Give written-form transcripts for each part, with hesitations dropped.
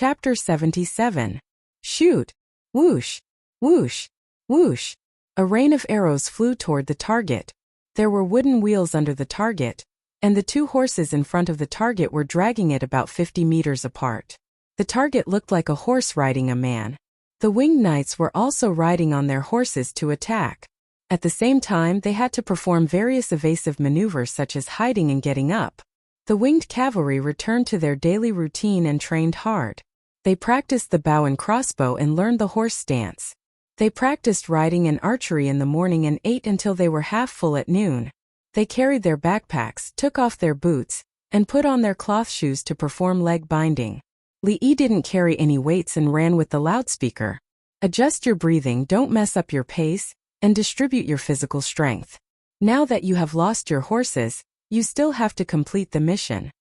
Chapter 77. Shoot! Whoosh! Whoosh! Whoosh! A rain of arrows flew toward the target. There were wooden wheels under the target, and the two horses in front of the target were dragging it about 50 meters apart. The target looked like a horse riding a man. The winged knights were also riding on their horses to attack. At the same time, they had to perform various evasive maneuvers such as hiding and getting up. The winged cavalry returned to their daily routine and trained hard. They practiced the bow and crossbow and learned the horse stance. They practiced riding and archery in the morning and ate until they were half full at noon. They carried their backpacks, took off their boots, and put on their cloth shoes to perform leg binding. Li Yi didn't carry any weights and ran with the loudspeaker. Adjust your breathing, don't mess up your pace, and distribute your physical strength. Now that you have lost your horses, you still have to complete the mission.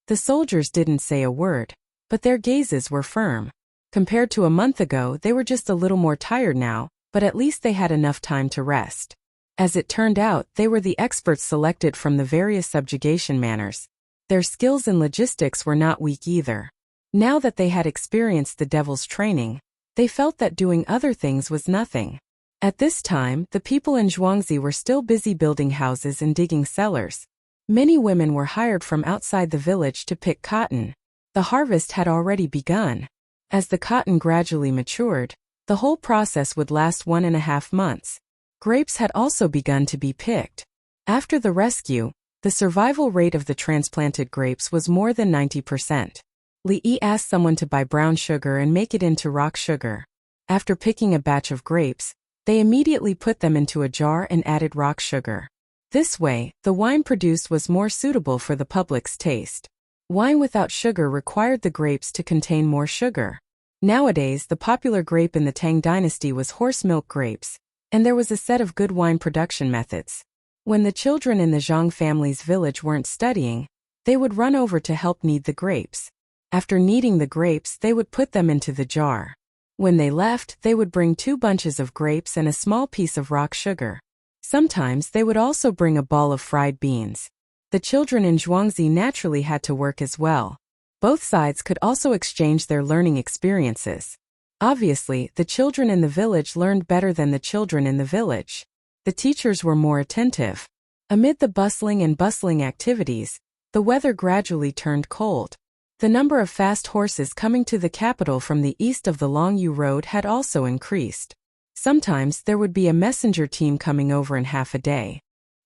The soldiers didn't say a word, but their gazes were firm. Compared to a month ago, they were just a little more tired now, but at least they had enough time to rest. As it turned out, they were the experts selected from the various subjugation manners. Their skills in logistics were not weak either. Now that they had experienced the devil's training, they felt that doing other things was nothing. At this time, the people in Zhuangzi were still busy building houses and digging cellars. Many women were hired from outside the village to pick cotton. The harvest had already begun. As the cotton gradually matured, the whole process would last 1.5 months. Grapes had also begun to be picked. After the rescue, the survival rate of the transplanted grapes was more than 90%. Li Yi asked someone to buy brown sugar and make it into rock sugar. After picking a batch of grapes, they immediately put them into a jar and added rock sugar. This way, the wine produced was more suitable for the public's taste. Wine without sugar required the grapes to contain more sugar. Nowadays, the popular grape in the Tang dynasty was horse milk grapes, and there was a set of good wine production methods. When the children in the Zhang family's village weren't studying, they would run over to help knead the grapes. After kneading the grapes, they would put them into the jar. When they left, they would bring 2 bunches of grapes and a small piece of rock sugar. Sometimes they would also bring a ball of fried beans. The children in Zhuangzi naturally had to work as well. Both sides could also exchange their learning experiences. Obviously, the children in the village learned better than the children in the village. The teachers were more attentive. Amid the bustling activities, the weather gradually turned cold. The number of fast horses coming to the capital from the east of the Longyu Road had also increased. Sometimes there would be a messenger team coming over in half a day.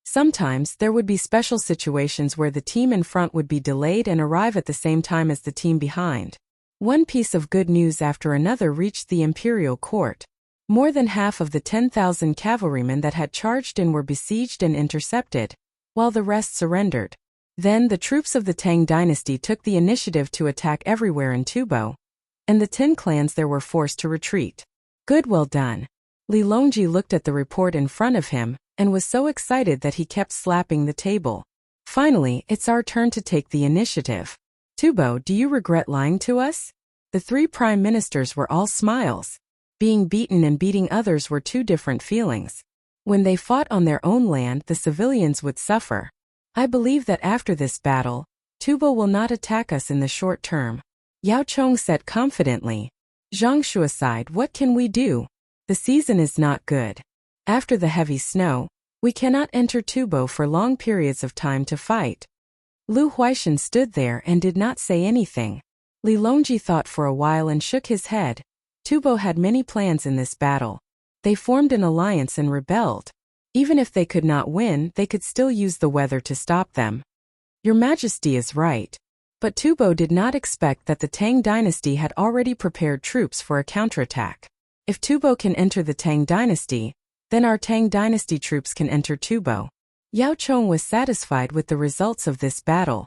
Sometimes there would be special situations where the team in front would be delayed and arrive at the same time as the team behind. One piece of good news after another reached the imperial court. More than half of the 10,000 cavalrymen that had charged in were besieged and intercepted, while the rest surrendered. Then the troops of the Tang dynasty took the initiative to attack everywhere in Tubo, and the 10 clans there were forced to retreat. Good, well done. Li Longji looked at the report in front of him, and was so excited that he kept slapping the table. Finally, it's our turn to take the initiative. Tubo, do you regret lying to us? The 3 prime ministers were all smiles. Being beaten and beating others were 2 different feelings. When they fought on their own land, the civilians would suffer. I believe that after this battle, Tubo will not attack us in the short term. Yao Chong said confidently. Zhang Shu aside, what can we do? The season is not good. After the heavy snow, we cannot enter Tubo for long periods of time to fight. Lu Huaishan stood there and did not say anything. Li Longji thought for a while and shook his head. Tubo had many plans in this battle. They formed an alliance and rebelled. Even if they could not win, they could still use the weather to stop them. Your Majesty is right. But Tubo did not expect that the Tang dynasty had already prepared troops for a counterattack. If Tubo can enter the Tang dynasty, then our Tang dynasty troops can enter Tubo. Yao Chong was satisfied with the results of this battle.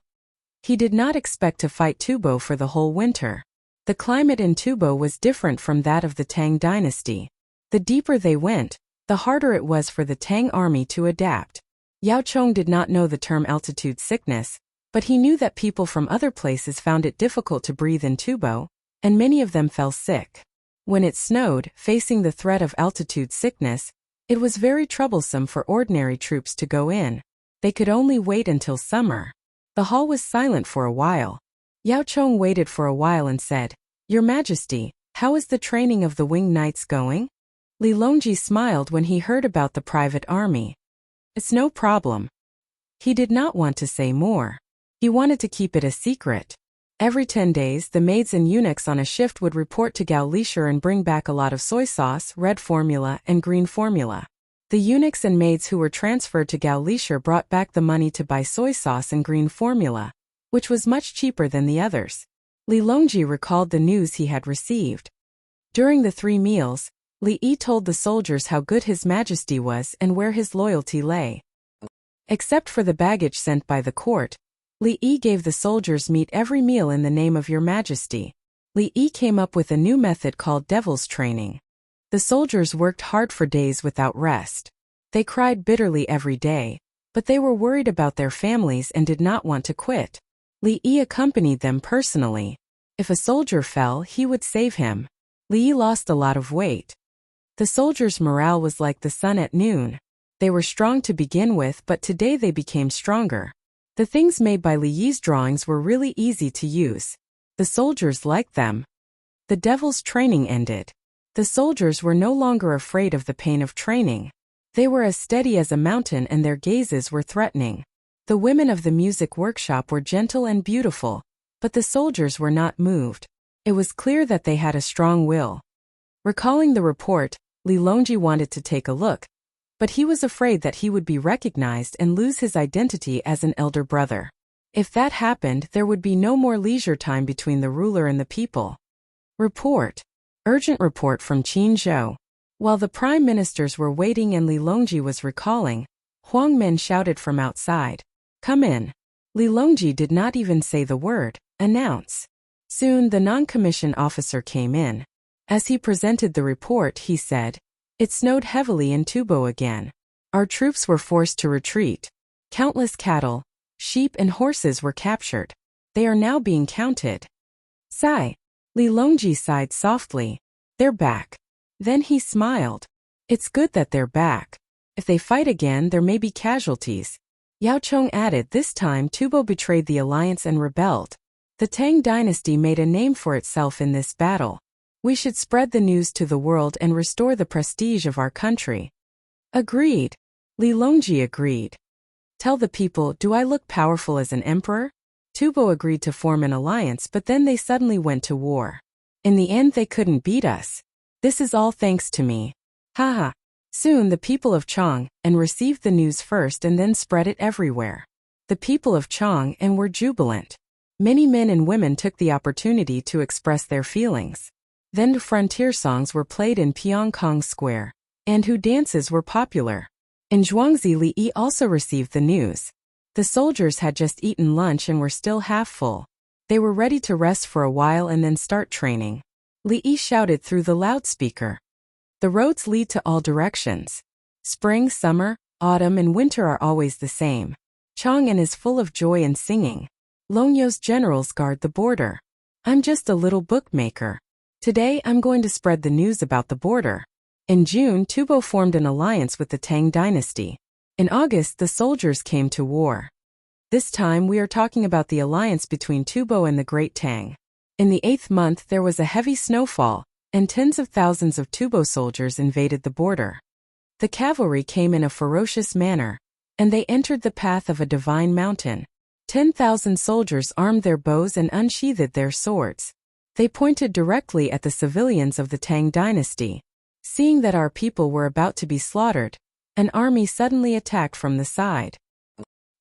He did not expect to fight Tubo for the whole winter. The climate in Tubo was different from that of the Tang dynasty. The deeper they went, the harder it was for the Tang army to adapt. Yao Chong did not know the term altitude sickness, but he knew that people from other places found it difficult to breathe in Tubo, and many of them fell sick. When it snowed, facing the threat of altitude sickness, it was very troublesome for ordinary troops to go in. They could only wait until summer. The hall was silent for a while. Yao Chong waited for a while and said, Your Majesty, how is the training of the winged knights going? Li Longji smiled when he heard about the private army. It's no problem. He did not want to say more. He wanted to keep it a secret. Every 10 days, the maids and eunuchs on a shift would report to Gao Lisher and bring back a lot of soy sauce, red formula, and green formula. The eunuchs and maids who were transferred to Gao Lisher brought back the money to buy soy sauce and green formula, which was much cheaper than the others. Li Longji recalled the news he had received. During the 3 meals, Li Yi told the soldiers how good His Majesty was and where his loyalty lay. Except for the baggage sent by the court, Li Yi gave the soldiers meat every meal in the name of Your Majesty. Li Yi came up with a new method called devil's training. The soldiers worked hard for days without rest. They cried bitterly every day, but they were worried about their families and did not want to quit. Li Yi accompanied them personally. If a soldier fell, he would save him. Li Yi lost a lot of weight. The soldiers' morale was like the sun at noon. They were strong to begin with, but today they became stronger. The things made by Li Yi's drawings were really easy to use. The soldiers liked them. The devil's training ended. The soldiers were no longer afraid of the pain of training. They were as steady as a mountain and their gazes were threatening. The women of the music workshop were gentle and beautiful, but the soldiers were not moved. It was clear that they had a strong will. Recalling the report, Li Longji wanted to take a look, but he was afraid that he would be recognized and lose his identity as an elder brother. If that happened, there would be no more leisure time between the ruler and the people. Report. Urgent report from Qinzhou. While the prime ministers were waiting and Li Longji was recalling, Huang Men shouted from outside. Come in. Li Longji did not even say the word, announce. Soon the non-commissioned officer came in. As he presented the report, he said, It snowed heavily in Tubo again. Our troops were forced to retreat. Countless cattle, sheep and horses were captured. They are now being counted. Sigh. Li Longji sighed softly. They're back. Then he smiled. It's good that they're back. If they fight again, there may be casualties. Yao Chong added, this time Tubo betrayed the alliance and rebelled. The Tang dynasty made a name for itself in this battle. We should spread the news to the world and restore the prestige of our country. Agreed. Li Longji agreed. Tell the people, do I look powerful as an emperor? Tubo agreed to form an alliance, but then they suddenly went to war. In the end, they couldn't beat us. This is all thanks to me. Haha. Soon the people of Chang and received the news first and then spread it everywhere. The people of Chang and were jubilant. Many men and women took the opportunity to express their feelings. Then frontier songs were played in Pyongkong Square, and Hu dances were popular. In Zhuangzi, Li Yi also received the news. The soldiers had just eaten lunch and were still half full. They were ready to rest for a while and then start training. Li Yi shouted through the loudspeaker. The roads lead to all directions. Spring, summer, autumn and winter are always the same. Chang'an is full of joy and singing. Longyo's generals guard the border. I'm just a little bookmaker. Today I'm going to spread the news about the border. In June, Tubo formed an alliance with the Tang dynasty. In August, the soldiers came to war. This time we are talking about the alliance between Tubo and the Great Tang. In the 8th month there was a heavy snowfall, and tens of thousands of Tubo soldiers invaded the border. The cavalry came in a ferocious manner, and they entered the path of a divine mountain. 10,000 soldiers armed their bows and unsheathed their swords. They pointed directly at the civilians of the Tang dynasty. Seeing that our people were about to be slaughtered, an army suddenly attacked from the side.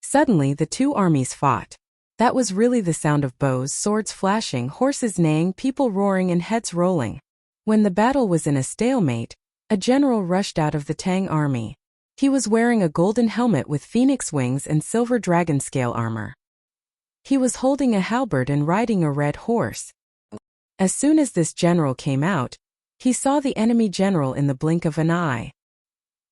Suddenly the two armies fought. That was really the sound of bows, swords flashing, horses neighing, people roaring and heads rolling. When the battle was in a stalemate, a general rushed out of the Tang army. He was wearing a golden helmet with phoenix wings and silver dragon scale armor. He was holding a halberd and riding a red horse. As soon as this general came out, he saw the enemy general in the blink of an eye.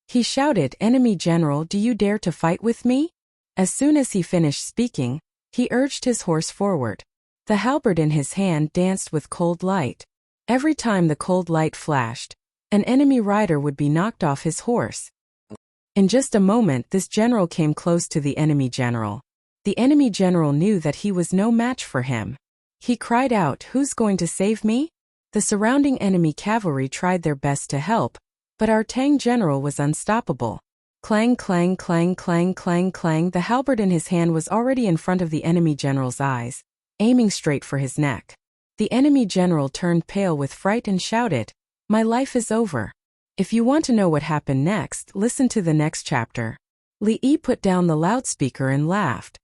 He shouted, "Enemy general, do you dare to fight with me?" As soon as he finished speaking, he urged his horse forward. The halberd in his hand danced with cold light. Every time the cold light flashed, an enemy rider would be knocked off his horse. In just a moment, this general came close to the enemy general. The enemy general knew that he was no match for him. He cried out, "Who's going to save me?" The surrounding enemy cavalry tried their best to help, but our Tang general was unstoppable. Clang, clang, clang, clang, clang, clang. The halberd in his hand was already in front of the enemy general's eyes, aiming straight for his neck. The enemy general turned pale with fright and shouted, "My life is over." If you want to know what happened next, listen to the next chapter. Li Yi put down the loudspeaker and laughed.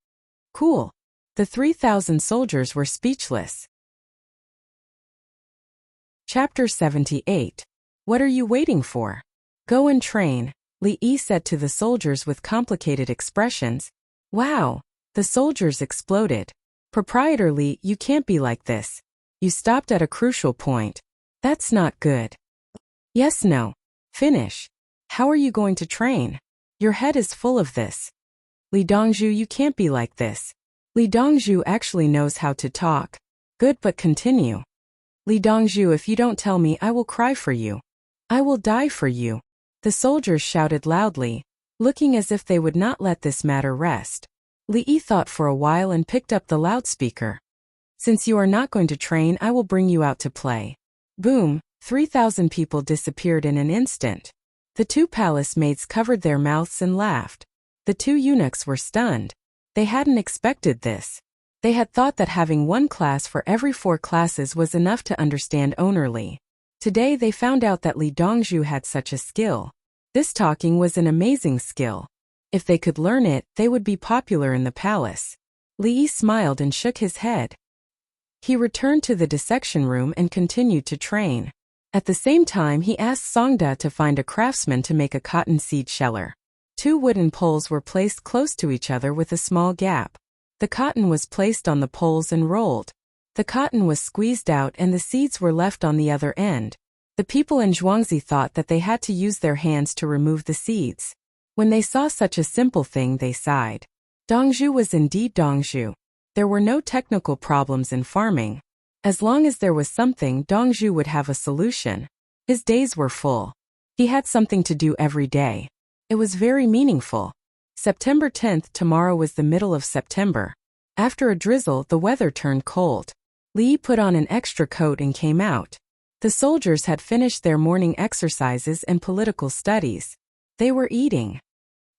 Cool. The 3,000 soldiers were speechless. Chapter 78. What are you waiting for? Go and train, Li Yi said to the soldiers with complicated expressions. Wow! The soldiers exploded. Proprietor Li, you can't be like this. You stopped at a crucial point. That's not good. Yes, no. Finish. How are you going to train? Your head is full of this. Li Dongzhu, you can't be like this. Li Dongzhu actually knows how to talk. Good, but continue. Li Dongzhu, if you don't tell me, I will cry for you. I will die for you. The soldiers shouted loudly, looking as if they would not let this matter rest. Li Yi thought for a while and picked up the loudspeaker. Since you are not going to train, I will bring you out to play. Boom, 3,000 people disappeared in an instant. The two palace maids covered their mouths and laughed. The two eunuchs were stunned. They hadn't expected this. They had thought that having one class for every 4 classes was enough to understand owner Li. Today they found out that Li Dongzhu had such a skill. This talking was an amazing skill. If they could learn it, they would be popular in the palace. Li Yi smiled and shook his head. He returned to the dissection room and continued to train. At the same time, he asked Songda to find a craftsman to make a cotton seed sheller. 2 wooden poles were placed close to each other with a small gap. The cotton was placed on the poles and rolled. The cotton was squeezed out and the seeds were left on the other end. The people in Zhuangzi thought that they had to use their hands to remove the seeds. When they saw such a simple thing, they sighed. Dongzhu was indeed Dongzhu. There were no technical problems in farming. As long as there was something, Dongzhu would have a solution. His days were full. He had something to do every day. It was very meaningful. September 10th, tomorrow was the middle of September. After a drizzle, the weather turned cold. Li Yi put on an extra coat and came out. The soldiers had finished their morning exercises and political studies. They were eating.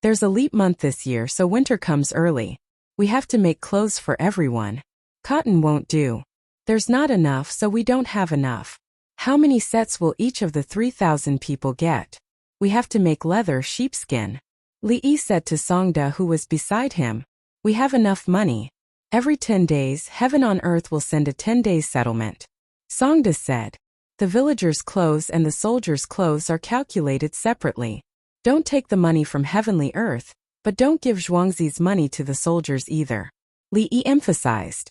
There's a leap month this year, so winter comes early. We have to make clothes for everyone. Cotton won't do. There's not enough, so we don't have enough. How many sets will each of the 3,000 people get? We have to make leather, sheepskin. Li Yi said to Songda, who was beside him. We have enough money. Every 10 days, heaven on earth will send a 10-day settlement. Songda said. The villagers' clothes and the soldiers' clothes are calculated separately. Don't take the money from heavenly earth, but don't give Zhuangzi's money to the soldiers either. Li Yi emphasized.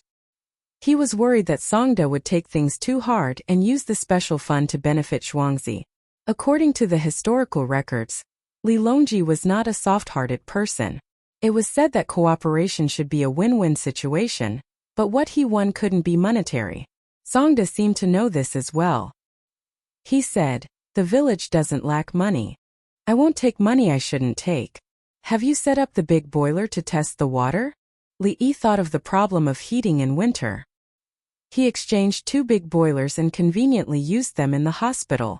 He was worried that Songda would take things too hard and use the special fund to benefit Zhuangzi. According to the historical records, Li Longji was not a soft-hearted person. It was said that cooperation should be a win-win situation, but what he won couldn't be monetary. Songda seemed to know this as well. He said, the village doesn't lack money. I won't take money I shouldn't take. Have you set up the big boiler to test the water? Li Yi thought of the problem of heating in winter. He exchanged 2 big boilers and conveniently used them in the hospital.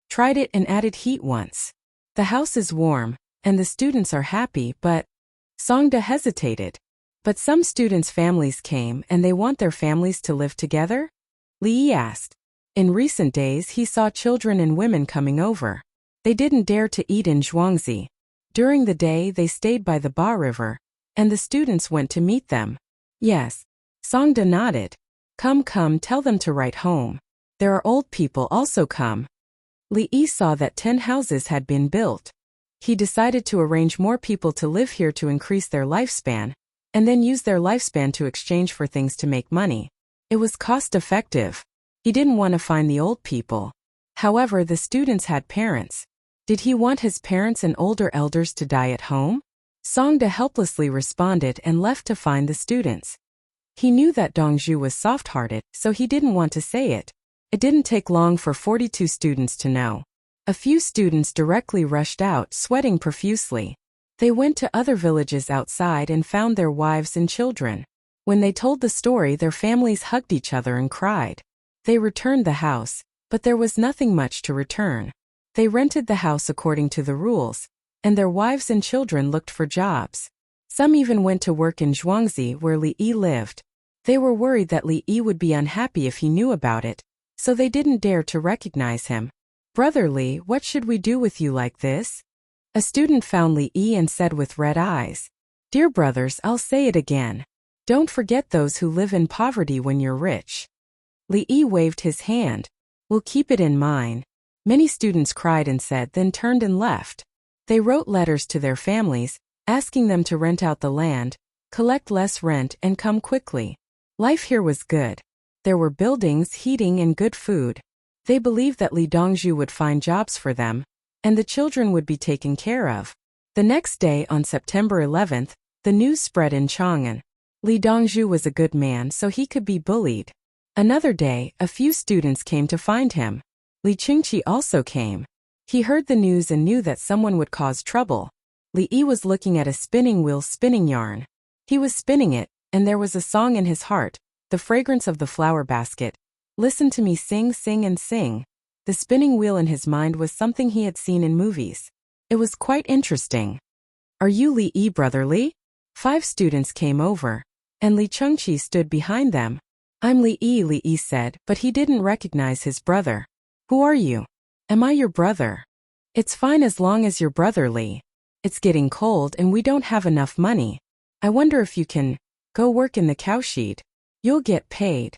Tried it and added heat once. The house is warm, and the students are happy, but... Songda hesitated. But some students' families came and they want their families to live together? Li Yi asked. In recent days he saw children and women coming over. They didn't dare to eat in Zhuangzi. During the day they stayed by the Ba River, and the students went to meet them. Yes. Songda nodded. Come, tell them to write home. There are old people also come. Li Yi saw that 10 houses had been built. He decided to arrange more people to live here to increase their lifespan, and then use their lifespan to exchange for things to make money. It was cost-effective. He didn't want to find the old people. However, the students had parents. Did he want his parents and older elders to die at home? Songda helplessly responded and left to find the students. He knew that Dongzhu was soft-hearted, so he didn't want to say it. It didn't take long for 42 students to know. A few students directly rushed out, sweating profusely. They went to other villages outside and found their wives and children. When they told the story, their families hugged each other and cried. They returned the house, but there was nothing much to return. They rented the house according to the rules, and their wives and children looked for jobs. Some even went to work in Zhuangzi where Li Yi lived. They were worried that Li Yi would be unhappy if he knew about it, so they didn't dare to recognize him. "Brother Li, what should we do with you like this?" A student found Li Yi and said with red eyes, "Dear brothers, I'll say it again. Don't forget those who live in poverty when you're rich." Li Yi waved his hand. "We'll keep it in mind." Many students cried and said, then turned and left. They wrote letters to their families, asking them to rent out the land, collect less rent, and come quickly. Life here was good. There were buildings, heating, and good food. They believed that Li Dongzhu would find jobs for them, and the children would be taken care of. The next day, on September 11th, the news spread in Chang'an. Li Dongzhu was a good man, so he could be bullied. Another day, a few students came to find him. Li Qingqi also came. He heard the news and knew that someone would cause trouble. Li Yi was looking at a spinning wheel spinning yarn. He was spinning it, and there was a song in his heart, the fragrance of the flower basket. Listen to me sing, sing, and sing. The spinning wheel in his mind was something he had seen in movies. It was quite interesting. "Are you Li Yi, brother Li?" 5 students came over, and Li Chengqi stood behind them. "I'm Li Yi said, but he didn't recognize his brother. "Who are you?" "Am I your brother?" "It's fine as long as your brother Li. It's getting cold and we don't have enough money. I wonder if you can go work in the cowshed. You'll get paid."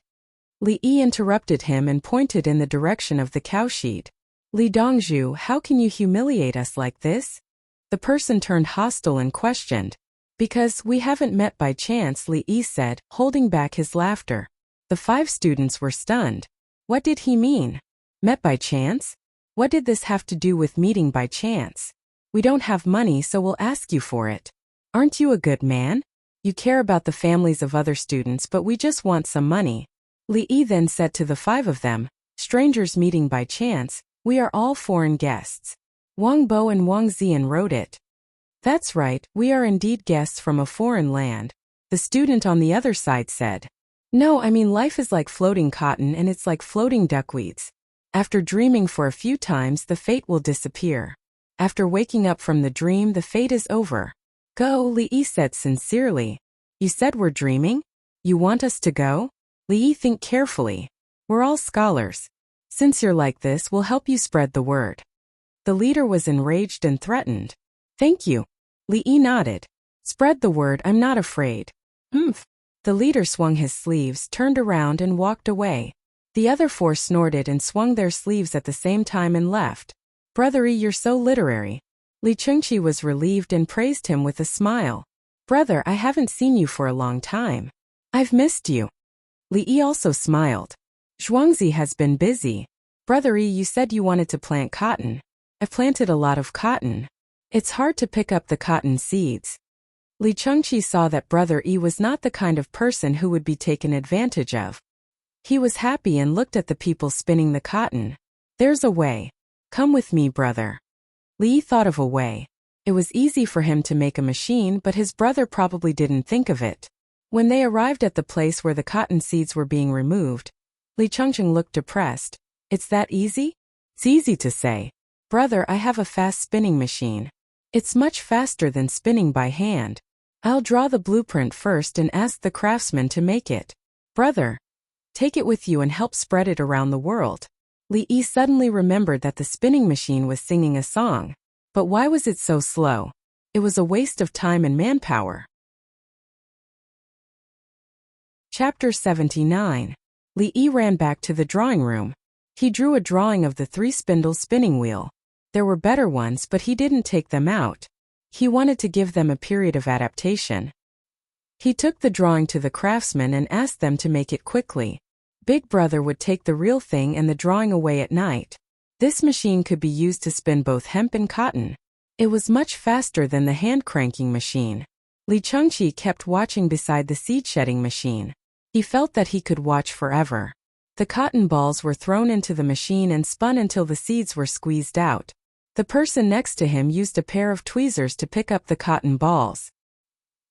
Li Yi interrupted him and pointed in the direction of the cowshed. "Li Dongzhu, how can you humiliate us like this?" The person turned hostile and questioned. "Because we haven't met by chance," Li Yi said, holding back his laughter. The 5 students were stunned. What did he mean? Met by chance? What did this have to do with meeting by chance? "We don't have money, so we'll ask you for it." "Aren't you a good man? You care about the families of other students, but we just want some money." Li Yi then said to the 5 of them, "Strangers meeting by chance, we are all foreign guests." Wang Bo and Wang Zian wrote it. "That's right, we are indeed guests from a foreign land." The student on the other side said, "No, I mean life is like floating cotton and it's like floating duckweeds. After dreaming for a few times, the fate will disappear. After waking up from the dream, the fate is over." "Go," Li Yi said sincerely. "You said we're dreaming? You want us to go?" Li Yi, think carefully. "We're all scholars. Since you're like this, we'll help you spread the word." The leader was enraged and threatened. "Thank you." Li Yi nodded. "Spread the word, I'm not afraid." "Humph." The leader swung his sleeves, turned around and walked away. The other 4 snorted and swung their sleeves at the same time and left. "Brother Yi, you're so literary." Li Chengqi was relieved and praised him with a smile. "Brother, I haven't seen you for a long time. I've missed you." Li Yi also smiled. "Zhuangzi has been busy." "Brother Yi, you said you wanted to plant cotton." "I've planted a lot of cotton. It's hard to pick up the cotton seeds." Li Chengqi saw that Brother Yi was not the kind of person who would be taken advantage of. He was happy and looked at the people spinning the cotton. "There's a way. Come with me, brother." Li Yi thought of a way. It was easy for him to make a machine, but his brother probably didn't think of it. When they arrived at the place where the cotton seeds were being removed, Li Chengqi looked depressed. "It's that easy?" "It's easy to say. Brother, I have a fast spinning machine. It's much faster than spinning by hand. I'll draw the blueprint first and ask the craftsman to make it. Brother, take it with you and help spread it around the world." Li Yi suddenly remembered that the spinning machine was singing a song. But why was it so slow? It was a waste of time and manpower. Chapter 79. Li Yi ran back to the drawing room. He drew a drawing of the 3-spindle spinning wheel. There were better ones, but he didn't take them out. He wanted to give them a period of adaptation. He took the drawing to the craftsman and asked them to make it quickly. Big Brother would take the real thing and the drawing away at night. This machine could be used to spin both hemp and cotton. It was much faster than the hand-cranking machine. Li Chengqi kept watching beside the seed-shedding machine. He felt that he could watch forever. The cotton balls were thrown into the machine and spun until the seeds were squeezed out. The person next to him used a pair of tweezers to pick up the cotton balls.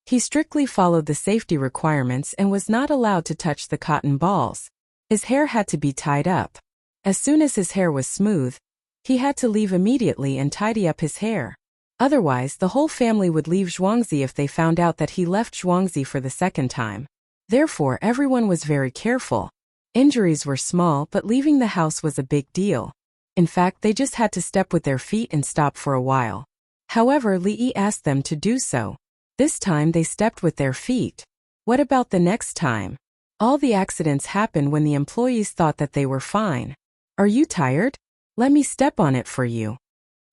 He strictly followed the safety requirements and was not allowed to touch the cotton balls. His hair had to be tied up. As soon as his hair was smooth, he had to leave immediately and tidy up his hair. Otherwise, the whole family would leave Zhuangzi if they found out that he left Zhuangzi for the second time. Therefore, everyone was very careful. Injuries were small, but leaving the house was a big deal. In fact, they just had to step with their feet and stop for a while. However, Li Yi asked them to do so. This time they stepped with their feet. What about the next time? All the accidents happened when the employees thought that they were fine. Are you tired? Let me step on it for you.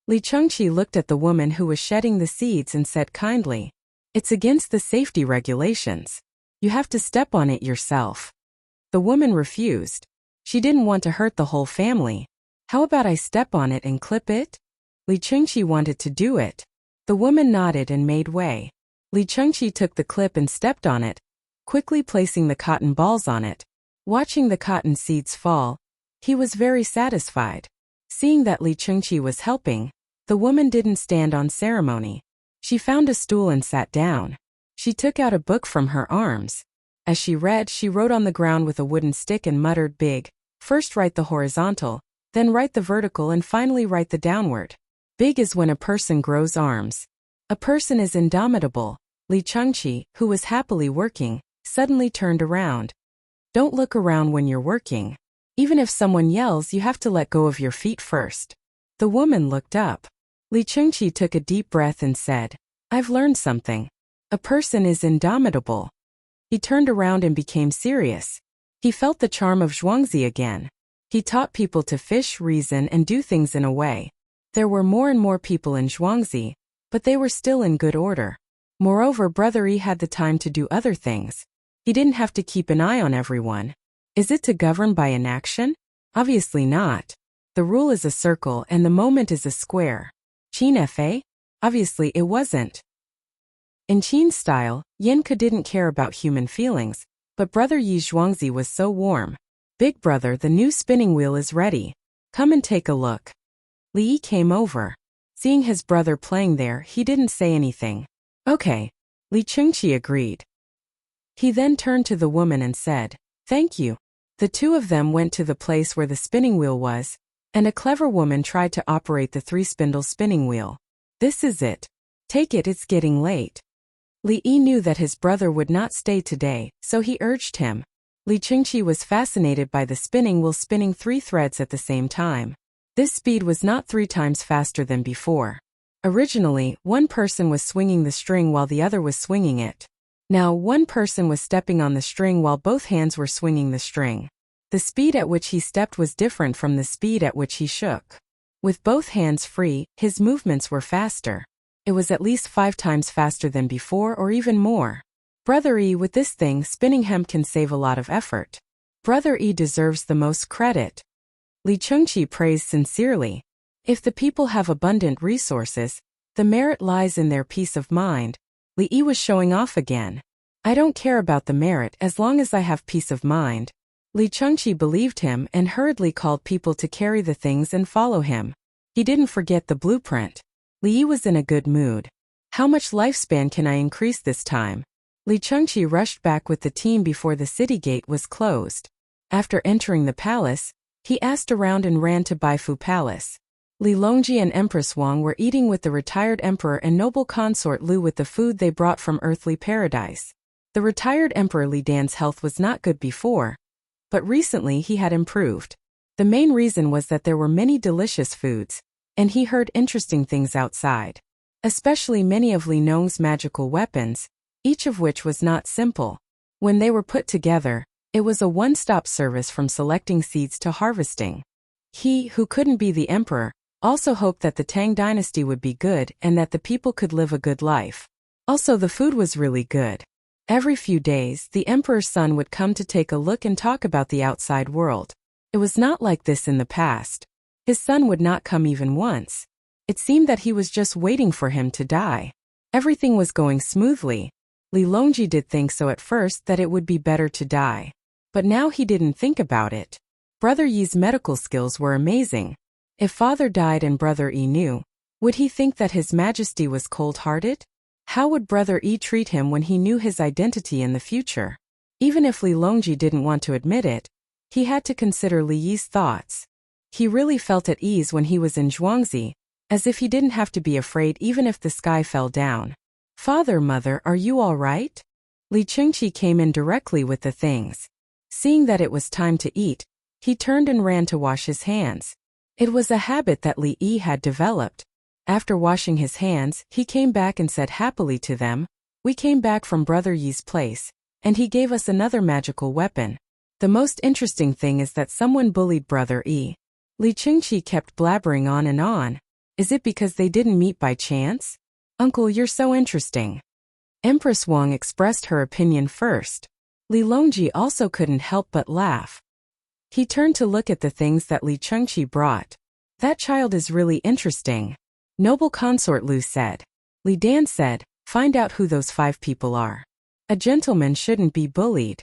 Li Chengqi looked at the woman who was shedding the seeds and said kindly, "It's against the safety regulations. You have to step on it yourself." The woman refused. She didn't want to hurt the whole family. "How about I step on it and clip it?" Li Chengqi wanted to do it. The woman nodded and made way. Li Chengqi took the clip and stepped on it, quickly placing the cotton balls on it. Watching the cotton seeds fall, he was very satisfied. Seeing that Li Chengqi was helping, the woman didn't stand on ceremony. She found a stool and sat down. She took out a book from her arms. As she read, she wrote on the ground with a wooden stick and muttered big, "First write the horizontal, then write the vertical and finally write the downward." Big is when a person grows arms. A person is indomitable. Li Chengqi, who was happily working, suddenly turned around. Don't look around when you're working. Even if someone yells, you have to let go of your feet first. The woman looked up. Li Chengqi took a deep breath and said, "I've learned something. A person is indomitable." He turned around and became serious. He felt the charm of Zhuangzi again. He taught people to fish, reason, and do things in a way. There were more and more people in Zhuangzi, but they were still in good order. Moreover, Brother Yi had the time to do other things. He didn't have to keep an eye on everyone. Is it to govern by inaction? Obviously not. The rule is a circle and the moment is a square. Qin Fa? Obviously it wasn't. In Qin's style, Yanke didn't care about human feelings, but Brother Yi's Zhuangzi was so warm. "Big brother, the new spinning wheel is ready. Come and take a look." Li Yi came over. Seeing his brother playing there, he didn't say anything. "Okay." Li Chengqi agreed. He then turned to the woman and said, "Thank you." The two of them went to the place where the spinning wheel was, and a clever woman tried to operate the 3-spindle spinning wheel. "This is it. Take it, it's getting late." Li Yi knew that his brother would not stay today, so he urged him. Li Chengqi was fascinated by the spinning wheel spinning 3 threads at the same time. This speed was not 3 times faster than before. Originally, one person was swinging the string while the other was swinging it. Now, one person was stepping on the string while both hands were swinging the string. The speed at which he stepped was different from the speed at which he shook. With both hands free, his movements were faster. It was at least 5 times faster than before or even more. Brother Yi, with this thing, spinning hemp can save a lot of effort. Brother Yi deserves the most credit. Li Chengqi praised sincerely. If the people have abundant resources, the merit lies in their peace of mind. Li Yi was showing off again. "I don't care about the merit as long as I have peace of mind." Li Chengqi believed him and hurriedly called people to carry the things and follow him. He didn't forget the blueprint. Li Yi was in a good mood. "How much lifespan can I increase this time?" Li Chengqi rushed back with the team before the city gate was closed. After entering the palace, he asked around and ran to Baifu Palace. Li Longji and Empress Wang were eating with the retired emperor and noble consort Lu with the food they brought from earthly paradise. The retired emperor Li Dan's health was not good before, but recently he had improved. The main reason was that there were many delicious foods, and he heard interesting things outside. Especially many of Li Nong's magical weapons, each of which was not simple. When they were put together, it was a one-stop service from selecting seeds to harvesting. He, who couldn't be the emperor, also hoped that the Tang dynasty would be good and that the people could live a good life. Also, the food was really good. Every few days, the emperor's son would come to take a look and talk about the outside world. It was not like this in the past. His son would not come even once. It seemed that he was just waiting for him to die. Everything was going smoothly. Li Longji did think so at first that it would be better to die. But now he didn't think about it. Brother Yi's medical skills were amazing. If father died and Brother Yi knew, would he think that His Majesty was cold-hearted? How would Brother Yi treat him when he knew his identity in the future? Even if Li Longji didn't want to admit it, he had to consider Li Yi's thoughts. He really felt at ease when he was in Zhuangzi, as if he didn't have to be afraid even if the sky fell down. Father, mother, are you all right? Li Chengqi came in directly with the things. Seeing that it was time to eat, he turned and ran to wash his hands. It was a habit that Li Yi had developed. After washing his hands, he came back and said happily to them, "We came back from Brother Yi's place, and he gave us another magical weapon. The most interesting thing is that someone bullied Brother Yi." Li Chengqi kept blabbering on and on. Is it because they didn't meet by chance? Uncle, you're so interesting. Empress Wang expressed her opinion first. Li Longji also couldn't help but laugh. He turned to look at the things that Li Chengqi brought. That child is really interesting. Noble Consort Lu said. Li Dan said, "Find out who those 5 people are. A gentleman shouldn't be bullied."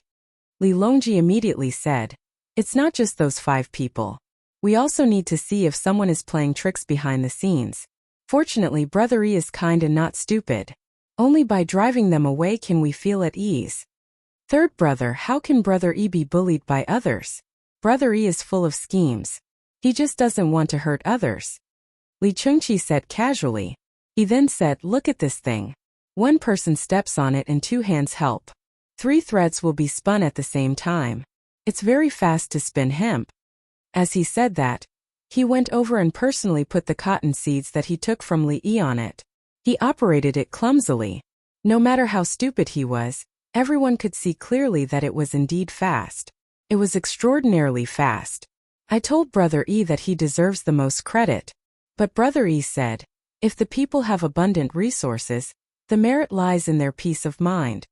Li Longji immediately said, "It's not just those 5 people. We also need to see if someone is playing tricks behind the scenes. Fortunately, Brother Yi is kind and not stupid. Only by driving them away can we feel at ease." Third brother, how can Brother Yi be bullied by others? Brother Yi is full of schemes. He just doesn't want to hurt others. Li Chengqi said casually. He then said, "Look at this thing. 1 person steps on it and 2 hands help. 3 threads will be spun at the same time. It's very fast to spin hemp." As he said that, he went over and personally put the cotton seeds that he took from Li Yi on it. He operated it clumsily. No matter how stupid he was, everyone could see clearly that it was indeed fast. It was extraordinarily fast. I told Brother Yi that he deserves the most credit. But Brother Yi said, "If the people have abundant resources, the merit lies in their peace of mind."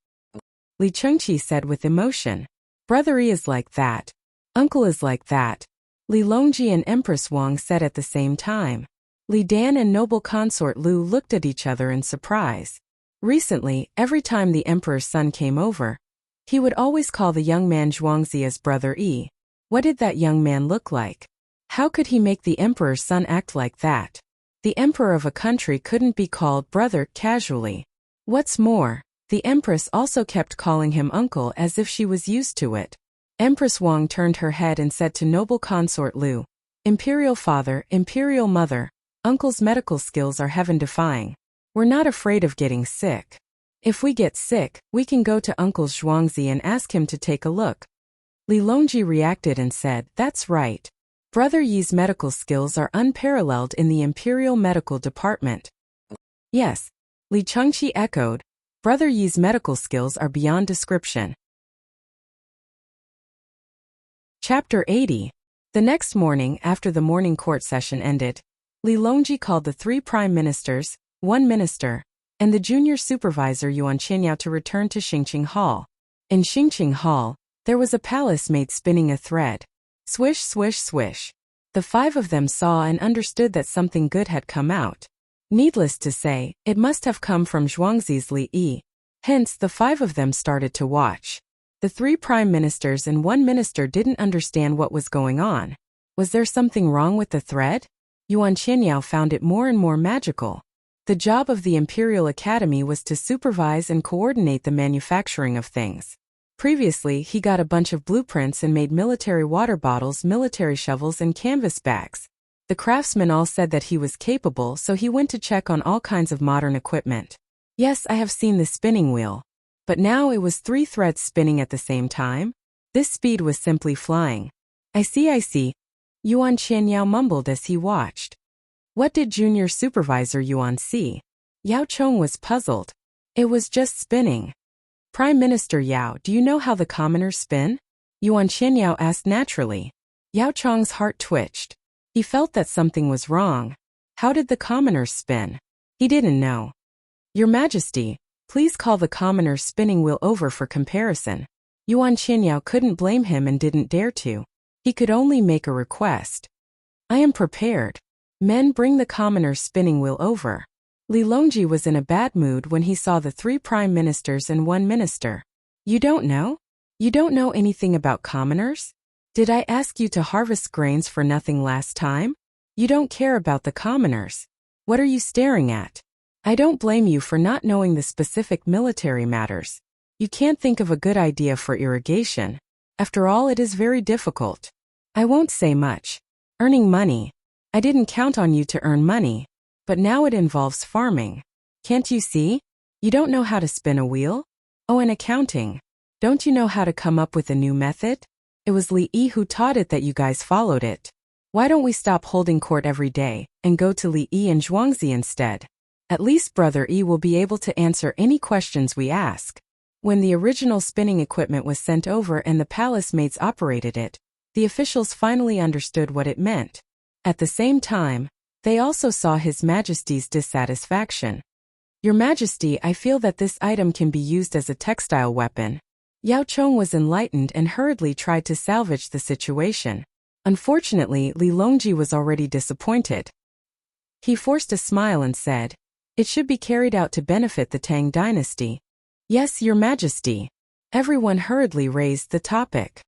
Li Chengqi said with emotion, "Brother Yi is like that. Uncle is like that." Li Longji and Empress Wang said at the same time. Li Dan and Noble Consort Lu looked at each other in surprise. Recently, every time the emperor's son came over, he would always call the young man Zhuangzi as Brother Yi. What did that young man look like? How could he make the emperor's son act like that? The emperor of a country couldn't be called brother casually. What's more, the empress also kept calling him uncle as if she was used to it. Empress Wang turned her head and said to Noble Consort Lu, "Imperial father, imperial mother, uncle's medical skills are heaven-defying. We're not afraid of getting sick. If we get sick, we can go to Uncle's Zhuangzi and ask him to take a look." Li Longji reacted and said, "That's right. Brother Yi's medical skills are unparalleled in the Imperial Medical Department." Yes, Li Chengqi echoed, "Brother Yi's medical skills are beyond description." Chapter 80. The next morning, after the morning court session ended, Li Longji called the 3 prime ministers, 1 minister, and the junior supervisor Yuan Qianyao to return to Xingqing Hall. In Xingqing Hall, there was a palace maid spinning a thread. Swish, swish, swish. The 5 of them saw and understood that something good had come out. Needless to say, it must have come from Zhuangzi's Li Yi. Hence, the 5 of them started to watch. The 3 prime ministers and 1 minister didn't understand what was going on. Was there something wrong with the thread? Yuan Qianyao found it more and more magical. The job of the Imperial Academy was to supervise and coordinate the manufacturing of things. Previously, he got a bunch of blueprints and made military water bottles, military shovels, and canvas bags. The craftsmen all said that he was capable, so he went to check on all kinds of modern equipment. Yes, I have seen the spinning wheel. But now it was 3 threads spinning at the same time? This speed was simply flying. I see. Yuan Qianyao mumbled as he watched. What did junior supervisor Yuan see? Yao Chong was puzzled. It was just spinning. Prime Minister Yao, do you know how the commoners spin? Yuan Qianyao asked naturally. Yao Chong's heart twitched. He felt that something was wrong. How did the commoners spin? He didn't know. Your Majesty, please call the commoner's spinning wheel over for comparison. Yuan Qianyao couldn't blame him and didn't dare to. He could only make a request. I am prepared. Men, bring the commoner's spinning wheel over. Li Longji was in a bad mood when he saw the 3 prime ministers and 1 minister. You don't know? You don't know anything about commoners? Did I ask you to harvest grains for nothing last time? You don't care about the commoners. What are you staring at? I don't blame you for not knowing the specific military matters. You can't think of a good idea for irrigation. After all, it is very difficult. I won't say much. Earning money. I didn't count on you to earn money. But now it involves farming. Can't you see? You don't know how to spin a wheel? Oh, and accounting. Don't you know how to come up with a new method? It was Li Yi who taught it that you guys followed it. Why don't we stop holding court every day and go to Li Yi and Zhuangzi instead? At least Brother Yi will be able to answer any questions we ask. When the original spinning equipment was sent over and the palace maids operated it, the officials finally understood what it meant. At the same time, they also saw His Majesty's dissatisfaction. Your Majesty, I feel that this item can be used as a textile weapon. Yao Chong was enlightened and hurriedly tried to salvage the situation. Unfortunately, Li Longji was already disappointed. He forced a smile and said, "It should be carried out to benefit the Tang dynasty." "Yes, Your Majesty." Everyone hurriedly raised the topic.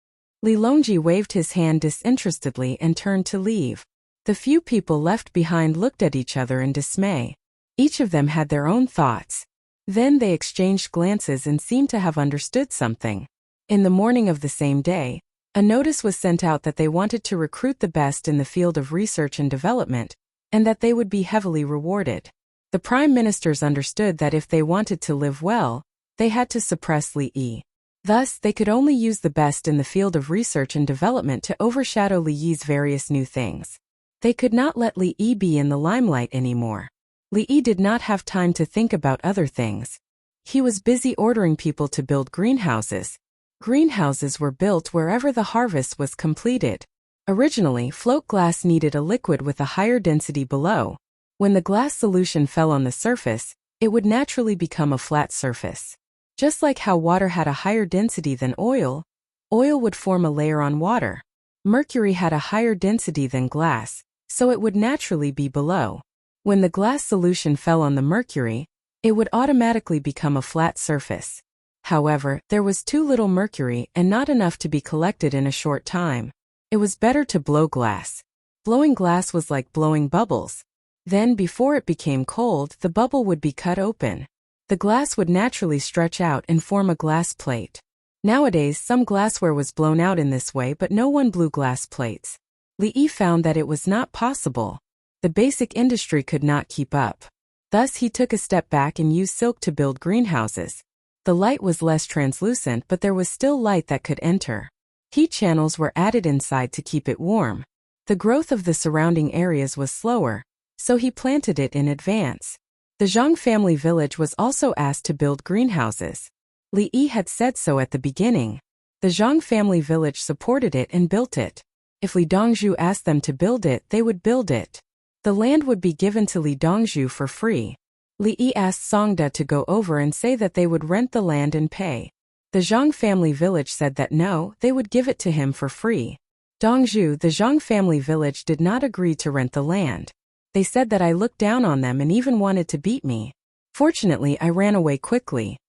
Li Longji waved his hand disinterestedly and turned to leave. The few people left behind looked at each other in dismay. Each of them had their own thoughts. Then they exchanged glances and seemed to have understood something. In the morning of the same day, a notice was sent out that they wanted to recruit the best in the field of research and development, and that they would be heavily rewarded. The prime ministers understood that if they wanted to live well, they had to suppress Li Yi. Thus, they could only use the best in the field of research and development to overshadow Li Yi's various new things. They could not let Li Yi be in the limelight anymore. Li Yi did not have time to think about other things. He was busy ordering people to build greenhouses. Greenhouses were built wherever the harvest was completed. Originally, float glass needed a liquid with a higher density below. When the glass solution fell on the surface, it would naturally become a flat surface. Just like how water had a higher density than oil, oil would form a layer on water. Mercury had a higher density than glass, so it would naturally be below. When the glass solution fell on the mercury, it would automatically become a flat surface. However, there was too little mercury and not enough to be collected in a short time. It was better to blow glass. Blowing glass was like blowing bubbles. Then, before it became cold, the bubble would be cut open. The glass would naturally stretch out and form a glass plate. Nowadays, some glassware was blown out in this way, but no one blew glass plates. Li Yi found that it was not possible. The basic industry could not keep up. Thus he took a step back and used silk to build greenhouses. The light was less translucent, but there was still light that could enter. Heat channels were added inside to keep it warm. The growth of the surrounding areas was slower, so he planted it in advance. The Zhang family village was also asked to build greenhouses. Li Yi had said so at the beginning. The Zhang family village supported it and built it. If Li Dongzhu asked them to build it, they would build it. The land would be given to Li Dongzhu for free. Li Yi asked Songda to go over and say that they would rent the land and pay. The Zhang family village said that no, they would give it to him for free. Dongzhu, the Zhang family village, did not agree to rent the land. They said that I looked down on them and even wanted to beat me. Fortunately, I ran away quickly.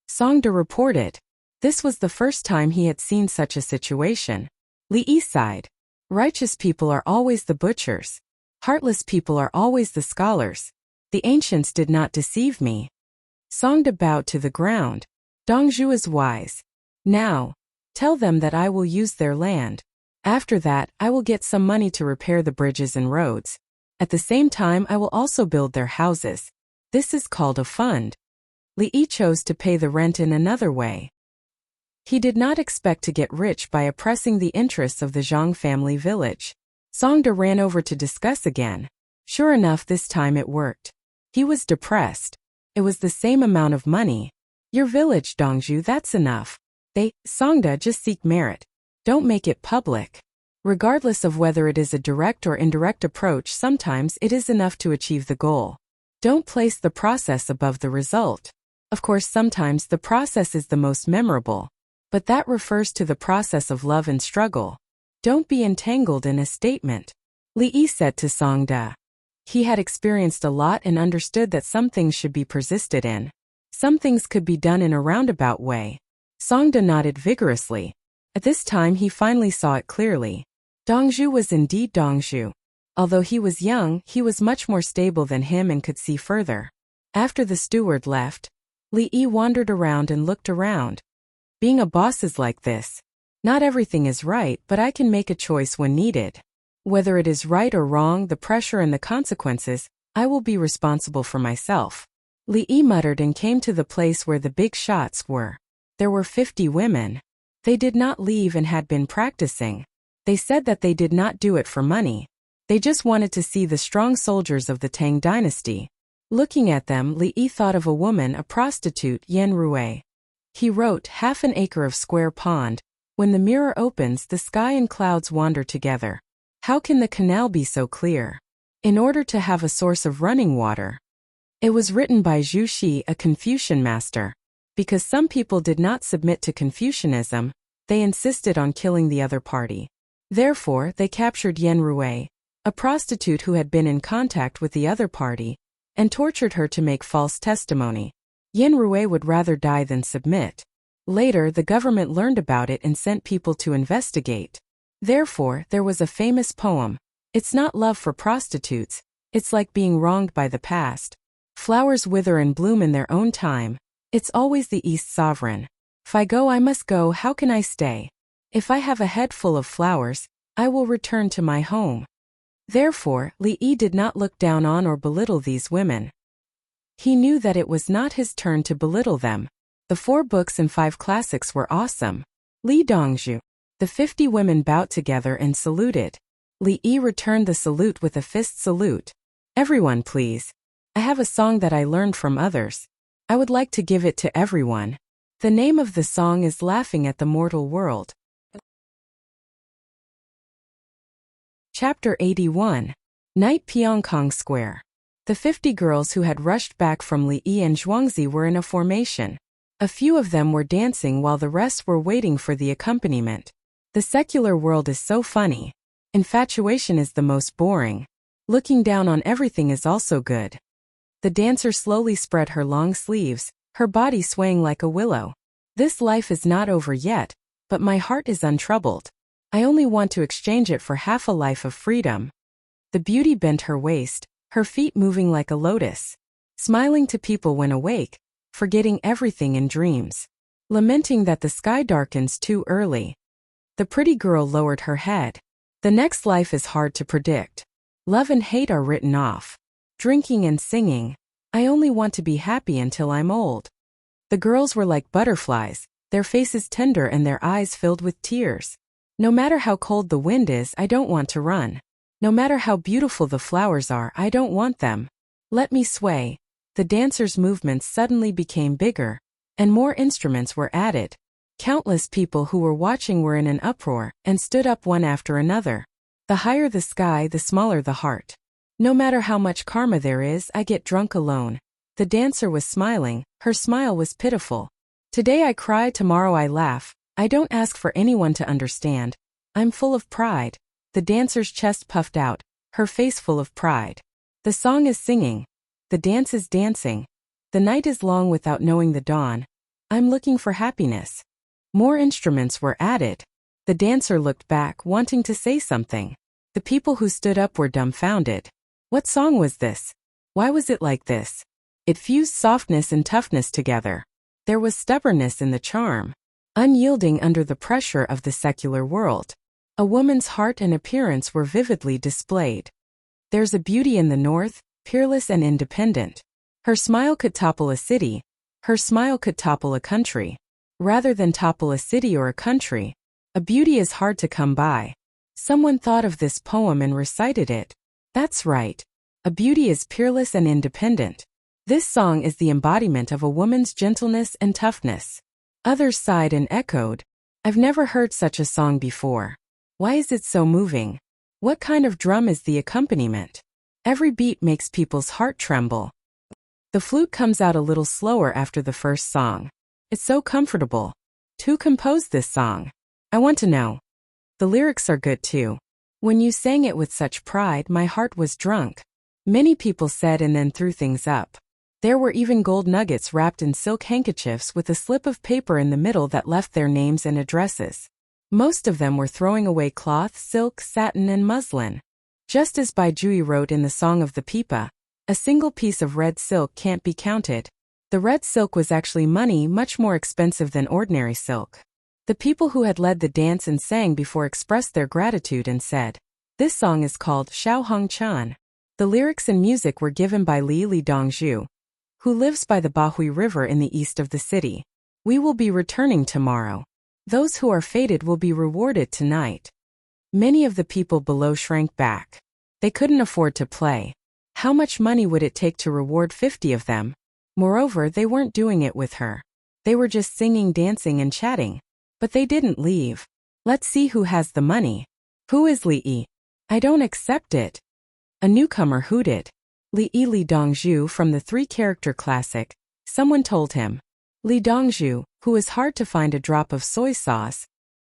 Songda reported. This was the first time he had seen such a situation. Li Yi sighed. Righteous people are always the butchers. Heartless people are always the scholars. The ancients did not deceive me. Songda bowed to the ground. Dongzhu is wise. Now, tell them that I will use their land. After that, I will get some money to repair the bridges and roads. At the same time, I will also build their houses. This is called a fund. Li Yi chose to pay the rent in another way. He did not expect to get rich by oppressing the interests of the Zhang family village. Songda ran over to discuss again. Sure enough, this time it worked. He was depressed. It was the same amount of money. Your village, Dongzhu, that's enough. Songda, just seek merit. Don't make it public. Regardless of whether it is a direct or indirect approach, sometimes it is enough to achieve the goal. Don't place the process above the result. Of course, sometimes the process is the most memorable. But that refers to the process of love and struggle. Don't be entangled in a statement. Li Yi said to Songda. He had experienced a lot and understood that some things should be persisted in. Some things could be done in a roundabout way. Songda nodded vigorously. At this time he finally saw it clearly. Dongzhu was indeed Dongzhu. Although he was young, he was much more stable than him and could see further. After the steward left, Li Yi wandered around and looked around. Being a boss is like this. Not everything is right, but I can make a choice when needed. Whether it is right or wrong, the pressure and the consequences, I will be responsible for myself. Li Yi muttered and came to the place where the big shots were. There were 50 women. They did not leave and had been practicing. They said that they did not do it for money. They just wanted to see the strong soldiers of the Tang dynasty. Looking at them, Li Yi thought of a woman, a prostitute, Yan Rui. He wrote, half an acre of square pond. When the mirror opens, the sky and clouds wander together. How can the canal be so clear? In order to have a source of running water. It was written by Zhu Xi, a Confucian master. Because some people did not submit to Confucianism, they insisted on killing the other party. Therefore, they captured Yan Rui, a prostitute who had been in contact with the other party, and tortured her to make false testimony. Yan Rui would rather die than submit. Later, the government learned about it and sent people to investigate. Therefore, there was a famous poem. It's not love for prostitutes, it's like being wronged by the past. Flowers wither and bloom in their own time. It's always the East sovereign. If I go, I must go, how can I stay? If I have a head full of flowers, I will return to my home. Therefore, Li Yi did not look down on or belittle these women. He knew that it was not his turn to belittle them. The 4 books and 5 classics were awesome. Li Dongzhu. The 50 women bowed together and saluted. Li Yi returned the salute with a fist salute. Everyone please. I have a song that I learned from others. I would like to give it to everyone. The name of the song is Laughing at the Mortal World. Chapter 81. Night Pyongkong Square. The 50 girls who had rushed back from Li Yi and Zhuangzi were in a formation. A few of them were dancing while the rest were waiting for the accompaniment. The secular world is so funny. Infatuation is the most boring. Looking down on everything is also good. The dancer slowly spread her long sleeves, her body swaying like a willow. This life is not over yet, but my heart is untroubled. I only want to exchange it for half a life of freedom. The beauty bent her waist, her feet moving like a lotus. Smiling to people when awake, forgetting everything in dreams. Lamenting that the sky darkens too early. The pretty girl lowered her head. The next life is hard to predict. Love and hate are written off. Drinking and singing. I only want to be happy until I'm old. The girls were like butterflies, their faces tender and their eyes filled with tears. No matter how cold the wind is, I don't want to run. No matter how beautiful the flowers are, I don't want them. Let me sway. The dancers' movements suddenly became bigger, and more instruments were added. Countless people who were watching were in an uproar, and stood up one after another. The higher the sky, the smaller the heart. No matter how much karma there is, I get drunk alone. The dancer was smiling, her smile was pitiful. Today I cry, tomorrow I laugh. I don't ask for anyone to understand. I'm full of pride. The dancer's chest puffed out, her face full of pride. The song is singing. The dance is dancing. The night is long without knowing the dawn. I'm looking for happiness. More instruments were added. The dancer looked back, wanting to say something. The people who stood up were dumbfounded. What song was this? Why was it like this? It fused softness and toughness together. There was stubbornness in the charm. Unyielding under the pressure of the secular world. A woman's heart and appearance were vividly displayed. There's a beauty in the north, peerless and independent. Her smile could topple a city. Her smile could topple a country. Rather than topple a city or a country, a beauty is hard to come by. Someone thought of this poem and recited it. That's right. A beauty is peerless and independent. This song is the embodiment of a woman's gentleness and toughness. Others sighed and echoed. I've never heard such a song before. Why is it so moving? What kind of drum is the accompaniment? Every beat makes people's heart tremble. The flute comes out a little slower after the first song. It's so comfortable. Who composed this song? I want to know. The lyrics are good too. When you sang it with such pride, my heart was drunk. Many people said and then threw things up. There were even gold nuggets wrapped in silk handkerchiefs with a slip of paper in the middle that left their names and addresses. Most of them were throwing away cloth, silk, satin, and muslin. Just as Bai Jui wrote in the Song of the Pipa, A single piece of red silk can't be counted. The red silk was actually money, much more expensive than ordinary silk. The people who had led the dance and sang before expressed their gratitude and said, "This song is called Xiao Hong Chan." The lyrics and music were given by Li Dongzhu, who lives by the Bahui River in the east of the city. We will be returning tomorrow. Those who are fated will be rewarded tonight. Many of the people below shrank back. They couldn't afford to play. How much money would it take to reward 50 of them? Moreover, they weren't doing it with her. They were just singing, dancing, and chatting. But they didn't leave. Let's see who has the money. Who is Li? I don't accept it. A newcomer hooted. Li Dongzhu from the three-character classic, someone told him. Li Dongzhu, who is hard to find a drop of soy sauce.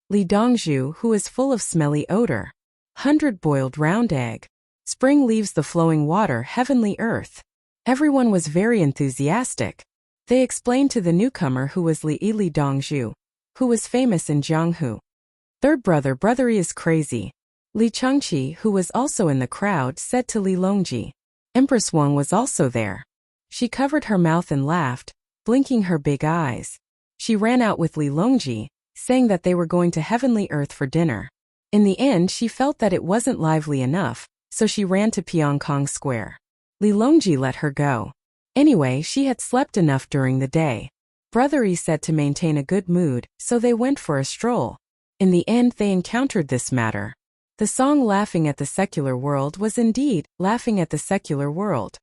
Li Dongzhu, who is full of smelly odor. 100 boiled round egg. Spring leaves, the flowing water, heavenly earth. Everyone was very enthusiastic. They explained to the newcomer who was Li Dongzhu, who was famous in Jianghu. Third brother is crazy. Li Chengqi, who was also in the crowd, said to Li Longji. Empress Wang was also there. She covered her mouth and laughed, blinking her big eyes. She ran out with Li Longji, saying that they were going to heavenly earth for dinner. In the end, she felt that it wasn't lively enough, so she ran to Pyongkong Square. Li Longji let her go. Anyway, she had slept enough during the day. Brother Yi said to maintain a good mood, so they went for a stroll. In the end, they encountered this matter. The song Laughing at the Secular World was indeed Laughing at the Secular World.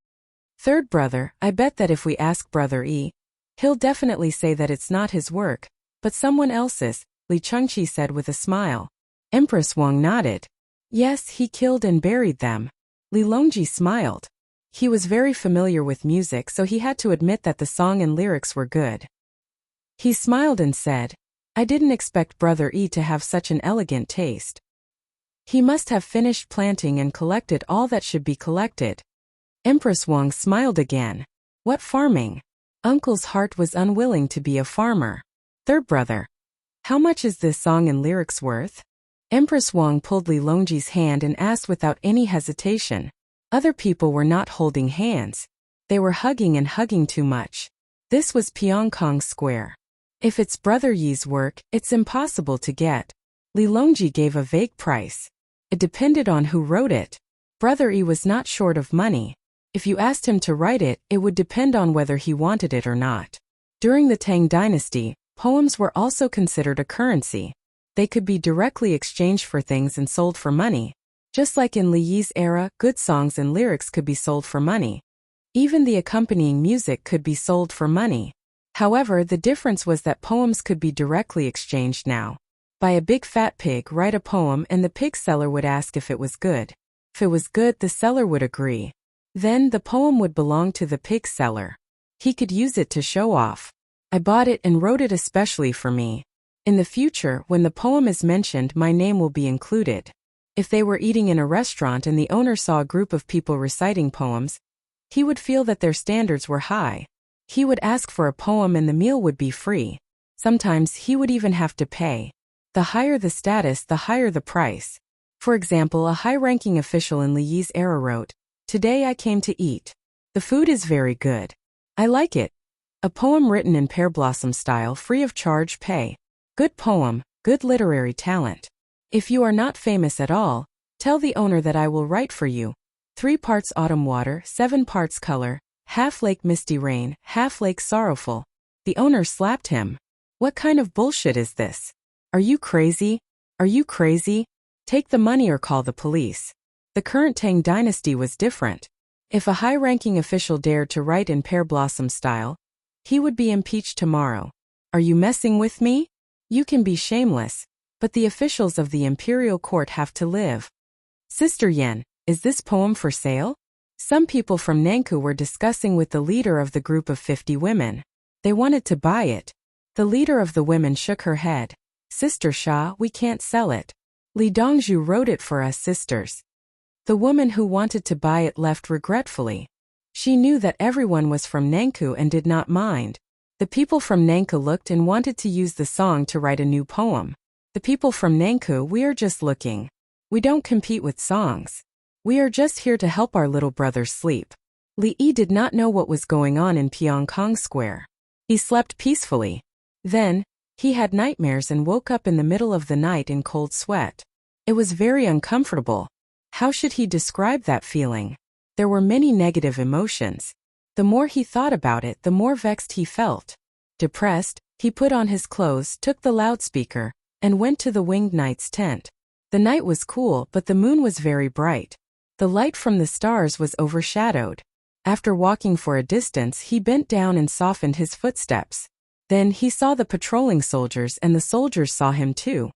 Third brother, I bet that if we ask Brother Yi, he'll definitely say that it's not his work, but someone else's, Li Chengqi said with a smile. Empress Wang nodded. Yes, he killed and buried them. Li Longji smiled. He was very familiar with music, so he had to admit that the song and lyrics were good. He smiled and said, I didn't expect Brother Yi to have such an elegant taste. He must have finished planting and collected all that should be collected. Empress Wang smiled again. What farming? Uncle's heart was unwilling to be a farmer. Third brother. How much is this song and lyrics worth? Empress Wang pulled Li Longji's hand and asked without any hesitation. Other people were not holding hands. They were hugging and hugging too much. This was Pyongkong Square. If it's Brother Yi's work, it's impossible to get. Li Longji gave a vague price. It depended on who wrote it. Brother Yi was not short of money. If you asked him to write it, it would depend on whether he wanted it or not. During the Tang dynasty, poems were also considered a currency. They could be directly exchanged for things and sold for money. Just like in Li Yi's era, good songs and lyrics could be sold for money. Even the accompanying music could be sold for money. However, the difference was that poems could be directly exchanged now. Buy a big fat pig, write a poem, and the pig seller would ask if it was good. If it was good, the seller would agree. Then the poem would belong to the pig seller. He could use it to show off. I bought it and wrote it especially for me. In the future, when the poem is mentioned, my name will be included. If they were eating in a restaurant and the owner saw a group of people reciting poems, he would feel that their standards were high. He would ask for a poem and the meal would be free. Sometimes he would even have to pay. The higher the status, the higher the price. For example, a high-ranking official in Li Yi's era wrote, Today I came to eat. The food is very good. I like it. A poem written in pear blossom style, free of charge, pay. Good poem, good literary talent. If you are not famous at all, tell the owner that I will write for you. 3 parts autumn water, 7 parts color, half lake misty rain, half lake sorrowful. The owner slapped him. What kind of bullshit is this? Are you crazy? Are you crazy? Take the money or call the police. The current Tang dynasty was different. If a high-ranking official dared to write in pear blossom style, he would be impeached tomorrow. Are you messing with me? You can be shameless, but the officials of the imperial court have to live. Sister Yen, is this poem for sale? Some people from Nankou were discussing with the leader of the group of 50 women. They wanted to buy it. The leader of the women shook her head. Sister Sha, we can't sell it. Li Dongzhu wrote it for us sisters. The woman who wanted to buy it left regretfully. She knew that everyone was from Nankou and did not mind. The people from Nankou looked and wanted to use the song to write a new poem. The people from Nankou, we are just looking. We don't compete with songs. We are just here to help our little brothers sleep. Li Yi did not know what was going on in Pyongkong Square. He slept peacefully. Then, he had nightmares and woke up in the middle of the night in cold sweat. It was very uncomfortable. How should he describe that feeling? There were many negative emotions. The more he thought about it, the more vexed he felt. Depressed, he put on his clothes, took the loudspeaker, and went to the winged knight's tent. The night was cool, but the moon was very bright. The light from the stars was overshadowed. After walking for a distance, he bent down and softened his footsteps. Then he saw the patrolling soldiers, and the soldiers saw him too.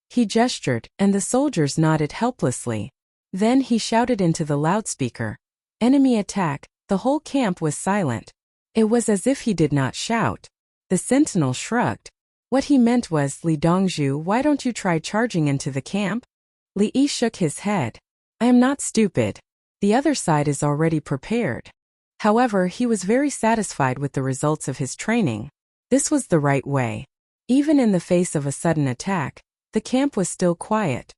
He gestured, and the soldiers nodded helplessly. Then he shouted into the loudspeaker, "Enemy attack!" The whole camp was silent. It was as if he did not shout. The sentinel shrugged. What he meant was, "Li Dongzhu, why don't you try charging into the camp?" Li Yi shook his head. "I am not stupid. The other side is already prepared." However, he was very satisfied with the results of his training. This was the right way. Even in the face of a sudden attack, the camp was still quiet.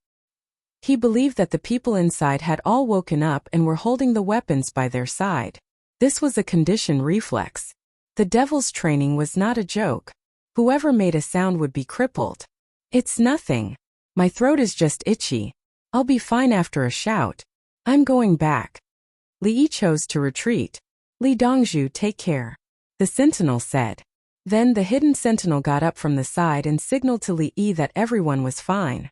He believed that the people inside had all woken up and were holding the weapons by their side. This was a conditioned reflex. The devil's training was not a joke. Whoever made a sound would be crippled. "It's nothing. My throat is just itchy. I'll be fine after a shout. I'm going back." Li Yi chose to retreat. "Li Dongzhu, take care," the sentinel said. Then the hidden sentinel got up from the side and signaled to Li Yi that everyone was fine.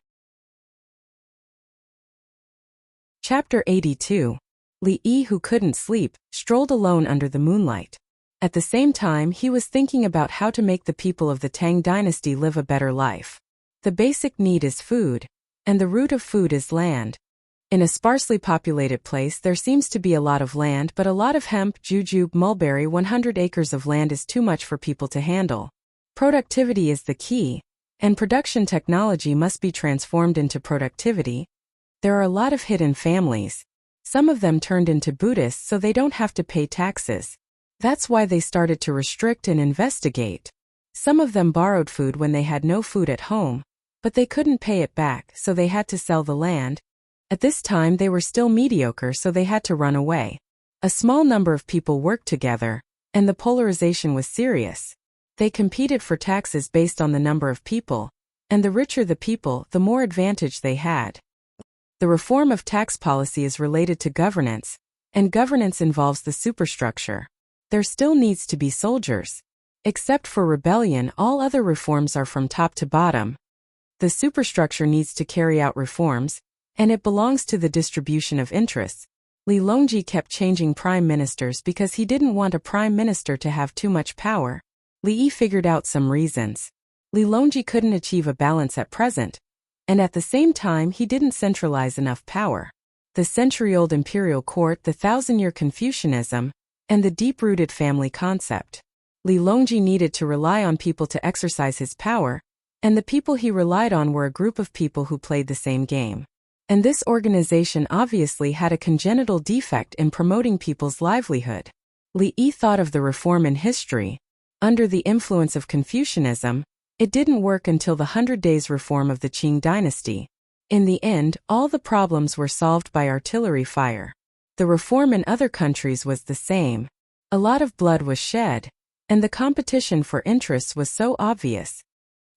Chapter 82. Li Yi, who couldn't sleep, strolled alone under the moonlight. At the same time, he was thinking about how to make the people of the Tang dynasty live a better life. The basic need is food, and the root of food is land. In a sparsely populated place, there seems to be a lot of land, but a lot of hemp, jujube, mulberry. 100 acres of land is too much for people to handle. Productivity is the key, and production technology must be transformed into productivity. There are a lot of hidden families. Some of them turned into Buddhists so they don't have to pay taxes. That's why they started to restrict and investigate. Some of them borrowed food when they had no food at home, but they couldn't pay it back, so they had to sell the land. At this time they were still mediocre, so they had to run away. A small number of people worked together, and the polarization was serious. They competed for taxes based on the number of people, and the richer the people, the more advantage they had. The reform of tax policy is related to governance, and governance involves the superstructure. There still needs to be soldiers. Except for rebellion, all other reforms are from top to bottom. The superstructure needs to carry out reforms, and it belongs to the distribution of interests. Li Longji kept changing prime ministers because he didn't want a prime minister to have too much power. Li Yi figured out some reasons. Li Longji couldn't achieve a balance at present, and at the same time he didn't centralize enough power. The century-old imperial court, the thousand-year Confucianism, and the deep-rooted family concept. Li Longji needed to rely on people to exercise his power, and the people he relied on were a group of people who played the same game. And this organization obviously had a congenital defect in promoting people's livelihood. Li Yi thought of the reform in history. Under the influence of Confucianism, it didn't work until the 100 Days reform of the Qing dynasty. In the end, all the problems were solved by artillery fire. The reform in other countries was the same. A lot of blood was shed, and the competition for interests was so obvious.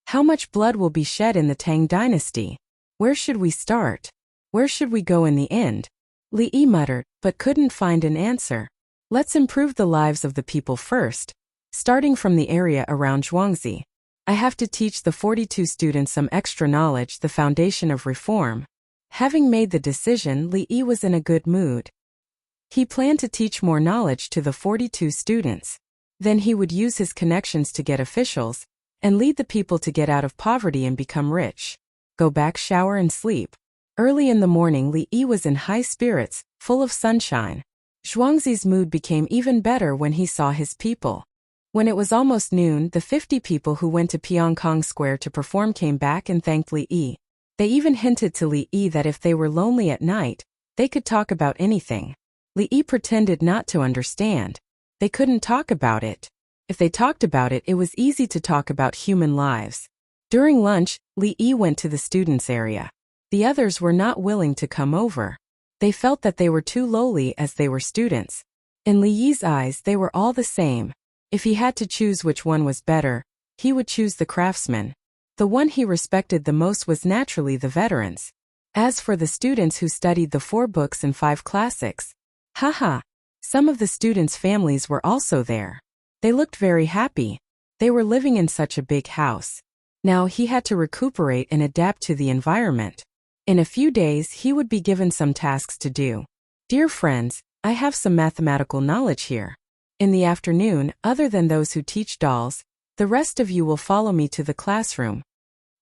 How much blood will be shed in the Tang dynasty? Where should we start? Where should we go in the end? Li Yi muttered, but couldn't find an answer. Let's improve the lives of the people first, starting from the area around Zhuangzi. I have to teach the 42 students some extra knowledge, the foundation of reform. Having made the decision, Li Yi was in a good mood. He planned to teach more knowledge to the 42 students. Then he would use his connections to get officials, and lead the people to get out of poverty and become rich. Go back, shower and sleep. Early in the morning, Li Yi was in high spirits, full of sunshine. Zhuangzi's mood became even better when he saw his people. When it was almost noon, the 50 people who went to Pyongkong Square to perform came back and thanked Li Yi. They even hinted to Li Yi that if they were lonely at night, they could talk about anything. Li Yi pretended not to understand. They couldn't talk about it. If they talked about it, it was easy to talk about human lives. During lunch, Li Yi went to the students' area. The others were not willing to come over. They felt that they were too lowly as they were students. In Li Yi's eyes, they were all the same. If he had to choose which one was better, he would choose the craftsman. The one he respected the most was naturally the veterans. As for the students who studied the 4 books and 5 classics, haha, some of the students' families were also there. They looked very happy. They were living in such a big house. Now he had to recuperate and adapt to the environment. In a few days he would be given some tasks to do. Dear friends, I have some mathematical knowledge here. In the afternoon, other than those who teach dolls, the rest of you will follow me to the classroom.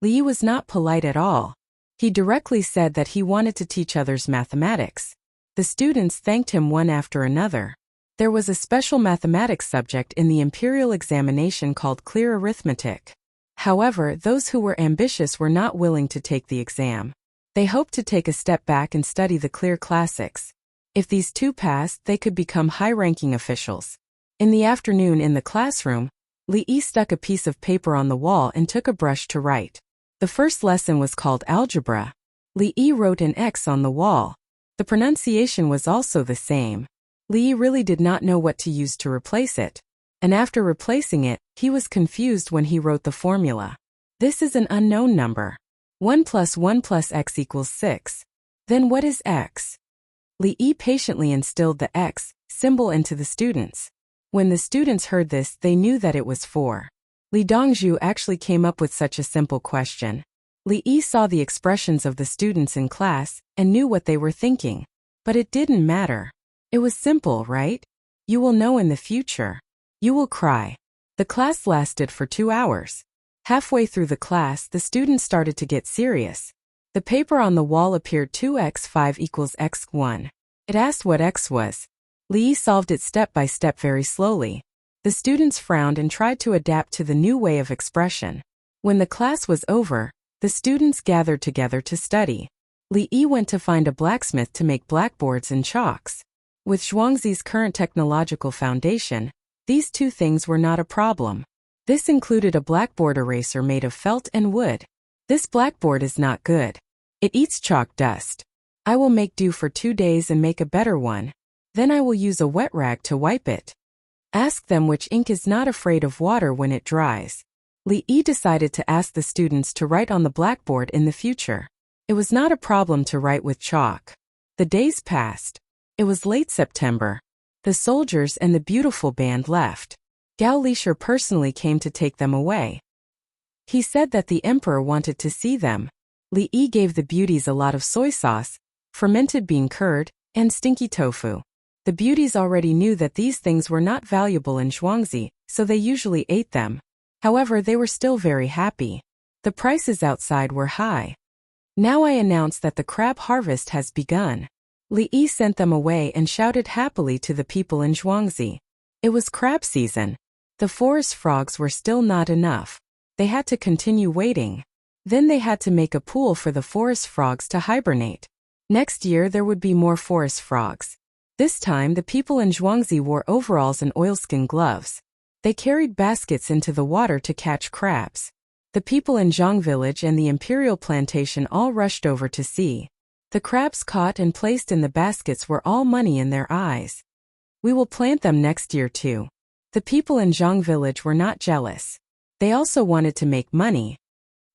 Li Yi was not polite at all. He directly said that he wanted to teach others mathematics. The students thanked him one after another. There was a special mathematics subject in the imperial examination called clear arithmetic. However, those who were ambitious were not willing to take the exam. They hoped to take a step back and study the clear classics. If these 2 passed, they could become high-ranking officials. In the afternoon in the classroom, Li Yi stuck a piece of paper on the wall and took a brush to write. The first lesson was called algebra. Li Yi wrote an X on the wall. The pronunciation was also the same. Li Yi really did not know what to use to replace it. And after replacing it, he was confused when he wrote the formula. This is an unknown number. 1 plus 1 plus x equals 6. Then what is x? Li Yi patiently instilled the x symbol into the students. When the students heard this, they knew that it was 4. Li Dongzhu actually came up with such a simple question. Li Yi saw the expressions of the students in class and knew what they were thinking. But it didn't matter. It was simple, right? You will know in the future. You will cry. The class lasted for 2 hours. Halfway through the class, the students started to get serious. The paper on the wall appeared 2x5 equals x1. It asked what x was. Li Yi solved it step by step very slowly. The students frowned and tried to adapt to the new way of expression. When the class was over, the students gathered together to study. Li Yi went to find a blacksmith to make blackboards and chalks. With Zhuangzi's current technological foundation, these 2 things were not a problem. This included a blackboard eraser made of felt and wood. This blackboard is not good. It eats chalk dust. I will make do for 2 days and make a better one. Then I will use a wet rag to wipe it. Ask them which ink is not afraid of water when it dries. Li Yi decided to ask the students to write on the blackboard in the future. It was not a problem to write with chalk. The days passed. It was late September. The soldiers and the beautiful band left. Gao Lisher personally came to take them away. He said that the emperor wanted to see them. Li Yi gave the beauties a lot of soy sauce, fermented bean curd, and stinky tofu. The beauties already knew that these things were not valuable in Zhuangzi, so they usually ate them. However, they were still very happy. The prices outside were high. Now I announce that the crab harvest has begun. Li Yi sent them away and shouted happily to the people in Zhuangzi. It was crab season. The forest frogs were still not enough. They had to continue waiting. Then they had to make a pool for the forest frogs to hibernate. Next year there would be more forest frogs. This time the people in Zhuangzi wore overalls and oilskin gloves. They carried baskets into the water to catch crabs. The people in Zhang village and the imperial plantation all rushed over to see. The crabs caught and placed in the baskets were all money in their eyes. We will plant them next year too. The people in Zhang village were not jealous. They also wanted to make money.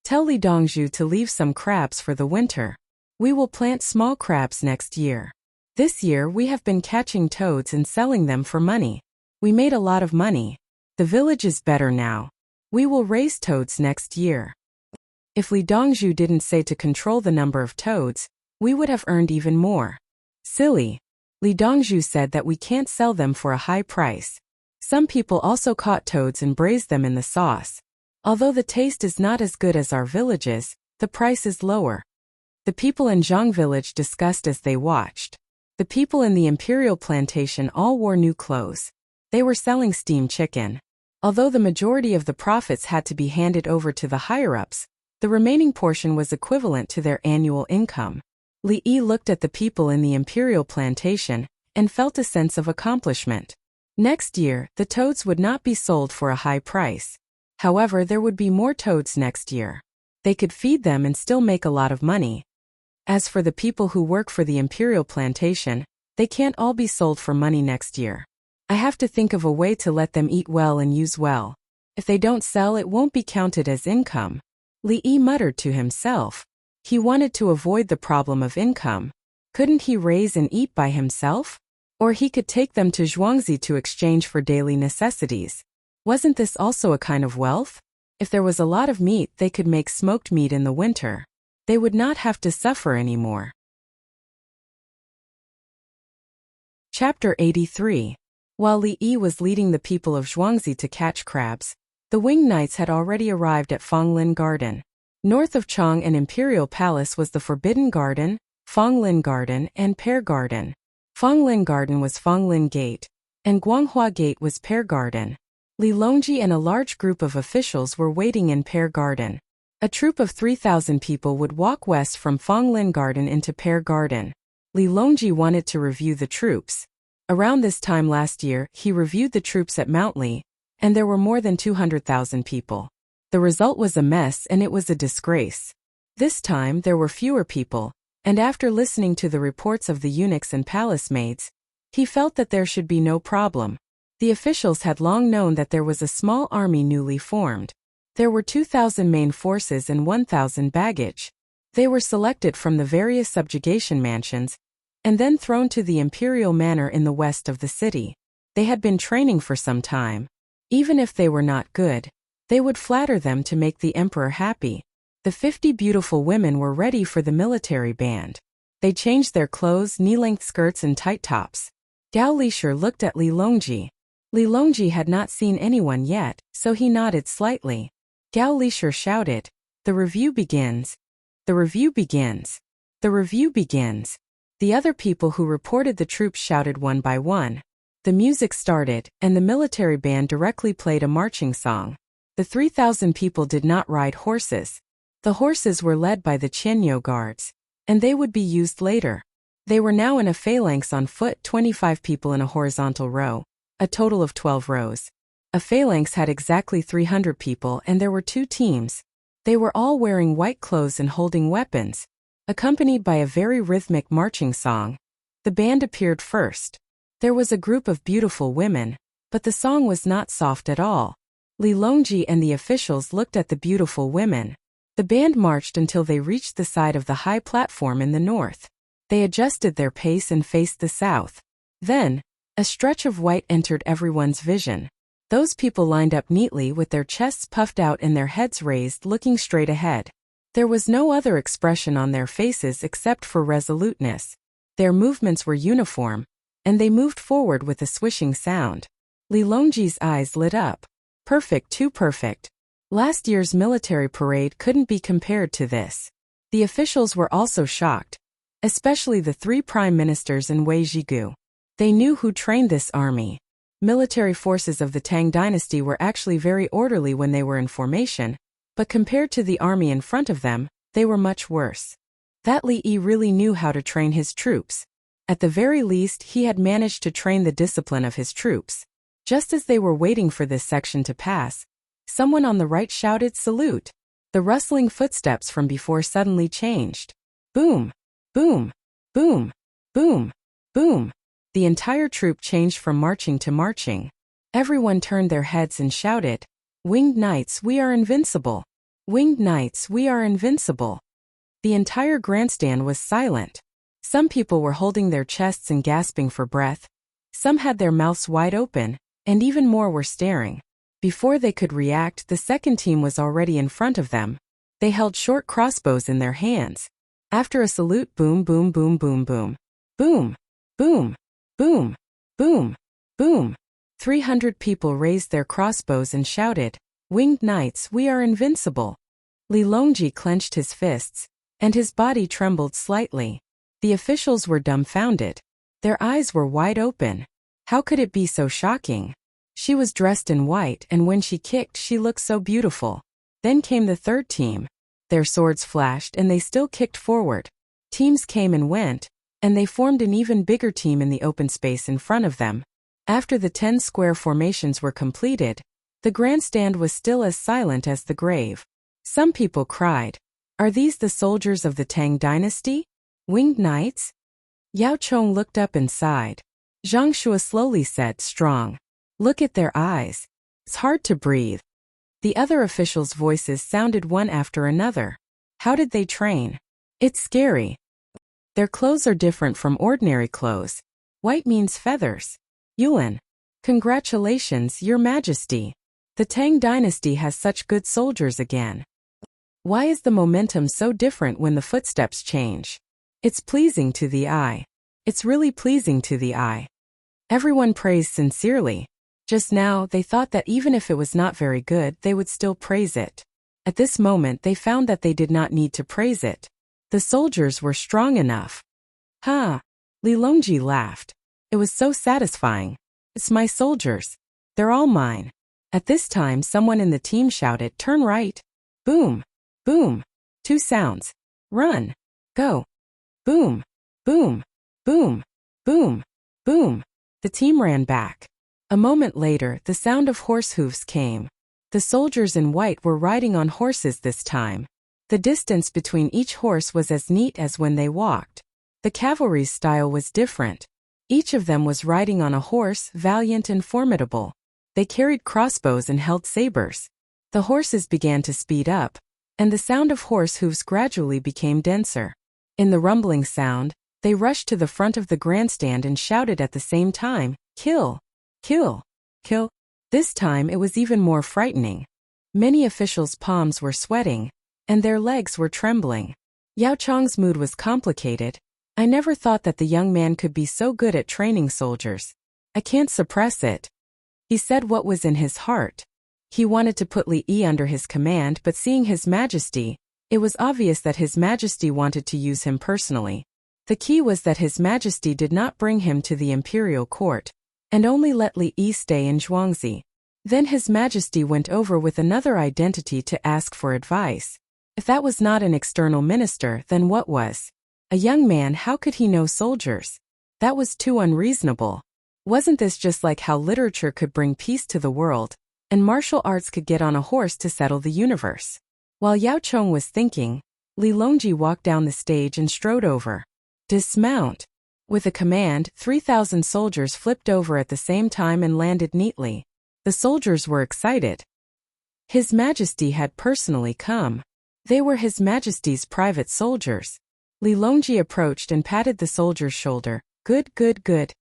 Tell Li Dongzhu to leave some crabs for the winter. We will plant small crabs next year. This year we have been catching toads and selling them for money. We made a lot of money. The village is better now. We will raise toads next year. If Li Dongzhu didn't say to control the number of toads, we would have earned even more. Silly. Li Dongzhu said that we can't sell them for a high price. Some people also caught toads and braised them in the sauce. Although the taste is not as good as our villages, the price is lower. The people in Zhang village discussed as they watched. The people in the imperial plantation all wore new clothes. They were selling steamed chicken. Although the majority of the profits had to be handed over to the higher-ups, the remaining portion was equivalent to their annual income. Li Yi looked at the people in the imperial plantation and felt a sense of accomplishment. Next year, the toads would not be sold for a high price. However, there would be more toads next year. They could feed them and still make a lot of money. As for the people who work for the imperial plantation, they can't all be sold for money next year. I have to think of a way to let them eat well and use well. If they don't sell, it won't be counted as income. Li Yi muttered to himself. He wanted to avoid the problem of income. Couldn't he raise and eat by himself? Or he could take them to Zhuangzi to exchange for daily necessities. Wasn't this also a kind of wealth? If there was a lot of meat, they could make smoked meat in the winter. They would not have to suffer anymore. Chapter 83. While Li Yi was leading the people of Zhuangzi to catch crabs, the winged knights had already arrived at Fonglin Garden. North of Chang and Imperial Palace was the Forbidden Garden, Fonglin Garden, and Pear Garden. Fonglin Garden was Fonglin Gate, and Guanghua Gate was Pear Garden. Li Longji and a large group of officials were waiting in Pear Garden. A troop of 3,000 people would walk west from Fonglin Garden into Pear Garden. Li Longji wanted to review the troops. Around this time last year, he reviewed the troops at Mount Li, and there were more than 200,000 people. The result was a mess and it was a disgrace. This time there were fewer people, and after listening to the reports of the eunuchs and palace maids, he felt that there should be no problem. The officials had long known that there was a small army newly formed. There were 2,000 main forces and 1,000 baggage. They were selected from the various subjugation mansions, and then thrown to the imperial manor in the west of the city. They had been training for some time. Even if they were not good, they would flatter them to make the emperor happy. The 50 beautiful women were ready for the military band. They changed their clothes, knee-length skirts and tight tops. Gao Lishur looked at Li Longji. Li Longji had not seen anyone yet, so he nodded slightly. Gao Lishur shouted, "The review begins. The review begins. The review begins." The other people who reported the troops shouted one by one. The music started, and the military band directly played a marching song. The 3,000 people did not ride horses. The horses were led by the Qianyo guards, and they would be used later. They were now in a phalanx on foot, 25 people in a horizontal row, a total of 12 rows. A phalanx had exactly 300 people and there were 2 teams. They were all wearing white clothes and holding weapons, accompanied by a very rhythmic marching song. The band appeared first. There was a group of beautiful women, but the song was not soft at all. Li Longji and the officials looked at the beautiful women. The band marched until they reached the side of the high platform in the north. They adjusted their pace and faced the south. Then, a stretch of white entered everyone's vision. Those people lined up neatly with their chests puffed out and their heads raised, looking straight ahead. There was no other expression on their faces except for resoluteness. Their movements were uniform, and they moved forward with a swishing sound. Li Longji's eyes lit up. Perfect, too perfect. Last year's military parade couldn't be compared to this. The officials were also shocked, especially the 3 prime ministers and Wei Zhigu. They knew who trained this army. Military forces of the Tang dynasty were actually very orderly when they were in formation, but compared to the army in front of them, they were much worse. That Li Yi really knew how to train his troops. At the very least, he had managed to train the discipline of his troops. Just as they were waiting for this section to pass, someone on the right shouted, "Salute!" The rustling footsteps from before suddenly changed. Boom! Boom! Boom! Boom! Boom! The entire troop changed from marching to marching. Everyone turned their heads and shouted, "Winged Knights, we are invincible! Winged Knights, we are invincible!" The entire grandstand was silent. Some people were holding their chests and gasping for breath. Some had their mouths wide open, and even more were staring. Before they could react, the second team was already in front of them. They held short crossbows in their hands. After a salute, boom, boom, boom, boom, boom. Boom! Boom! Boom! Boom! Boom! 300 people raised their crossbows and shouted, "Winged Knights, we are invincible!" Li Longji clenched his fists, and his body trembled slightly. The officials were dumbfounded. Their eyes were wide open. How could it be so shocking? She was dressed in white, and when she kicked, she looked so beautiful. Then came the third team. Their swords flashed, and they still kicked forward. Teams came and went, and they formed an even bigger team in the open space in front of them. After the 10 square formations were completed, the grandstand was still as silent as the grave. Some people cried, "Are these the soldiers of the Tang dynasty? Winged Knights?" Yao Chong looked up and sighed. Zhang Shua slowly said, strong. Look at their eyes. It's hard to breathe. The other officials' voices sounded one after another. How did they train? It's scary. Their clothes are different from ordinary clothes. White means feathers. Yuan. Congratulations, Your Majesty. The Tang dynasty has such good soldiers again. Why is the momentum so different when the footsteps change? It's pleasing to the eye. It's really pleasing to the eye. Everyone praised sincerely. Just now, they thought that even if it was not very good, they would still praise it. At this moment, they found that they did not need to praise it. The soldiers were strong enough. Ha! Li Longji laughed. It was so satisfying. It's my soldiers. They're all mine. At this time, someone in the team shouted, turn right. Boom. Boom. 2 sounds. Run. Go. Boom. Boom. Boom. Boom. Boom. The team ran back. A moment later, the sound of horse hooves came. The soldiers in white were riding on horses this time. The distance between each horse was as neat as when they walked. The cavalry's style was different. Each of them was riding on a horse, valiant and formidable. They carried crossbows and held sabers. The horses began to speed up, and the sound of horse hooves gradually became denser. In the rumbling sound, they rushed to the front of the grandstand and shouted at the same time, kill! Kill! Kill! This time it was even more frightening. Many officials' palms were sweating, and their legs were trembling. Yao Chong's mood was complicated. I never thought that the young man could be so good at training soldiers. I can't suppress it. He said what was in his heart. He wanted to put Li Yi under his command, but seeing His Majesty, it was obvious that His Majesty wanted to use him personally. The key was that His Majesty did not bring him to the imperial court, and only let Li Yi stay in Zhuangzi. Then His Majesty went over with another identity to ask for advice. If that was not an external minister, then what was? A young man, how could he know soldiers? That was too unreasonable. Wasn't this just like how literature could bring peace to the world, and martial arts could get on a horse to settle the universe? While Yao Chong was thinking, Li Longji walked down the stage and strode over. Dismount! With a command, 3,000 soldiers flipped over at the same time and landed neatly. The soldiers were excited. His Majesty had personally come. They were His Majesty's private soldiers. Li Longji approached and patted the soldier's shoulder. Good, good, good.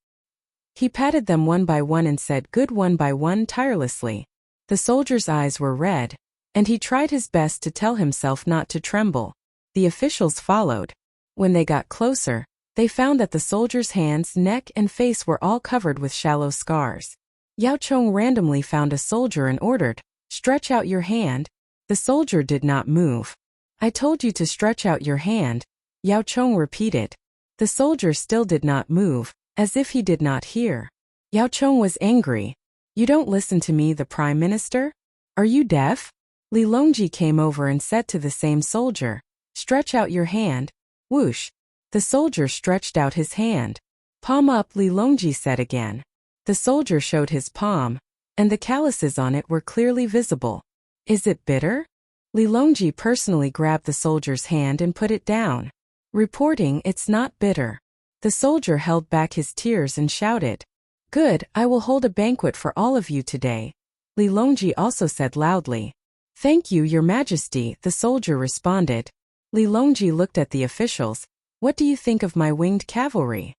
He patted them one by one and said good one by one tirelessly. The soldier's eyes were red, and he tried his best to tell himself not to tremble. The officials followed. When they got closer, they found that the soldier's hands, neck, and face were all covered with shallow scars. Yao Chong randomly found a soldier and ordered, stretch out your hand. The soldier did not move. I told you to stretch out your hand, Yao Chong repeated. The soldier still did not move, as if he did not hear. Yao Chong was angry. You don't listen to me, the Prime Minister? Are you deaf? Li Longji came over and said to the same soldier, stretch out your hand. Whoosh. The soldier stretched out his hand. Palm up, Li Longji said again. The soldier showed his palm, and the calluses on it were clearly visible. Is it bitter? Li Longji personally grabbed the soldier's hand and put it down. Reporting, it's not bitter. The soldier held back his tears and shouted, good, I will hold a banquet for all of you today. Li Longji also said loudly, thank you, Your Majesty, the soldier responded. Li Longji looked at the officials. What do you think of my winged cavalry?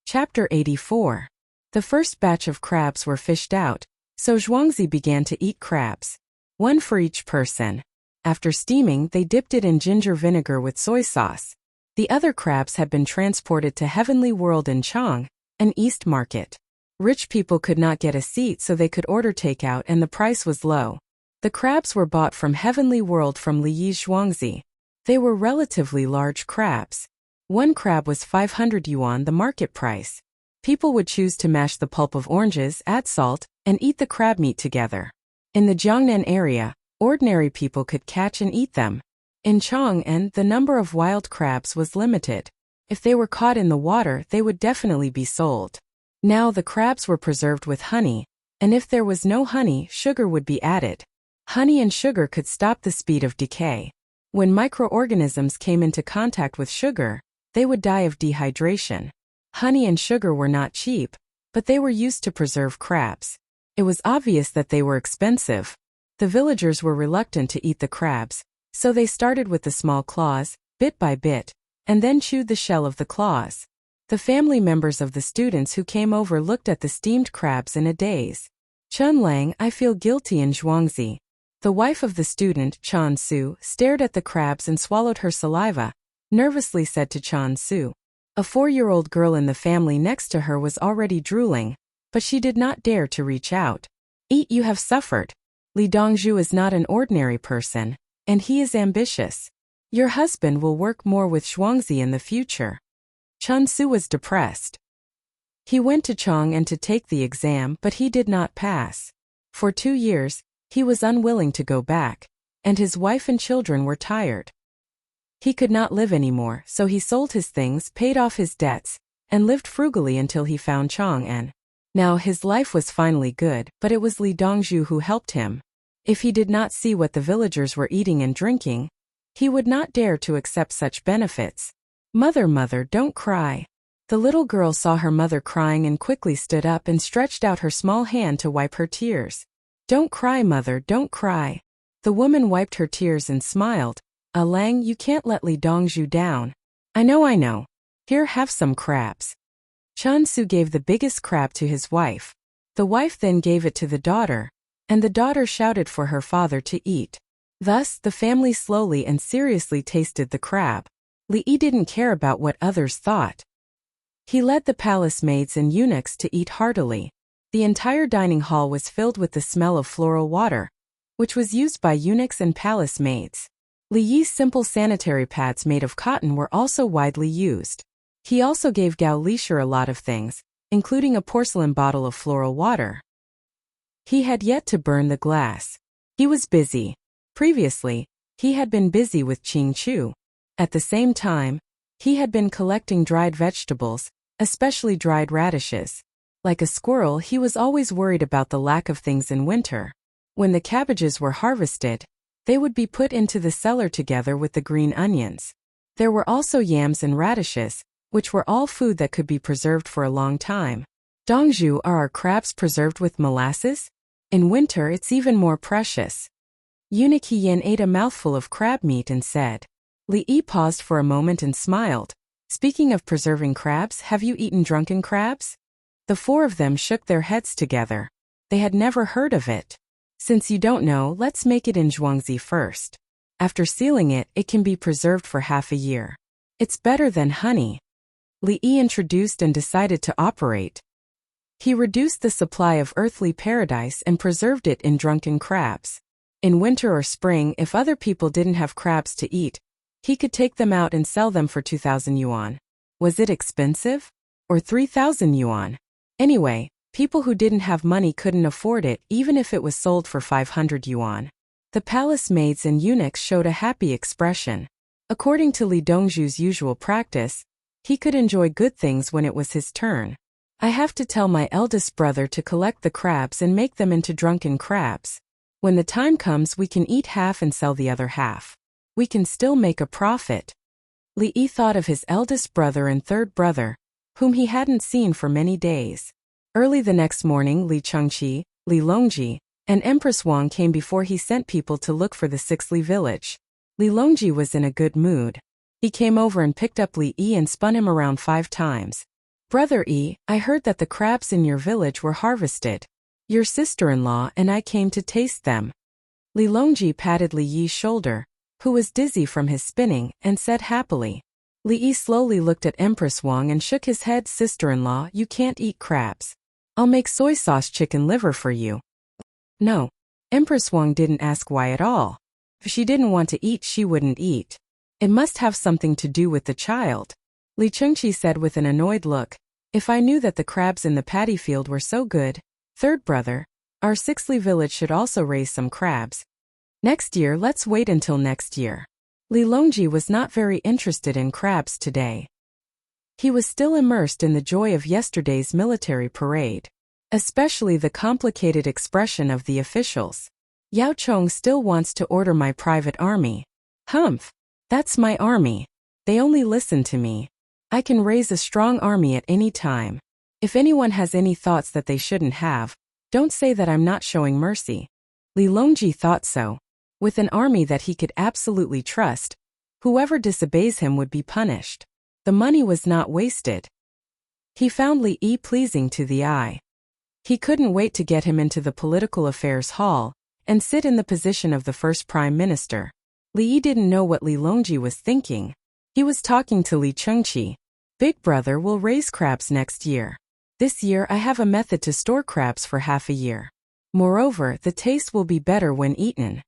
Chapter 84. The first batch of crabs were fished out, so Zhuangzi began to eat crabs. One for each person. After steaming, they dipped it in ginger vinegar with soy sauce. The other crabs had been transported to Heavenly World in Chang, an East market. Rich people could not get a seat, so they could order takeout, and the price was low. The crabs were bought from Heavenly World from Liyi Zhuangzi. They were relatively large crabs. One crab was 500 yuan, the market price. People would choose to mash the pulp of oranges, add salt, and eat the crab meat together. In the Jiangnan area, ordinary people could catch and eat them. In Chang'an, the number of wild crabs was limited. If they were caught in the water, they would definitely be sold. Now the crabs were preserved with honey, and if there was no honey, sugar would be added. Honey and sugar could stop the speed of decay. When microorganisms came into contact with sugar, they would die of dehydration. Honey and sugar were not cheap, but they were used to preserve crabs. It was obvious that they were expensive. The villagers were reluctant to eat the crabs, so they started with the small claws, bit by bit, and then chewed the shell of the claws. The family members of the students who came over looked at the steamed crabs in a daze. Chun Lang, I feel guilty in Zhuangzi. The wife of the student, Chan Su, stared at the crabs and swallowed her saliva, nervously said to Chan Su. A 4-year-old girl in the family next to her was already drooling, but she did not dare to reach out. Eat, you have suffered. Li Dongzhu is not an ordinary person, and he is ambitious. Your husband will work more with Zhuangzi in the future. Chun Su was depressed. He went to Chang'an to take the exam, but he did not pass. For 2 years, he was unwilling to go back, and his wife and children were tired. He could not live anymore, so he sold his things, paid off his debts, and lived frugally until he found Chang'an. Now his life was finally good, but it was Li Dongzhu who helped him. If he did not see what the villagers were eating and drinking, he would not dare to accept such benefits. Mother, mother, don't cry. The little girl saw her mother crying and quickly stood up and stretched out her small hand to wipe her tears. Don't cry, mother, don't cry. The woman wiped her tears and smiled. Lang, you can't let Li Dongzhu down. I know. Here, have some crabs. Chan Su gave the biggest crab to his wife. The wife then gave it to the daughter, and the daughter shouted for her father to eat. Thus, the family slowly and seriously tasted the crab. Li Yi didn't care about what others thought. He led the palace maids and eunuchs to eat heartily. The entire dining hall was filled with the smell of floral water, which was used by eunuchs and palace maids. Li Yi's simple sanitary pads made of cotton were also widely used. He also gave Gao Lishir a lot of things, including a porcelain bottle of floral water. He had yet to burn the glass. He was busy. Previously, he had been busy with Qing Chu. At the same time, he had been collecting dried vegetables, especially dried radishes. Like a squirrel, he was always worried about the lack of things in winter. When the cabbages were harvested, they would be put into the cellar together with the green onions. There were also yams and radishes, which were all food that could be preserved for a long time. Dongzhu, are our crabs preserved with molasses? In winter, it's even more precious. Eunuch Yin ate a mouthful of crab meat and said. Li Yi paused for a moment and smiled. Speaking of preserving crabs, have you eaten drunken crabs? The 4 of them shook their heads together. They had never heard of it. Since you don't know, let's make it in Zhuangzi first. After sealing it, it can be preserved for half a year. It's better than honey. Li Yi introduced and decided to operate. He reduced the supply of earthly paradise and preserved it in drunken crabs. In winter or spring, if other people didn't have crabs to eat, he could take them out and sell them for 2,000 yuan. Was it expensive? Or 3,000 yuan? Anyway, people who didn't have money couldn't afford it even if it was sold for 500 yuan. The palace maids and eunuchs showed a happy expression. According to Li Dongzhu's usual practice, he could enjoy good things when it was his turn. I have to tell my eldest brother to collect the crabs and make them into drunken crabs. When the time comes, we can eat half and sell the other half. We can still make a profit. Li Yi thought of his eldest brother and third brother, whom he hadn't seen for many days. Early the next morning, Li Chengqi, Li Longji, and Empress Wang came before he sent people to look for the 6 Li village. Li Longji was in a good mood. He came over and picked up Li Yi and spun him around 5 times. Brother Yi, I heard that the crabs in your village were harvested. Your sister-in-law and I came to taste them. Li Longji patted Li Yi's shoulder, who was dizzy from his spinning, and said happily. Li Yi slowly looked at Empress Wang and shook his head. Sister-in-law, you can't eat crabs. I'll make soy sauce chicken liver for you. No. Empress Wang didn't ask why at all. If she didn't want to eat, she wouldn't eat. It must have something to do with the child. Li Chengqi said with an annoyed look. If I knew that the crabs in the paddy field were so good, third brother, our 6 Li village should also raise some crabs. Next year, let's wait until next year. Li Longji was not very interested in crabs today. He was still immersed in the joy of yesterday's military parade, especially the complicated expression of the officials. Yao Chong still wants to order my private army. Humph! That's my army. They only listen to me. I can raise a strong army at any time. If anyone has any thoughts that they shouldn't have, don't say that I'm not showing mercy. Li Longji thought so. With an army that he could absolutely trust, whoever disobeys him would be punished. The money was not wasted. He found Li Yi pleasing to the eye. He couldn't wait to get him into the political affairs hall and sit in the position of the first prime minister. Li Yi didn't know what Li Longji was thinking. He was talking to Li Chengqi. Big brother will raise crabs next year. This year I have a method to store crabs for half a year. Moreover, the taste will be better when eaten.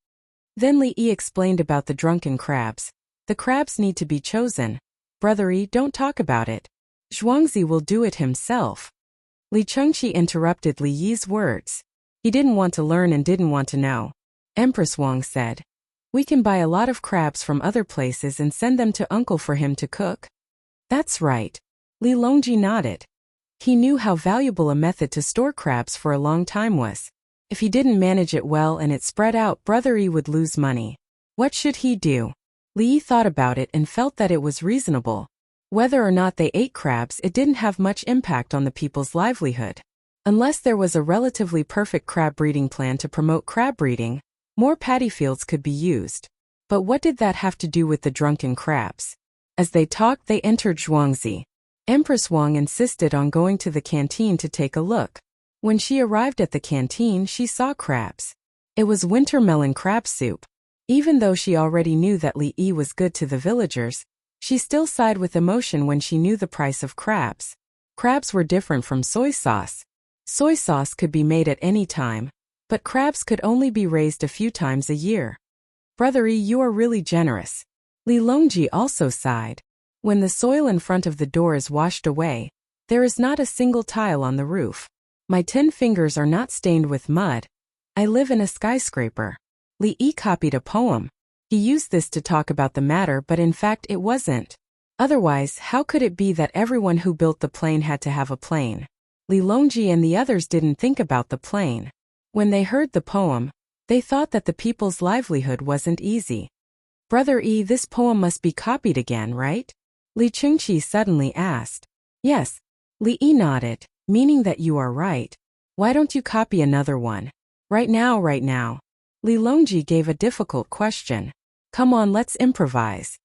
Then Li Yi explained about the drunken crabs. The crabs need to be chosen. Brother Yi, don't talk about it. Zhuangzi will do it himself. Li Chengqi interrupted Li Yi's words. He didn't want to learn and didn't want to know. Empress Wang said, "We can buy a lot of crabs from other places and send them to uncle for him to cook." That's right. Li Longji nodded. He knew how valuable a method to store crabs for a long time was. If he didn't manage it well and it spread out, Brother Yi would lose money. What should he do? Li Yi thought about it and felt that it was reasonable. Whether or not they ate crabs, it didn't have much impact on the people's livelihood. Unless there was a relatively perfect crab breeding plan to promote crab breeding, more paddy fields could be used. But what did that have to do with the drunken crabs? As they talked, they entered Zhuangzi. Empress Wang insisted on going to the canteen to take a look. When she arrived at the canteen, she saw crabs. It was winter melon crab soup. Even though she already knew that Li Yi was good to the villagers, she still sighed with emotion when she knew the price of crabs. Crabs were different from soy sauce. Soy sauce could be made at any time, but crabs could only be raised a few times a year. Brother Yi, you are really generous. Li Longji also sighed. When the soil in front of the door is washed away, there is not a single tile on the roof. My 10 fingers are not stained with mud. I live in a skyscraper. Li Yi copied a poem. He used this to talk about the matter, but in fact it wasn't. Otherwise, how could it be that everyone who built the plane had to have a plane? Li Longji and the others didn't think about the plane. When they heard the poem, they thought that the people's livelihood wasn't easy. Brother Yi, this poem must be copied again, right? Li Chengqi suddenly asked. Yes. Li Yi nodded, meaning that you are right. Why don't you copy another one? Right now. Li Longji gave a difficult question. Come on, let's improvise.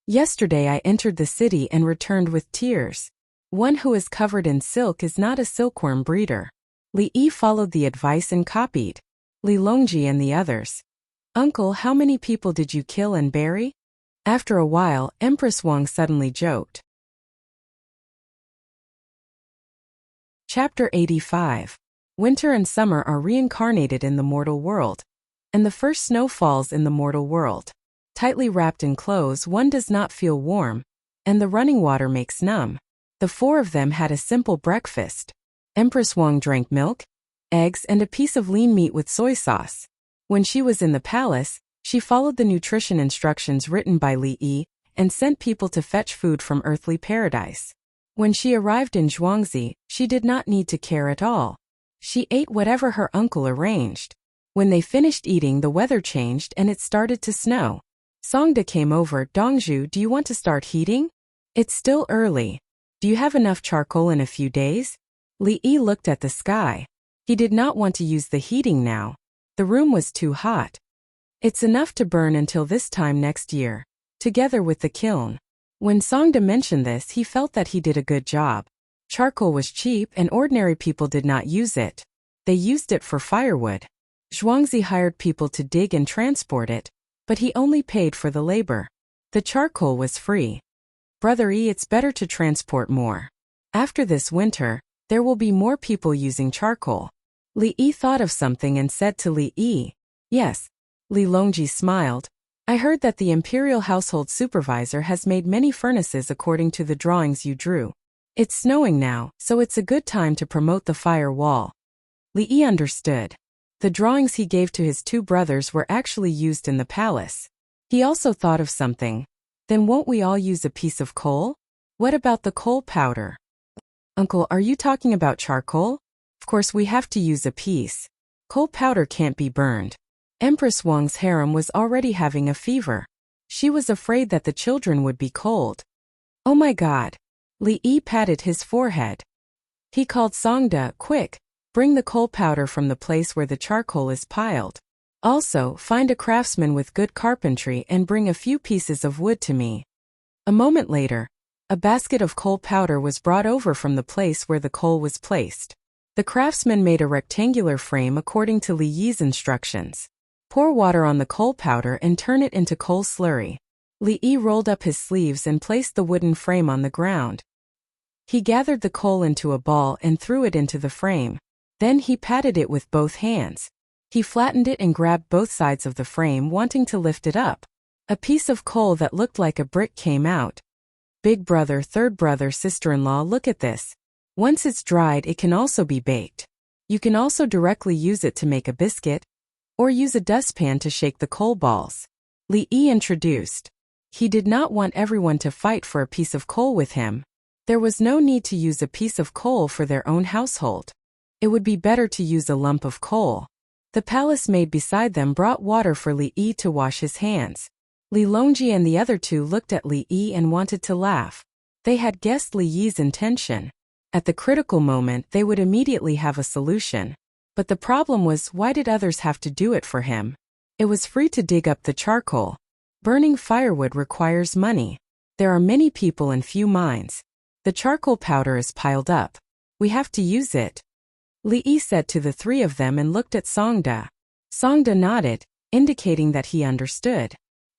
Yesterday I entered the city and returned with tears. One who is covered in silk is not a silkworm breeder. Li Yi followed the advice and copied. Li Longji and the others. Uncle, how many people did you kill and bury? After a while, Empress Wang suddenly joked. Chapter 85. Winter and summer are reincarnated in the mortal world, and the first snow falls in the mortal world. Tightly wrapped in clothes, one does not feel warm, and the running water makes numb. The 4 of them had a simple breakfast. Empress Wang drank milk, eggs, and a piece of lean meat with soy sauce. When she was in the palace, she followed the nutrition instructions written by Li Yi and sent people to fetch food from earthly paradise. When she arrived in Zhuangzi, she did not need to care at all. She ate whatever her uncle arranged. When they finished eating, the weather changed and it started to snow. Songda came over. Dongzhu, do you want to start heating? It's still early. Do you have enough charcoal in a few days? Li Yi looked at the sky. He did not want to use the heating now. The room was too hot. It's enough to burn until this time next year, together with the kiln. When Songda mentioned this, he felt that he did a good job. Charcoal was cheap and ordinary people did not use it. They used it for firewood. Zhuangzi hired people to dig and transport it, but he only paid for the labor. The charcoal was free. Brother Yi, it's better to transport more. After this winter, there will be more people using charcoal. Li Yi thought of something and said to Li Yi, Yes. Li Longji smiled. I heard that the Imperial Household Supervisor has made many furnaces according to the drawings you drew. It's snowing now, so it's a good time to promote the fire wall. Li Yi understood. The drawings he gave to his 2 brothers were actually used in the palace. He also thought of something. Then won't we all use a piece of coal? What about the coal powder? Uncle, are you talking about charcoal? Of course we have to use a piece. Coal powder can't be burned. Empress Wang's harem was already having a fever. She was afraid that the children would be cold. Oh my God. Li Yi patted his forehead. He called Songda, quick, bring the coal powder from the place where the charcoal is piled. Also, find a craftsman with good carpentry and bring a few pieces of wood to me. A moment later, a basket of coal powder was brought over from the place where the coal was placed. The craftsman made a rectangular frame according to Li Yi's instructions. Pour water on the coal powder and turn it into coal slurry. Li Yi rolled up his sleeves and placed the wooden frame on the ground. He gathered the coal into a ball and threw it into the frame. Then he patted it with both hands. He flattened it and grabbed both sides of the frame, wanting to lift it up. A piece of coal that looked like a brick came out. Big brother, third brother, sister-in-law, look at this. Once it's dried, it can also be baked. You can also directly use it to make a biscuit, or use a dustpan to shake the coal balls. Li Yi introduced. He did not want everyone to fight for a piece of coal with him. There was no need to use a piece of coal for their own household. It would be better to use a lump of coal. The palace maid beside them brought water for Li Yi to wash his hands. Li Longji and the other two looked at Li Yi and wanted to laugh. They had guessed Li Yi's intention. At the critical moment, they would immediately have a solution. But the problem was, why did others have to do it for him? It was free to dig up the charcoal. Burning firewood requires money. There are many people and few mines. The charcoal powder is piled up. We have to use it. Li Yi said to the three of them and looked at Songda. Songda nodded, indicating that he understood.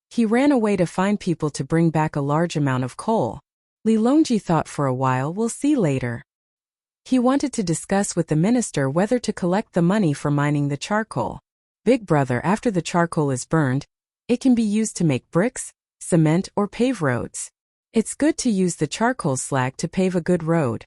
He ran away to find people to bring back a large amount of coal. Li Longji thought for a while, we'll see later. He wanted to discuss with the minister whether to collect the money for mining the charcoal. Big brother, after the charcoal is burned, it can be used to make bricks, cement, or pave roads. It's good to use the charcoal slag to pave a good road.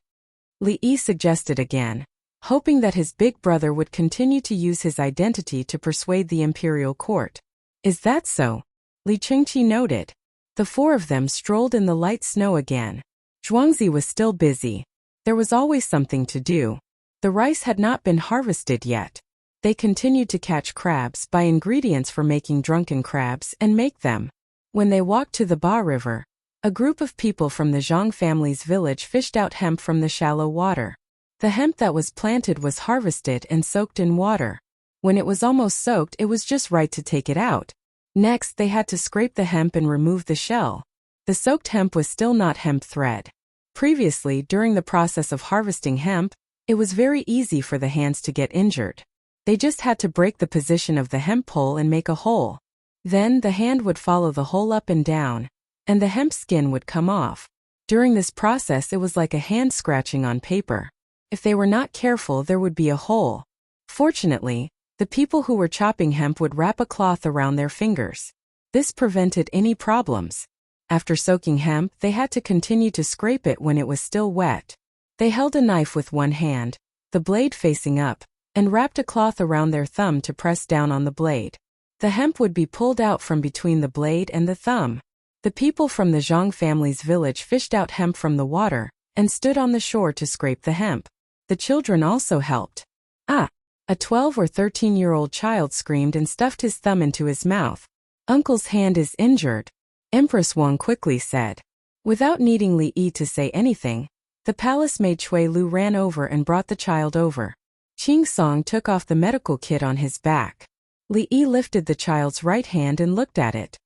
Li Yi suggested again, hoping that his big brother would continue to use his identity to persuade the imperial court. Is that so? Li Chengqi noted. The four of them strolled in the light snow again. Zhuangzi was still busy. There was always something to do. The rice had not been harvested yet. They continued to catch crabs, buy ingredients for making drunken crabs, and make them. When they walked to the Ba River, a group of people from the Zhang family's village fished out hemp from the shallow water. The hemp that was planted was harvested and soaked in water. When it was almost soaked, it was just right to take it out. Next, they had to scrape the hemp and remove the shell. The soaked hemp was still not hemp thread. Previously, during the process of harvesting hemp, it was very easy for the hands to get injured. They just had to break the position of the hemp pole and make a hole. Then, the hand would follow the hole up and down, and the hemp skin would come off. During this process, it was like a hand scratching on paper. If they were not careful, there would be a hole. Fortunately, the people who were chopping hemp would wrap a cloth around their fingers. This prevented any problems. After soaking hemp, they had to continue to scrape it when it was still wet. They held a knife with one hand, the blade facing up, and wrapped a cloth around their thumb to press down on the blade. The hemp would be pulled out from between the blade and the thumb. The people from the Zhang family's village fished out hemp from the water and stood on the shore to scrape the hemp. The children also helped. Ah! A 12 or 13-year-old child screamed and stuffed his thumb into his mouth. Uncle's hand is injured, Empress Wang quickly said. Without needing Li Yi to say anything, the palace maid Cui Lu ran over and brought the child over. Qing Song took off the medical kit on his back. Li Yi lifted the child's right hand and looked at it.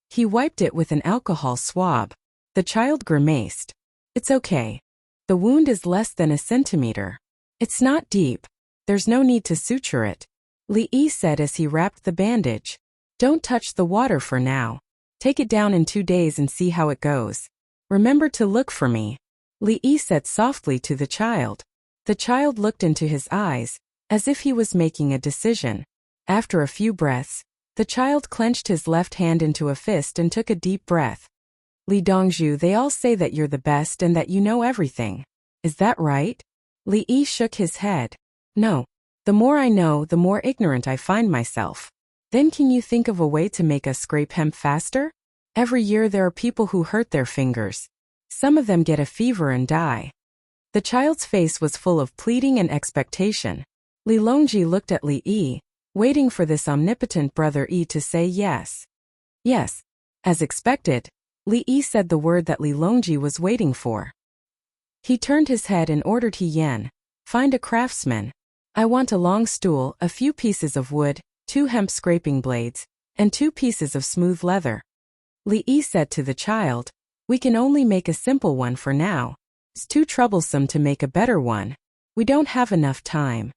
He wiped it with an alcohol swab. The child grimaced. It's okay. The wound is less than a centimeter. It's not deep. There's no need to suture it, Li Yi said as he wrapped the bandage. Don't touch the water for now. Take it down in 2 days and see how it goes. Remember to look for me, Li Yi said softly to the child. The child looked into his eyes, as if he was making a decision. After a few breaths, the child clenched his left hand into a fist and took a deep breath. Li Dongzhu, they all say that you're the best and that you know everything. Is that right? Li Yi shook his head. No. The more I know, the more ignorant I find myself. Then can you think of a way to make us scrape hemp faster? Every year there are people who hurt their fingers. Some of them get a fever and die. The child's face was full of pleading and expectation. Li Longji looked at Li Yi, waiting for this omnipotent brother Yi to say yes. Yes. As expected, Li Yi said the word that Li Longji was waiting for. He turned his head and ordered He Yan, "Find a craftsman. I want a long stool, a few pieces of wood, 2 hemp scraping blades, and 2 pieces of smooth leather." Li Yi said to the child, "We can only make a simple one for now. It's too troublesome to make a better one. We don't have enough time."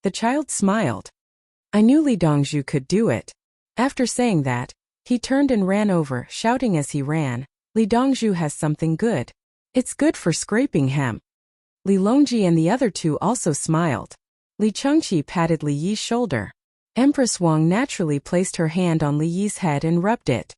The child smiled. "I knew Li Dongzhu could do it." After saying that, he turned and ran over, shouting as he ran, "Li Dongzhu has something good. It's good for scraping hemp." Li Longji and the other 2 also smiled. Li Chengqi patted Li Yi's shoulder. Empress Wang naturally placed her hand on Li Yi's head and rubbed it.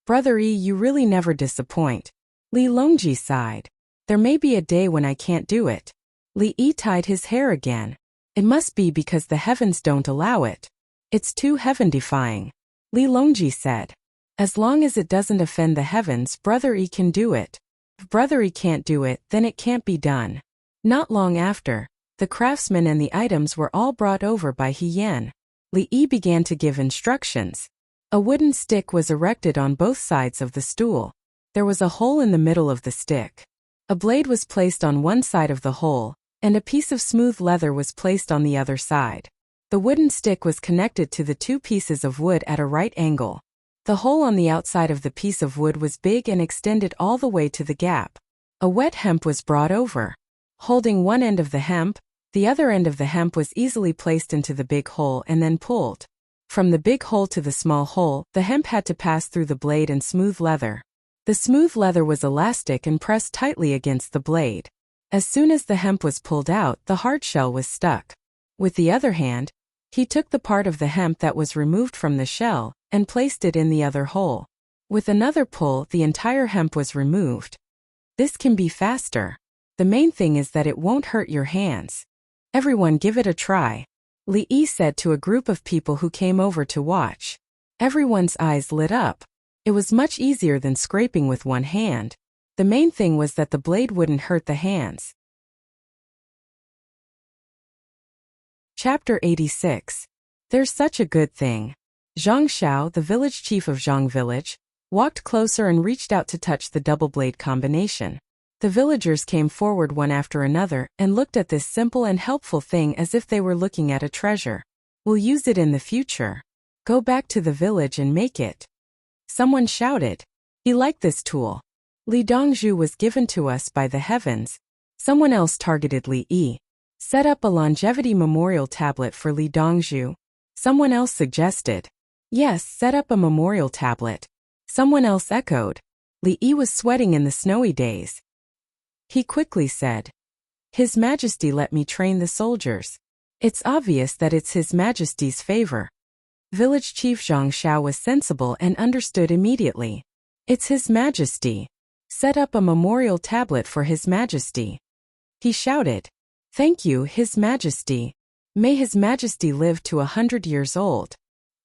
"Brother Yi, you really never disappoint." Li Longji sighed. "There may be a day when I can't do it." Li Yi tied his hair again. "It must be because the heavens don't allow it. It's too heaven-defying." Li Longji said, "As long as it doesn't offend the heavens, Brother Yi can do it. If Brother Yi can't do it, then it can't be done." Not long after, the craftsmen and the items were all brought over by He Yan. Li Yi began to give instructions. A wooden stick was erected on both sides of the stool. There was a hole in the middle of the stick. A blade was placed on one side of the hole, and a piece of smooth leather was placed on the other side. The wooden stick was connected to the 2 pieces of wood at a right angle. The hole on the outside of the piece of wood was big and extended all the way to the gap. A wet hemp was brought over. Holding one end of the hemp, the other end of the hemp was easily placed into the big hole and then pulled. From the big hole to the small hole, the hemp had to pass through the blade and smooth leather. The smooth leather was elastic and pressed tightly against the blade. As soon as the hemp was pulled out, the hard shell was stuck. With the other hand, he took the part of the hemp that was removed from the shell and placed it in the other hole. With another pull, the entire hemp was removed. This can be faster. The main thing is that it won't hurt your hands. Everyone give it a try. Li Yi said to a group of people who came over to watch. Everyone's eyes lit up. It was much easier than scraping with one hand. The main thing was that the blade wouldn't hurt the hands. Chapter 86. There's such a good thing. Zhang Xiao, the village chief of Zhang village, walked closer and reached out to touch the double blade combination. The villagers came forward one after another and looked at this simple and helpful thing as if they were looking at a treasure. "We'll use it in the future. Go back to the village and make it." Someone shouted. "He liked this tool. Li Dongzhu was given to us by the heavens." Someone else targeted Li Yi. "Set up a longevity memorial tablet for Li Dongzhu." Someone else suggested. "Yes, set up a memorial tablet." Someone else echoed. Li Yi was sweating in the snowy days. He quickly said, "His Majesty let me train the soldiers. It's obvious that it's His Majesty's favor." Village Chief Zhang Xiao was sensible and understood immediately. "It's His Majesty. Set up a memorial tablet for His Majesty." He shouted, "Thank you, His Majesty. May His Majesty live to 100 years old.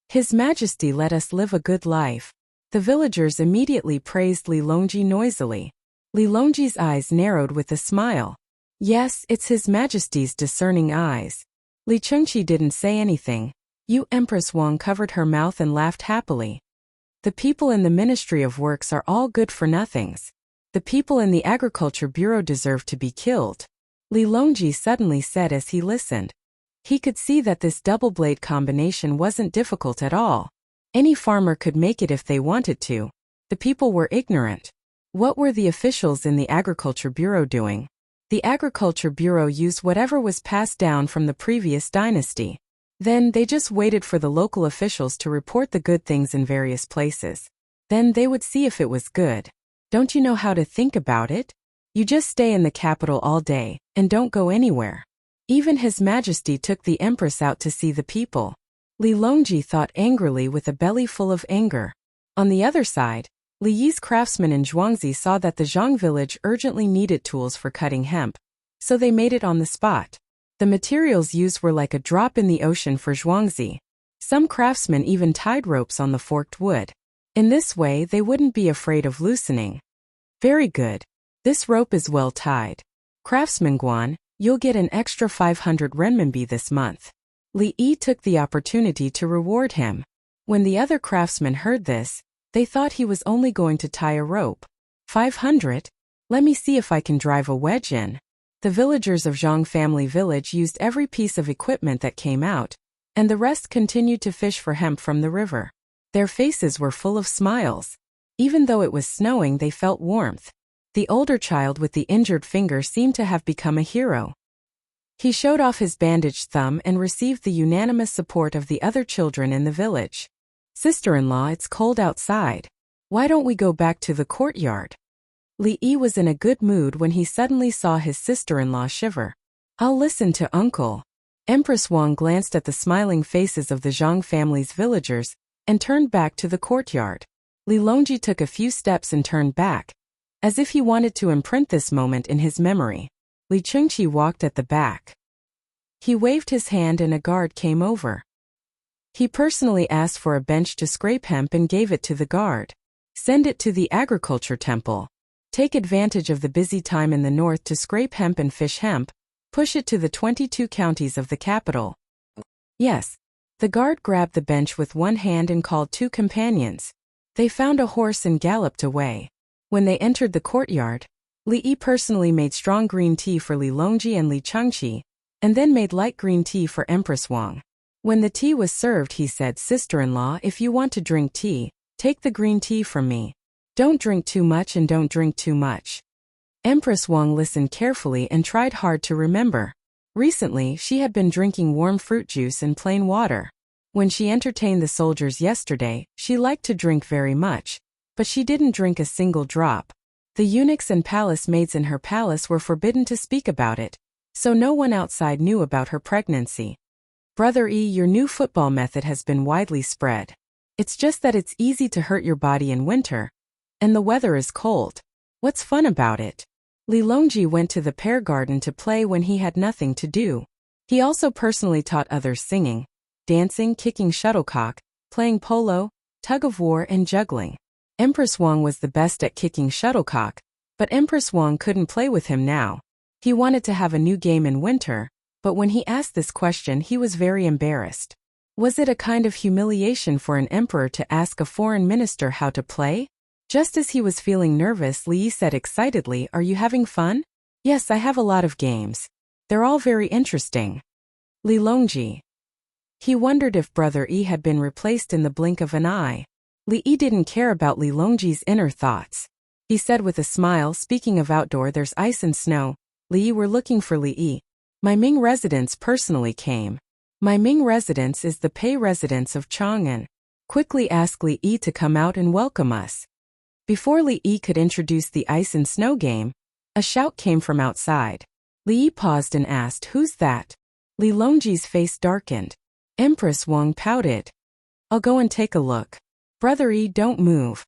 His Majesty let us live a good life." The villagers immediately praised Li Longji noisily. Li Longji's eyes narrowed with a smile. "Yes, it's His Majesty's discerning eyes." Li Chengqi didn't say anything. Empress Wang covered her mouth and laughed happily. "The people in the Ministry of Works are all good-for-nothings. The people in the Agriculture Bureau deserve to be killed." Li Longji suddenly said as he listened. He could see that this double blade combination wasn't difficult at all. Any farmer could make it if they wanted to. The people were ignorant. What were the officials in the Agriculture Bureau doing? The Agriculture Bureau used whatever was passed down from the previous dynasty. Then they just waited for the local officials to report the good things in various places. Then they would see if it was good. Don't you know how to think about it? You just stay in the capital all day, and don't go anywhere. Even His Majesty took the Empress out to see the people. Li Longji thought angrily with a belly full of anger. On the other side, Li Yi's craftsmen in Zhuangzi saw that the Zhang village urgently needed tools for cutting hemp, so they made it on the spot. The materials used were like a drop in the ocean for Zhuangzi. Some craftsmen even tied ropes on the forked wood. In this way they wouldn't be afraid of loosening. "Very good. This rope is well tied. Craftsman Guan, you'll get an extra 500 renminbi this month." Li Yi took the opportunity to reward him. When the other craftsmen heard this, they thought he was only going to tie a rope. 500? Let me see if I can drive a wedge in. The villagers of Zhang family village used every piece of equipment that came out, and the rest continued to fish for hemp from the river. Their faces were full of smiles. Even though it was snowing, they felt warmth. The older child with the injured finger seemed to have become a hero. He showed off his bandaged thumb and received the unanimous support of the other children in the village. Sister-in-law, it's cold outside. Why don't we go back to the courtyard? Li Yi was in a good mood when he suddenly saw his sister-in-law shiver. I'll listen to uncle. Empress Wang glanced at the smiling faces of the Zhang family's villagers and turned back to the courtyard. Li Longji took a few steps and turned back, as if he wanted to imprint this moment in his memory. Li Chengqi walked at the back. He waved his hand and a guard came over. He personally asked for a bench to scrape hemp and gave it to the guard. Send it to the agriculture temple. Take advantage of the busy time in the north to scrape hemp and fish hemp. Push it to the 22 counties of the capital. Yes. The guard grabbed the bench with one hand and called two companions. They found a horse and galloped away. When they entered the courtyard, Li Yi personally made strong green tea for Li Longji and Li Chengqi, and then made light green tea for Empress Wang. When the tea was served, he said, Sister-in-law, if you want to drink tea, take the green tea from me. Don't drink too much and don't drink too much. Empress Wang listened carefully and tried hard to remember. Recently, she had been drinking warm fruit juice and plain water. When she entertained the soldiers yesterday, she liked to drink very much, but she didn't drink a single drop. The eunuchs and palace maids in her palace were forbidden to speak about it, so no one outside knew about her pregnancy. Brother E, your new football method has been widely spread. It's just that it's easy to hurt your body in winter, and the weather is cold. What's fun about it? Li Longji went to the pear garden to play when he had nothing to do. He also personally taught others singing, dancing, kicking shuttlecock, playing polo, tug-of-war and juggling. Empress Wang was the best at kicking shuttlecock, but Empress Wang couldn't play with him now. He wanted to have a new game in winter, but when he asked this question he was very embarrassed. Was it a kind of humiliation for an emperor to ask a foreign minister how to play? Just as he was feeling nervous, Li Yi said excitedly, Are you having fun? Yes, I have a lot of games. They're all very interesting. Li Longji. He wondered if Brother E had been replaced in the blink of an eye. Li Yi didn't care about Li Longji's inner thoughts. He said with a smile, Speaking of outdoor, there's ice and snow. Li Yi, we're looking for Li Yi. My Ming residence personally came. My Ming residence is the Pei residence of Chang'an. Quickly ask Li Yi to come out and welcome us. Before Li Yi could introduce the ice and snow game, a shout came from outside. Li Yi paused and asked, Who's that? Li Longji's face darkened. Empress Wang pouted. I'll go and take a look. Brother E, don't move.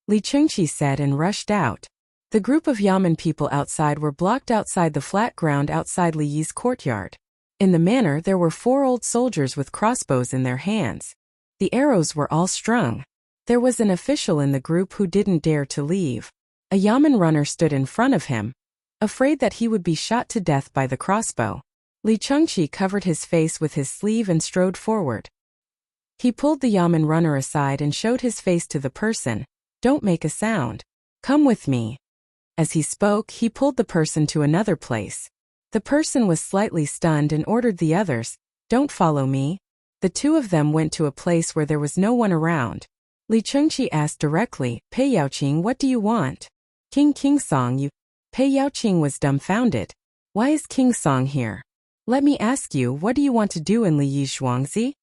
Li Chengqi said and rushed out. The group of Yamen people outside were blocked outside the flat ground outside Li Yi's courtyard. In the manor there were 4 old soldiers with crossbows in their hands. The arrows were all strung. There was an official in the group who didn't dare to leave. A Yamen runner stood in front of him, afraid that he would be shot to death by the crossbow. Li Chengqi covered his face with his sleeve and strode forward. He pulled the Yamen runner aside and showed his face to the person. Don't make a sound. Come with me. As he spoke, he pulled the person to another place. The person was slightly stunned and ordered the others, Don't follow me. The 2 of them went to a place where there was no one around. Li Chengqi asked directly, Pei Yaoqing, what do you want? King Song, you. Pei Yaoqing was dumbfounded. Why is King Song here? Let me ask you, what do you want to do in Li Yi's Zhuangzi?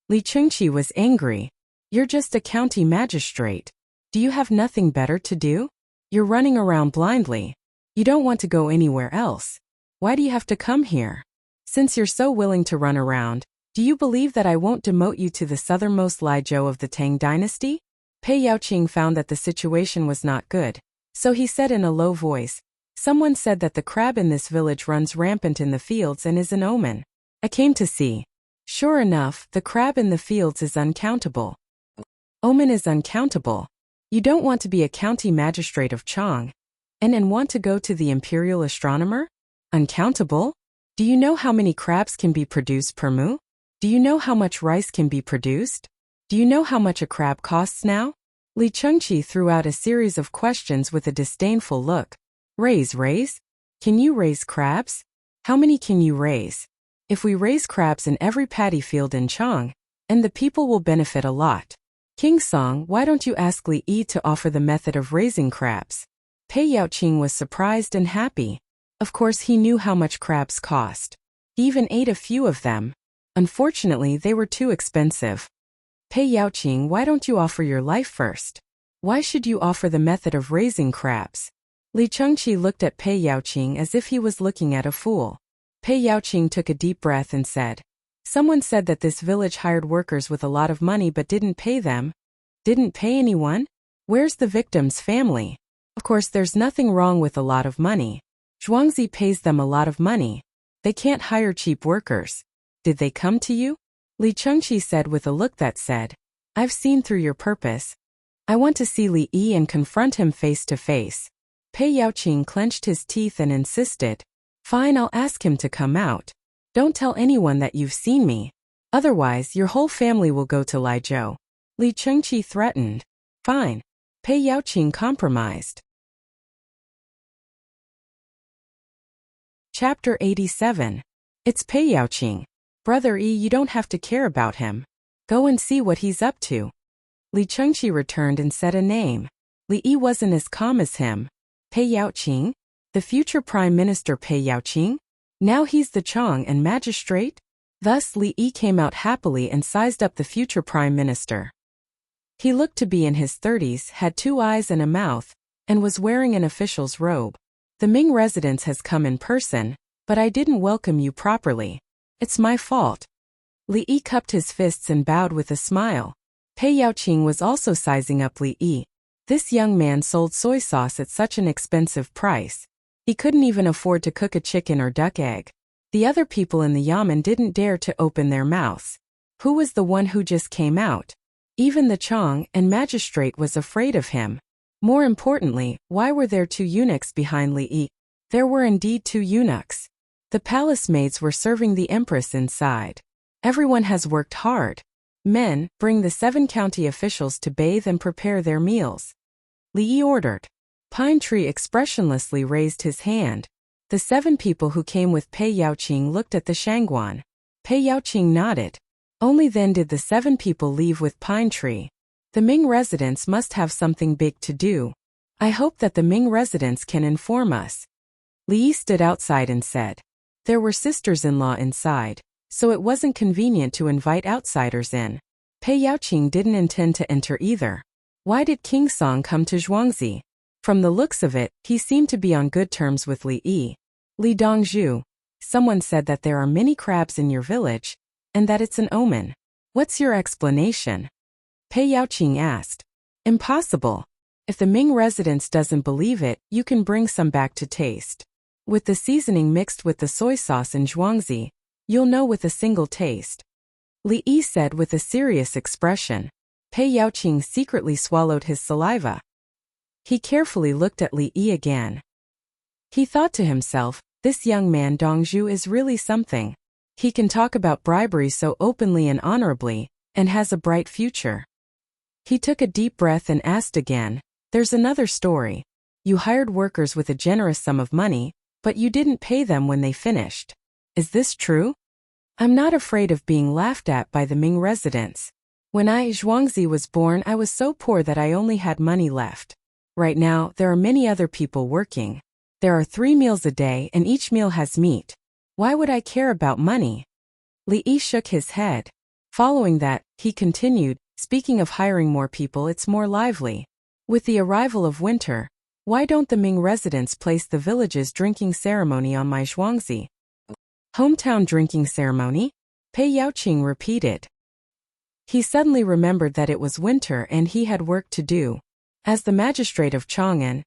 Li Chengqi was angry. You're just a county magistrate. Do you have nothing better to do? You're running around blindly. You don't want to go anywhere else. Why do you have to come here? Since you're so willing to run around, do you believe that I won't demote you to the southernmost Lijiao of the Tang dynasty? Pei Yaoqing found that the situation was not good, so he said in a low voice, Someone said that the crab in this village runs rampant in the fields and is an omen. I came to see. Sure enough, the crab in the fields is uncountable. Omen is uncountable. You don't want to be a county magistrate of Chang, and want to go to the imperial astronomer? Uncountable? Do you know how many crabs can be produced per mu? Do you know how much rice can be produced? Do you know how much a crab costs now? Li Chengqi threw out a series of questions with a disdainful look. Raise? Can you raise crabs? How many can you raise? If we raise crabs in every paddy field in Chang, and the people will benefit a lot. King Song, why don't you ask Li Yi to offer the method of raising crabs? Pei Yaoqing was surprised and happy. Of course he knew how much crabs cost. He even ate a few of them. Unfortunately, they were too expensive. Pei Yaoqing, why don't you offer your life first? Why should you offer the method of raising crabs? Li Chengqi looked at Pei Yaoqing as if he was looking at a fool. Pei Yaoqing took a deep breath and said, "Someone said that this village hired workers with a lot of money but didn't pay them." Didn't pay anyone? Where's the victim's family? Of course there's nothing wrong with a lot of money. Zhuangzi pays them a lot of money. They can't hire cheap workers. Did they come to you? Li Chengqi said with a look that said, "I've seen through your purpose. I want to see Li Yi and confront him face to face." Pei Yaoqing clenched his teeth and insisted, "Fine, I'll ask him to come out. Don't tell anyone that you've seen me. Otherwise, your whole family will go to Laizhou." Li Chengqi threatened. Fine. Pei Yaoqing compromised. Chapter 87. It's Pei Yaoqing. Brother Yi, you don't have to care about him. Go and see what he's up to. Li Chengqi returned and said a name. Li Yi wasn't as calm as him. Pei Yaoqing? The future Prime Minister Pei Yaoqing? Now he's the Chang and magistrate? Thus Li Yi came out happily and sized up the future Prime Minister. He looked to be in his 30s, had 2 eyes and a mouth, and was wearing an official's robe. The Ming residence has come in person, but I didn't welcome you properly. It's my fault. Li Yi cupped his fists and bowed with a smile. Pei Yaoqing was also sizing up Li Yi. This young man sold soy sauce at such an expensive price. He couldn't even afford to cook a chicken or duck egg. The other people in the yamen didn't dare to open their mouths. Who was the one who just came out? Even the Chang and magistrate was afraid of him. More importantly, why were there 2 eunuchs behind Li Yi? There were indeed 2 eunuchs. The palace maids were serving the empress inside. Everyone has worked hard. Men, bring the 7 county officials to bathe and prepare their meals. Li Yi ordered. Pine Tree expressionlessly raised his hand. The 7 people who came with Pei Yaoqing looked at the Shangguan. Pei Yaoqing nodded. Only then did the 7 people leave with Pine Tree. The Ming residents must have something big to do. I hope that the Ming residents can inform us. Li Yi stood outside and said. There were sisters-in-law inside, so it wasn't convenient to invite outsiders in. Pei Yaoqing didn't intend to enter either. Why did King Song come to Zhuangzi? From the looks of it, he seemed to be on good terms with Li Yi. Li Dongzhu. Someone said that there are many crabs in your village, and that it's an omen. What's your explanation? Pei Yaoqing asked. Impossible. If the Ming residence doesn't believe it, you can bring some back to taste. With the seasoning mixed with the soy sauce in Zhuangzi, you'll know with a single taste. Li Yi said with a serious expression. Pei Yaoqing secretly swallowed his saliva. He carefully looked at Li Yi again. He thought to himself, this young man Dongzhu is really something. He can talk about bribery so openly and honorably, and has a bright future. He took a deep breath and asked again, there's another story. You hired workers with a generous sum of money, but you didn't pay them when they finished. Is this true? I'm not afraid of being laughed at by the Ming residents. When Zhuangzi was born, I was so poor that I only had money left. Right now, there are many other people working. There are 3 meals a day and each meal has meat. Why would I care about money? Li Yi shook his head. Following that, he continued, speaking of hiring more people, it's more lively. With the arrival of winter, why don't the Ming residents place the village's drinking ceremony on my Zhuangzi? Hometown drinking ceremony? Pei Yaoqing repeated. He suddenly remembered that it was winter and he had work to do. As the magistrate of Chang'an,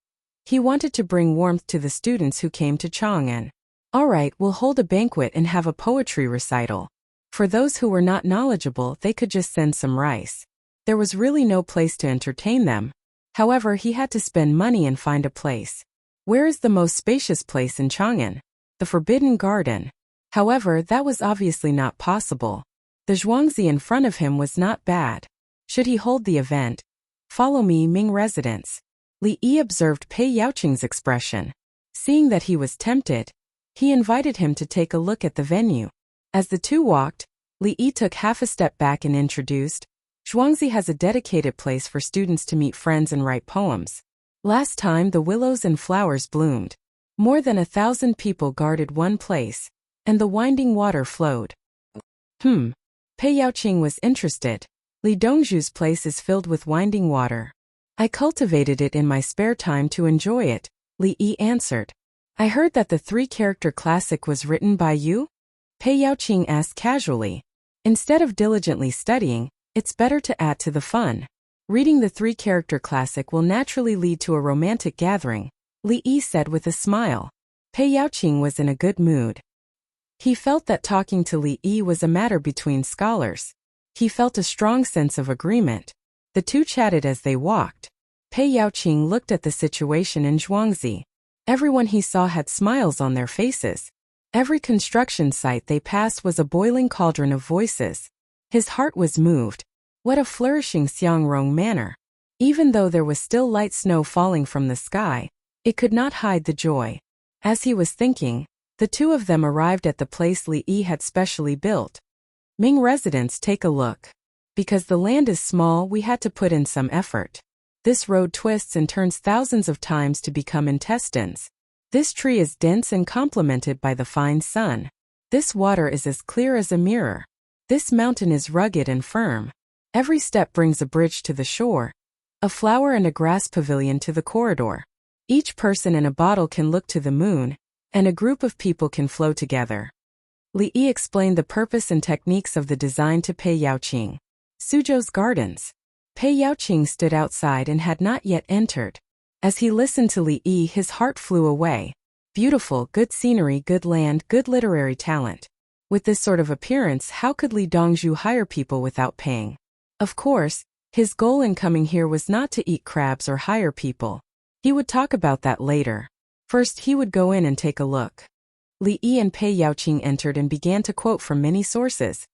he wanted to bring warmth to the students who came to Chang'an. All right, we'll hold a banquet and have a poetry recital. For those who were not knowledgeable, they could just send some rice. There was really no place to entertain them. However, he had to spend money and find a place. Where is the most spacious place in Chang'an? The Forbidden Garden. However, that was obviously not possible. The Zhuangzi in front of him was not bad. Should he hold the event? Follow me, Ming residents. Li Yi observed Pei Yaoqing's expression. Seeing that he was tempted, he invited him to take a look at the venue. As the two walked, Li Yi took half a step back and introduced, Zhuangzi has a dedicated place for students to meet friends and write poems. Last time the willows and flowers bloomed. More than 1,000 people guarded one place, and the winding water flowed. Pei Yaoqing was interested. Li Dongzhu's place is filled with winding water. I cultivated it in my spare time to enjoy it, Li Yi answered. I heard that the three-character classic was written by you? Pei Yaoqing asked casually. Instead of diligently studying, it's better to add to the fun. Reading the three-character classic will naturally lead to a romantic gathering, Li Yi said with a smile. Pei Yaoqing was in a good mood. He felt that talking to Li Yi was a matter between scholars. He felt a strong sense of agreement. The two chatted as they walked. Pei Yaoqing looked at the situation in Zhuangzi. Everyone he saw had smiles on their faces. Every construction site they passed was a boiling cauldron of voices. His heart was moved. What a flourishing Xiangrong manner. Even though there was still light snow falling from the sky, it could not hide the joy. As he was thinking, the two of them arrived at the place Li Yi had specially built. Ming residents, take a look. Because the land is small, we had to put in some effort. This road twists and turns thousands of times to become intestines. This tree is dense and complemented by the fine sun. This water is as clear as a mirror. This mountain is rugged and firm. Every step brings a bridge to the shore, a flower and a grass pavilion to the corridor. Each person in a bottle can look to the moon, and a group of people can flow together. Li Yi explained the purpose and techniques of the design to Pei Yaoqing. Suzhou's gardens. Pei Yaoqing stood outside and had not yet entered. As he listened to Li Yi, his heart flew away. Beautiful, good scenery, good land, good literary talent. With this sort of appearance, how could Li Dongzhu hire people without paying? Of course, his goal in coming here was not to eat crabs or hire people. He would talk about that later. First, he would go in and take a look. Li Yi and Pei Yaoqing entered and began to quote from many sources,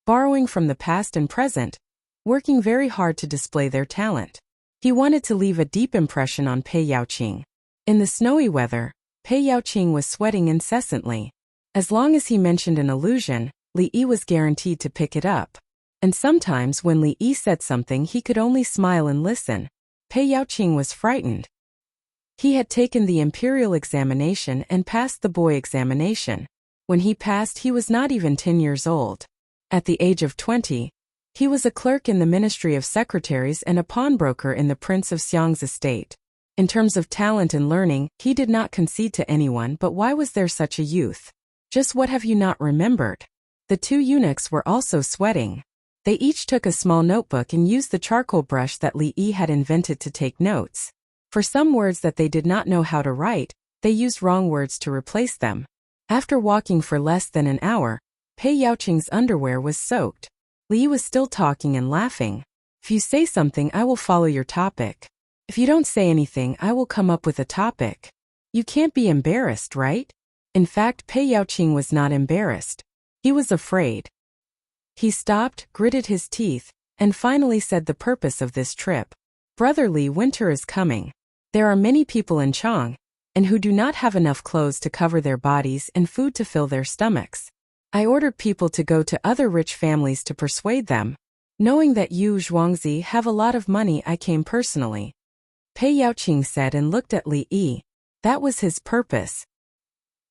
borrowing from the past and present, working very hard to display their talent. He wanted to leave a deep impression on Pei Yaoqing. In the snowy weather, Pei Yaoqing was sweating incessantly. As long as he mentioned an allusion, Li Yi was guaranteed to pick it up. And sometimes when Li Yi said something, he could only smile and listen. Pei Yaoqing was frightened. He had taken the imperial examination and passed the boy examination. When he passed, he was not even 10 years old. At the age of 20, he was a clerk in the Ministry of Secretaries and a pawnbroker in the Prince of Xiang's estate. In terms of talent and learning, he did not concede to anyone, but why was there such a youth? Just what have you not remembered? The two eunuchs were also sweating. They each took a small notebook and used the charcoal brush that Li Yi had invented to take notes. For some words that they did not know how to write, they used wrong words to replace them. After walking for less than an hour, Pei Yaoqing's underwear was soaked. Li Yi was still talking and laughing. If you say something, I will follow your topic. If you don't say anything, I will come up with a topic. You can't be embarrassed, right? In fact, Pei Yaoqing was not embarrassed. He was afraid. He stopped, gritted his teeth, and finally said the purpose of this trip. Brother Li, winter is coming. There are many people in Chang, and who do not have enough clothes to cover their bodies and food to fill their stomachs. I ordered people to go to other rich families to persuade them. Knowing that you, Zhuangzi, have a lot of money, I came personally. Pei Yaoqing said and looked at Li Yi. That was his purpose.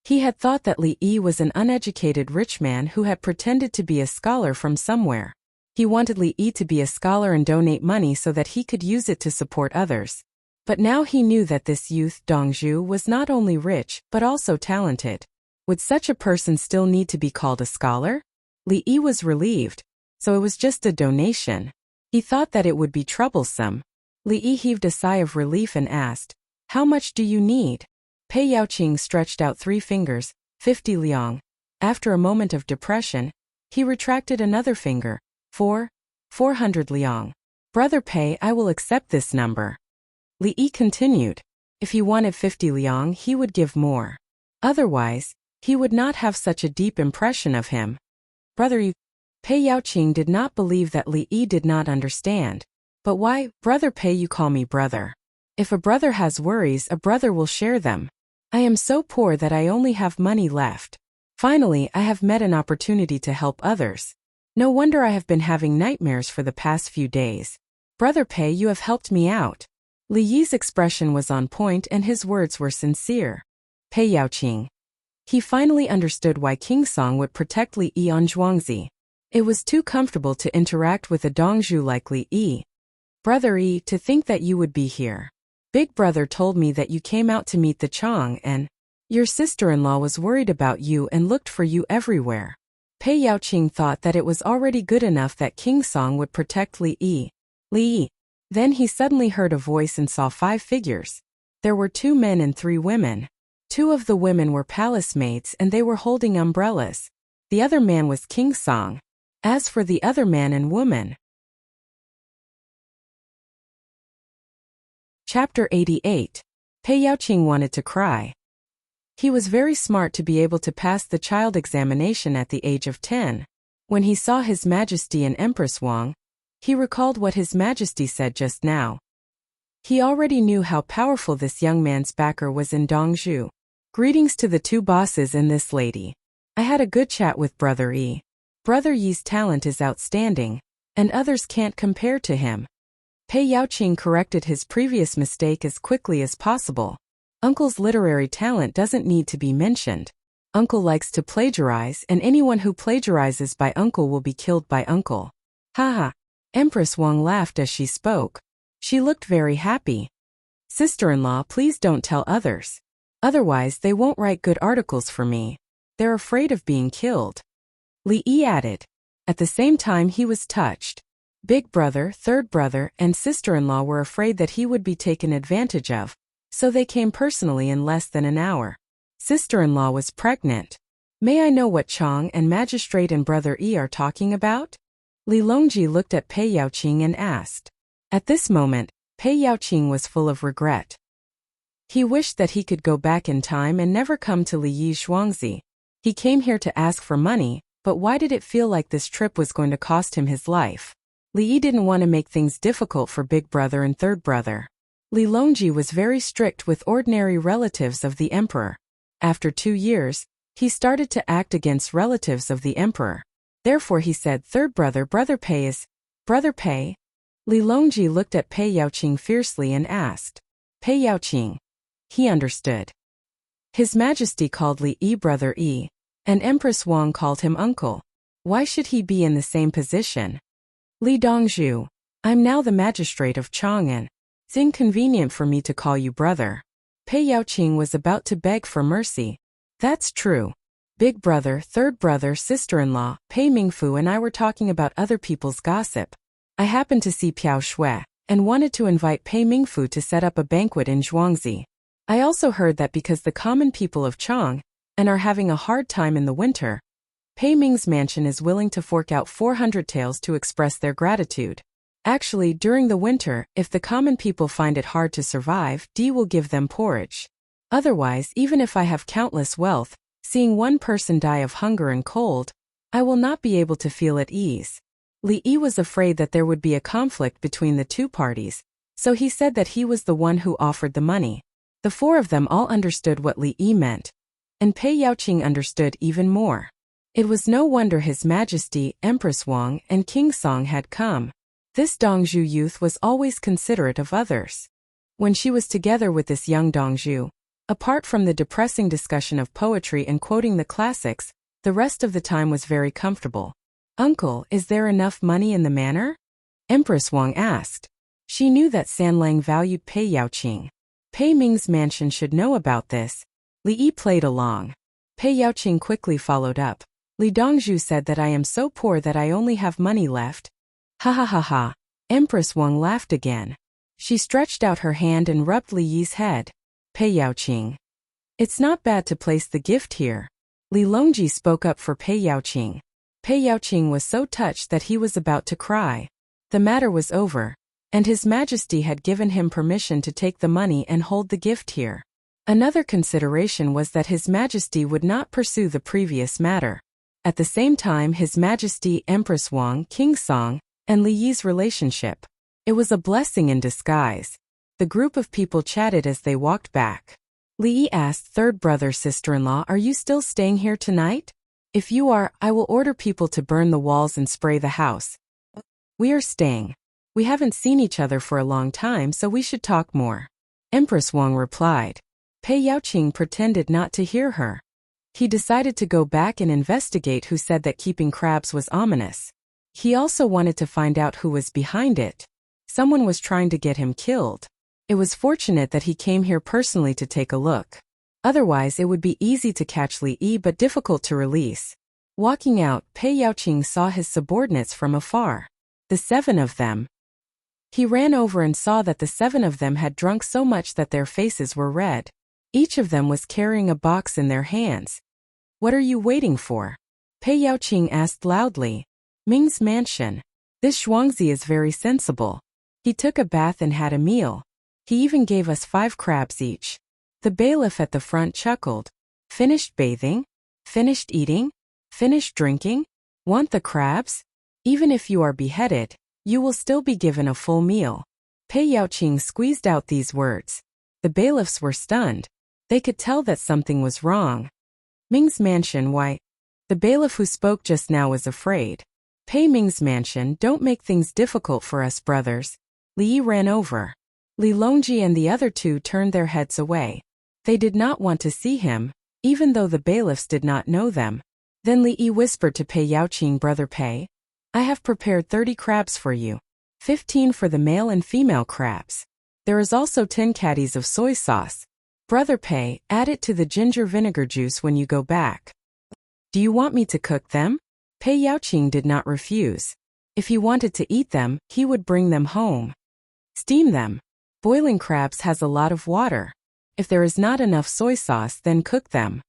He had thought that Li Yi was an uneducated rich man who had pretended to be a scholar from somewhere. He wanted Li Yi to be a scholar and donate money so that he could use it to support others. But now he knew that this youth, Dongzhu, was not only rich, but also talented. Would such a person still need to be called a scholar? Li Yi was relieved. So it was just a donation. He thought that it would be troublesome. Li Yi heaved a sigh of relief and asked, "How much do you need?" Pei Yaoqing stretched out 3 fingers, 50 liang. After a moment of depression, he retracted another finger, 400 liang. Brother Pei, I will accept this number. Li Yi continued. If he wanted 50 liang, he would give more. Otherwise, he would not have such a deep impression of him. Brother you. Pei Yaoqing did not believe that Li Yi did not understand. But why, Brother Pei, you call me brother? If a brother has worries, a brother will share them. I am so poor that I only have money left. Finally, I have met an opportunity to help others. No wonder I have been having nightmares for the past few days. Brother Pei, you have helped me out. Li Yi's expression was on point and his words were sincere. Pei Yaoqing. He finally understood why King Song would protect Li Yi on Zhuangzi. It was too comfortable to interact with a Dongzhu like Li Yi. Brother Yi, to think that you would be here. Big brother told me that you came out to meet the Chong and your sister-in-law was worried about you and looked for you everywhere. Pei Yaoqing thought that it was already good enough that King Song would protect Li Yi. Li Yi. Then he suddenly heard a voice and saw 5 figures. There were 2 men and 3 women. 2 of the women were palace maids and they were holding umbrellas. The other man was King Song. As for the other man and woman. Chapter 88. Pei Yaoqing wanted to cry. He was very smart to be able to pass the child examination at the age of 10. When he saw His Majesty and Empress Wang, he recalled what His Majesty said just now. He already knew how powerful this young man's backer was in Dongzhu. Greetings to the 2 bosses and this lady. I had a good chat with Brother Yi. Brother Yi's talent is outstanding, and others can't compare to him. Pei Yaoqing corrected his previous mistake as quickly as possible. Uncle's literary talent doesn't need to be mentioned. Uncle likes to plagiarize and anyone who plagiarizes by Uncle will be killed by Uncle. Haha. Empress Wang laughed as she spoke. She looked very happy. Sister-in-law, please don't tell others. Otherwise they won't write good articles for me. They're afraid of being killed. Li Yi added. At the same time he was touched. Big brother, third brother, and sister-in-law were afraid that he would be taken advantage of, so they came personally in less than an hour. Sister-in-law was pregnant. May I know what Chong and Magistrate and Brother Yi are talking about? Li Longji looked at Pei Yaoqing and asked. At this moment, Pei Yaoqing was full of regret. He wished that he could go back in time and never come to Li Yi's Zhuangzi. He came here to ask for money, but why did it feel like this trip was going to cost him his life? Li Yi didn't want to make things difficult for big brother and third brother. Li Longji was very strict with ordinary relatives of the emperor. After 2 years, he started to act against relatives of the emperor. Therefore he said, third brother, Brother Pei is... Brother Pei? Li Longji looked at Pei Yaoqing fiercely and asked. Pei Yaoqing. He understood. His Majesty called Li Yi Brother Yi, and Empress Wang called him uncle. Why should he be in the same position? Li Dongzhu. I'm now the magistrate of Chang'an. It's inconvenient for me to call you brother. Pei Yaoqing was about to beg for mercy. That's true. Big brother, third brother, sister-in-law, Pei Mingfu and I were talking about other people's gossip. I happened to see Piao Shui, and wanted to invite Pei Mingfu to set up a banquet in Zhuangzi. I also heard that because the common people of Chang, and are having a hard time in the winter, Pei Ming's mansion is willing to fork out 400 taels to express their gratitude. Actually, during the winter, if the common people find it hard to survive, D will give them porridge. Otherwise, even if I have countless wealth, seeing one person die of hunger and cold, I will not be able to feel at ease. Li Yi was afraid that there would be a conflict between the 2 parties, so he said that he was the one who offered the money. The 4 of them all understood what Li Yi meant, and Pei Yaoqing understood even more. It was no wonder His Majesty, Empress Wang, and King Song had come. This Dongzhu youth was always considerate of others. When she was together with this young Dongzhu, apart from the depressing discussion of poetry and quoting the classics, the rest of the time was very comfortable. Uncle, is there enough money in the manor? Empress Wang asked. She knew that Sanlang valued Pei Yaoqing. Pei Ming's mansion should know about this. Li Yi played along. Pei Yaoqing quickly followed up. Li Dongzhu said that I am so poor that I only have money left. Ha ha ha ha. Empress Wang laughed again. She stretched out her hand and rubbed Li Yi's head. Pei Yaoqing. It's not bad to place the gift here. Li Longji spoke up for Pei Yaoqing. Pei Yaoqing was so touched that he was about to cry. The matter was over, and His Majesty had given him permission to take the money and hold the gift here. Another consideration was that His Majesty would not pursue the previous matter. At the same time, His Majesty, Empress Wang, King Song, and Li Yi's relationship. It was a blessing in disguise. The group of people chatted as they walked back. Li asked third brother sister-in-law, are you still staying here tonight? If you are, I will order people to burn the walls and spray the house. We are staying. We haven't seen each other for a long time, so we should talk more. Empress Wang replied. Pei Yaoqing pretended not to hear her. He decided to go back and investigate who said that keeping crabs was ominous. He also wanted to find out who was behind it. Someone was trying to get him killed. It was fortunate that he came here personally to take a look. Otherwise it would be easy to catch Li Yi but difficult to release. Walking out, Pei Yaoqing saw his subordinates from afar. The 7 of them. He ran over and saw that the 7 of them had drunk so much that their faces were red. Each of them was carrying a box in their hands. What are you waiting for? Pei Yaoqing asked loudly. Ming's mansion. This Zhuangzi is very sensible. He took a bath and had a meal. He even gave us 5 crabs each. The bailiff at the front chuckled. Finished bathing? Finished eating? Finished drinking? Want the crabs? Even if you are beheaded, you will still be given a full meal. Pei Yaoqing squeezed out these words. The bailiffs were stunned. They could tell that something was wrong. Ming's mansion, why? The bailiff who spoke just now was afraid. Pei Ming's mansion, don't make things difficult for us brothers. Li Yi ran over. Li Longji and the other 2 turned their heads away. They did not want to see him, even though the bailiffs did not know them. Then Li Yi whispered to Pei Yaoqing, Brother Pei, I have prepared 30 crabs for you. 15 for the male and female crabs. There is also 10 caddies of soy sauce. Brother Pei, add it to the ginger vinegar juice when you go back. Do you want me to cook them? Pei Yaoqing did not refuse. If he wanted to eat them, he would bring them home. Steam them. Boiling crabs has a lot of water. If there is not enough soy sauce, then cook them.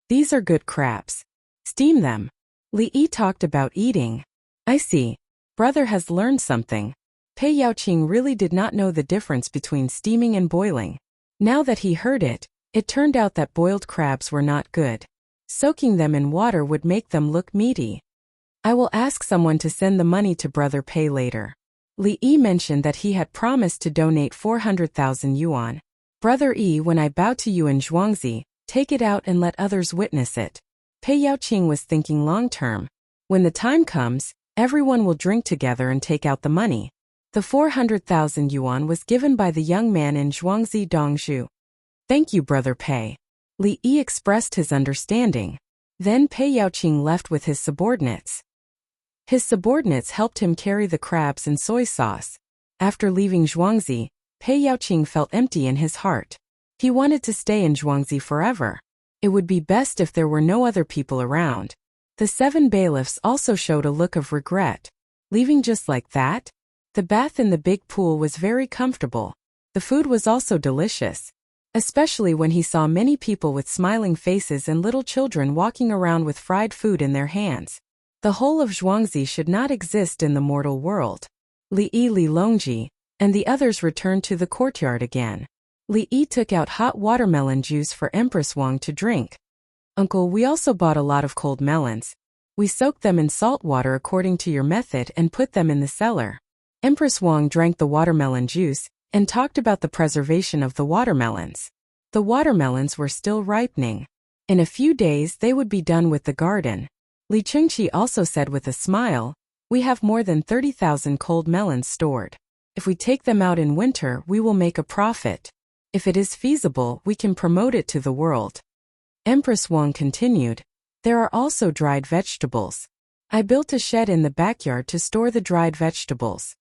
These are good crabs. Steam them. Li Yi talked about eating. I see. Brother has learned something. Pei Yaoqing really did not know the difference between steaming and boiling. Now that he heard it, it turned out that boiled crabs were not good. Soaking them in water would make them look meaty. I will ask someone to send the money to Brother Pei later. Li Yi mentioned that he had promised to donate 400,000 yuan. Brother Yi, when I bow to you in Zhuangzi, take it out and let others witness it. Pei Yaoqing was thinking long-term. When the time comes, everyone will drink together and take out the money. The 400,000 yuan was given by the young man in Zhuangzi Dongzhu. Thank you, Brother Pei. Li Yi expressed his understanding. Then Pei Yaoqing left with his subordinates. His subordinates helped him carry the crabs and soy sauce. After leaving Zhuangzi, Pei Yaoqing felt empty in his heart. He wanted to stay in Zhuangzi forever. It would be best if there were no other people around. The 7 bailiffs also showed a look of regret. Leaving just like that? The bath in the big pool was very comfortable. The food was also delicious. Especially when he saw many people with smiling faces and little children walking around with fried food in their hands. The whole of Zhuangzi should not exist in the mortal world. Li Yi, Li Longji, and the others returned to the courtyard again. Li Yi took out hot watermelon juice for Empress Wang to drink. Uncle, we also bought a lot of cold melons. We soaked them in salt water according to your method and put them in the cellar. Empress Wang drank the watermelon juice and talked about the preservation of the watermelons. The watermelons were still ripening. In a few days they would be done with the garden. Li Chengqi also said with a smile, we have more than 30,000 cold melons stored. If we take them out in winter, we will make a profit. If it is feasible, we can promote it to the world. Empress Wang continued, there are also dried vegetables. I built a shed in the backyard to store the dried vegetables.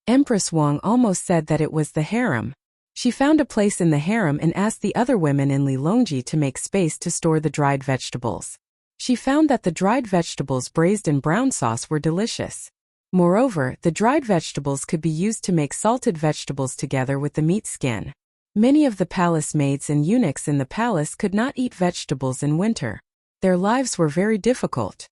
Empress Wang almost said that it was the harem. She found a place in the harem and asked the other women in Li Longji to make space to store the dried vegetables. She found that the dried vegetables braised in brown sauce were delicious. Moreover, the dried vegetables could be used to make salted vegetables together with the meat skin. Many of the palace maids and eunuchs in the palace could not eat vegetables in winter. Their lives were very difficult.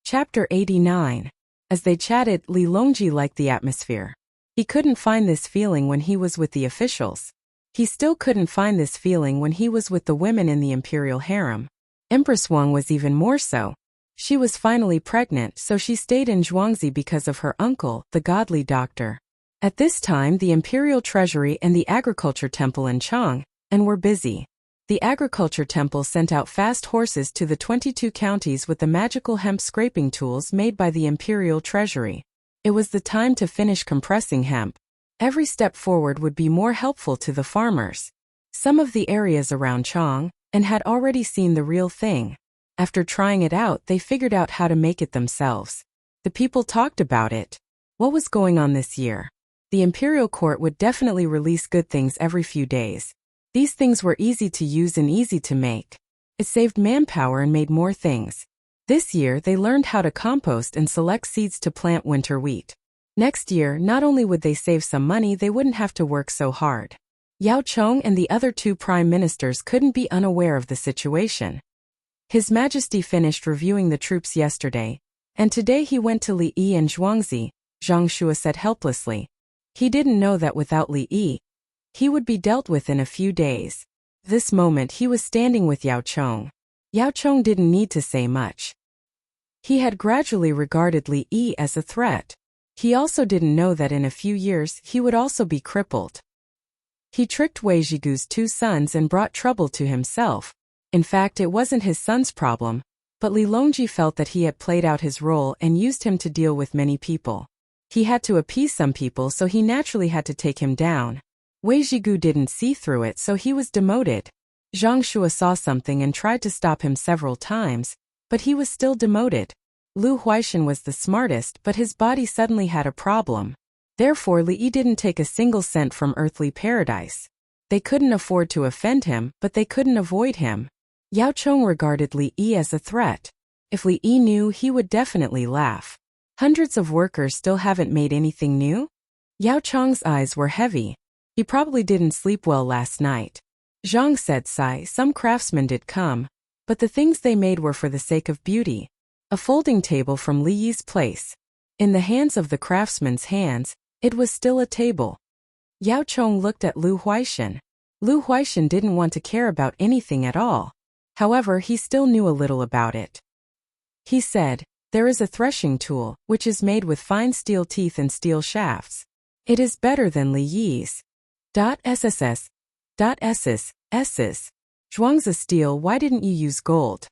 Chapter 89. As they chatted, Li Longji liked the atmosphere. He couldn't find this feeling when he was with the officials. He still couldn't find this feeling when he was with the women in the imperial harem. Empress Wang was even more so. She was finally pregnant, so she stayed in Zhuangzi because of her uncle, the godly doctor. At this time the imperial treasury and the agriculture temple in Chang and were busy. The agriculture temple sent out fast horses to the 22 counties with the magical hemp scraping tools made by the imperial treasury. It was the time to finish compressing hemp. Every step forward would be more helpful to the farmers. Some of the areas around Chang and had already seen the real thing. After trying it out, they figured out how to make it themselves. The people talked about it. What was going on this year? The imperial court would definitely release good things every few days. These things were easy to use and easy to make. It saved manpower and made more things. This year they learned how to compost and select seeds to plant winter wheat. Next year, not only would they save some money, they wouldn't have to work so hard. Yao Chong and the other two prime ministers couldn't be unaware of the situation. His Majesty finished reviewing the troops yesterday, and today he went to Li Yi and Zhuangzi, Zhang Shua said helplessly. He didn't know that without Li Yi, he would be dealt with in a few days. This moment he was standing with Yao Chong. Yao Chong didn't need to say much. He had gradually regarded Li Yi as a threat. He also didn't know that in a few years he would also be crippled. He tricked Wei Zhigu's two sons and brought trouble to himself. In fact, it wasn't his son's problem, but Li Longji felt that he had played out his role and used him to deal with many people. He had to appease some people, so he naturally had to take him down. Wei Zhigu didn't see through it, so he was demoted. Zhang Shua saw something and tried to stop him several times, but he was still demoted. Lu Huaishan was the smartest, but his body suddenly had a problem. Therefore Li Yi didn't take a single cent from earthly paradise. They couldn't afford to offend him, but they couldn't avoid him. Yao Chong regarded Li Yi as a threat. If Li Yi knew, he would definitely laugh. Hundreds of workers still haven't made anything new? Yao Chong's eyes were heavy. He probably didn't sleep well last night. Zhang said, "Sigh, some craftsmen did come, but the things they made were for the sake of beauty." A folding table from Li Yi's place. In the hands of the craftsman's hands, it was still a table. Yao Chong looked at Lu Huaishan. Lu Huaishan didn't want to care about anything at all. However, he still knew a little about it. He said, "There is a threshing tool, which is made with fine steel teeth and steel shafts. It is better than Li Yi's. SSS. Zhuangzi steel, why didn't you use gold?"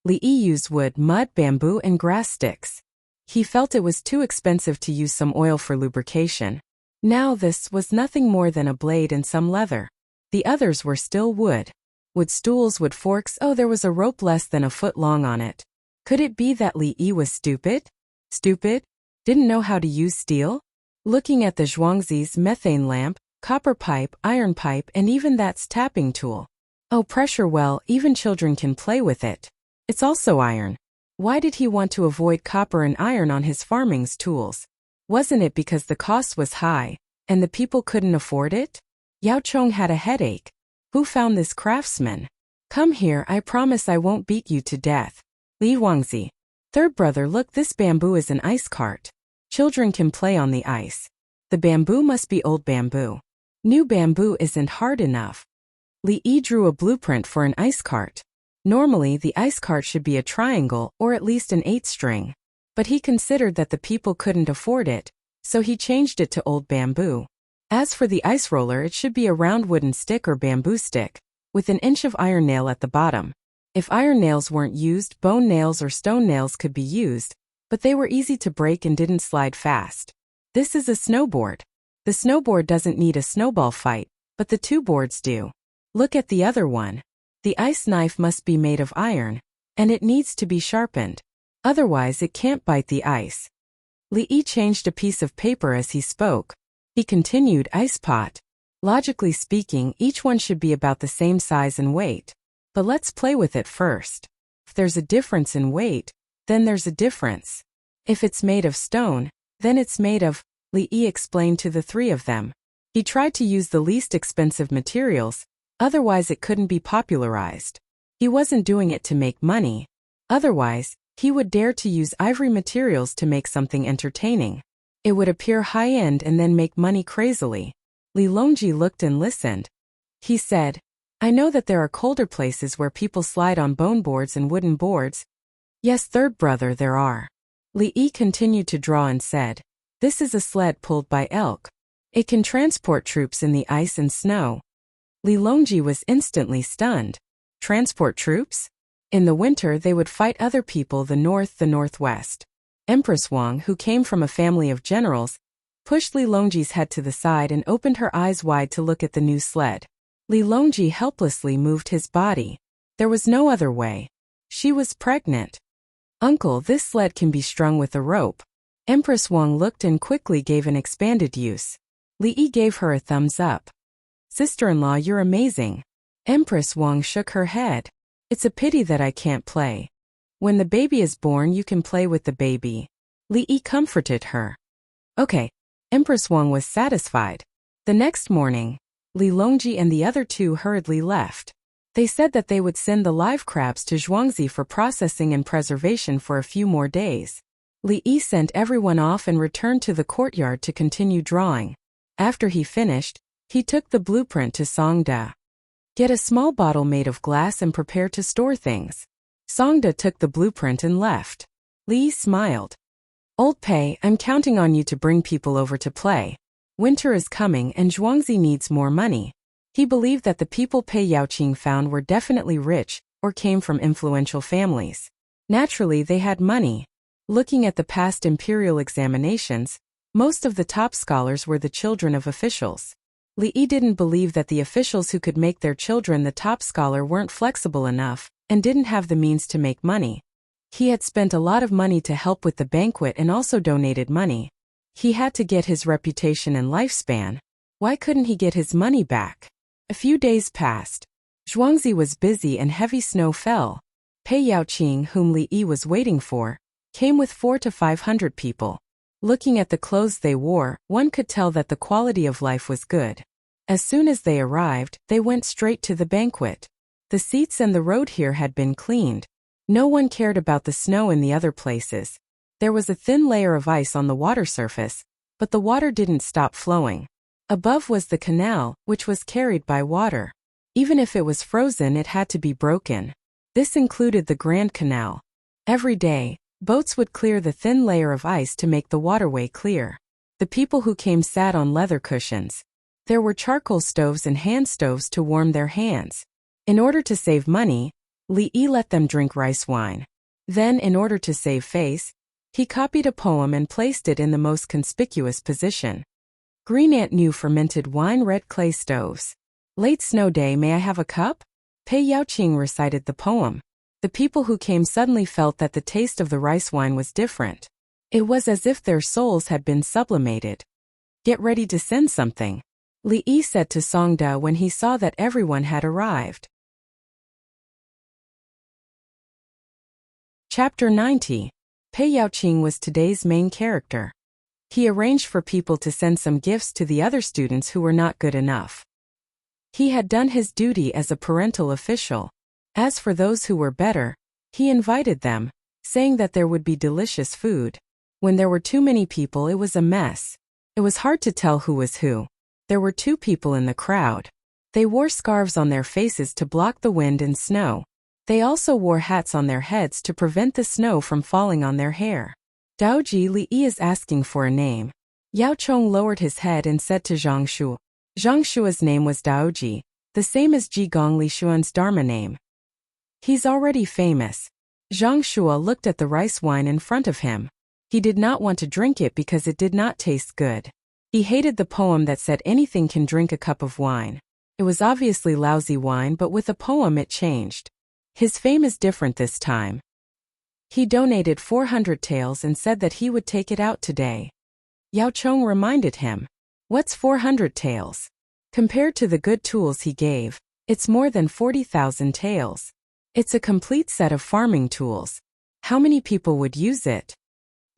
Li Yi used wood, mud, bamboo, and grass sticks. He felt it was too expensive to use some oil for lubrication. Now this was nothing more than a blade and some leather. The others were still wood. Wood stools, wood forks, oh, there was a rope less than a foot long on it. Could it be that Li Yi was stupid? Stupid? Didn't know how to use steel? Looking at the Zhuangzi's methane lamp, copper pipe, iron pipe, and even that's tapping tool. Oh, pressure well, even children can play with it. It's also iron. Why did he want to avoid copper and iron on his farming's tools? Wasn't it because the cost was high, and the people couldn't afford it? Yao Chong had a headache. Who found this craftsman? Come here, I promise I won't beat you to death. Li Wangzi. Third brother, look, this bamboo is an ice cart. Children can play on the ice. The bamboo must be old bamboo. New bamboo isn't hard enough. Li Yi drew a blueprint for an ice cart. Normally, the ice cart should be a triangle or at least an 8-string. But he considered that the people couldn't afford it, so he changed it to old bamboo. As for the ice roller, it should be a round wooden stick or bamboo stick, with an inch of iron nail at the bottom. If iron nails weren't used, bone nails or stone nails could be used, but they were easy to break and didn't slide fast. This is a snowboard. The snowboard doesn't need a snowball fight, but the two boards do. Look at the other one. The ice knife must be made of iron, and it needs to be sharpened. Otherwise it can't bite the ice. Li Yi changed a piece of paper as he spoke. He continued, ice pot. Logically speaking, each one should be about the same size and weight. But let's play with it first. If there's a difference in weight, then there's a difference. If it's made of stone, then it's made of, Li Yi explained to the three of them. He tried to use the least expensive materials, otherwise it couldn't be popularized. He wasn't doing it to make money. Otherwise, he would dare to use ivory materials to make something entertaining. It would appear high-end and then make money crazily. Li Longji looked and listened. He said, I know that there are colder places where people slide on bone boards and wooden boards. Yes, third brother, there are. Li Yi continued to draw and said, this is a sled pulled by elk. It can transport troops in the ice and snow. Li Longji was instantly stunned. Transport troops? In the winter they would fight other people the northwest. Empress Wang, who came from a family of generals, pushed Li Longji's head to the side and opened her eyes wide to look at the new sled. Li Longji helplessly moved his body. There was no other way. She was pregnant. Uncle, this sled can be strung with a rope. Empress Wang looked and quickly gave an expanded use. Li Yi gave her a thumbs up. Sister-in-law, you're amazing. Empress Wang shook her head. It's a pity that I can't play. When the baby is born, you can play with the baby. Li Yi comforted her. Okay. Empress Wang was satisfied. The next morning, Li Longji and the other two hurriedly left. They said that they would send the live crabs to Zhuangzi for processing and preservation for a few more days. Li Yi sent everyone off and returned to the courtyard to continue drawing. After he finished, he took the blueprint to Songda. Get a small bottle made of glass and prepare to store things. Songda took the blueprint and left. Li Yi smiled. Old Pei, I'm counting on you to bring people over to play. Winter is coming and Zhuangzi needs more money. He believed that the people Pei Yaoqing found were definitely rich or came from influential families. Naturally, they had money. Looking at the past imperial examinations, most of the top scholars were the children of officials. Li Yi didn't believe that the officials who could make their children the top scholar weren't flexible enough and didn't have the means to make money. He had spent a lot of money to help with the banquet and also donated money. He had to get his reputation and lifespan. Why couldn't he get his money back? A few days passed. Zhuangzi was busy and heavy snow fell. Pei Yaoqing, whom Li Yi was waiting for, came with 400 to 500 people. Looking at the clothes they wore, one could tell that the quality of life was good. As soon as they arrived, they went straight to the banquet. The seats and the road here had been cleaned. No one cared about the snow in the other places. There was a thin layer of ice on the water surface, but the water didn't stop flowing. Above was the canal, which was carried by water. Even if it was frozen, it had to be broken. This included the Grand Canal. Every day, boats would clear the thin layer of ice to make the waterway clear. The people who came sat on leather cushions. There were charcoal stoves and hand stoves to warm their hands. In order to save money, Li Yi let them drink rice wine. Then, in order to save face, he copied a poem and placed it in the most conspicuous position. Green Ant New fermented wine, red clay stoves. Late snow day, may I have a cup? Pei Yaoqing recited the poem. The people who came suddenly felt that the taste of the rice wine was different. It was as if their souls had been sublimated. Get ready to send something, Li Yi said to Songda when he saw that everyone had arrived. Chapter 90. Pei Yaoqing was today's main character. He arranged for people to send some gifts to the other students who were not good enough. He had done his duty as a parental official. As for those who were better, he invited them, saying that there would be delicious food. When there were too many people, it was a mess. It was hard to tell who was who. There were 2 people in the crowd. They wore scarves on their faces to block the wind and snow. They also wore hats on their heads to prevent the snow from falling on their hair. Daoji, Li Yi is asking for a name. Yao Chong lowered his head and said to Zhang Shu. Zhang Shua's name was Daoji, the same as Ji Gong Li Xuan's Dharma name. He's already famous. Zhang Shua looked at the rice wine in front of him. He did not want to drink it because it did not taste good. He hated the poem that said anything can drink a cup of wine. It was obviously lousy wine, but with a poem it changed. His fame is different this time. He donated 400 taels and said that he would take it out today. Yao Chong reminded him. What's 400 taels? Compared to the good tools he gave, it's more than 40,000 taels. It's a complete set of farming tools. How many people would use it?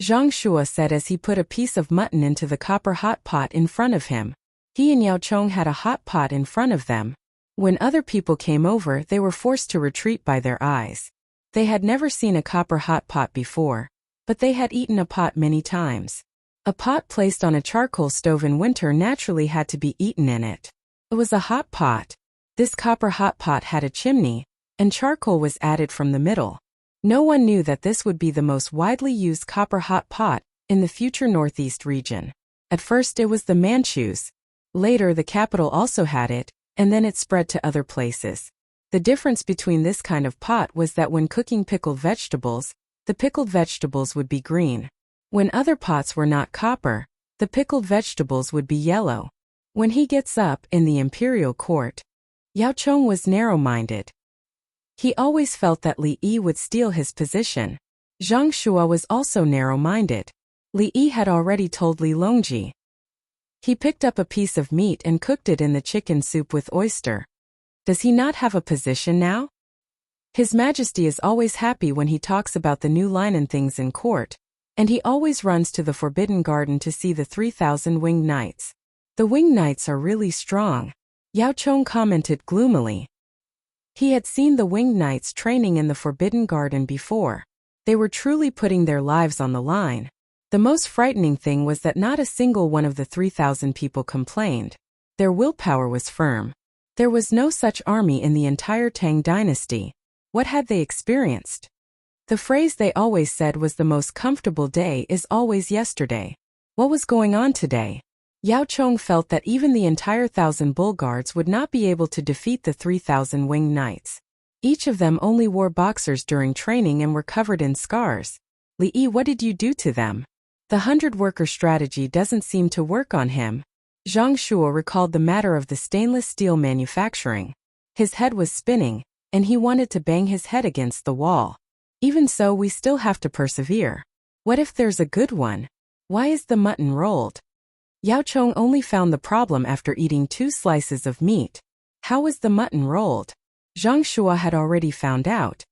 Zhang Shua said as he put a piece of mutton into the copper hot pot in front of him. He and Yao Chong had a hot pot in front of them. When other people came over, they were forced to retreat by their eyes. They had never seen a copper hot pot before, but they had eaten a pot many times. A pot placed on a charcoal stove in winter naturally had to be eaten in it. It was a hot pot. This copper hot pot had a chimney, and charcoal was added from the middle. No one knew that this would be the most widely used copper hot pot in the future Northeast region. At first it was the Manchus. Later the capital also had it, and then it spread to other places. The difference between this kind of pot was that when cooking pickled vegetables, the pickled vegetables would be green. When other pots were not copper, the pickled vegetables would be yellow. When he gets up in the imperial court, Yao Chong was narrow-minded. He always felt that Li Yi would steal his position. Zhang Shua was also narrow-minded. Li Yi had already told Li Longji. He picked up a piece of meat and cooked it in the chicken soup with oyster. Does he not have a position now? His Majesty is always happy when he talks about the new line and things in court, and he always runs to the Forbidden Garden to see the 3,000 winged knights. The winged knights are really strong, Yao Chong commented gloomily. He had seen the winged knights training in the Forbidden Garden before. They were truly putting their lives on the line. The most frightening thing was that not a single one of the 3,000 people complained. Their willpower was firm. There was no such army in the entire Tang dynasty. What had they experienced? The phrase they always said was the most comfortable day is always yesterday. What was going on today? Yao Chong felt that even the entire 1,000 bull guards would not be able to defeat the 3,000 winged knights. Each of them only wore boxers during training and were covered in scars. Li Yi, what did you do to them? The 100-worker strategy doesn't seem to work on him. Zhang Shua recalled the matter of the stainless steel manufacturing. His head was spinning, and he wanted to bang his head against the wall. Even so, we still have to persevere. What if there's a good one? Why is the mutton rolled? Yao Chong only found the problem after eating 2 slices of meat. How was the mutton rolled? Zhang Shua had already found out.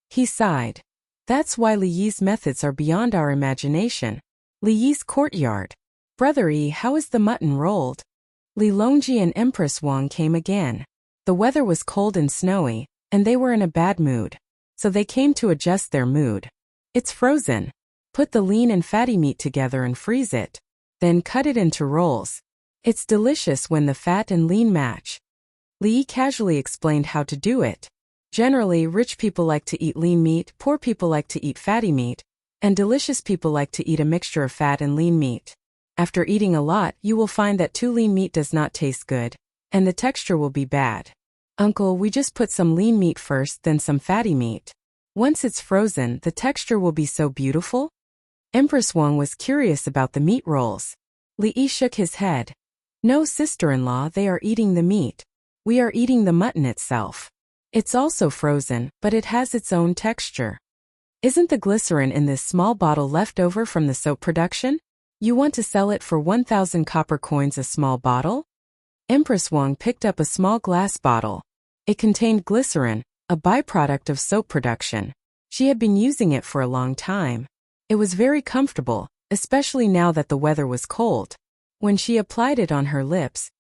He sighed. That's why Li Yi's methods are beyond our imagination. Li Yi's courtyard. Brother Yi, how is the mutton rolled? Li Longji and Empress Wang came again. The weather was cold and snowy, and they were in a bad mood. So they came to adjust their mood. It's frozen. Put the lean and fatty meat together and freeze it. Then cut it into rolls. It's delicious when the fat and lean match. Li Yi casually explained how to do it. Generally, rich people like to eat lean meat, poor people like to eat fatty meat, and delicious people like to eat a mixture of fat and lean meat. After eating a lot, you will find that too lean meat does not taste good, and the texture will be bad. Uncle, we just put some lean meat first, then some fatty meat. Once it's frozen, the texture will be so beautiful. Empress Wang was curious about the meat rolls. Li Yi shook his head. No, sister-in-law, they are eating the meat. We are eating the mutton itself. It's also frozen, but it has its own texture. Isn't the glycerin in this small bottle left over from the soap production? You want to sell it for 1,000 copper coins a small bottle? Empress Wang picked up a small glass bottle. It contained glycerin, a byproduct of soap production. She had been using it for a long time. It was very comfortable, especially now that the weather was cold. When she applied it on her lips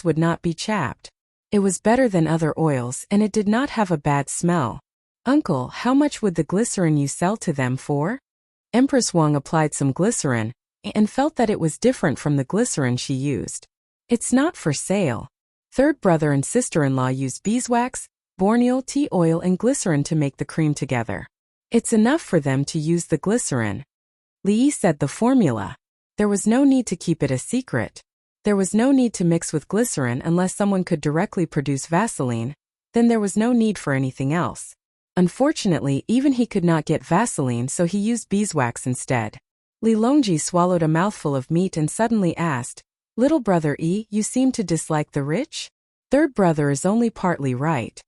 would not be chapped. It was better than other oils and it did not have a bad smell. Uncle, how much would the glycerin you sell to them for? Empress Wang applied some glycerin and felt that it was different from the glycerin she used. It's not for sale. Third brother and sister-in-law used beeswax, borneol tea oil and glycerin to make the cream together. It's enough for them to use the glycerin. Li Yi said the formula. There was no need to keep it a secret. There was no need to mix with glycerin unless someone could directly produce Vaseline, then there was no need for anything else. Unfortunately, even he could not get Vaseline, so he used beeswax instead. Li Longji swallowed a mouthful of meat and suddenly asked, Little brother Yi, you seem to dislike the rich? Third brother is only partly right.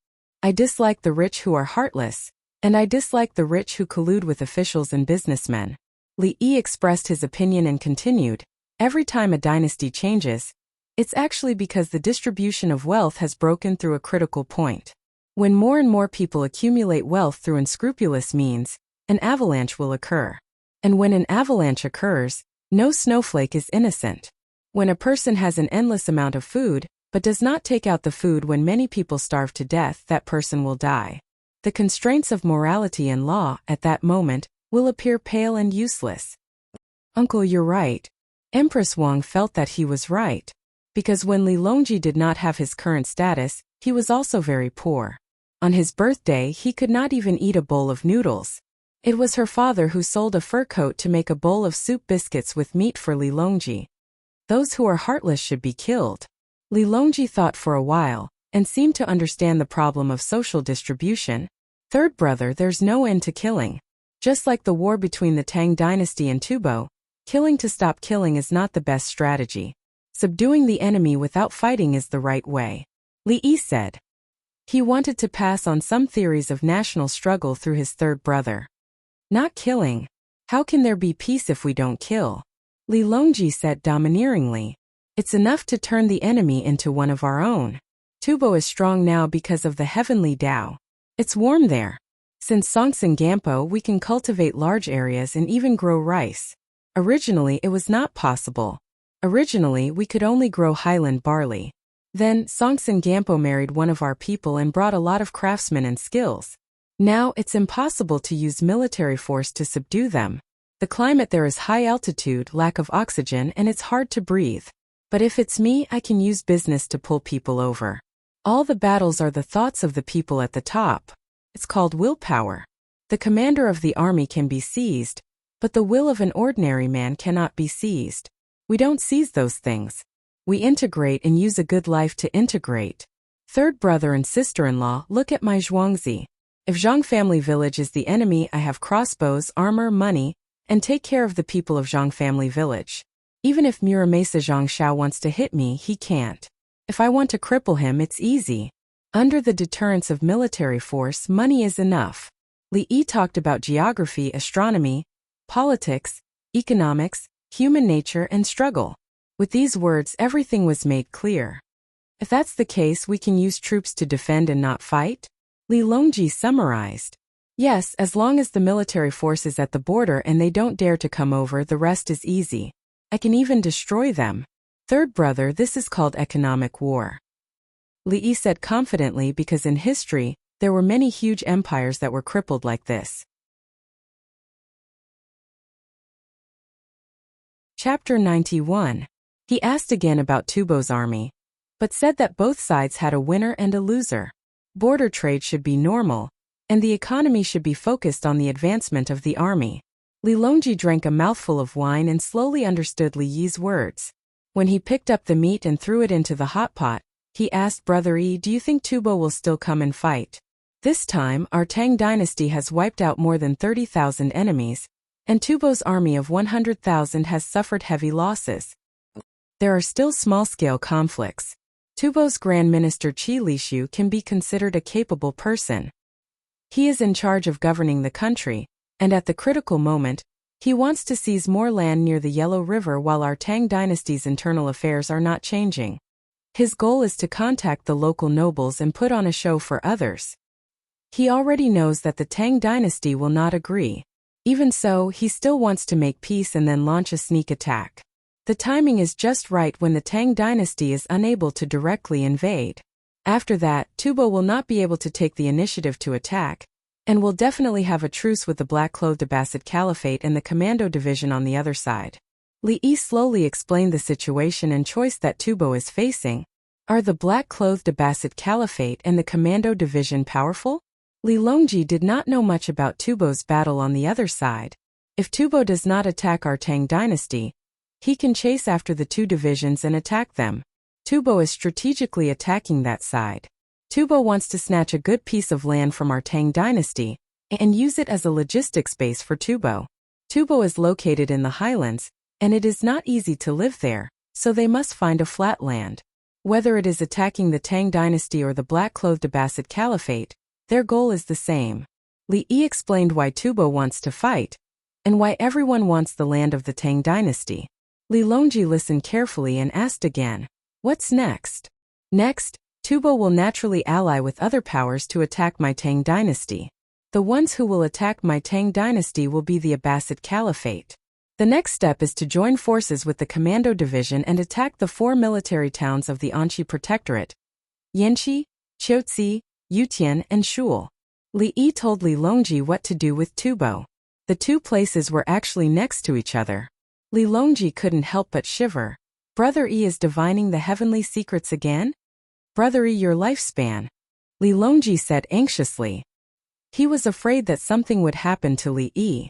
I dislike the rich who are heartless, and I dislike the rich who collude with officials and businessmen. Li Yi expressed his opinion and continued, every time a dynasty changes, it's actually because the distribution of wealth has broken through a critical point. When more and more people accumulate wealth through unscrupulous means, an avalanche will occur. And when an avalanche occurs, no snowflake is innocent. When a person has an endless amount of food, but does not take out the food when many people starve to death, that person will die. The constraints of morality and law, at that moment, will appear pale and useless. Uncle, you're right. Empress Wang felt that he was right. Because when Li Longji did not have his current status, he was also very poor. On his birthday, he could not even eat a bowl of noodles. It was her father who sold a fur coat to make a bowl of soup biscuits with meat for Li Longji. Those who are heartless should be killed. Li Longji thought for a while, and seemed to understand the problem of social distribution. Third brother, there's no end to killing. Just like the war between the Tang dynasty and Tubo, killing to stop killing is not the best strategy. Subduing the enemy without fighting is the right way. Li Yi said. He wanted to pass on some theories of national struggle through his third brother. Not killing. How can there be peace if we don't kill? Li Longji said domineeringly. It's enough to turn the enemy into one of our own. Tubo is strong now because of the heavenly Tao. It's warm there. Since Songtsen Gampo we can cultivate large areas and even grow rice. Originally it was not possible. Originally we could only grow highland barley. Then Songtsen Gampo married one of our people and brought a lot of craftsmen and skills. Now it's impossible to use military force to subdue them. The climate there is high altitude, lack of oxygen, and it's hard to breathe. But if it's me, I can use business to pull people over. All the battles are the thoughts of the people at the top. It's called willpower. The commander of the army can be seized, but the will of an ordinary man cannot be seized. We don't seize those things. We integrate and use a good life to integrate. Third brother and sister-in-law, look at my Zhuangzi. If Zhang family village is the enemy, I have crossbows, armor, money, and take care of the people of Zhang family village. Even if Muramasa Zhang Shao wants to hit me, he can't. If I want to cripple him, it's easy. Under the deterrence of military force, money is enough. Li Yi talked about geography, astronomy, politics, economics, human nature, and struggle. With these words, everything was made clear. If that's the case, we can use troops to defend and not fight? Li Longji summarized. Yes, as long as the military force is at the border and they don't dare to come over, the rest is easy. I can even destroy them. Third brother, this is called economic war. Li Yi said confidently because in history, there were many huge empires that were crippled like this. Chapter 91. He asked again about Tubo's army, but said that both sides had a winner and a loser. Border trade should be normal, and the economy should be focused on the advancement of the army. Li Longji drank a mouthful of wine and slowly understood Li Yi's words. When he picked up the meat and threw it into the hot pot, he asked Brother Yi, do you think Tubo will still come and fight? This time, our Tang dynasty has wiped out more than 30,000 enemies, and Tubo's army of 100,000 has suffered heavy losses. There are still small-scale conflicts. Tubo's Grand Minister Qi Lishu can be considered a capable person. He is in charge of governing the country, and at the critical moment, he wants to seize more land near the Yellow River while our Tang dynasty's internal affairs are not changing. His goal is to contact the local nobles and put on a show for others. He already knows that the Tang dynasty will not agree. Even so, he still wants to make peace and then launch a sneak attack. The timing is just right when the Tang dynasty is unable to directly invade. After that, Tubo will not be able to take the initiative to attack, and will definitely have a truce with the black-clothed Abbasid Caliphate and the Commando Division on the other side. Li Yi slowly explained the situation and choice that Tubo is facing. Are the black-clothed Abbasid Caliphate and the Commando Division powerful? Li Longji did not know much about Tubo's battle on the other side. If Tubo does not attack our Tang dynasty, he can chase after the two divisions and attack them. Tubo is strategically attacking that side. Tubo wants to snatch a good piece of land from our Tang dynasty and use it as a logistics base for Tubo. Tubo is located in the highlands, and it is not easy to live there, so they must find a flat land. Whether it is attacking the Tang dynasty or the black-clothed Abbasid Caliphate, their goal is the same. Li Yi explained why Tubo wants to fight, and why everyone wants the land of the Tang dynasty. Li Longji listened carefully and asked again, what's next? Next, Tubo will naturally ally with other powers to attack my Tang dynasty. The ones who will attack my Tang dynasty will be the Abbasid Caliphate. The next step is to join forces with the Commando Division and attack the 4 military towns of the Anqi Protectorate: Yanqi, Qiuzi, Yutian, and Shul. Li Yi told Li Longji what to do with Tubo. The two places were actually next to each other. Li Longji couldn't help but shiver. Brother Yi is divining the heavenly secrets again? Brother Yi, your lifespan. Li Longji said anxiously. He was afraid that something would happen to Li Yi.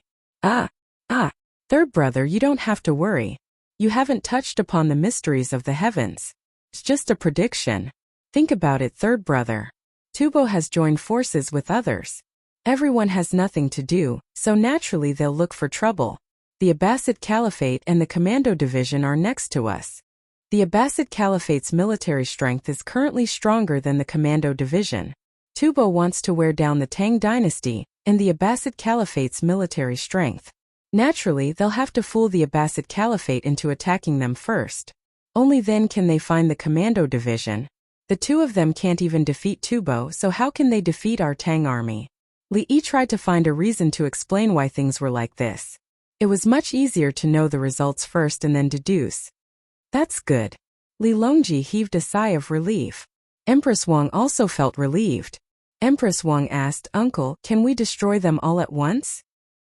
Third brother, you don't have to worry. You haven't touched upon the mysteries of the heavens. It's just a prediction. Think about it, third brother. Tubo has joined forces with others. Everyone has nothing to do, so naturally they'll look for trouble. The Abbasid Caliphate and the Commando Division are next to us. The Abbasid Caliphate's military strength is currently stronger than the Commando Division. Tubo wants to wear down the Tang dynasty and the Abbasid Caliphate's military strength. Naturally, they'll have to fool the Abbasid Caliphate into attacking them first. Only then can they find the Commando Division. The two of them can't even defeat Tubo, so how can they defeat our Tang army? Li Yi tried to find a reason to explain why things were like this. It was much easier to know the results first and then deduce. That's good. Li Longji heaved a sigh of relief. Empress Wang also felt relieved. Empress Wang asked, Uncle, can we destroy them all at once?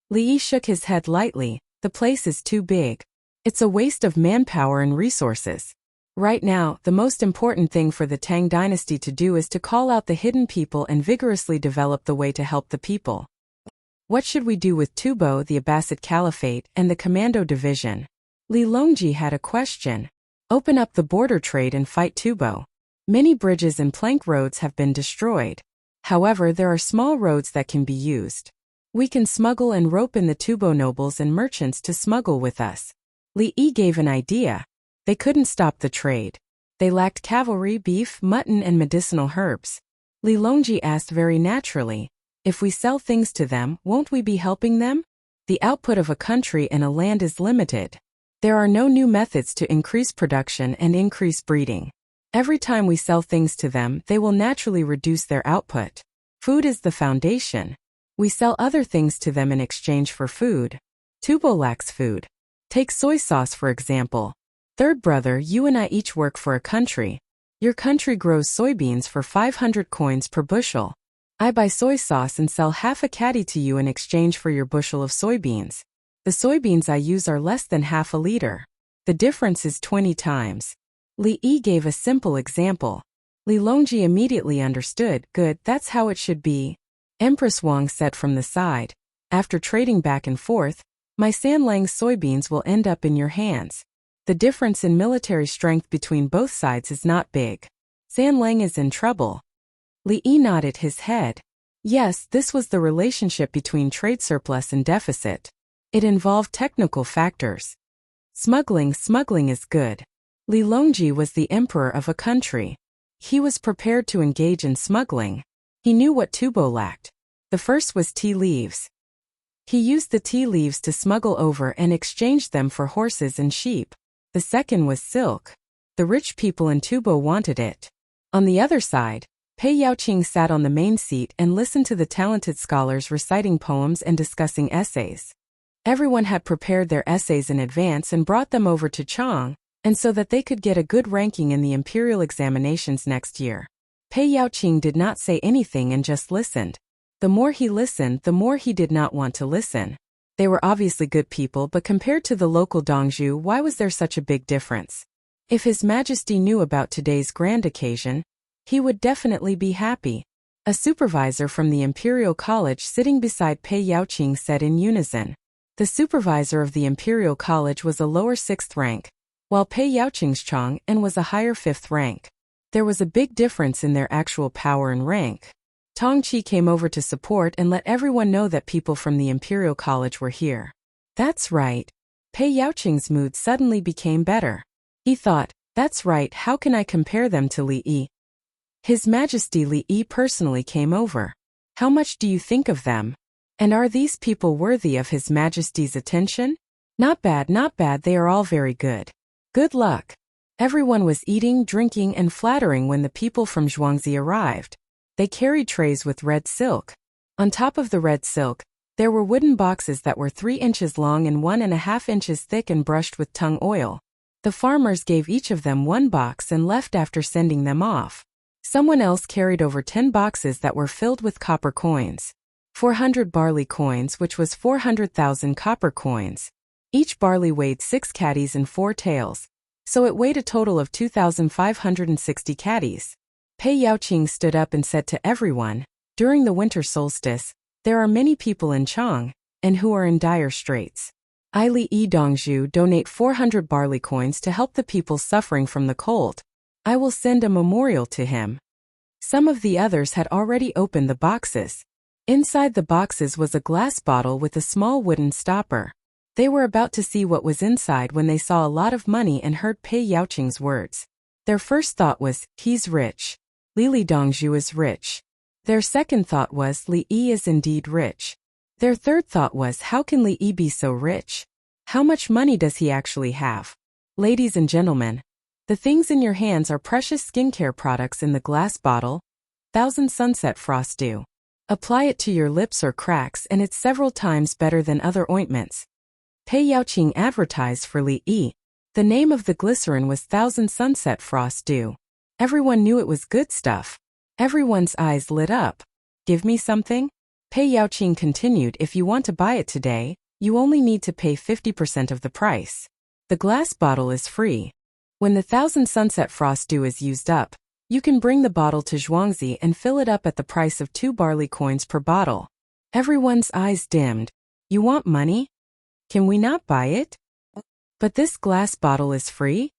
Li Yi shook his head lightly. The place is too big. It's a waste of manpower and resources. Right now, the most important thing for the Tang dynasty to do is to call out the hidden people and vigorously develop the way to help the people. What should we do with Tubo, the Abbasid Caliphate, and the Commando Division? Li Longji had a question. Open up the border trade and fight Tubo. Many bridges and plank roads have been destroyed. However, there are small roads that can be used. We can smuggle and rope in the Tubo nobles and merchants to smuggle with us. Li Yi gave an idea. They couldn't stop the trade. They lacked cavalry, beef, mutton, and medicinal herbs. Li Longji asked very naturally, if we sell things to them, won't we be helping them? The output of a country and a land is limited. There are no new methods to increase production and increase breeding. Every time we sell things to them, they will naturally reduce their output. Food is the foundation. We sell other things to them in exchange for food. Tubo lacks food. Take soy sauce for example. Third brother, you and I each work for a country. Your country grows soybeans for 500 coins per bushel. I buy soy sauce and sell half a caddy to you in exchange for your bushel of soybeans. The soybeans I use are less than half a liter. The difference is 20 times. Li Yi gave a simple example. Li Longji immediately understood. Good, that's how it should be. Empress Wang said from the side. After trading back and forth, my Sanlang's soybeans will end up in your hands. The difference in military strength between both sides is not big. Sanlang is in trouble. Li Yi nodded his head. Yes, this was the relationship between trade surplus and deficit. It involved technical factors. Smuggling is good. Li Longji was the emperor of a country. He was prepared to engage in smuggling. He knew what Tubo lacked. The first was tea leaves. He used the tea leaves to smuggle over and exchanged them for horses and sheep. The second was silk. The rich people in Tubo wanted it. On the other side, Pei Yaoqing sat on the main seat and listened to the talented scholars reciting poems and discussing essays. Everyone had prepared their essays in advance and brought them over to Chang, and so that they could get a good ranking in the imperial examinations next year. Pei Yaoqing did not say anything and just listened. The more he listened, the more he did not want to listen. They were obviously good people, but compared to the local Dongzhu, why was there such a big difference? If His Majesty knew about today's grand occasion, he would definitely be happy. A supervisor from the Imperial College sitting beside Pei Yaoqing said in unison. The supervisor of the Imperial College was a lower 6th rank, while Pei Yaoqing's Chang and was a higher 5th rank. There was a big difference in their actual power and rank. Tong Chi came over to support and let everyone know that people from the Imperial College were here. That's right. Pei Yaoqing's mood suddenly became better. He thought, that's right, how can I compare them to Li Yi? His Majesty Li Yi personally came over. How much do you think of them? And are these people worthy of His Majesty's attention? Not bad, they are all very good. Good luck. Everyone was eating, drinking, and flattering when the people from Zhuangzi arrived. They carried trays with red silk. On top of the red silk, there were wooden boxes that were 3 inches long and 1.5 inches thick and brushed with tung oil. The farmers gave each of them 1 box and left after sending them off. Someone else carried over 10 boxes that were filled with copper coins. 400 barley coins, which was 400,000 copper coins. Each barley weighed 6 caddies and 4 taels, so it weighed a total of 2,560 caddies. Pei Yaoqing stood up and said to everyone, during the winter solstice, There are many people in Chang, and who are in dire straits. I Li Dongzhu donate 400 barley coins to help the people suffering from the cold. I will send a memorial to him. Some of the others had already opened the boxes. Inside the boxes was a glass bottle with a small wooden stopper. They were about to see what was inside when they saw a lot of money and heard Pei Yaoqing's words. Their first thought was, he's rich. Li Dongzhu is rich. Their second thought was, Li Yi is indeed rich. Their third thought was, how can Li Yi be so rich? How much money does he actually have? Ladies and gentlemen, the things in your hands are precious skincare products in the glass bottle. 1000 Sunset Frost Dew. Apply it to your lips or cracks and it's several times better than other ointments. Pei Yaoqing advertised for Li Yi. The name of the glycerin was 1000 Sunset Frost Dew. Everyone knew it was good stuff. Everyone's eyes lit up. Give me something? Pei Yaoqing continued, if you want to buy it today, you only need to pay 50% of the price. The glass bottle is free. When the 1000 Sunset Frost Dew is used up, you can bring the bottle to Zhuangzi and fill it up at the price of 2 barley coins per bottle. Everyone's eyes dimmed. You want money? Can we not buy it? But this glass bottle is free?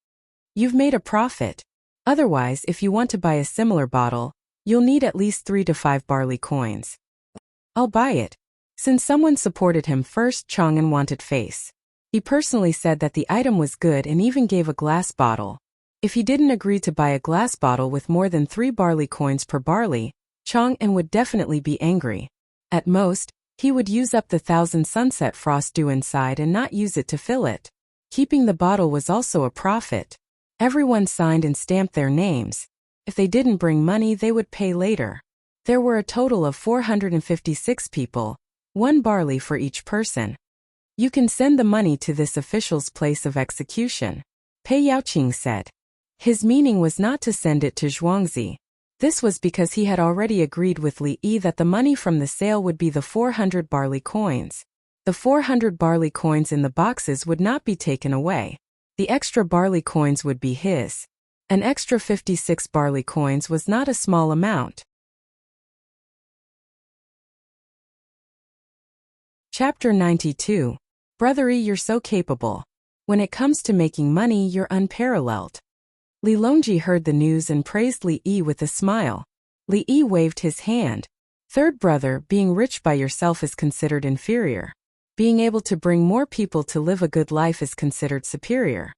You've made a profit. Otherwise, if you want to buy a similar bottle, you'll need at least 3 to 5 barley coins. I'll buy it. Since someone supported him first, Chang'an wanted face. He personally said that the item was good and even gave a glass bottle. If he didn't agree to buy a glass bottle with more than 3 barley coins per barley, Chang'an would definitely be angry. At most, he would use up the 1000 Sunset Frost Dew inside and not use it to fill it. Keeping the bottle was also a profit. Everyone signed and stamped their names. If they didn't bring money, they would pay later. There were a total of 456 people, 1 barley for each person. You can send the money to this official's place of execution, Pei Yaoqing said. His meaning was not to send it to Zhuangzi. This was because he had already agreed with Li Yi that the money from the sale would be the 400 barley coins. The 400 barley coins in the boxes would not be taken away. The extra barley coins would be his. An extra 56 barley coins was not a small amount. Chapter 92. Brother Yi, you're so capable. When it comes to making money, you're unparalleled. Li Longji heard the news and praised Li Yi with a smile. Li Yi waved his hand. Third brother, being rich by yourself is considered inferior. Being able to bring more people to live a good life is considered superior.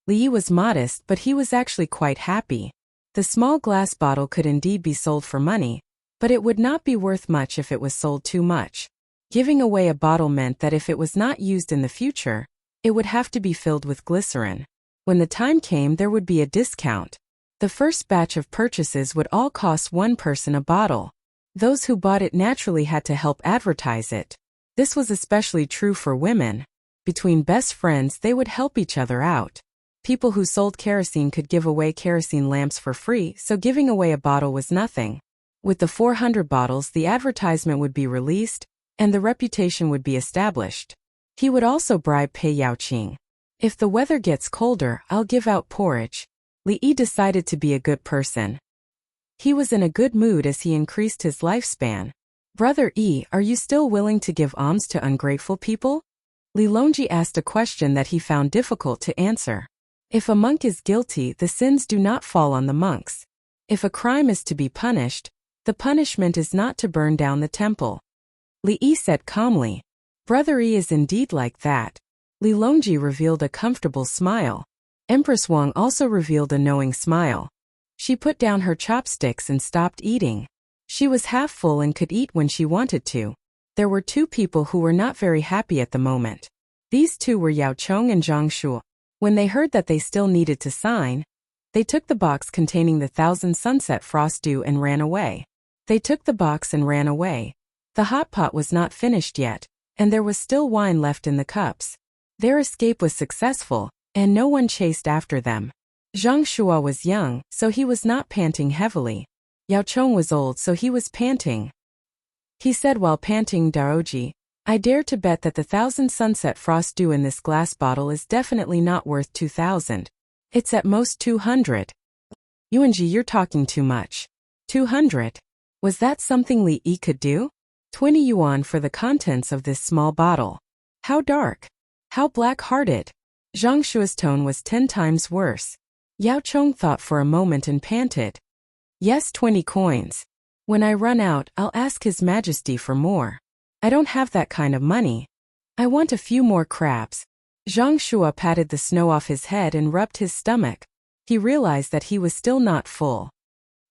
Li Yi was modest, but he was actually quite happy. The small glass bottle could indeed be sold for money, but it would not be worth much if it was sold too much. Giving away a bottle meant that if it was not used in the future, it would have to be filled with glycerin. When the time came, there would be a discount. The first batch of purchases would all cost 1 person a bottle. Those who bought it naturally had to help advertise it. This was especially true for women. Between best friends, they would help each other out. People who sold kerosene could give away kerosene lamps for free, so giving away a bottle was nothing. With the 400 bottles, the advertisement would be released, and the reputation would be established. He would also bribe Pei Yaoqing. If the weather gets colder, I'll give out porridge. Li Yi decided to be a good person. He was in a good mood as he increased his lifespan. Brother Yi, are you still willing to give alms to ungrateful people? Li Longji asked a question that he found difficult to answer. If a monk is guilty, the sins do not fall on the monks. If a crime is to be punished, the punishment is not to burn down the temple. Li Yi said calmly. Brother Yi is indeed like that. Li Longji revealed a comfortable smile. Empress Wang also revealed a knowing smile. She put down her chopsticks and stopped eating. She was half full and could eat when she wanted to. There were 2 people who were not very happy at the moment. These 2 were Yao Chong and Zhang Shu. When they heard that they still needed to sign, they took the box containing the 1000 Sunset Frost Dew and ran away. They took the box and ran away. The hot pot was not finished yet, and there was still wine left in the cups. Their escape was successful, and no one chased after them. Zhang Shua was young, so he was not panting heavily. Yao Chong was old, so he was panting. He said while panting, Daoji, I dare to bet that the 1000 Sunset Frost Dew in this glass bottle is definitely not worth 2,000. It's at most 200. Yuanji, you're talking too much. 200? Was that something Li Yi could do? 20 yuan for the contents of this small bottle. How dark. How black-hearted. Zhang Shua's tone was 10 times worse. Yao Chong thought for a moment and panted. Yes, 20 coins. When I run out, I'll ask His Majesty for more. I don't have that kind of money. I want a few more crabs. Zhang Shua patted the snow off his head and rubbed his stomach. He realized that he was still not full.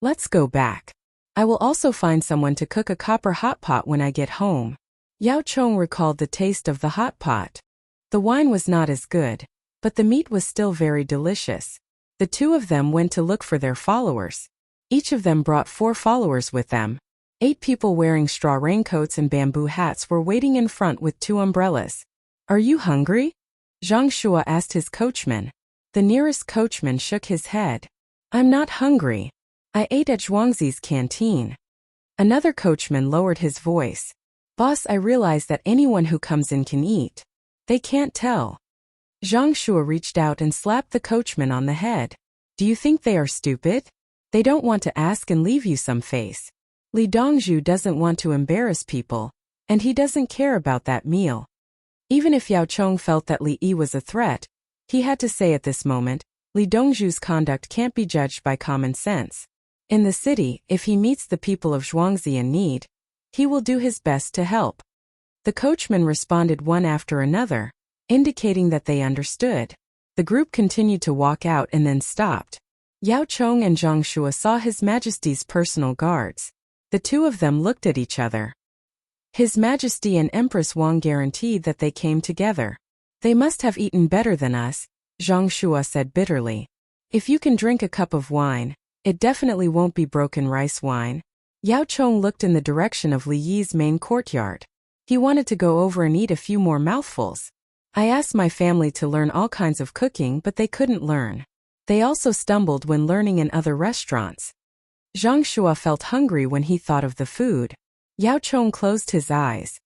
Let's go back. I will also find someone to cook a copper hot pot when I get home. Yao Chong recalled the taste of the hot pot. The wine was not as good, but the meat was still very delicious. The two of them went to look for their followers. Each of them brought 4 followers with them. 8 people wearing straw raincoats and bamboo hats were waiting in front with 2 umbrellas. Are you hungry? Zhang Shua asked his coachman. The nearest coachman shook his head. I'm not hungry. I ate at Zhuangzi's canteen. Another coachman lowered his voice. Boss, I realize that anyone who comes in can eat. They can't tell. Zhang Shua reached out and slapped the coachman on the head. Do you think they are stupid? They don't want to ask and leave you some face. Li Dongzhu doesn't want to embarrass people, and he doesn't care about that meal. Even if Yao Chong felt that Li Yi was a threat, he had to say at this moment, Li Dongzhu's conduct can't be judged by common sense. In the city, if he meets the people of Zhuangzi in need, he will do his best to help. The coachman responded one after another, indicating that they understood. The group continued to walk out and then stopped. Yao Chong and Zhang Shua saw His Majesty's personal guards. The two of them looked at each other. His Majesty and Empress Wang guaranteed that they came together. They must have eaten better than us, Zhang Shua said bitterly. If you can drink a cup of wine, it definitely won't be broken rice wine. Yao Chong looked in the direction of Li Yi's main courtyard. He wanted to go over and eat a few more mouthfuls. I asked my family to learn all kinds of cooking, but they couldn't learn. They also stumbled when learning in other restaurants. Zhang Shua felt hungry when he thought of the food. Yao Chong closed his eyes.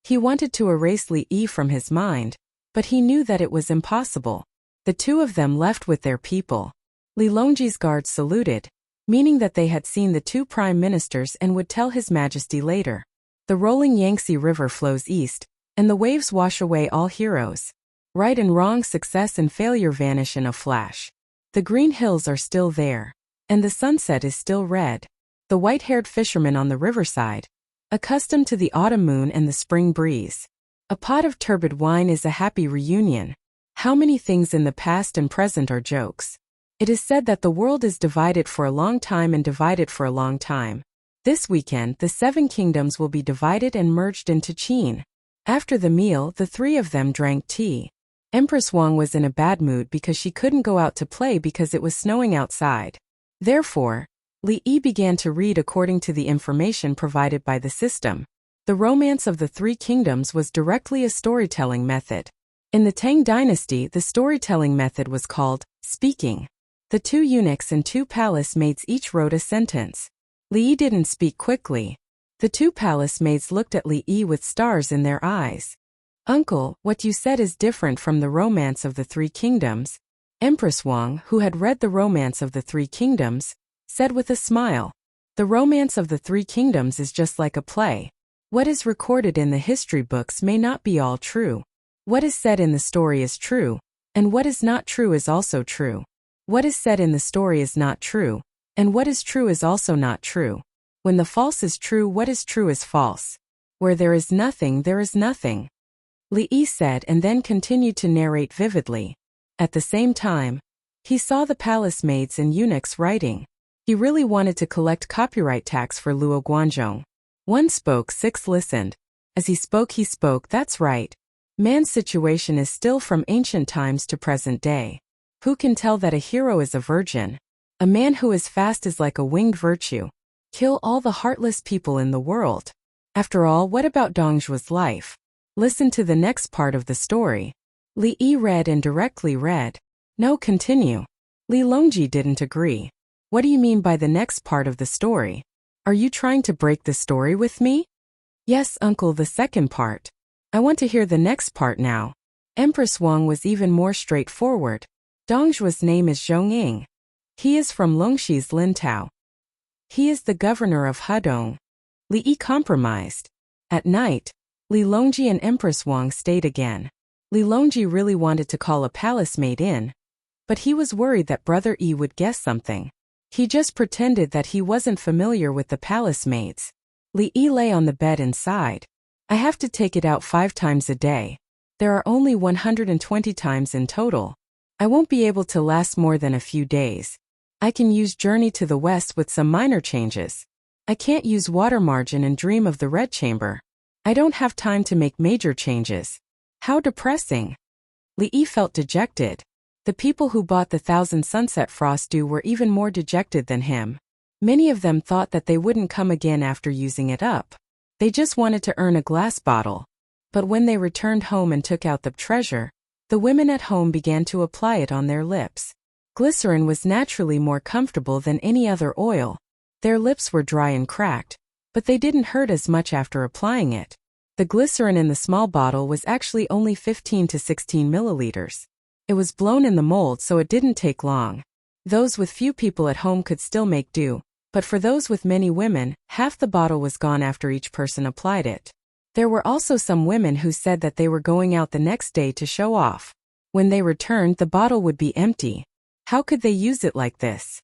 He wanted to erase Li Yi from his mind, but he knew that it was impossible. The two of them left with their people. Li Longji's guards saluted, meaning that they had seen the 2 prime ministers and would tell His Majesty later. The rolling Yangtze River flows east, and the waves wash away all heroes. Right and wrong, success and failure vanish in a flash. The green hills are still there, and the sunset is still red. The white-haired fisherman on the riverside, accustomed to the autumn moon and the spring breeze. A pot of turbid wine is a happy reunion. How many things in the past and present are jokes? It is said that the world is divided for a long time and divided for a long time. This weekend, the 7 kingdoms will be divided and merged into Qin. After the meal, the 3 of them drank tea. Empress Wang was in a bad mood because she couldn't go out to play because it was snowing outside. Therefore, Li Yi began to read according to the information provided by the system. The Romance of the 3 Kingdoms was directly a storytelling method. In the Tang dynasty, the storytelling method was called speaking. The 2 eunuchs and 2 palace maids each wrote a sentence. Li Yi didn't speak quickly. The 2 palace maids looked at Li Yi with stars in their eyes. Uncle, what you said is different from the Romance of the 3 Kingdoms. Empress Wang, who had read the Romance of the 3 Kingdoms, said with a smile. The Romance of the 3 Kingdoms is just like a play. What is recorded in the history books may not be all true. What is said in the story is true, and what is not true is also true. What is said in the story is not true, and what is true is also not true. When the false is true, what is true is false. Where there is nothing, there is nothing. Li Yi said and then continued to narrate vividly. At the same time, he saw the palace maids and eunuchs writing. He really wanted to collect copyright tax for Luo Guanzhong. 1 spoke, 6 listened. As he spoke, that's right. Man's situation is still from ancient times to present day. Who can tell that a hero is a virgin? A man who is fast is like a winged virtue. Kill all the heartless people in the world. After all, what about Dongzhu's life? Listen to the next part of the story. Li Yi read and directly read. No, continue. Li Longji didn't agree. What do you mean by the next part of the story? Are you trying to break the story with me? Yes, uncle, the second part. I want to hear the next part now. Empress Wang was even more straightforward. Dongzhu's name is Zhongying. He is from Longshi's Lintao. He is the governor of Hedong. Li Yi compromised. At night, Li Longji and Empress Wang stayed again. Li Longji really wanted to call a palace maid in, but he was worried that Brother Yi would guess something. He just pretended that he wasn't familiar with the palace maids. Li Yi lay on the bed and sighed. I have to take it out 5 times a day. There are only 120 times in total. I won't be able to last more than a few days. I can use Journey to the West with some minor changes. I can't use Water Margin and Dream of the Red Chamber. I don't have time to make major changes. How depressing. Li Yi felt dejected. The people who bought the 1000 Sunset Frost Dew were even more dejected than him. Many of them thought that they wouldn't come again after using it up. They just wanted to earn a glass bottle. But when they returned home and took out the treasure, the women at home began to apply it on their lips. Glycerin was naturally more comfortable than any other oil. Their lips were dry and cracked, but they didn't hurt as much after applying it. The glycerin in the small bottle was actually only 15 to 16 milliliters. It was blown in the mold, so it didn't take long. Those with few people at home could still make do, but for those with many women, half the bottle was gone after each person applied it. There were also some women who said that they were going out the next day to show off. When they returned, the bottle would be empty. How could they use it like this?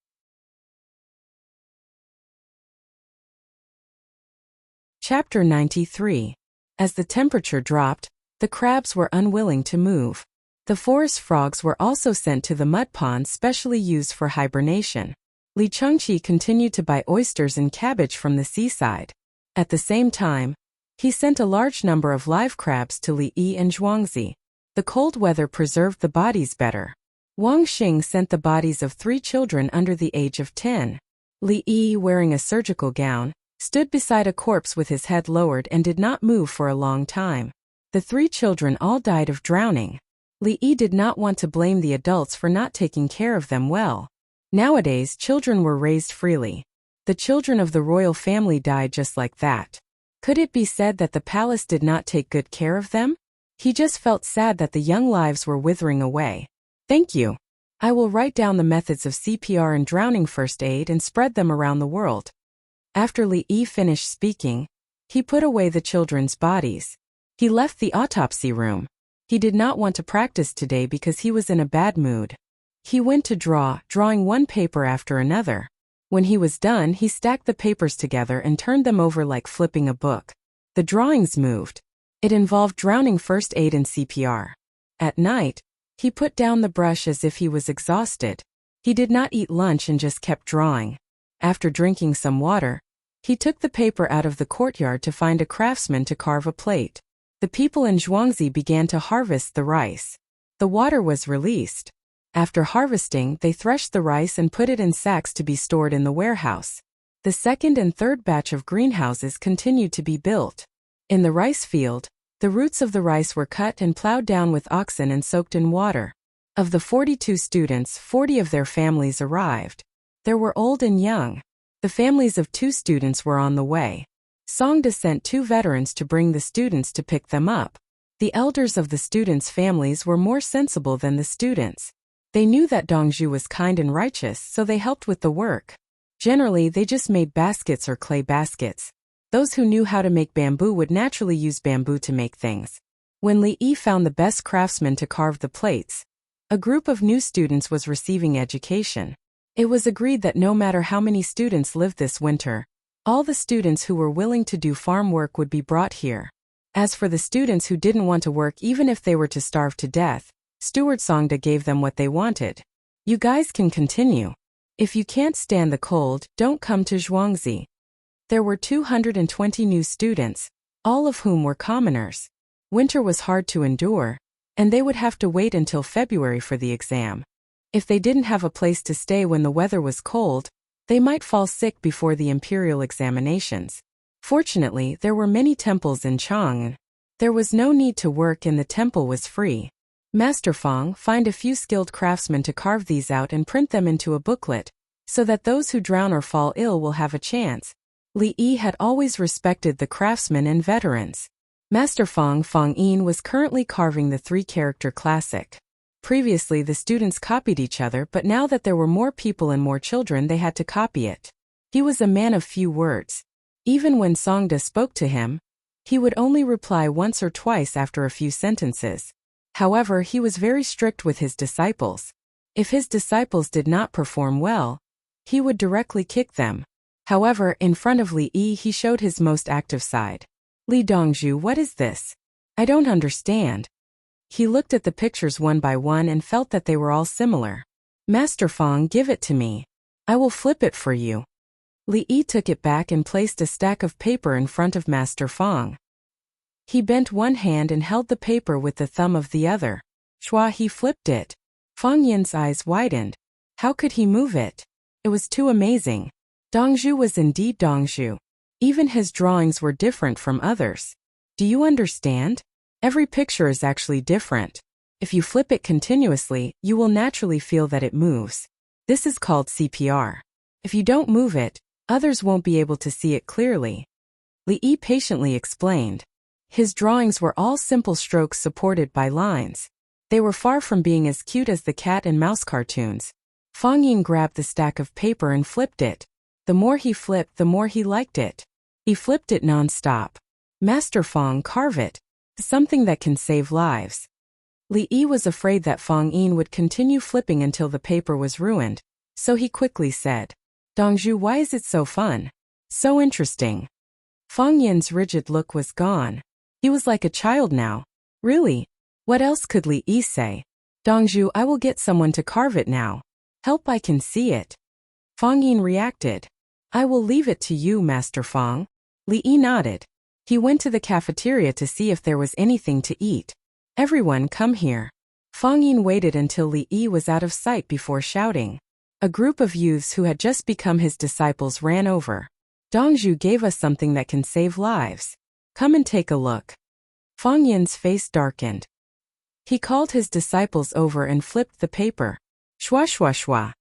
Chapter 93. As the temperature dropped, the crabs were unwilling to move. The forest frogs were also sent to the mud ponds specially used for hibernation. Li Chengqi continued to buy oysters and cabbage from the seaside. At the same time, he sent a large number of live crabs to Li Yi and Zhuangzi. The cold weather preserved the bodies better. Wang Xing sent the bodies of 3 children under the age of 10. Li Yi, wearing a surgical gown, stood beside a corpse with his head lowered and did not move for a long time. The 3 children all died of drowning. Li Yi did not want to blame the adults for not taking care of them well. Nowadays, children were raised freely. The children of the royal family died just like that. Could it be said that the palace did not take good care of them? He just felt sad that the young lives were withering away. Thank you. I will write down the methods of CPR and drowning first aid and spread them around the world. After Li Yi finished speaking, he put away the children's bodies. He left the autopsy room. He did not want to practice today because he was in a bad mood. He went to drawing one paper after another. When he was done, he stacked the papers together and turned them over like flipping a book. The drawings moved. It involved drowning first aid and CPR. At night, he put down the brush as if he was exhausted. He did not eat lunch and just kept drawing. After drinking some water, he took the paper out of the courtyard to find a craftsman to carve a plate. The people in Zhuangzi began to harvest the rice. The water was released. After harvesting, they threshed the rice and put it in sacks to be stored in the warehouse. The second and third batch of greenhouses continued to be built. In the rice field, the roots of the rice were cut and plowed down with oxen and soaked in water. Of the 42 students, 40 of their families arrived. There were old and young. The families of 2 students were on the way. Songda sent 2 veterans to bring the students to pick them up. The elders of the students' families were more sensible than the students. They knew that Dongzhu was kind and righteous, so they helped with the work. Generally, they just made baskets or clay baskets. Those who knew how to make bamboo would naturally use bamboo to make things. When Li Yi found the best craftsman to carve the plates, a group of new students was receiving education. It was agreed that no matter how many students lived this winter, all the students who were willing to do farm work would be brought here. As for the students who didn't want to work even if they were to starve to death, Steward Songda gave them what they wanted. You guys can continue. If you can't stand the cold, don't come to Zhuangzi. There were 220 new students, all of whom were commoners. Winter was hard to endure, and they would have to wait until February for the exam. If they didn't have a place to stay when the weather was cold, they might fall sick before the imperial examinations. Fortunately, there were many temples in Chang'an. There was no need to work and the temple was free. Master Fang, find a few skilled craftsmen to carve these out and print them into a booklet, so that those who drown or fall ill will have a chance. Li Yi had always respected the craftsmen and veterans. Master Fang Yin was currently carving the 3-character classic. Previously the students copied each other, but now that there were more people and more children they had to copy it. He was a man of few words. Even when Songda spoke to him, He would only reply once or twice after a few sentences. However, he was very strict with his disciples. If his disciples did not perform well, he would directly kick them. However, in front of Li Yi he showed his most active side. Li Dongzhu, what is this? I don't understand. He looked at the pictures one by one and felt that they were all similar. Master Fong, give it to me. I will flip it for you. Li Yi took it back and placed a stack of paper in front of Master Fong. He bent one hand and held the paper with the thumb of the other. Shua, he flipped it. Fong Yin's eyes widened. How could he move it? It was too amazing. Dongzhu was indeed Dongzhu. Even his drawings were different from others. Do you understand? Every picture is actually different. If you flip it continuously, you will naturally feel that it moves. This is called CPR. If you don't move it, others won't be able to see it clearly. Li Yi patiently explained. His drawings were all simple strokes supported by lines. They were far from being as cute as the cat and mouse cartoons. Fong Yin grabbed the stack of paper and flipped it. The more he flipped, the more he liked it. He flipped it non-stop. Master Fong, carve it. Something that can save lives. Li Yi was afraid that Fong Yin would continue flipping until the paper was ruined, so he quickly said, Dongzhu, why is it so fun? So interesting. Fong Yin's rigid look was gone. He was like a child now. Really? What else could Li Yi say? Dongzhu, I will get someone to carve it now. Help, I can see it. Fong Yin reacted. I will leave it to you, Master Fong. Li Yi nodded. He went to the cafeteria to see if there was anything to eat. Everyone, come here. Fong Yin waited until Li Yi was out of sight before shouting. A group of youths who had just become his disciples ran over. Dongzhu gave us something that can save lives. Come and take a look. Fong Yin's face darkened. He called his disciples over and flipped the paper. Shwa shwa shwa.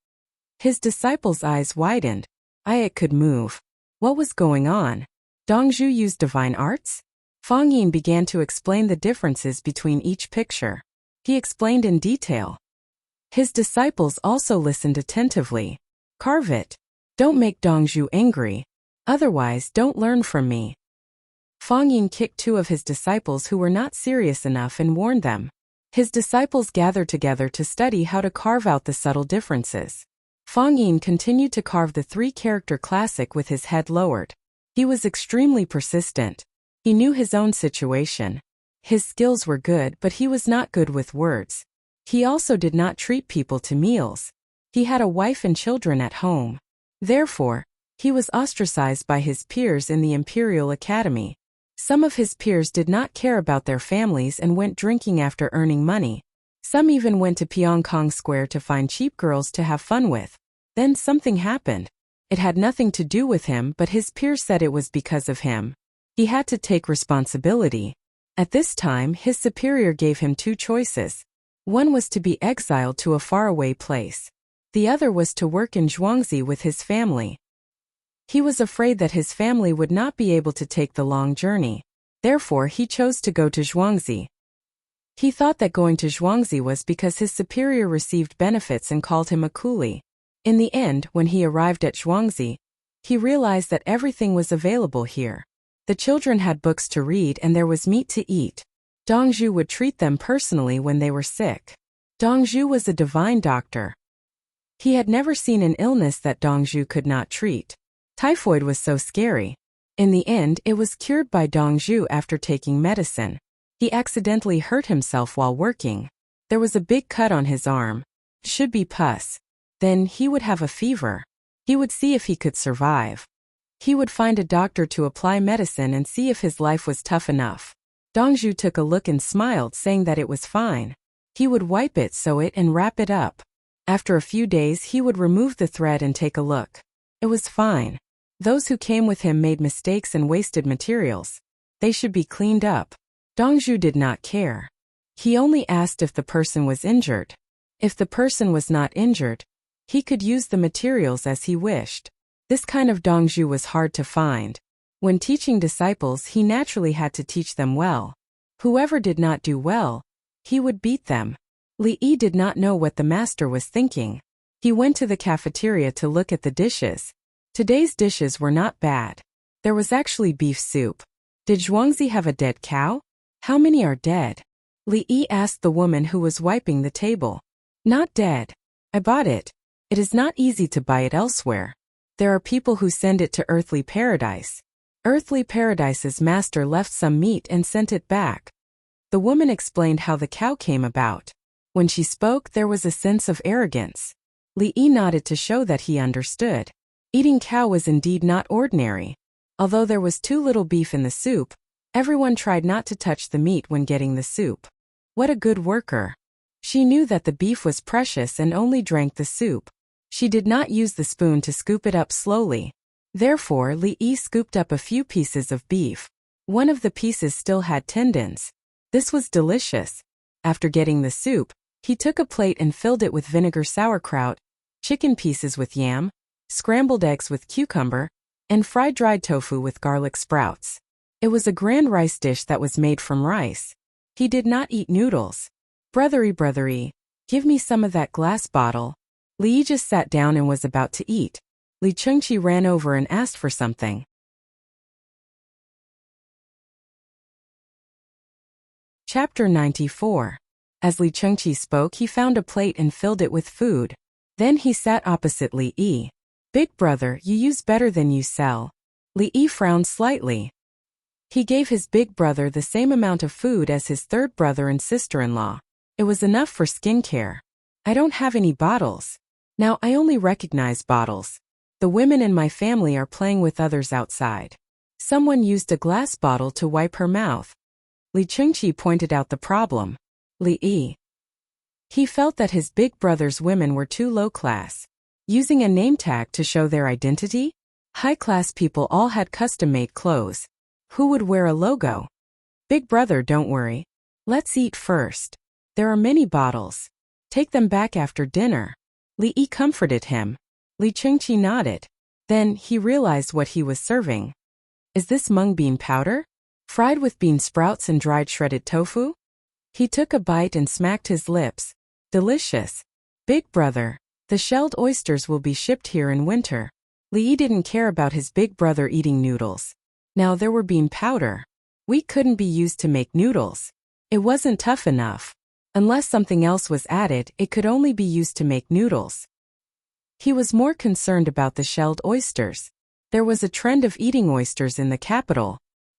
His disciples' eyes widened. It could move. What was going on? Dongzhu used divine arts? Fong Yin began to explain the differences between each picture. He explained in detail. His disciples also listened attentively. Carve it. Don't make Dongzhu angry. Otherwise, don't learn from me. Fong Yin kicked two of his disciples who were not serious enough and warned them. His disciples gathered together to study how to carve out the subtle differences. Fong Yin continued to carve the three-character classic with his head lowered. He was extremely persistent. He knew his own situation. His skills were good, but he was not good with words. He also did not treat people to meals. He had a wife and children at home. Therefore, he was ostracized by his peers in the Imperial Academy. Some of his peers did not care about their families and went drinking after earning money. Some even went to Pyongkong Square to find cheap girls to have fun with. Then something happened. It had nothing to do with him, but his peers said it was because of him. He had to take responsibility. At this time, his superior gave him two choices. One was to be exiled to a faraway place. The other was to work in Zhuangzi with his family. He was afraid that his family would not be able to take the long journey. Therefore, he chose to go to Zhuangzi. He thought that going to Zhuangzi was because his superior received benefits and called him a coolie. In the end, when he arrived at Zhuangzi, he realized that everything was available here. The children had books to read and there was meat to eat. Dongzhu would treat them personally when they were sick. Dongzhu was a divine doctor. He had never seen an illness that Dongzhu could not treat. Typhoid was so scary. In the end, it was cured by Dongzhu after taking medicine. He accidentally hurt himself while working. There was a big cut on his arm. Should be pus. Then he would have a fever. He would see if he could survive. He would find a doctor to apply medicine and see if his life was tough enough. Dongzhu took a look and smiled, saying that it was fine. He would wipe it, sew it, and wrap it up. After a few days, he would remove the thread and take a look. It was fine. Those who came with him made mistakes and wasted materials. They should be cleaned up. Dongzhu did not care. He only asked if the person was injured. If the person was not injured, he could use the materials as he wished. This kind of Dongzhu was hard to find. When teaching disciples, he naturally had to teach them well. Whoever did not do well, he would beat them. Li Yi did not know what the master was thinking. He went to the cafeteria to look at the dishes. Today's dishes were not bad. There was actually beef soup. Did Zhuangzi have a dead cow? How many are dead? Li Yi asked the woman who was wiping the table. Not dead. I bought it. It is not easy to buy it elsewhere. There are people who send it to Earthly Paradise. Earthly Paradise's master left some meat and sent it back. The woman explained how the cow came about. When she spoke, there was a sense of arrogance. Li Yi nodded to show that he understood. Eating cow was indeed not ordinary. Although there was too little beef in the soup, everyone tried not to touch the meat when getting the soup. What a good worker. She knew that the beef was precious and only drank the soup. She did not use the spoon to scoop it up slowly. Therefore, Li Yi scooped up a few pieces of beef. One of the pieces still had tendons. This was delicious. After getting the soup, he took a plate and filled it with vinegar sauerkraut, chicken pieces with yam, scrambled eggs with cucumber, and fried dried tofu with garlic sprouts. It was a grand rice dish that was made from rice. He did not eat noodles. Brothery, give me some of that glass bottle. Li Yi just sat down and was about to eat. Li Chengqi ran over and asked for something. Chapter 94. As Li Chengqi spoke, he found a plate and filled it with food. Then he sat opposite Li Yi. Big brother, you use better than you sell. Li Yi frowned slightly. He gave his big brother the same amount of food as his third brother and sister-in-law. It was enough for skincare. I don't have any bottles. Now I only recognize bottles. The women in my family are playing with others outside. Someone used a glass bottle to wipe her mouth. Li Chengqi pointed out the problem. Li Yi. He felt that his big brother's women were too low class. Using a name tag to show their identity? High-class people all had custom-made clothes. Who would wear a logo? Big brother, don't worry. Let's eat first. There are many bottles. Take them back after dinner. Li Yi comforted him. Li Chengqi nodded. Then he realized what he was serving. Is this mung bean powder? Fried with bean sprouts and dried shredded tofu? He took a bite and smacked his lips. Delicious. Big brother, the shelled oysters will be shipped here in winter. Li Yi didn't care about his big brother eating noodles. Now there were bean powder. Wheat couldn't be used to make noodles. It wasn't tough enough. Unless something else was added, it could only be used to make noodles. He was more concerned about the shelled oysters. There was a trend of eating oysters in the capital.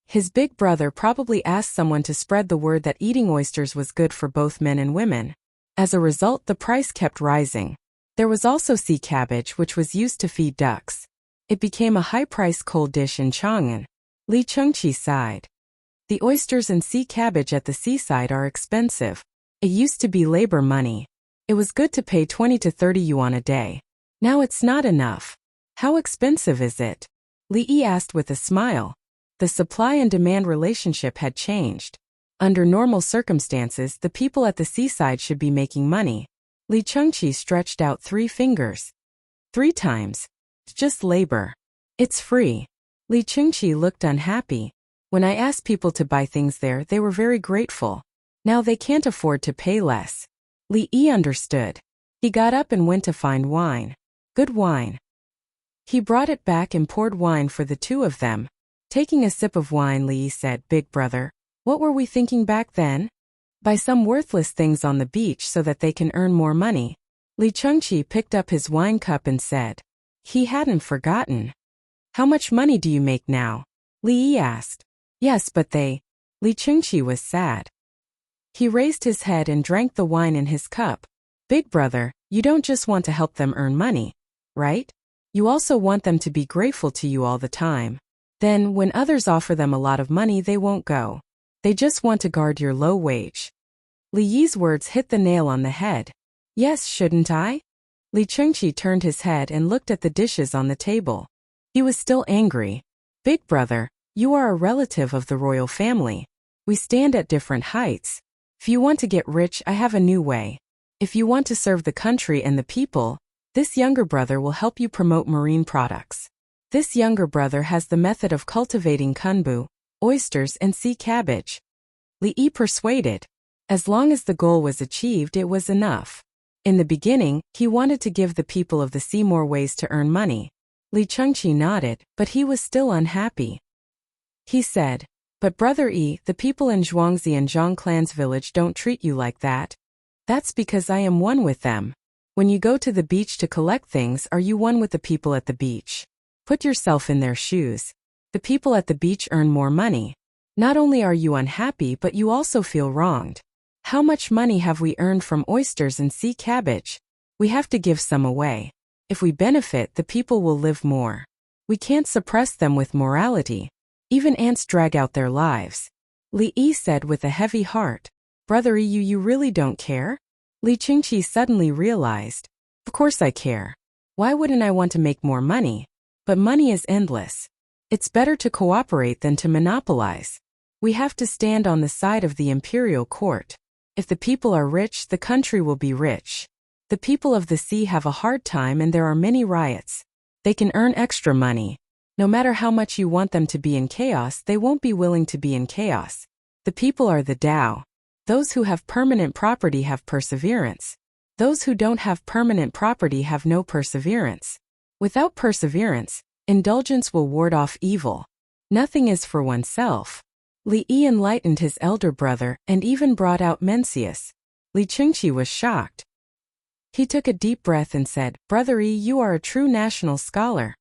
His big brother probably asked someone to spread the word that eating oysters was good for both men and women. As a result, the price kept rising. There was also sea cabbage, which was used to feed ducks. It became a high-priced cold dish in Chang'an. Li Chengqi sighed. The oysters and sea cabbage at the seaside are expensive. It used to be labor money. It was good to pay 20 to 30 yuan a day. Now it's not enough. How expensive is it? Li Yi asked with a smile. The supply and demand relationship had changed. Under normal circumstances, the people at the seaside should be making money. Li Chengqi stretched out 3 fingers. 3 times. It's just labor. It's free. Li Chengqi looked unhappy. When I asked people to buy things there, they were very grateful. Now they can't afford to pay less. Li Yi understood. He got up and went to find wine. Good wine. He brought it back and poured wine for the two of them. Taking a sip of wine, Li Yi said, Big brother, what were we thinking back then? Buy some worthless things on the beach so that they can earn more money. Li Chengqi picked up his wine cup and said. He hadn't forgotten. How much money do you make now? Li Yi asked. Yes, but they. Li Chengqi was sad. He raised his head and drank the wine in his cup. Big brother, you don't just want to help them earn money, right? You also want them to be grateful to you all the time. Then, when others offer them a lot of money, they won't go. They just want to guard your low wage. Li Yi's words hit the nail on the head. Yes, shouldn't I? Li Chengqi turned his head and looked at the dishes on the table. He was still angry. Big brother, you are a relative of the royal family. We stand at different heights. If you want to get rich, I have a new way. If you want to serve the country and the people, this younger brother will help you promote marine products. This younger brother has the method of cultivating kunbu, oysters and sea cabbage. Li Yi persuaded. As long as the goal was achieved, it was enough. In the beginning, he wanted to give the people of the sea more ways to earn money. Li Chengqi nodded, but he was still unhappy. He said, But Brother E, the people in Zhuangzi and Zhang clan's village don't treat you like that. That's because I am one with them. When you go to the beach to collect things, are you one with the people at the beach? Put yourself in their shoes. The people at the beach earn more money. Not only are you unhappy, but you also feel wronged. How much money have we earned from oysters and sea cabbage? We have to give some away. If we benefit, the people will live more. We can't suppress them with morality. Even ants drag out their lives. Li Yi said with a heavy heart. Brother E, you really don't care? Li Qingqi suddenly realized. Of course I care. Why wouldn't I want to make more money? But money is endless. It's better to cooperate than to monopolize. We have to stand on the side of the imperial court. If the people are rich, the country will be rich. The people of the sea have a hard time and there are many riots. They can earn extra money. No matter how much you want them to be in chaos, they won't be willing to be in chaos. The people are the Tao. Those who have permanent property have perseverance. Those who don't have permanent property have no perseverance. Without perseverance, indulgence will ward off evil. Nothing is for oneself. Li Yi enlightened his elder brother and even brought out Mencius. Li Qingqi was shocked. He took a deep breath and said, Brother E, you are a true national scholar.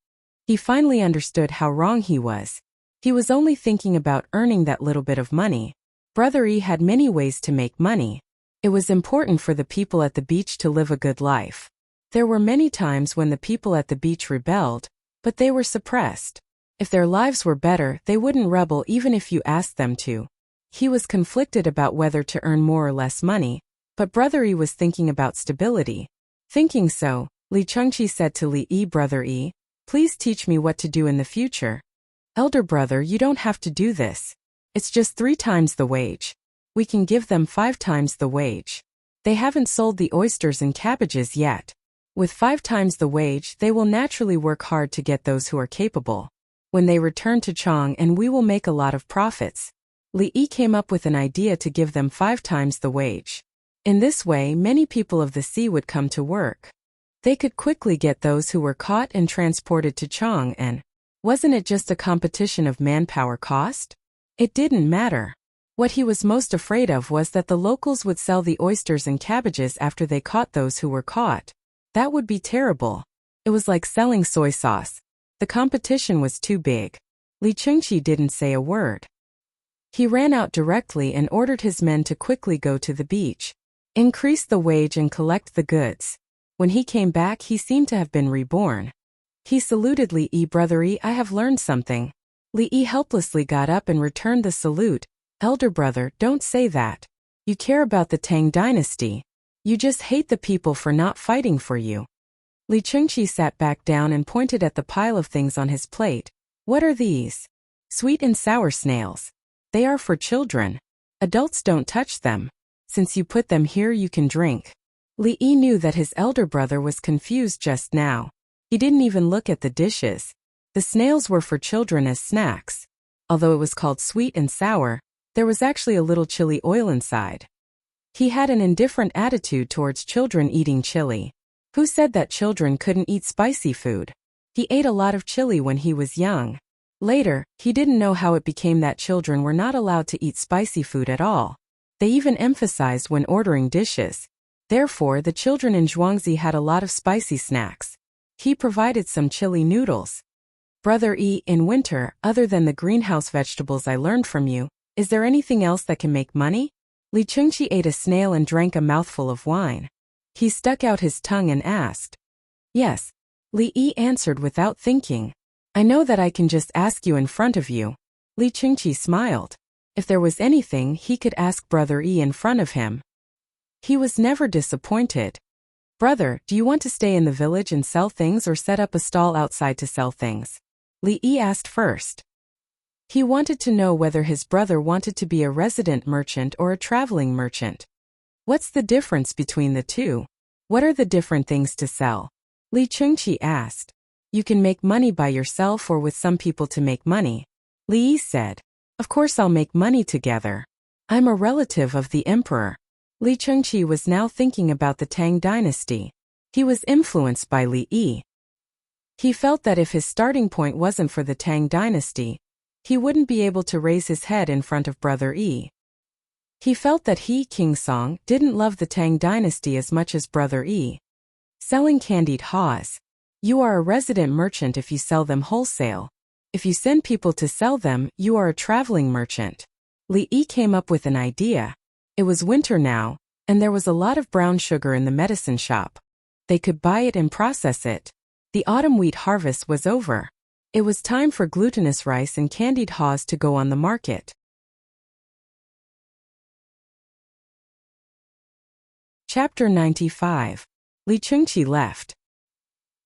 He finally understood how wrong he was. He was only thinking about earning that little bit of money. Brother E had many ways to make money. It was important for the people at the beach to live a good life. There were many times when the people at the beach rebelled, but they were suppressed. If their lives were better, they wouldn't rebel even if you asked them to. He was conflicted about whether to earn more or less money, but Brother E was thinking about stability. Thinking so, Li Chengqi said to Li Yi, Brother E, please teach me what to do in the future. Elder brother, you don't have to do this. It's just 3 times the wage. We can give them 5 times the wage. They haven't sold the oysters and cabbages yet. With 5 times the wage, they will naturally work hard to get those who are capable. When they return to Chang, and we will make a lot of profits. Li Yi came up with an idea to give them 5 times the wage. In this way, many people of the sea would come to work. They could quickly get those who were caught and transported to Chang, and wasn't it just a competition of manpower cost? It didn't matter. What he was most afraid of was that the locals would sell the oysters and cabbages after they caught those who were caught. That would be terrible. It was like selling soy sauce. The competition was too big. Li Chengqi didn't say a word. He ran out directly and ordered his men to quickly go to the beach, increase the wage and collect the goods. When he came back, he seemed to have been reborn. He saluted Li Yi, Brother E, I have learned something. Li Yi helplessly got up and returned the salute. Elder brother, don't say that. You care about the Tang dynasty. You just hate the people for not fighting for you. Li Chengqi sat back down and pointed at the pile of things on his plate. What are these? Sweet and sour snails. They are for children. Adults don't touch them. Since you put them here, you can drink. Li Yi knew that his elder brother was confused just now. He didn't even look at the dishes. The snails were for children as snacks. Although it was called sweet and sour, there was actually a little chili oil inside. He had an indifferent attitude towards children eating chili. Who said that children couldn't eat spicy food? He ate a lot of chili when he was young. Later, he didn't know how it became that children were not allowed to eat spicy food at all. They even emphasized when ordering dishes. Therefore, the children in Zhuangzi had a lot of spicy snacks. He provided some chili noodles. Brother E, in winter, other than the greenhouse vegetables I learned from you, is there anything else that can make money? Li Chengqi ate a snail and drank a mouthful of wine. He stuck out his tongue and asked. Yes. Li Yi answered without thinking. I know that I can just ask you in front of you. Li Chengqi smiled. If there was anything, he could ask Brother E in front of him. He was never disappointed. Brother, do you want to stay in the village and sell things or set up a stall outside to sell things? Li Yi asked first. He wanted to know whether his brother wanted to be a resident merchant or a traveling merchant. What's the difference between the two? What are the different things to sell? Li Chengqi asked. You can make money by yourself or with some people to make money. Li Yi said. Of course I'll make money together. I'm a relative of the emperor. Li Chengqi was now thinking about the Tang dynasty. He was influenced by Li Yi. He felt that if his starting point wasn't for the Tang dynasty, He wouldn't be able to raise his head in front of Brother Yi. He felt that he, King Song, didn't love the Tang dynasty as much as Brother Yi. Selling candied haws. You are a resident merchant if you sell them wholesale. If you send people to sell them, you are a traveling merchant. Li Yi came up with an idea. It was winter now, and there was a lot of brown sugar in the medicine shop. They could buy it and process it. The autumn wheat harvest was over. It was time for glutinous rice and candied haws to go on the market. Chapter 95. Li Chengqi left.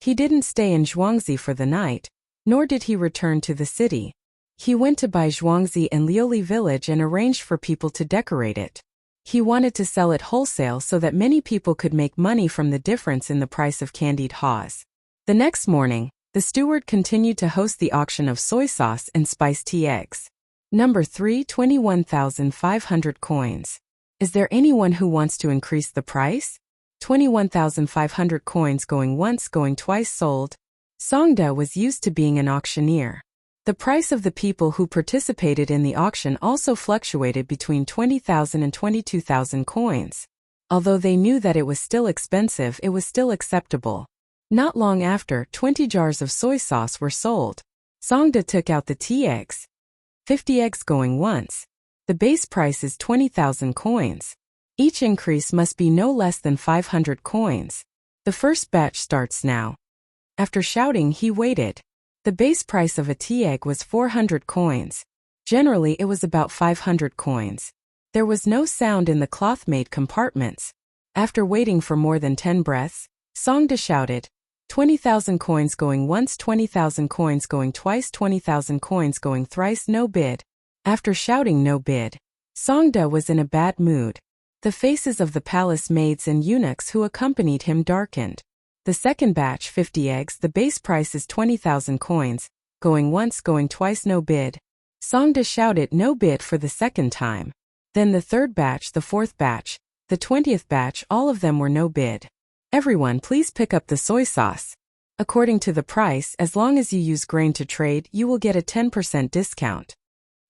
He didn't stay in Zhuangzi for the night, nor did he return to the city. He went to Bai Zhuangzi and Liuli village and arranged for people to decorate it. He wanted to sell it wholesale so that many people could make money from the difference in the price of candied haws. The next morning, the steward continued to host the auction of soy sauce and spiced tea eggs. Number 3, 21,500 coins. Is there anyone who wants to increase the price? 21,500 coins going once, going twice sold. Songda was used to being an auctioneer. The price of the people who participated in the auction also fluctuated between 20,000 and 22,000 coins. Although they knew that it was still expensive, it was still acceptable. Not long after, 20 jars of soy sauce were sold. Songda took out the tea eggs. 50 eggs going once. The base price is 20,000 coins. Each increase must be no less than 500 coins. The first batch starts now. After shouting, he waited. The base price of a tea egg was 400 coins. Generally, it was about 500 coins. There was no sound in the cloth-made compartments. After waiting for more than 10 breaths, Songda shouted, 20,000 coins going once, 20,000 coins going twice, 20,000 coins going thrice, no bid. After shouting no bid, Songda was in a bad mood. The faces of the palace maids and eunuchs who accompanied him darkened. The second batch, 50 eggs, the base price is 20,000 coins, going once, going twice, no bid. Songda shouted no bid for the second time. Then the third batch, the fourth batch, the 20th batch, all of them were no bid. Everyone please pick up the soy sauce. According to the price, as long as you use grain to trade, you will get a 10% discount.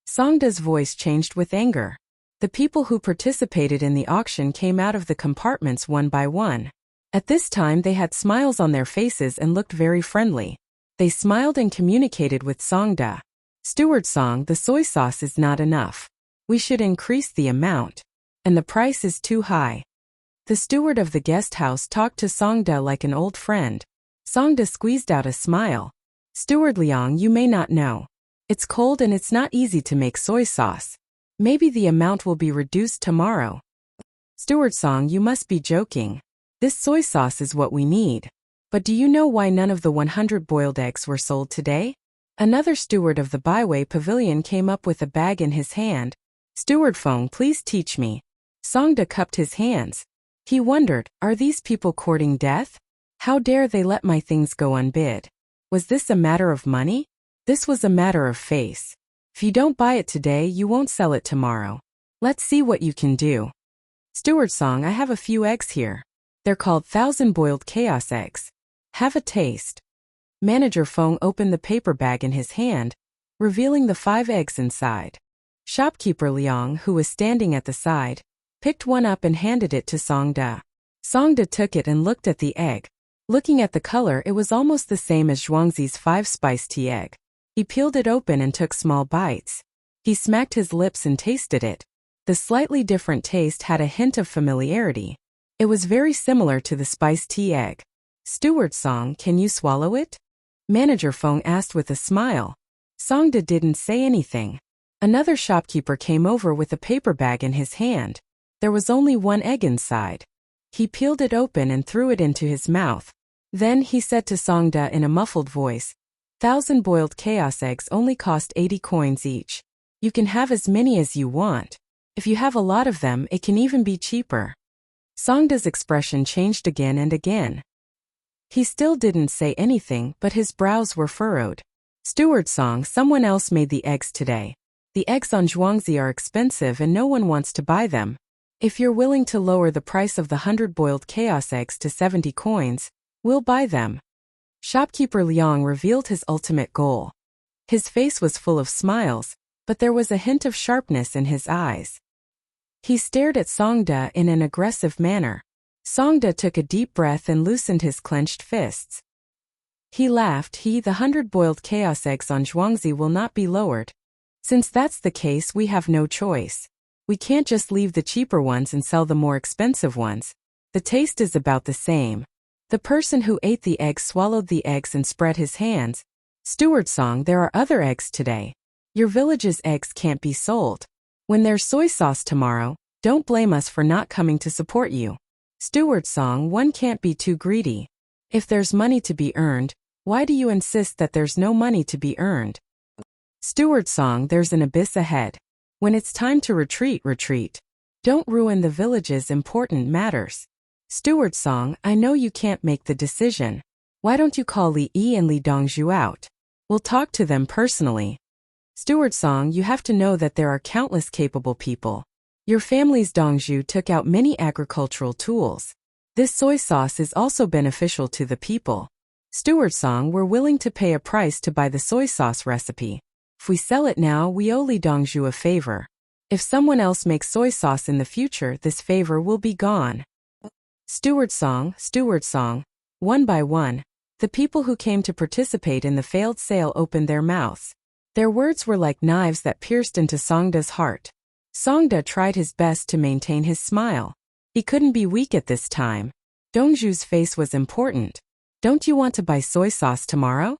Songda's voice changed with anger. The people who participated in the auction came out of the compartments one by one. At this time they had smiles on their faces and looked very friendly. They smiled and communicated with Songda. Steward Song, the soy sauce is not enough. We should increase the amount. And the price is too high. The steward of the guest house talked to Songda like an old friend. Songda squeezed out a smile. Steward Liang, you may not know. It's cold and it's not easy to make soy sauce. Maybe the amount will be reduced tomorrow. Steward Song, you must be joking. This soy sauce is what we need. But do you know why none of the 100 boiled eggs were sold today? Another steward of the byway pavilion came up with a bag in his hand. Steward Feng, please teach me. Songda cupped his hands. He wondered, are these people courting death? How dare they let my things go unbid? Was this a matter of money? This was a matter of face. If you don't buy it today, you won't sell it tomorrow. Let's see what you can do. Steward Song, I have a few eggs here. They're called 1,000 boiled chaos eggs. Have a taste. Manager Feng opened the paper bag in his hand, revealing the 5 eggs inside. Shopkeeper Liang, who was standing at the side, picked one up and handed it to Songda. Songda took it and looked at the egg. Looking at the color, it was almost the same as Zhuangzi's 5 spiced tea egg. He peeled it open and took small bites. He smacked his lips and tasted it. The slightly different taste had a hint of familiarity. It was very similar to the spiced tea egg. Steward Song, can you swallow it? Manager Feng asked with a smile. Songda didn't say anything. Another shopkeeper came over with a paper bag in his hand. There was only 1 egg inside. He peeled it open and threw it into his mouth. Then he said to Songda in a muffled voice, 1,000 boiled chaos eggs only cost 80 coins each. You can have as many as you want. If you have a lot of them, it can even be cheaper. Songda's expression changed again and again. He still didn't say anything, but his brows were furrowed. Steward Song, someone else made the eggs today. The eggs on Zhuangzi are expensive and no one wants to buy them. If you're willing to lower the price of the 100 boiled chaos eggs to 70 coins, we'll buy them. Shopkeeper Liang revealed his ultimate goal. His face was full of smiles, but there was a hint of sharpness in his eyes. He stared at Songda in an aggressive manner. Songda took a deep breath and loosened his clenched fists. He laughed. The 100 boiled chaos eggs on Zhuangzi will not be lowered. Since that's the case, we have no choice. We can't just leave the cheaper ones and sell the more expensive ones. The taste is about the same. The person who ate the eggs swallowed the eggs and spread his hands. Steward Song, there are other eggs today. Your village's eggs can't be sold. When there's soy sauce tomorrow, don't blame us for not coming to support you. Steward Song, one can't be too greedy. If there's money to be earned, why do you insist that there's no money to be earned? Steward Song, there's an abyss ahead. When it's time to retreat, retreat. Don't ruin the village's important matters. Steward Song, I know you can't make the decision. Why don't you call Li Yi and Li Dongzhu out? We'll talk to them personally. Steward Song, you have to know that there are countless capable people. Your family's Dongzhu took out many agricultural tools. This soy sauce is also beneficial to the people. Steward Song, we're willing to pay a price to buy the soy sauce recipe. If we sell it now, we owe Li Dongzhu a favor. If someone else makes soy sauce in the future, this favor will be gone. Steward Song, one by one, the people who came to participate in the failed sale opened their mouths. Their words were like knives that pierced into Songda's heart. Songda tried his best to maintain his smile. He couldn't be weak at this time. Dongzhu's face was important. Don't you want to buy soy sauce tomorrow?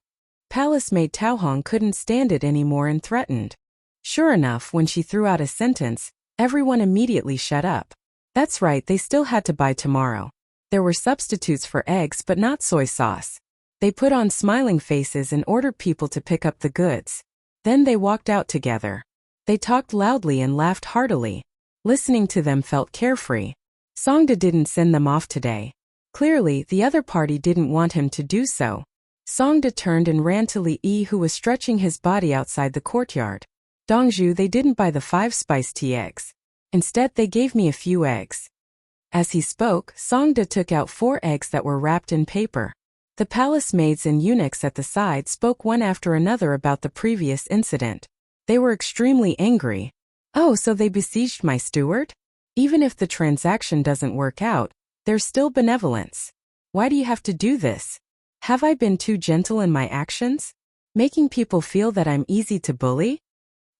Palace maid Taohong couldn't stand it anymore and threatened. Sure enough, when she threw out a sentence, everyone immediately shut up. That's right, they still had to buy tomorrow. There were substitutes for eggs but not soy sauce. They put on smiling faces and ordered people to pick up the goods. Then they walked out together. They talked loudly and laughed heartily. Listening to them felt carefree. Songda didn't send them off today. Clearly, the other party didn't want him to do so. Songda turned and ran to Li Yi, who was stretching his body outside the courtyard. Dongzhu, they didn't buy the 5 spiced tea eggs. Instead, they gave me a few eggs. As he spoke, Songda took out 4 eggs that were wrapped in paper. The palace maids and eunuchs at the side spoke one after another about the previous incident. They were extremely angry. Oh, so they besieged my steward? Even if the transaction doesn't work out, there's still benevolence. Why do you have to do this? Have I been too gentle in my actions? Making people feel that I'm easy to bully?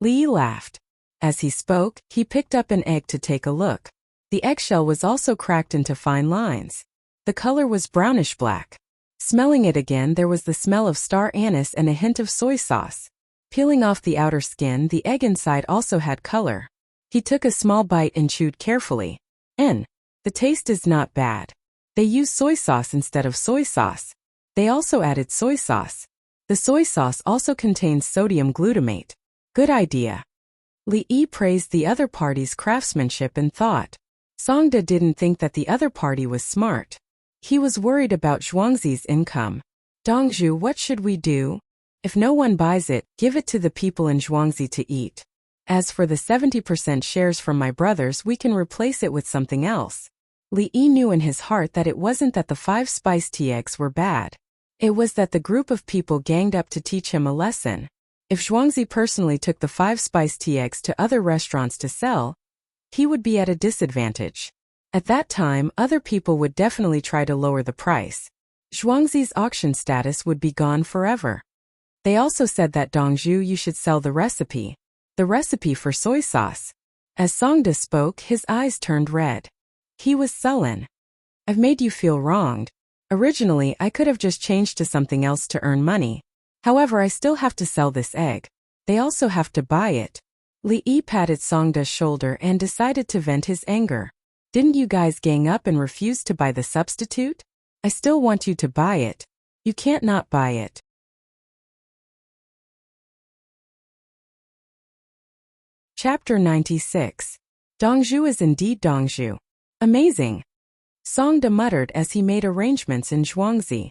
Li laughed. As he spoke, he picked up an egg to take a look. The eggshell was also cracked into fine lines. The color was brownish-black. Smelling it again, there was the smell of star anise and a hint of soy sauce. Peeling off the outer skin, the egg inside also had color. He took a small bite and chewed carefully. The taste is not bad. They use soy sauce instead of soy sauce. They also added soy sauce. The soy sauce also contains sodium glutamate. Good idea. Li Yi praised the other party's craftsmanship and thought. Songda didn't think that the other party was smart. He was worried about Zhuangzi's income. Dongzhu, what should we do? If no one buys it, give it to the people in Zhuangzi to eat. As for the 70% shares from my brothers, we can replace it with something else. Li Yi knew in his heart that it wasn't that the 5 spiced tea eggs were bad. It was that the group of people ganged up to teach him a lesson. If Zhuangzi personally took the 5 spiced tea eggs to other restaurants to sell, he would be at a disadvantage. At that time, other people would definitely try to lower the price. Zhuangzi's auction status would be gone forever. They also said that Dongzhu, you should sell the recipe. The recipe for soy sauce. As Songda spoke, his eyes turned red. He was sullen. I've made you feel wronged. Originally, I could have just changed to something else to earn money. However, I still have to sell this egg. They also have to buy it. Li Yi patted Songda's shoulder and decided to vent his anger. Didn't you guys gang up and refuse to buy the substitute? I still want you to buy it. You can't not buy it. Chapter 96. Dongzhu is indeed Dongzhu. Amazing. Songda muttered as he made arrangements in Zhuangzi.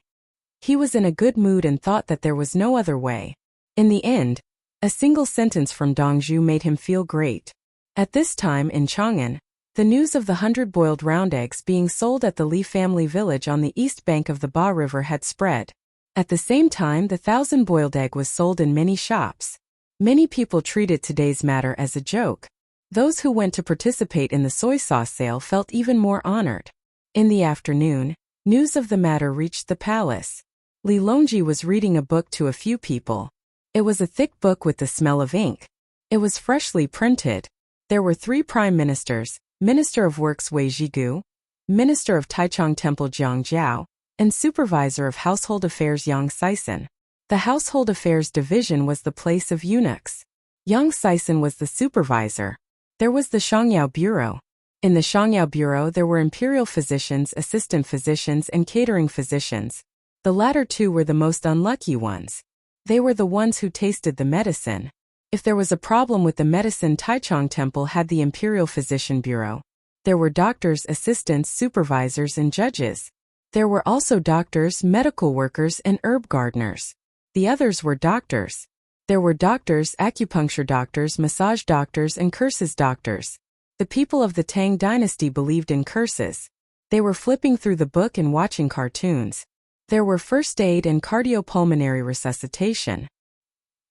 He was in a good mood and thought that there was no other way. In the end, a single sentence from Dongzhu made him feel great. At this time in Chang'an, the news of the 100 boiled round eggs being sold at the Li family village on the east bank of the Ba River had spread. At the same time, the 1,000-boiled egg was sold in many shops. Many people treated today's matter as a joke. Those who went to participate in the soy sauce sale felt even more honored. In the afternoon, news of the matter reached the palace. Li Longji was reading a book to a few people. It was a thick book with the smell of ink. It was freshly printed. There were 3 prime ministers, Minister of Works Wei Zhigu, Minister of Taichung Temple Jiang Jiao, and Supervisor of Household Affairs Yang Sison. The Household Affairs Division was the place of eunuchs. Yang Sison was the supervisor. There was the Shangyao Bureau. In the Shangyao Bureau there were imperial physicians, assistant physicians, and catering physicians. The latter 2 were the most unlucky ones. They were the ones who tasted the medicine. If there was a problem with the medicine, Taichung Temple had the Imperial Physician Bureau. There were doctors, assistants, supervisors, and judges. There were also doctors, medical workers, and herb gardeners. The others were doctors. There were doctors, acupuncture doctors, massage doctors, and curses doctors. The people of the Tang dynasty believed in curses. They were flipping through the book and watching cartoons. There were first aid and cardiopulmonary resuscitation.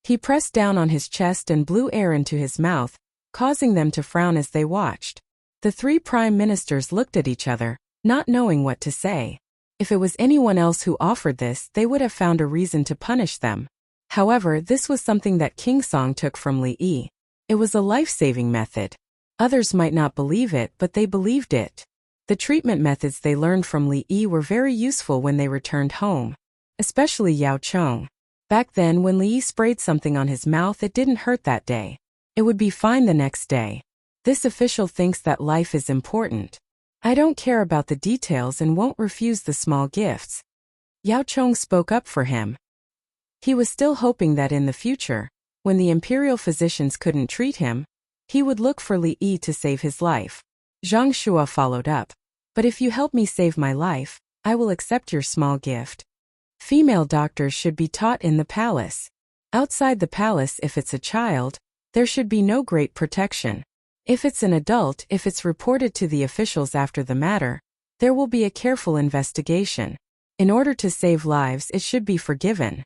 He pressed down on his chest and blew air into his mouth, causing them to frown as they watched. The 3 prime ministers looked at each other, not knowing what to say. If it was anyone else who offered this, they would have found a reason to punish them. However, this was something that King Song took from Li Yi. It was a life-saving method. Others might not believe it, but they believed it. The treatment methods they learned from Li Yi were very useful when they returned home. Especially Yao Chong. Back then, when Li Yi sprayed something on his mouth, it didn't hurt that day. It would be fine the next day. This official thinks that life is important. I don't care about the details and won't refuse the small gifts. Yao Chong spoke up for him. He was still hoping that in the future, when the imperial physicians couldn't treat him, he would look for Li Yi to save his life. Zhang Shua followed up. But if you help me save my life, I will accept your small gift. Female doctors should be taught in the palace. Outside the palace, if it's a child, there should be no great protection. If it's an adult, if it's reported to the officials after the matter, there will be a careful investigation. In order to save lives, it should be forgiven.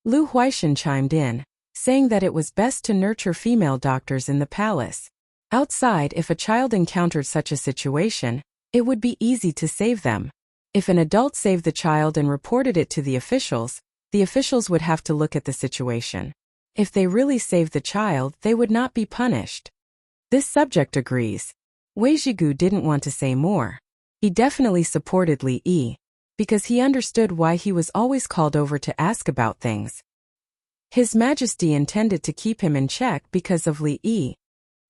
Lu Huaishan chimed in, saying that it was best to nurture female doctors in the palace. Outside, if a child encountered such a situation, it would be easy to save them. If an adult saved the child and reported it to the officials would have to look at the situation. If they really saved the child, they would not be punished. This subject agrees. Wei Zhigu didn't want to say more. He definitely supported Li Yi, because he understood why he was always called over to ask about things. His Majesty intended to keep him in check because of Li Yi.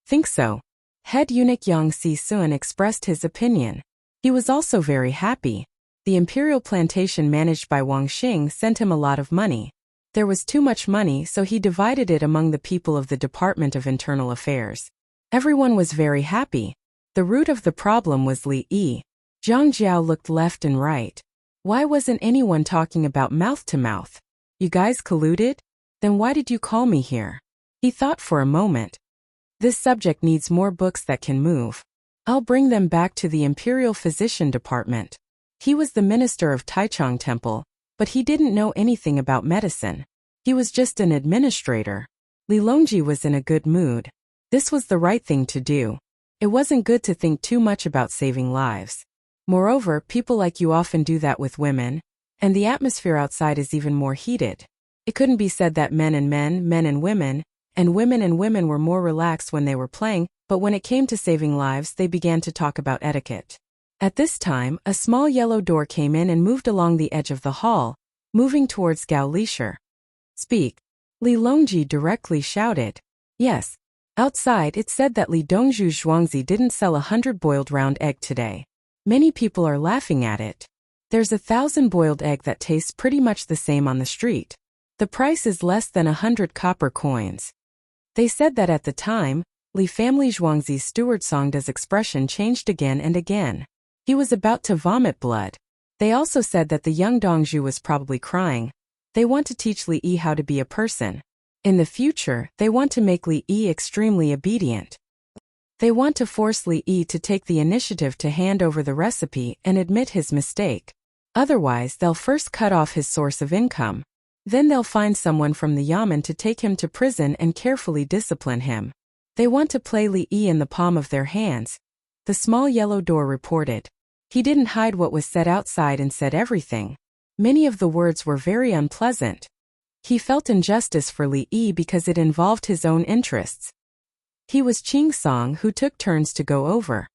Think so. Head eunuch Yang Si-sun expressed his opinion. He was also very happy. The imperial plantation managed by Wang Xing sent him a lot of money. There was too much money, so he divided it among the people of the Department of Internal Affairs. Everyone was very happy. The root of the problem was Li Yi. Zhang Jiao looked left and right. Why wasn't anyone talking about mouth to mouth? You guys colluded? Then why did you call me here? He thought for a moment. This subject needs more books that can move. I'll bring them back to the Imperial Physician Department. He was the minister of Taichung Temple, but he didn't know anything about medicine. He was just an administrator. Li Longji was in a good mood. This was the right thing to do. It wasn't good to think too much about saving lives. Moreover, people like you often do that with women, and the atmosphere outside is even more heated. It couldn't be said that men and women were more relaxed when they were playing, but when it came to saving lives, they began to talk about etiquette. At this time, a small yellow door came in and moved along the edge of the hall, moving towards Gao Lisher. Speak. Li Longji directly shouted. Yes. Outside, it said that Li Dongzhu Zhuangzi didn't sell 100 boiled round egg today. Many people are laughing at it. There's 1,000 boiled egg that tastes pretty much the same on the street. The price is less than 100 copper coins. They said that at the time, Li family Zhuangzi's steward Songda's expression changed again and again. He was about to vomit blood. They also said that the young Dongzhu was probably crying. They want to teach Li Yi how to be a person. In the future, they want to make Li Yi extremely obedient. They want to force Li Yi to take the initiative to hand over the recipe and admit his mistake. Otherwise, they'll first cut off his source of income. Then they'll find someone from the yamen to take him to prison and carefully discipline him. They want to play Li Yi in the palm of their hands. The small yellow door reported. He didn't hide what was said outside and said everything. Many of the words were very unpleasant. He felt injustice for Li Yi because it involved his own interests. He was Ching Song who took turns to go over.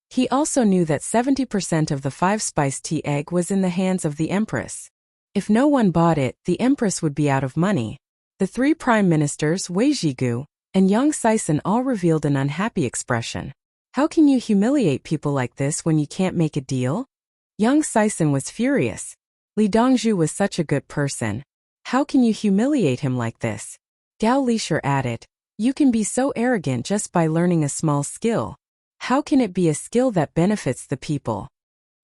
He also knew that 70% of the 5-spice tea egg was in the hands of the Empress. If no one bought it, the Empress would be out of money. The 3 prime ministers, Wei Zhigu and Yang Sison, all revealed an unhappy expression. How can you humiliate people like this when you can't make a deal? Yang Sison was furious. Li Dongzhu was such a good person. How can you humiliate him like this? Gao Lisher added, you can be so arrogant just by learning a small skill. How can it be a skill that benefits the people?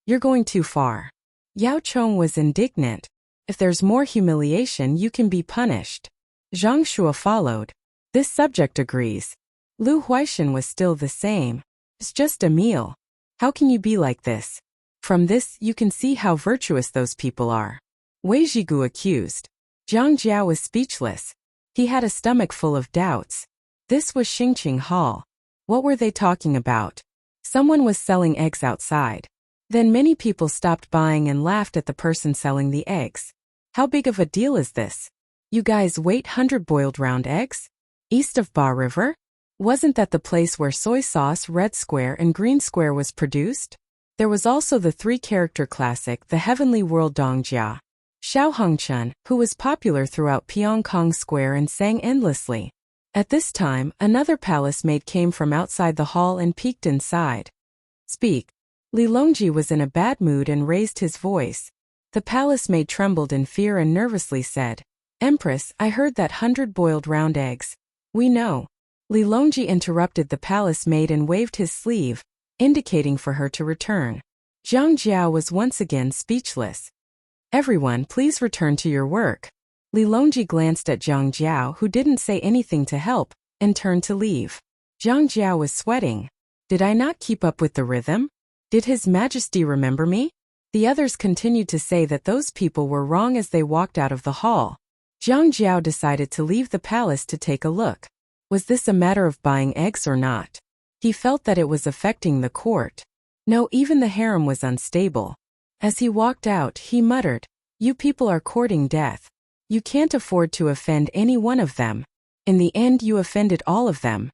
You're going too far. Yao Chong was indignant. If there's more humiliation, you can be punished. Zhang Shua followed. This subject agrees. Lu Huaishan was still the same. It's just a meal. How can you be like this? From this, you can see how virtuous those people are. Wei Zhigu accused. Zhang Jiao was speechless. He had a stomach full of doubts. This was Xingqing Hall. What were they talking about? Someone was selling eggs outside. Then many people stopped buying and laughed at the person selling the eggs. How big of a deal is this? You guys wait 100 boiled round eggs? East of Ba River? Wasn't that the place where soy sauce, red square and green square was produced? There was also the 3-character classic, The Heavenly World Dongjia. Xiao Hongchun, who was popular throughout Pyongkong Square and sang endlessly. At this time, another palace maid came from outside the hall and peeked inside. Speak. Li Longji was in a bad mood and raised his voice. The palace maid trembled in fear and nervously said, Empress, I heard that 100 boiled round eggs. We know. Li Longji interrupted the palace maid and waved his sleeve, indicating for her to return. Zhang Jiao was once again speechless. Everyone, please return to your work. Li Longji glanced at Zhang Jiao, who didn't say anything to help, and turned to leave. Zhang Jiao was sweating. Did I not keep up with the rhythm? Did His Majesty remember me? The others continued to say that those people were wrong as they walked out of the hall. Zhang Jiao decided to leave the palace to take a look. Was this a matter of buying eggs or not? He felt that it was affecting the court. No, even the harem was unstable. As he walked out, he muttered, You people are courting death. You can't afford to offend any one of them. In the end, you offended all of them.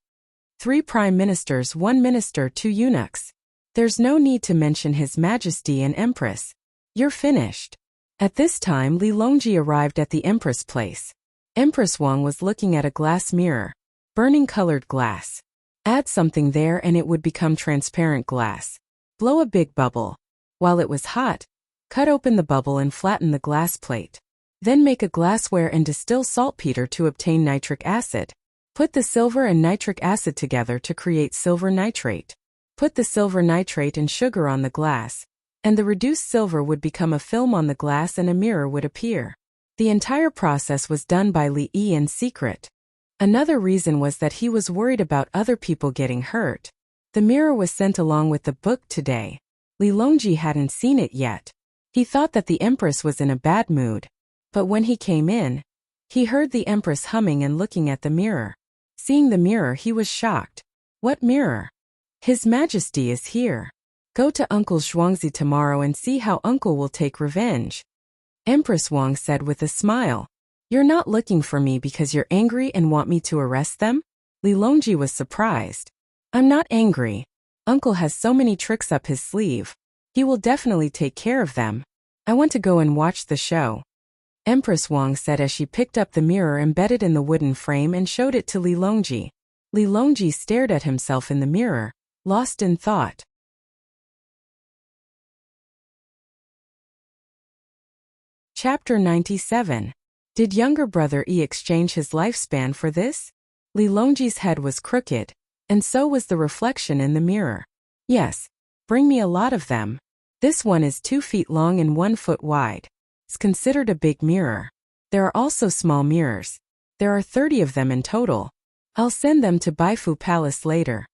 3 prime ministers, 1 minister, 2 eunuchs. There's no need to mention His Majesty and Empress. You're finished. At this time, Li Longji arrived at the Empress place. Empress Wang was looking at a glass mirror. Burning colored glass. Add something there and it would become transparent glass. Blow a big bubble. While it was hot, cut open the bubble and flatten the glass plate. Then make a glassware and distill saltpeter to obtain nitric acid. Put the silver and nitric acid together to create silver nitrate. Put the silver nitrate and sugar on the glass, and the reduced silver would become a film on the glass and a mirror would appear. The entire process was done by Li Yi in secret. Another reason was that he was worried about other people getting hurt. The mirror was sent along with the book today. Li Longji hadn't seen it yet. He thought that the Empress was in a bad mood. But when he came in, he heard the Empress humming and looking at the mirror. Seeing the mirror, he was shocked. What mirror? His Majesty is here. Go to Uncle Zhuangzi tomorrow and see how Uncle will take revenge. Empress Wang said with a smile. You're not looking for me because you're angry and want me to arrest them? Li Longji was surprised. I'm not angry. Uncle has so many tricks up his sleeve. He will definitely take care of them. I want to go and watch the show. Empress Wang said as she picked up the mirror embedded in the wooden frame and showed it to Li Longji. Li Longji stared at himself in the mirror, lost in thought. Chapter 97. Did younger brother Yi exchange his lifespan for this? Li Longji's head was crooked, and so was the reflection in the mirror. Yes, bring me a lot of them. This one is 2 feet long and 1 foot wide. It's considered a big mirror. There are also small mirrors. There are 30 of them in total. I'll send them to Baifu Palace later.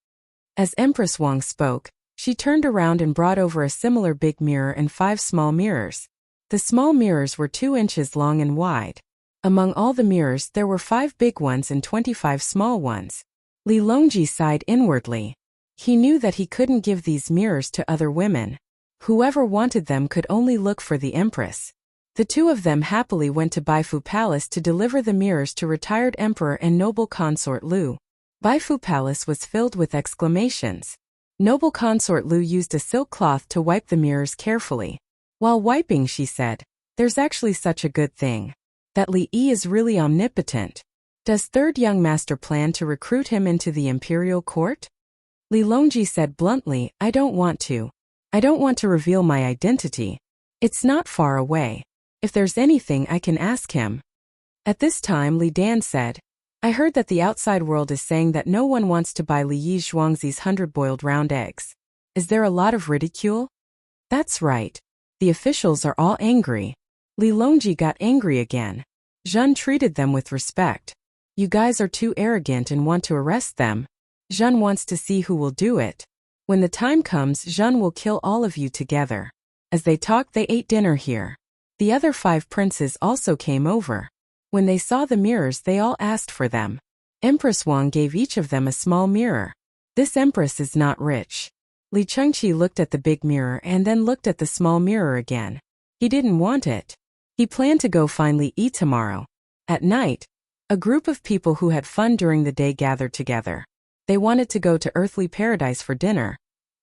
As Empress Wang spoke, She turned around and brought over a similar big mirror and 5 small mirrors. The small mirrors were 2 inches long and wide. Among all the mirrors there were 5 big ones and 25 small ones. Li Longji sighed inwardly. He knew that he couldn't give these mirrors to other women. Whoever wanted them could only look for the empress. The 2 of them happily went to Baifu Palace to deliver the mirrors to retired emperor and noble consort Lu. Baifu Palace was filled with exclamations. Noble consort Lu used a silk cloth to wipe the mirrors carefully. While wiping, she said, "There's actually such a good thing. That Li Yi is really omnipotent. Does third young master plan to recruit him into the imperial court?" Li Longji said bluntly, I don't want to. I don't want to reveal my identity. It's not far away. If there's anything I can ask him." At this time Li Dan said, "I heard that the outside world is saying that no one wants to buy Li Yi Zhuangzi's 100 boiled round eggs. Is there a lot of ridicule?" "That's right. The officials are all angry." Li Longji got angry again. Zhen treated them with respect. "You guys are too arrogant and want to arrest them. Zhen wants to see who will do it. When the time comes, Zhen will kill all of you together." As they talked, they ate dinner here. The other 5 princes also came over. When they saw the mirrors, they all asked for them. Empress Wang gave each of them a small mirror. This empress is not rich. Li Chengqi looked at the big mirror and then looked at the small mirror again. He didn't want it. He planned to go find Li Yi tomorrow. At night, a group of people who had fun during the day gathered together. They wanted to go to Earthly Paradise for dinner,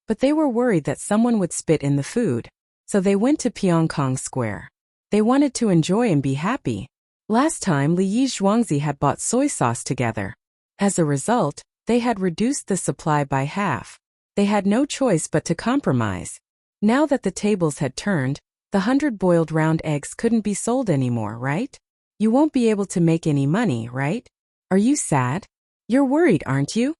but they were worried that someone would spit in the food. So they went to Pyeongkong Square. They wanted to enjoy and be happy. Last time Li Yi Zhuangzi had bought soy sauce together. As a result, they had reduced the supply by half. They had no choice but to compromise. Now that the tables had turned, the 100 boiled round eggs couldn't be sold anymore, right? You won't be able to make any money, right? Are you sad? You're worried, aren't you?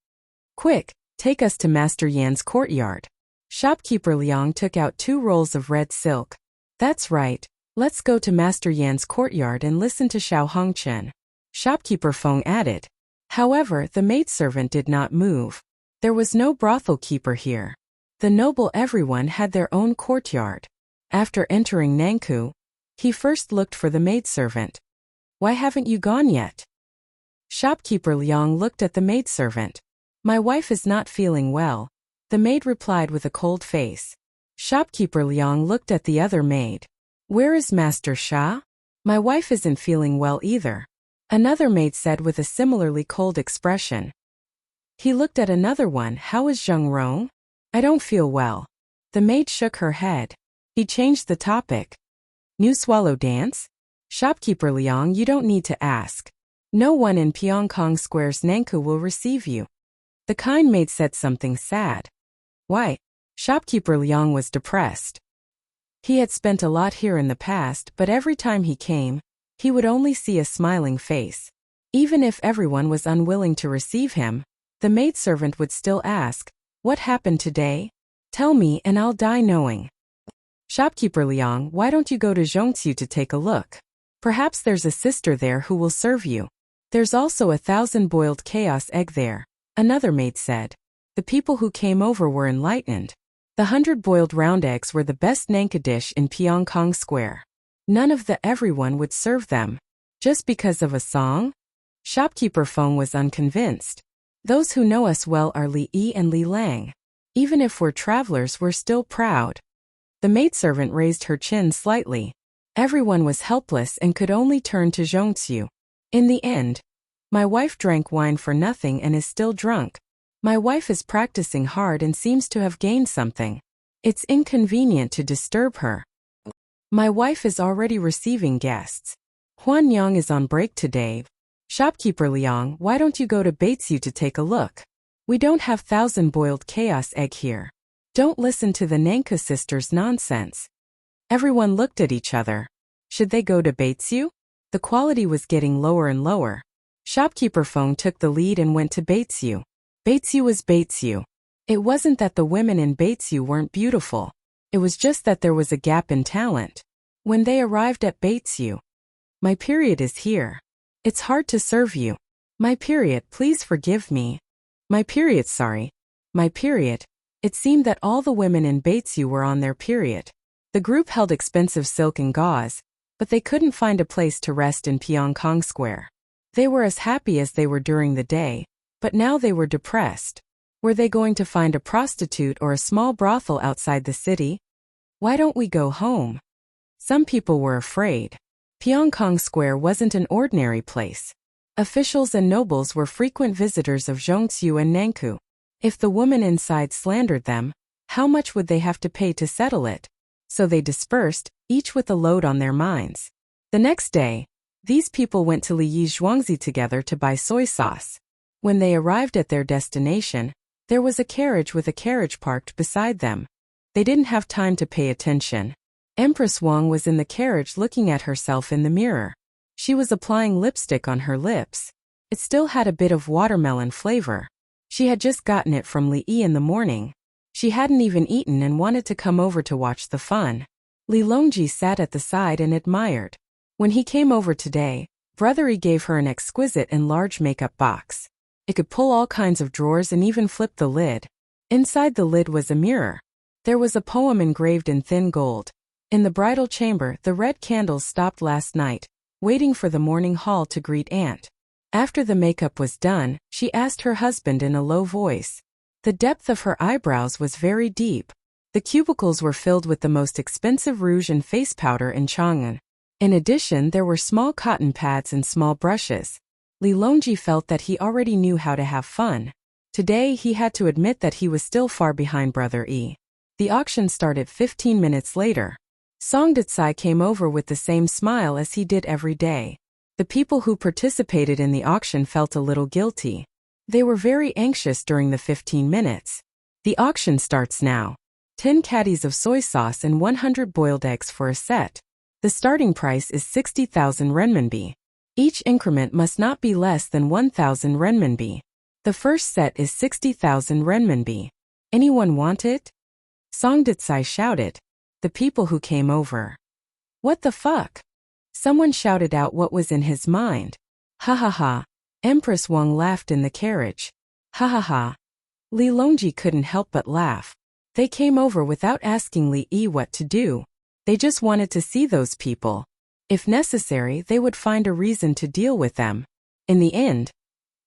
Quick, take us to Master Yan's courtyard. Shopkeeper Liang took out 2 rolls of red silk. That's right. Let's go to Master Yan's courtyard and listen to Xiao Hongchen. Shopkeeper Feng added. However, the maidservant did not move. There was no brothel keeper here. The noble everyone had their own courtyard. After entering Nangku, he first looked for the maidservant. Why haven't you gone yet? Shopkeeper Liang looked at the maidservant. My wife is not feeling well. The maid replied with a cold face. Shopkeeper Liang looked at the other maid. Where is Master Sha? My wife isn't feeling well either. Another maid said with a similarly cold expression. He looked at another one. How is Zheng Rong? I don't feel well. The maid shook her head. He changed the topic. New swallow dance? Shopkeeper Liang, you don't need to ask. No one in Pyeongkong Square's Nangku will receive you. The kind maid said something sad. Why? Shopkeeper Liang was depressed. He had spent a lot here in the past, but every time he came, he would only see a smiling face. Even if everyone was unwilling to receive him, the maidservant would still ask, what happened today? Tell me and I'll die knowing. Shopkeeper Liang, why don't you go to Zhongqiu to take a look? Perhaps there's a sister there who will serve you. There's also 1,000 boiled chaos egg there, another maid said. The people who came over were enlightened. The 100 boiled round eggs were the best Nanka dish in Pyeongkong Square. None of the everyone would serve them. Just because of a song? Shopkeeper Feng was unconvinced. Those who know us well are Li Yi and Li Lang. Even if we're travelers, we're still proud. The maidservant raised her chin slightly. Everyone was helpless and could only turn to Zhongqiu. In the end, my wife drank wine for nothing and is still drunk. My wife is practicing hard and seems to have gained something. It's inconvenient to disturb her. My wife is already receiving guests. Huan Yang is on break today. Shopkeeper Liang, why don't you go to Batesyu to take a look? We don't have 1,000 boiled chaos egg here. Don't listen to the Nanka sisters' nonsense. Everyone looked at each other. Should they go to Batesyu? The quality was getting lower and lower. Shopkeeper Feng took the lead and went to Batesyu. Batesyu was Batesyu. It wasn't that the women in Batesyu weren't beautiful. It was just that there was a gap in talent. When they arrived at Batesyu, my period is here. It's hard to serve you. My period, please forgive me. My period, sorry. My period. It seemed that all the women in Baitsu were on their period. The group held expensive silk and gauze, but they couldn't find a place to rest in Pyeongkong Square. They were as happy as they were during the day, but now they were depressed. Were they going to find a prostitute or a small brothel outside the city? Why don't we go home? Some people were afraid. Pyeongkong Square wasn't an ordinary place. Officials and nobles were frequent visitors of Jongsu and Nangkou. If the woman inside slandered them, how much would they have to pay to settle it? So they dispersed, each with a load on their minds. The next day, these people went to Liyi Zhuangzi together to buy soy sauce. When they arrived at their destination, there was a carriage with a carriage parked beside them. They didn't have time to pay attention. Empress Wang was in the carriage looking at herself in the mirror. She was applying lipstick on her lips. It still had a bit of watermelon flavor. She had just gotten it from Li Yi in the morning. She hadn't even eaten and wanted to come over to watch the fun. Li Longji sat at the side and admired. When he came over today, Brother Yi gave her an exquisite and large makeup box. It could pull all kinds of drawers and even flip the lid. Inside the lid was a mirror. There was a poem engraved in thin gold. In the bridal chamber, the red candles stopped last night, waiting for the morning hall to greet Aunt. After the makeup was done, she asked her husband in a low voice. The depth of her eyebrows was very deep. The cubicles were filled with the most expensive rouge and face powder in Chang'an. In addition, there were small cotton pads and small brushes. Li Longji felt that he already knew how to have fun. Today he had to admit that he was still far behind Brother Yi. The auction started 15 minutes later. Song Datsai came over with the same smile as he did every day. The people who participated in the auction felt a little guilty. They were very anxious during the 15 minutes. The auction starts now. 10 caddies of soy sauce and 100 boiled eggs for a set. The starting price is 60,000 renminbi. Each increment must not be less than 1,000 renminbi. The first set is 60,000 renminbi. Anyone want it? Song Datsai shouted. The people who came over. What the fuck? Someone shouted out what was in his mind. Ha ha ha. Empress Wang laughed in the carriage. Ha ha ha. Li Longji couldn't help but laugh. They came over without asking Li Yi what to do. They just wanted to see those people. If necessary, they would find a reason to deal with them. In the end,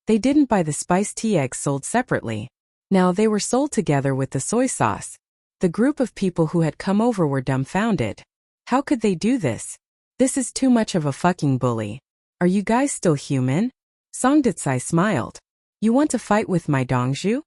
they didn't buy the spiced tea eggs sold separately. Now they were sold together with the soy sauce. The group of people who had come over were dumbfounded. How could they do this? This is too much of a fucking bully. Are you guys still human? Song Datsai smiled. You want to fight with my Dongju?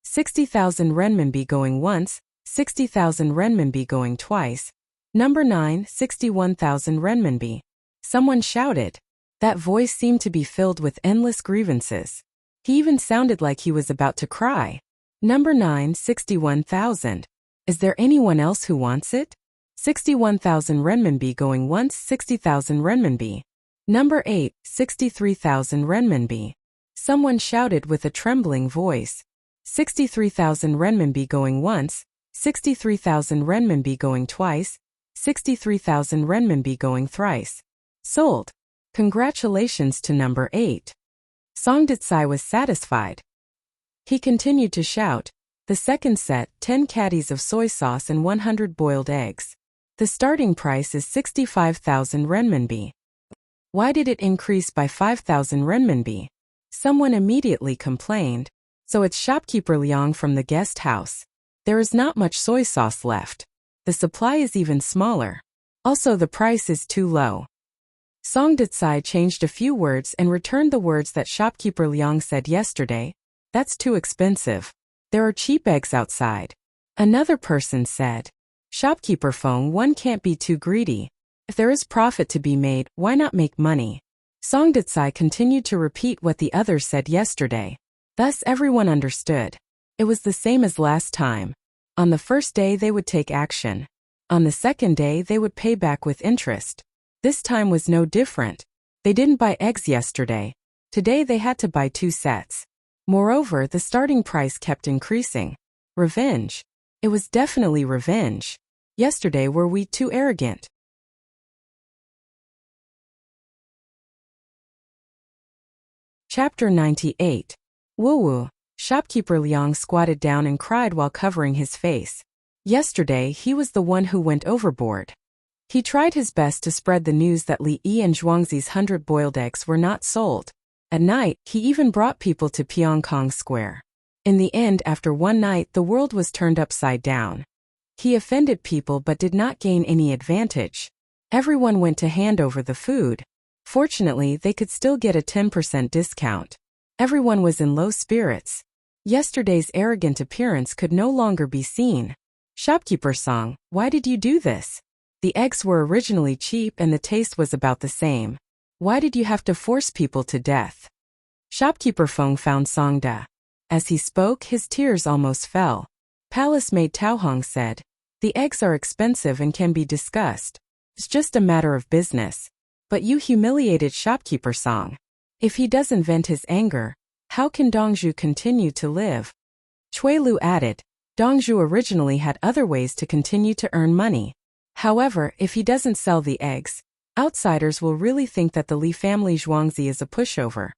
60,000 renminbi going once, 60,000 renminbi going twice. Number 9, 61,000 renminbi. Someone shouted. That voice seemed to be filled with endless grievances. He even sounded like he was about to cry. Number 9, 61,000. Is there anyone else who wants it? 61,000 renminbi going once, 60,000 renminbi. Number 8, 63,000 renminbi. Someone shouted with a trembling voice. 63,000 renminbi going once, 63,000 renminbi going twice, 63,000 renminbi going thrice. Sold. Congratulations to number 8. Song Datsai was satisfied. He continued to shout. The second set, 10 caddies of soy sauce and 100 boiled eggs. The starting price is 65,000 renminbi. Why did it increase by 5,000 renminbi? Someone immediately complained. So it's shopkeeper Liang from the guest house. There is not much soy sauce left. The supply is even smaller. Also, the price is too low. Song Datsai changed a few words and returned the words that shopkeeper Liang said yesterday. That's too expensive. There are cheap eggs outside. Another person said. Shopkeeper Feng, one can't be too greedy. If there is profit to be made, why not make money? Song Datsai continued to repeat what the others said yesterday. Thus everyone understood. It was the same as last time. On the first day they would take action. On the second day they would pay back with interest. This time was no different. They didn't buy eggs yesterday. Today they had to buy 2 sets. Moreover, the starting price kept increasing. Revenge. It was definitely revenge. Yesterday were we too arrogant? Chapter 98. Woo-woo. Shopkeeper Liang squatted down and cried while covering his face. Yesterday he was the one who went overboard. He tried his best to spread the news that Li Yi and Zhuangzi's 100 boiled eggs were not sold. At night, he even brought people to Pyongkong Square. In the end, after one night, the world was turned upside down. He offended people but did not gain any advantage. Everyone went to hand over the food. Fortunately, they could still get a 10% discount. Everyone was in low spirits. Yesterday's arrogant appearance could no longer be seen. Shopkeeper Song, why did you do this? The eggs were originally cheap and the taste was about the same. Why did you have to force people to death? Shopkeeper Feng found Song Da. As he spoke, his tears almost fell. Palace maid Tao Hong said, "The eggs are expensive and can be discussed. It's just a matter of business. But you humiliated Shopkeeper Song. If he doesn't vent his anger, how can Dongzhu continue to live?" Cui Lu added, Dongzhu originally had other ways to continue to earn money. However, if he doesn't sell the eggs, outsiders will really think that the Li family Zhuangzi is a pushover.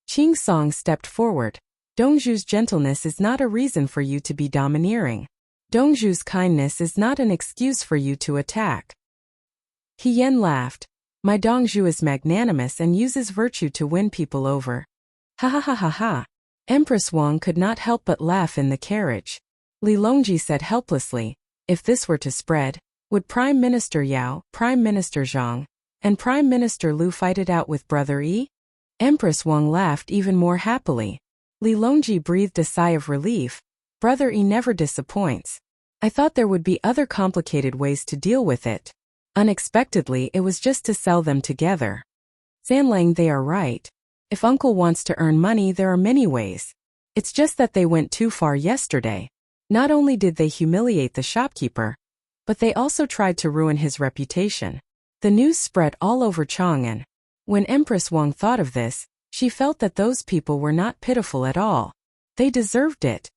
Qing Song stepped forward. Dongzhu's gentleness is not a reason for you to be domineering. Dongzhu's kindness is not an excuse for you to attack. He Yan laughed. My Dongzhu is magnanimous and uses virtue to win people over. Ha ha ha ha ha. Empress Wang could not help but laugh in the carriage. Li Longji said helplessly, if this were to spread, would Prime Minister Yao, Prime Minister Zhang, and Prime Minister Lu fight it out with Brother Yi? Empress Wang laughed even more happily. Li Longji breathed a sigh of relief. Brother Yi never disappoints. I thought there would be other complicated ways to deal with it. Unexpectedly, it was just to sell them together. Zanlang, they are right. If uncle wants to earn money, there are many ways. It's just that they went too far yesterday. Not only did they humiliate the shopkeeper, but they also tried to ruin his reputation. The news spread all over Chang'an. When Empress Wang thought of this, she felt that those people were not pitiful at all. They deserved it.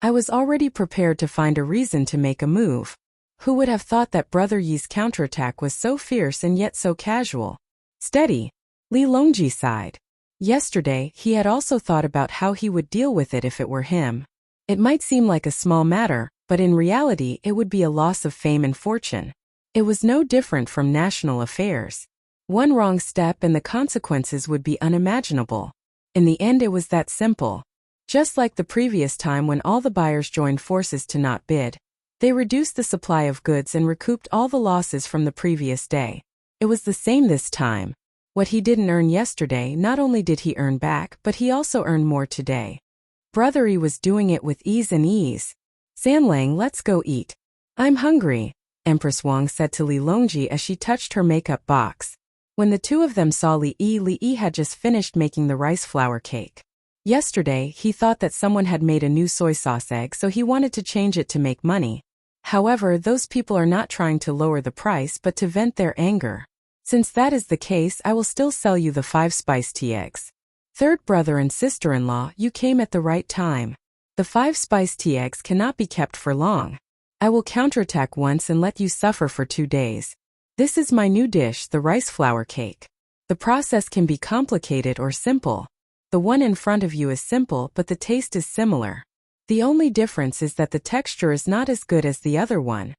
I was already prepared to find a reason to make a move. Who would have thought that Brother Yi's counterattack was so fierce and yet so casual? Steady. Li Longji sighed. Yesterday, he had also thought about how he would deal with it if it were him. It might seem like a small matter, but in reality it would be a loss of fame and fortune. It was no different from national affairs. One wrong step and the consequences would be unimaginable. In the end, it was that simple. Just like the previous time when all the buyers joined forces to not bid, they reduced the supply of goods and recouped all the losses from the previous day. It was the same this time. What he didn't earn yesterday, not only did he earn back, but he also earned more today. Brother Yi was doing it with ease and ease. Zanlang, let's go eat. I'm hungry, Empress Wang said to Li Longji as she touched her makeup box. When the two of them saw Li Yi had just finished making the rice flour cake. Yesterday, he thought that someone had made a new soy sauce egg, so he wanted to change it to make money. However, those people are not trying to lower the price but to vent their anger. Since that is the case, I will still sell you the 5 spice tea eggs. Third brother and sister-in-law, you came at the right time. The 5 spice tea eggs cannot be kept for long. I will counterattack once and let you suffer for 2 days. This is my new dish, the rice flour cake. The process can be complicated or simple. The one in front of you is simple, but the taste is similar. The only difference is that the texture is not as good as the other one.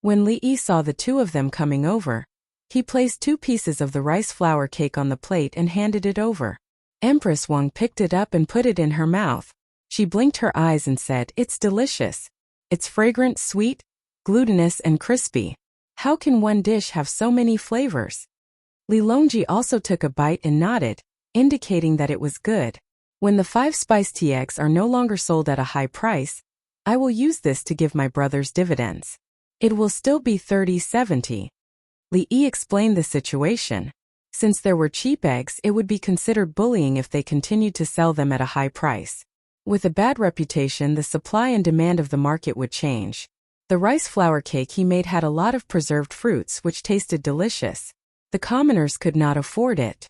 When Li Yi saw the two of them coming over, he placed 2 pieces of the rice flour cake on the plate and handed it over. Empress Wang picked it up and put it in her mouth. She blinked her eyes and said, "It's delicious. It's fragrant, sweet, glutinous and crispy. How can one dish have so many flavors?" Li Longji also took a bite and nodded, indicating that it was good. When the 5 spice tea eggs are no longer sold at a high price, I will use this to give my brothers dividends. It will still be 30-70. Li Yi explained the situation. Since there were cheap eggs, it would be considered bullying if they continued to sell them at a high price. With a bad reputation, the supply and demand of the market would change. The rice flour cake he made had a lot of preserved fruits which tasted delicious. The commoners could not afford it.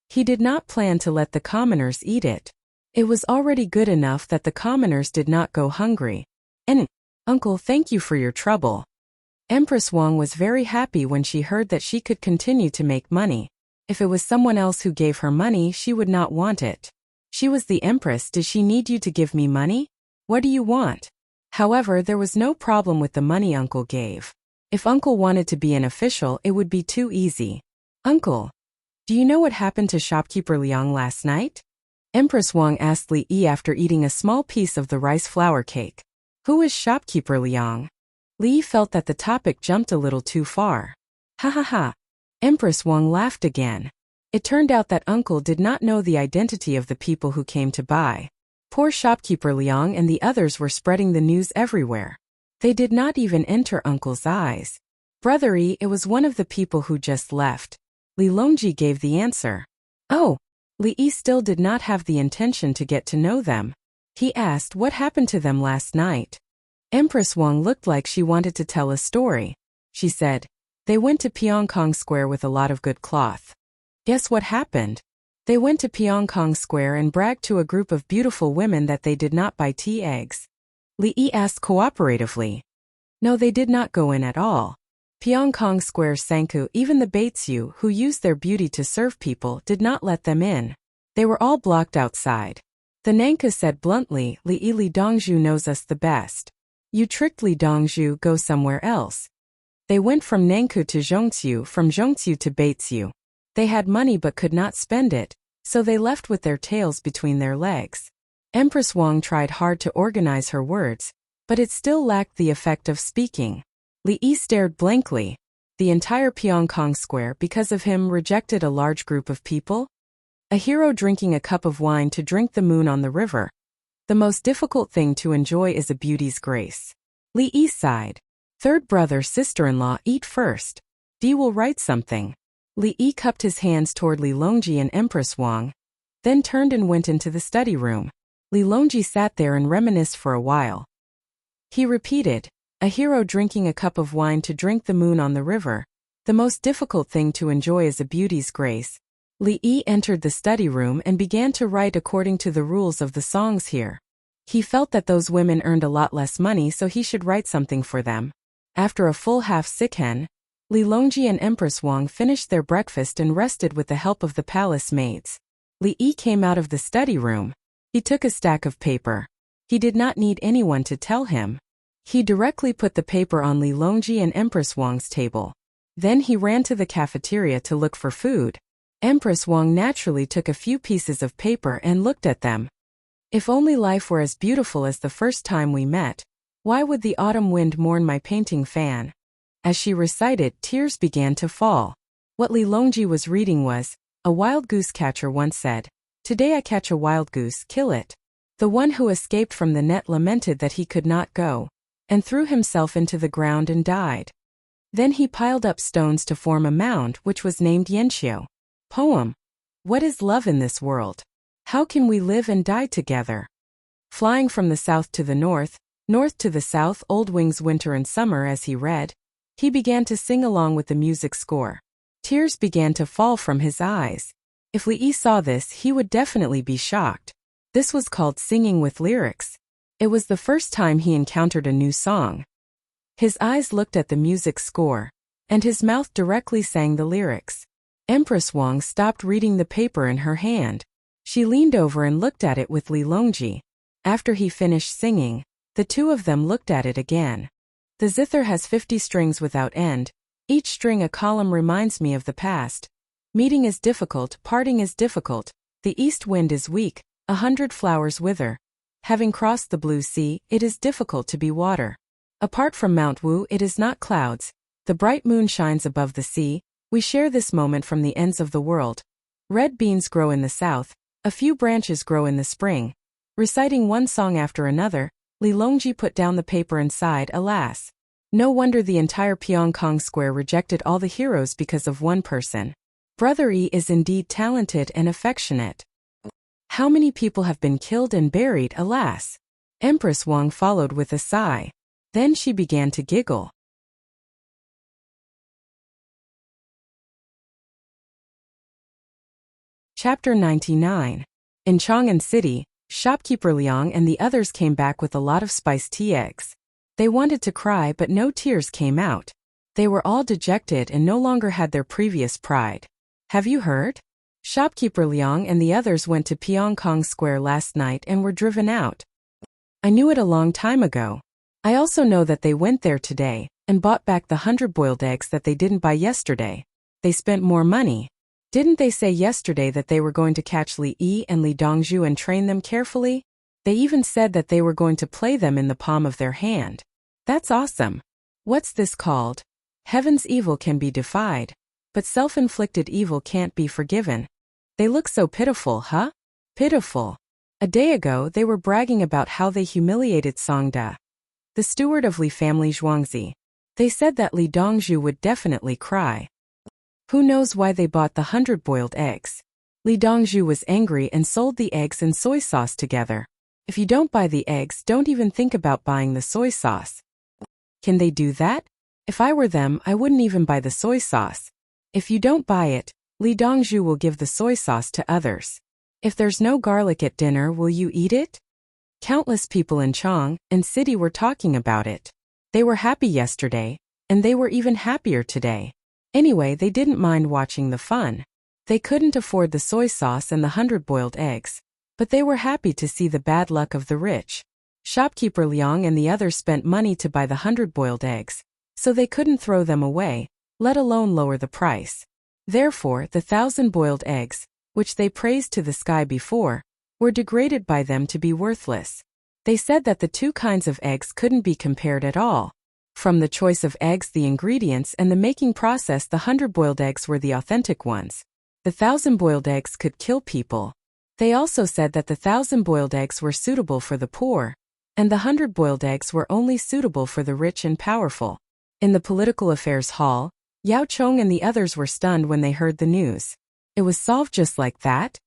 He did not plan to let the commoners eat it. It was already good enough that the commoners did not go hungry. And, Uncle, thank you for your trouble. Empress Wang was very happy when she heard that she could continue to make money. If it was someone else who gave her money, she would not want it. She was the empress. Did she need you to give me money? What do you want? However, there was no problem with the money uncle gave. If uncle wanted to be an official, it would be too easy. Uncle, do you know what happened to shopkeeper Liang last night? Empress Wang asked Li Yi after eating a small piece of the rice flour cake. Who is shopkeeper Liang? Li Yi felt that the topic jumped a little too far. Ha ha ha. Empress Wang laughed again. It turned out that uncle did not know the identity of the people who came to buy. Poor shopkeeper Liang and the others were spreading the news everywhere. They did not even enter uncle's eyes. Brother Yi, it was one of the people who just left. Li Longji gave the answer. Oh. Li Yi still did not have the intention to get to know them. He asked what happened to them last night. Empress Wang looked like she wanted to tell a story. She said, they went to Pyongkong Square with a lot of good cloth. Guess what happened? They went to Pyongkong Square and bragged to a group of beautiful women that they did not buy tea eggs. Li Yi asked cooperatively. No, they did not go in at all. Pyongkong Square's Sanku, even the Baitsu, who used their beauty to serve people, did not let them in. They were all blocked outside. The Nanka said bluntly, Li Dongzhu knows us the best. You tricked Li Dongzhu, go somewhere else. They went from Nanku to Zhongqiu, from Zhongqiu to Baitsu. They had money but could not spend it, so they left with their tails between their legs. Empress Wang tried hard to organize her words, but it still lacked the effect of speaking. Li Yi stared blankly. The entire Pyongkong Square, because of him, rejected a large group of people? A hero drinking a cup of wine to drink the moon on the river. The most difficult thing to enjoy is a beauty's grace. Li Yi sighed. Third brother, sister-in-law, eat first. Di will write something. Li Yi cupped his hands toward Li Longji and Empress Wang, then turned and went into the study room. Li Longji sat there and reminisced for a while. He repeated, a hero drinking a cup of wine to drink the moon on the river. The most difficult thing to enjoy is a beauty's grace. Li Yi entered the study room and began to write according to the rules of the songs here. He felt that those women earned a lot less money, so he should write something for them. After a full half-sikhen, Li Longji and Empress Wang finished their breakfast and rested with the help of the palace maids. Li Yi came out of the study room. He took a stack of paper. He did not need anyone to tell him. He directly put the paper on Li Longji and Empress Wang's table. Then he ran to the cafeteria to look for food. Empress Wang naturally took a few pieces of paper and looked at them. If only life were as beautiful as the first time we met, why would the autumn wind mourn my painting fan? As she recited, tears began to fall. What Li Longji was reading was, a wild goose catcher once said, today I catch a wild goose, kill it. The one who escaped from the net lamented that he could not go, and threw himself into the ground and died. Then he piled up stones to form a mound which was named Yanxiu. Poem. What is love in this world? How can we live and die together? Flying from the south to the north to the south, old wings winter and summer. As he read, he began to sing along with the music score. Tears began to fall from his eyes. If Li Yi saw this, he would definitely be shocked. This was called singing with lyrics. It was the first time he encountered a new song. His eyes looked at the music score, and his mouth directly sang the lyrics. Empress Wang stopped reading the paper in her hand. She leaned over and looked at it with Li Longji. After he finished singing, the two of them looked at it again. The zither has 50 strings without end. Each string a column reminds me of the past. Meeting is difficult, parting is difficult. The east wind is weak, 100 flowers wither. Having crossed the blue sea, it is difficult to be water. Apart from Mount Wu, it is not clouds. The bright moon shines above the sea. We share this moment from the ends of the world. Red beans grow in the south. A few branches grow in the spring. Reciting one song after another, Li Longji put down the paper and sighed, alas. No wonder the entire Pyongkong Square rejected all the heroes because of one person. Brother Yi is indeed talented and affectionate. How many people have been killed and buried, alas? Empress Wang followed with a sigh. Then she began to giggle. Chapter 99. In Chang'an City, shopkeeper Liang and the others came back with a lot of spiced tea eggs. They wanted to cry, but no tears came out. They were all dejected and no longer had their previous pride. Have you heard? Shopkeeper Liang and the others went to Pyongkong Square last night and were driven out. I knew it a long time ago. I also know that they went there today and bought back the 100 boiled eggs that they didn't buy yesterday. They spent more money. Didn't they say yesterday that they were going to catch Li Yi and Li Dongzhu and train them carefully? They even said that they were going to play them in the palm of their hand. That's awesome. What's this called? Heaven's evil can be defied, but self-inflicted evil can't be forgiven. They look so pitiful, huh? Pitiful. A day ago they were bragging about how they humiliated Songda, the steward of Li family Zhuangzi. They said that Li Dongzhu would definitely cry. Who knows why they bought the 100 boiled eggs? Li Dongzhu was angry and sold the eggs and soy sauce together. If you don't buy the eggs, don't even think about buying the soy sauce. Can they do that? If I were them, I wouldn't even buy the soy sauce. If you don't buy it, Li Dongzhu will give the soy sauce to others. If there's no garlic at dinner, will you eat it? Countless people in Chong and City were talking about it. They were happy yesterday, and they were even happier today. Anyway, they didn't mind watching the fun. They couldn't afford the soy sauce and the 100 boiled eggs, but they were happy to see the bad luck of the rich. Shopkeeper Liang and the others spent money to buy the 100 boiled eggs, so they couldn't throw them away, let alone lower the price. Therefore, the 1,000 boiled eggs, which they praised to the sky before, were degraded by them to be worthless. They said that the two kinds of eggs couldn't be compared at all. From the choice of eggs, the ingredients, and the making process, the 100 boiled eggs were the authentic ones. The 1,000 boiled eggs could kill people. They also said that the 1,000 boiled eggs were suitable for the poor, and the 100 boiled eggs were only suitable for the rich and powerful. In the political affairs hall, Yao Chong and the others were stunned when they heard the news. It was solved just like that?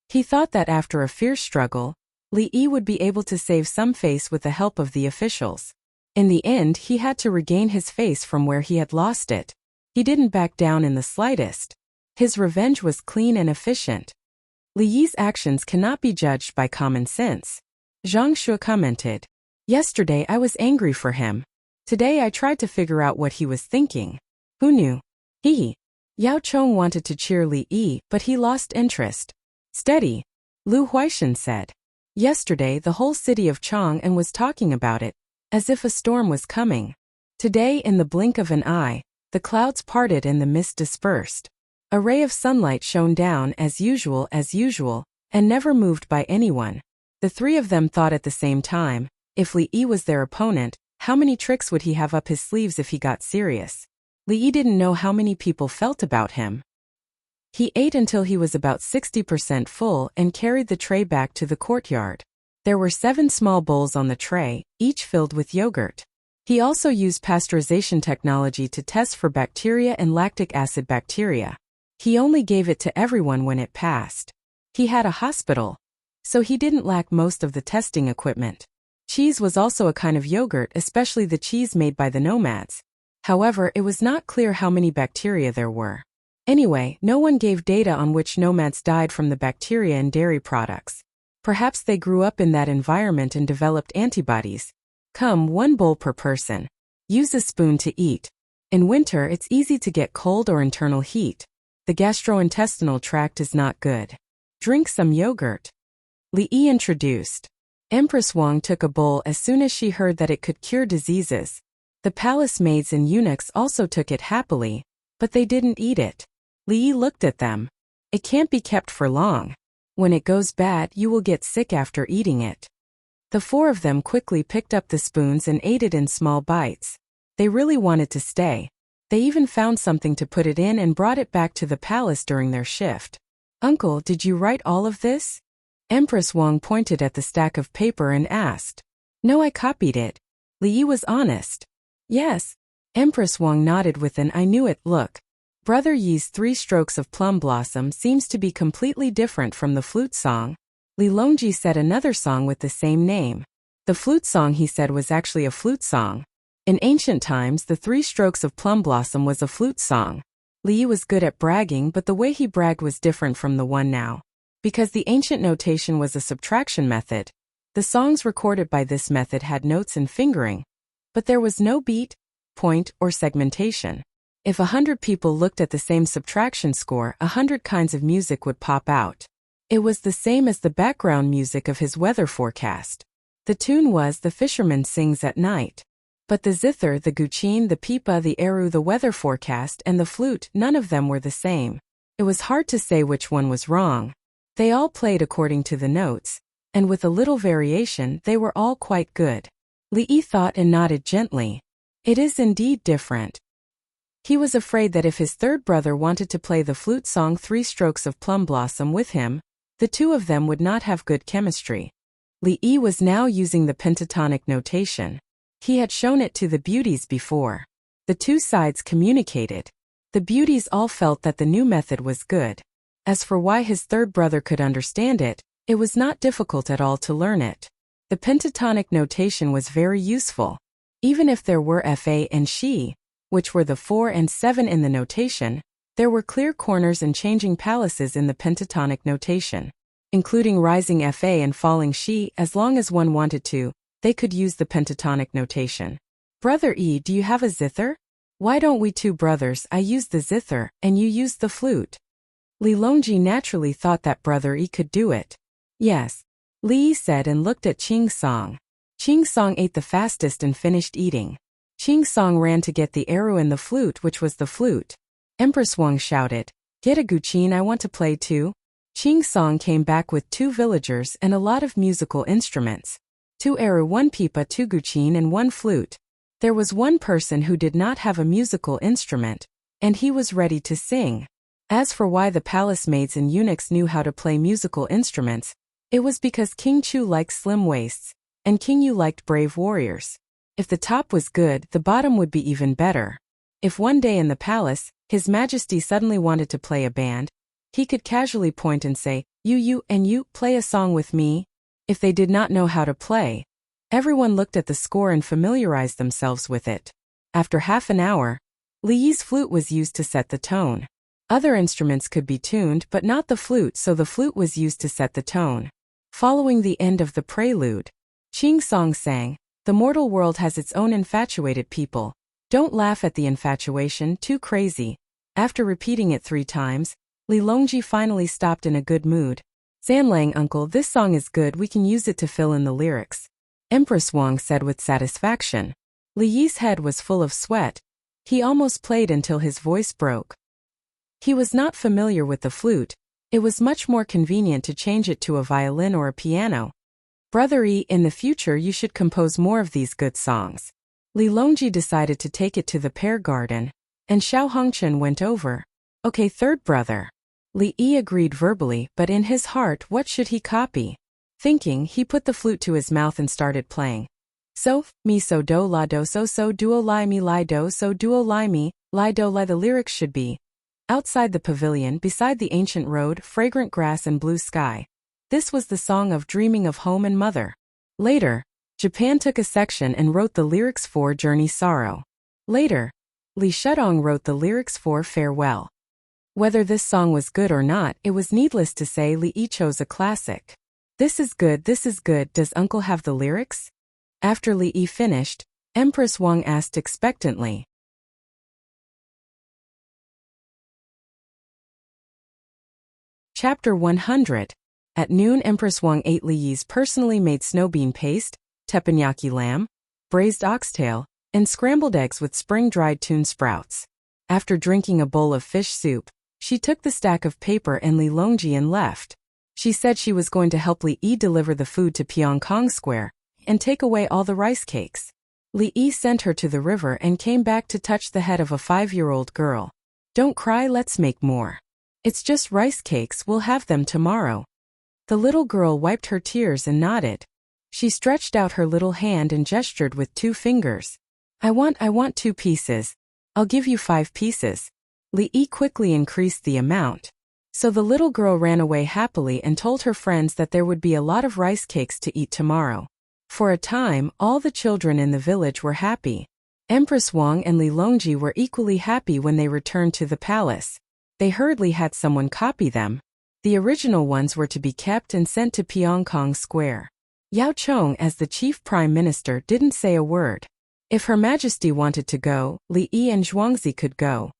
He thought that after a fierce struggle, Li Yi would be able to save some face with the help of the officials. In the end, he had to regain his face from where he had lost it. He didn't back down in the slightest. His revenge was clean and efficient. Li Yi's actions cannot be judged by common sense. Zhang Shu commented. Yesterday I was angry for him. Today I tried to figure out what he was thinking. Who knew? Yao Chong wanted to cheer Li Yi, but he lost interest. Steady, Lu Huaishan said. Yesterday the whole city of Chang'an was talking about it, as if a storm was coming. Today, in the blink of an eye, the clouds parted and the mist dispersed. A ray of sunlight shone down as usual, and never moved by anyone. The three of them thought at the same time, if Li Yi was their opponent, how many tricks would he have up his sleeves if he got serious? Li Yi didn't know how many people felt about him. He ate until he was about 60% full and carried the tray back to the courtyard. There were 7 small bowls on the tray, each filled with yogurt. He also used pasteurization technology to test for bacteria and lactic acid bacteria. He only gave it to everyone when it passed. He had a hospital, so he didn't lack most of the testing equipment. Cheese was also a kind of yogurt, especially the cheese made by the nomads. However, it was not clear how many bacteria there were. Anyway, no one gave data on which nomads died from the bacteria in dairy products. Perhaps they grew up in that environment and developed antibodies. Come, 1 bowl per person. Use a spoon to eat. In winter, it's easy to get cold or internal heat. The gastrointestinal tract is not good. Drink some yogurt. Li Yi introduced. Empress Wang took a bowl as soon as she heard that it could cure diseases. The palace maids and eunuchs also took it happily, but they didn't eat it. Li Yi looked at them. It can't be kept for long. When it goes bad, you will get sick after eating it. The 4 of them quickly picked up the spoons and ate it in small bites. They really wanted to stay. They even found something to put it in and brought it back to the palace during their shift. Uncle, did you write all of this? Empress Wang pointed at the stack of paper and asked. No, I copied it. Li Yi was honest. Yes. Empress Wang nodded with an I knew it look. Brother Yi's 3 strokes of plum blossom seems to be completely different from the flute song. Li Longji said another song with the same name. The flute song, he said, was actually a flute song. In ancient times, the 3 strokes of plum blossom was a flute song. Li Yi was good at bragging, but the way he bragged was different from the one now. Because the ancient notation was a subtraction method, the songs recorded by this method had notes and fingering, but there was no beat, point, or segmentation. If 100 people looked at the same subtraction score, 100 kinds of music would pop out. It was the same as the background music of his weather forecast. The tune was "The Fisherman Sings at Night." But the zither, the guqin, the pipa, the eru, the weather forecast, and the flute, none of them were the same. It was hard to say which one was wrong. They all played according to the notes, and with a little variation they were all quite good. Li thought and nodded gently. It is indeed different. He was afraid that if his third brother wanted to play the flute song Three Strokes of Plum Blossom with him, the two of them would not have good chemistry. Li was now using the pentatonic notation. He had shown it to the beauties before. The two sides communicated. The beauties all felt that the new method was good. As for why his third brother could understand it, it was not difficult at all to learn it. The pentatonic notation was very useful. Even if there were fa and she, which were the 4 and 7 in the notation, there were clear corners and changing palaces in the pentatonic notation, including rising fa and falling she. As long as one wanted to, they could use the pentatonic notation. Brother E, do you have a zither? Why don't we two brothers, I use the zither, and you use the flute? Li Longji naturally thought that Brother E could do it. Yes, Li said and looked at Qing Song. Qing Song ate the fastest and finished eating. Qing Song ran to get the eru and the flute, which was the flute. Empress Wang shouted, "Get a guqin, I want to play too." Qing Song came back with 2 villagers and a lot of musical instruments. 2 eru, 1 pipa, 2 guqin, and 1 flute. There was one person who did not have a musical instrument, and he was ready to sing. As for why the palace maids and eunuchs knew how to play musical instruments, it was because King Chu liked slim waists, and King Yu liked brave warriors. If the top was good, the bottom would be even better. If one day in the palace, His Majesty suddenly wanted to play a band, he could casually point and say, you and you, play a song with me." If they did not know how to play, everyone looked at the score and familiarized themselves with it. After half an hour, Li's flute was used to set the tone. Other instruments could be tuned but not the flute, so the flute was used to set the tone. Following the end of the prelude, Qing Song sang, "The mortal world has its own infatuated people. Don't laugh at the infatuation, too crazy." After repeating it 3 times, Li Longji finally stopped in a good mood. "Zanlang uncle, this song is good, we can use it to fill in the lyrics," Empress Wang said with satisfaction. Li Yi's head was full of sweat. He almost played until his voice broke. He was not familiar with the flute. It was much more convenient to change it to a violin or a piano. "Brother E, in the future you should compose more of these good songs." Li Longji decided to take it to the pear garden, and Xiao Hongchen went over. "Okay, third brother." Li Yi agreed verbally, but in his heart, what should he copy? Thinking, he put the flute to his mouth and started playing. "So, mi so do la do so duo li mi li do so duo li mi, li do li." The lyrics should be, "Outside the pavilion, beside the ancient road, fragrant grass and blue sky." This was the song of dreaming of home and mother. Later, Japan took a section and wrote the lyrics for Journey Sorrow. Later, Li Shudong wrote the lyrics for Farewell. Whether this song was good or not, it was needless to say Li Yi chose a classic. This is good, does uncle have the lyrics?" After Li Yi finished, Empress Wang asked expectantly. Chapter 100. At noon, Empress Wang ate Li Yi's personally made snowbean paste, teppanyaki lamb, braised oxtail, and scrambled eggs with spring-dried tune sprouts. After drinking a bowl of fish soup, she took the stack of paper and Li Longji and left. She said she was going to help Li Yi deliver the food to Pyongkong Square and take away all the rice cakes. Li Yi sent her to the river and came back to touch the head of a 5-year-old girl. "Don't cry, let's make more. It's just rice cakes, we'll have them tomorrow." The little girl wiped her tears and nodded. She stretched out her little hand and gestured with 2 fingers. I want 2 pieces. I'll give you 5 pieces." Li Yi quickly increased the amount. So the little girl ran away happily and told her friends that there would be a lot of rice cakes to eat tomorrow. For a time, all the children in the village were happy. Empress Wang and Li Longji were equally happy when they returned to the palace. They hurriedly had someone copy them. The original ones were to be kept and sent to Pyongkong Square. Yao Chong, as the chief prime minister, didn't say a word. If Her Majesty wanted to go, Li Yi and Zhuangzi could go.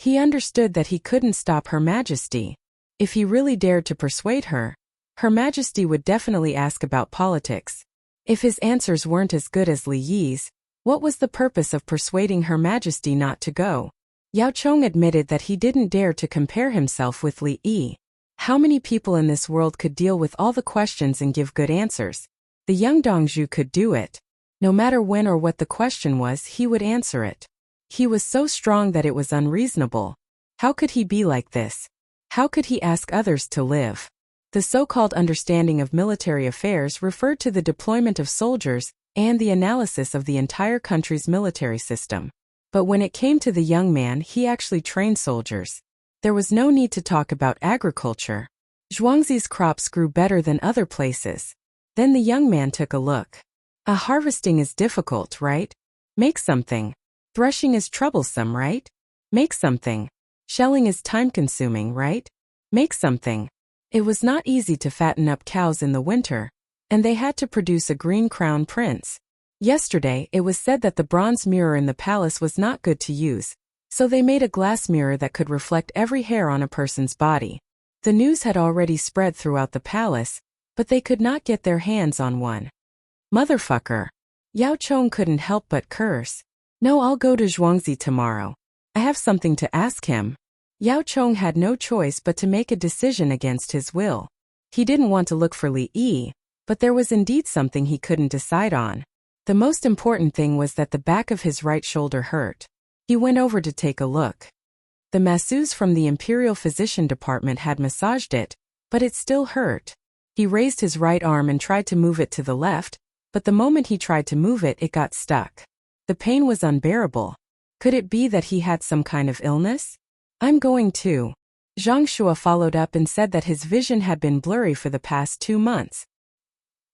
He understood that he couldn't stop Her Majesty. If he really dared to persuade her, Her Majesty would definitely ask about politics. If his answers weren't as good as Li Yi's, what was the purpose of persuading Her Majesty not to go? Yao Chong admitted that he didn't dare to compare himself with Li Yi. How many people in this world could deal with all the questions and give good answers? The young Dongzhu could do it. No matter when or what the question was, he would answer it. He was so strong that it was unreasonable. How could he be like this? How could he ask others to live? The so-called understanding of military affairs referred to the deployment of soldiers and the analysis of the entire country's military system. But when it came to the young man, he actually trained soldiers. There was no need to talk about agriculture. Zhuangzi's crops grew better than other places. Then the young man took a look. Harvesting is difficult, right? Make something. Threshing is troublesome, right? Make something. Shelling is time-consuming, right? Make something. It was not easy to fatten up cows in the winter, and they had to produce a green crown prince. Yesterday, it was said that the bronze mirror in the palace was not good to use, so they made a glass mirror that could reflect every hair on a person's body. The news had already spread throughout the palace, but they could not get their hands on one. Motherfucker. Yao Chong couldn't help but curse. No, I'll go to Zhuangzi tomorrow. I have something to ask him. Yao Chong had no choice but to make a decision against his will. He didn't want to look for Li Yi, but there was indeed something he couldn't decide on. The most important thing was that the back of his right shoulder hurt. He went over to take a look. The masseuse from the Imperial Physician Department had massaged it, but it still hurt. He raised his right arm and tried to move it to the left, but the moment he tried to move it, it got stuck. The pain was unbearable. Could it be that he had some kind of illness? I'm going too. Zhang Shua followed up and said that his vision had been blurry for the past 2 months.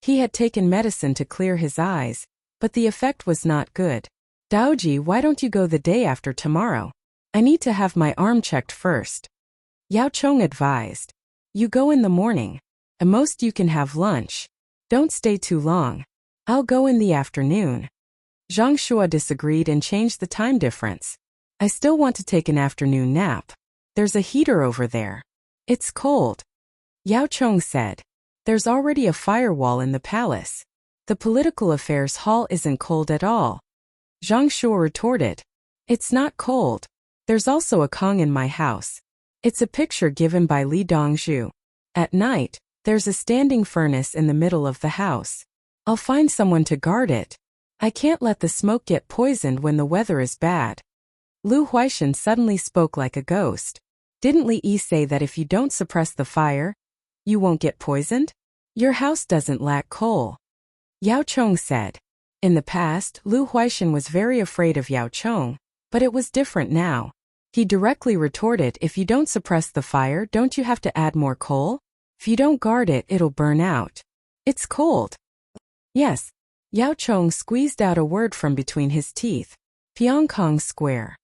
He had taken medicine to clear his eyes, but the effect was not good. Daoji, why don't you go the day after tomorrow? I need to have my arm checked first. Yao Chong advised. You go in the morning. At most you can have lunch. Don't stay too long. I'll go in the afternoon. Zhang Shua disagreed and changed the time difference. I still want to take an afternoon nap. There's a heater over there. It's cold. Yao Chong said. There's already a firewall in the palace. The political affairs hall isn't cold at all. Zhang Shua retorted. It's not cold. There's also a Kong in my house. It's a picture given by Li Dongzhu. At night, there's a standing furnace in the middle of the house. I'll find someone to guard it. I can't let the smoke get poisoned when the weather is bad. Lu Huaishan suddenly spoke like a ghost. Didn't Li Yi say that if you don't suppress the fire, you won't get poisoned? Your house doesn't lack coal. Yao Chong said. In the past, Lu Huaishan was very afraid of Yao Chong, but it was different now. He directly retorted, if you don't suppress the fire, don't you have to add more coal? If you don't guard it, it'll burn out. It's cold. Yes. Yao Chong squeezed out a word from between his teeth. Pyongkong Square.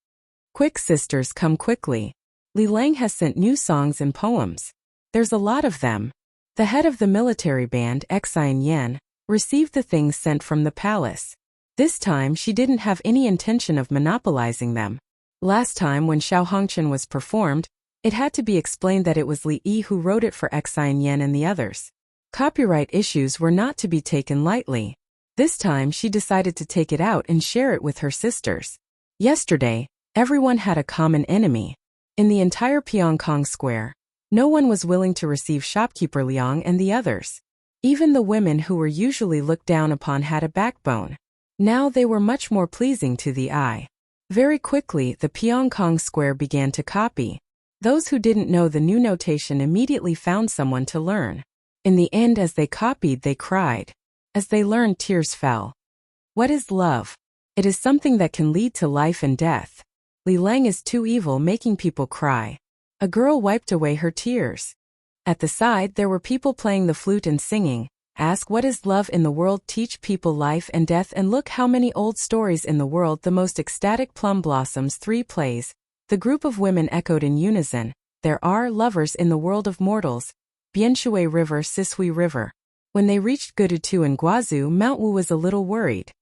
Quick sisters, come quickly. Li Lang has sent new songs and poems. There's a lot of them. The head of the military band, Xian Yan, received the things sent from the palace. This time she didn't have any intention of monopolizing them. Last time when Xiao Hongchen was performed, it had to be explained that it was Li Yi who wrote it for Xian Yan and the others. Copyright issues were not to be taken lightly. This time she decided to take it out and share it with her sisters. Yesterday, everyone had a common enemy. In the entire Pyongkong Square, no one was willing to receive shopkeeper Liang and the others. Even the women who were usually looked down upon had a backbone. Now they were much more pleasing to the eye. Very quickly, the Pyongkong Square began to copy. Those who didn't know the new notation immediately found someone to learn. In the end, as they copied, they cried. As they learned, tears fell. What is love? It is something that can lead to life and death. Li Lang is too evil, making people cry. A girl wiped away her tears. At the side, there were people playing the flute and singing. Ask what is love in the world, teach people life and death, and look how many old stories in the world. The most ecstatic plum blossoms, 3 plays. The group of women echoed in unison. There are lovers in the world of mortals. Bianshui River, Sisui River. When they reached Gudutu and Guazhou, Mount Wu was a little worried.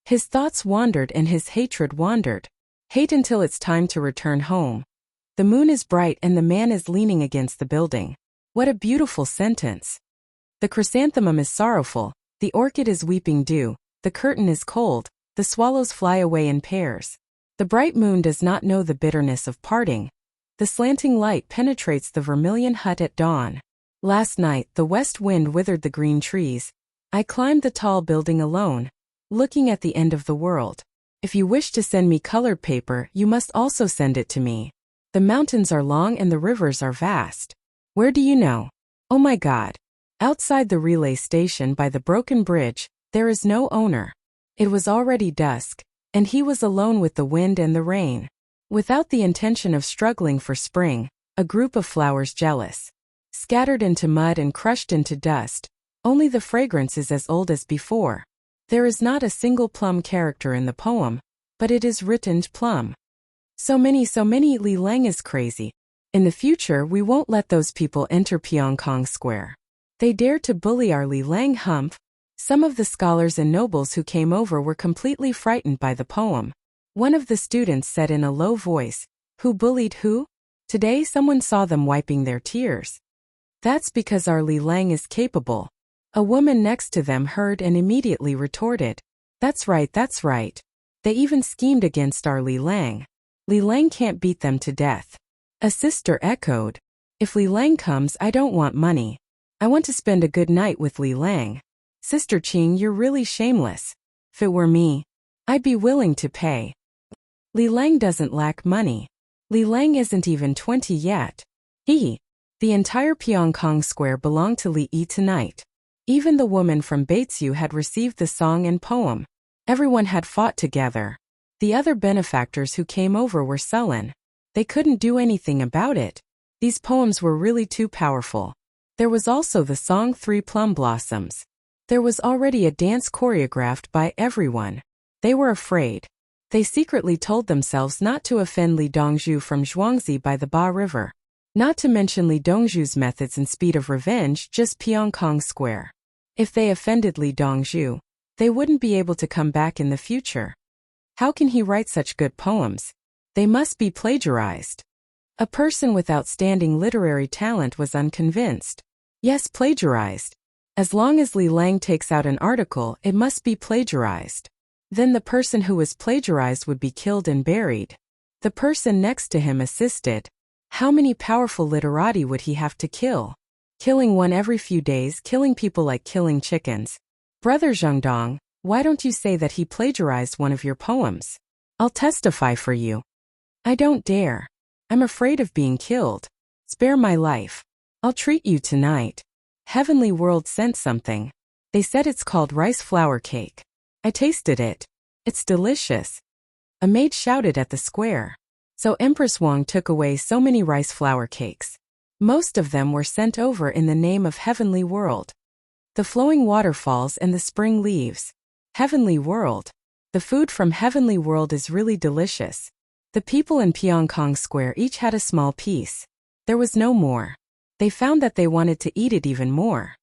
His thoughts wandered and his hatred wandered. Hate until it's time to return home. The moon is bright and the man is leaning against the building. What a beautiful sentence. The chrysanthemum is sorrowful, the orchid is weeping dew, the curtain is cold, the swallows fly away in pairs. The bright moon does not know the bitterness of parting. The slanting light penetrates the vermilion hut at dawn. Last night the west wind withered the green trees. I climbed the tall building alone, looking at the end of the world. If you wish to send me colored paper, you must also send it to me. The mountains are long and the rivers are vast. Where do you know? Oh my God. Outside the relay station by the broken bridge, there is no owner. It was already dusk, and he was alone with the wind and the rain. Without the intention of struggling for spring, a group of flowers jealous. Scattered into mud and crushed into dust, only the fragrance is as old as before. There is not a single plum character in the poem, but it is written plum. So many Li Lang is crazy. In the future we won't let those people enter Pyongkong Square. They dared to bully our Li Lang humph. Some of the scholars and nobles who came over were completely frightened by the poem. One of the students said in a low voice, "Who bullied who?" Today someone saw them wiping their tears. That's because our Li Lang is capable. A woman next to them heard and immediately retorted, that's right. They even schemed against our Li Lang. Li Lang can't beat them to death. A sister echoed, if Li Lang comes, I don't want money. I want to spend a good night with Li Lang. Sister Qing, you're really shameless. If it were me, I'd be willing to pay. Li Lang doesn't lack money. Li Lang isn't even 20 yet. The entire Pyongkong Square belonged to Li Yi tonight. Even the woman from Baitsu had received the song and poem. Everyone had fought together. The other benefactors who came over were sullen. They couldn't do anything about it. These poems were really too powerful. There was also the song Three Plum Blossoms. There was already a dance choreographed by everyone. They were afraid. They secretly told themselves not to offend Li Dongzhu from Zhuangzi by the Ba River. Not to mention Li Dongzhu's methods and speed of revenge, just Pyongkong Square. If they offended Li Dongzhu, they wouldn't be able to come back in the future. How can he write such good poems? They must be plagiarized. A person with outstanding literary talent was unconvinced. Yes, plagiarized. As long as Li Lang takes out an article, it must be plagiarized. Then the person who was plagiarized would be killed and buried. The person next to him assisted. How many powerful literati would he have to kill? Killing one every few days, killing people like killing chickens. Brother Zhengdong, why don't you say that he plagiarized one of your poems? I'll testify for you. I don't dare. I'm afraid of being killed. Spare my life. I'll treat you tonight. Heavenly World sent something. They said it's called rice flour cake. I tasted it. It's delicious. A maid shouted at the square. So Empress Wang took away so many rice flour cakes. Most of them were sent over in the name of Heavenly World. The flowing waterfalls and the spring leaves. Heavenly World. The food from Heavenly World is really delicious. The people in Pyongkong Square each had a small piece. There was no more. They found that they wanted to eat it even more.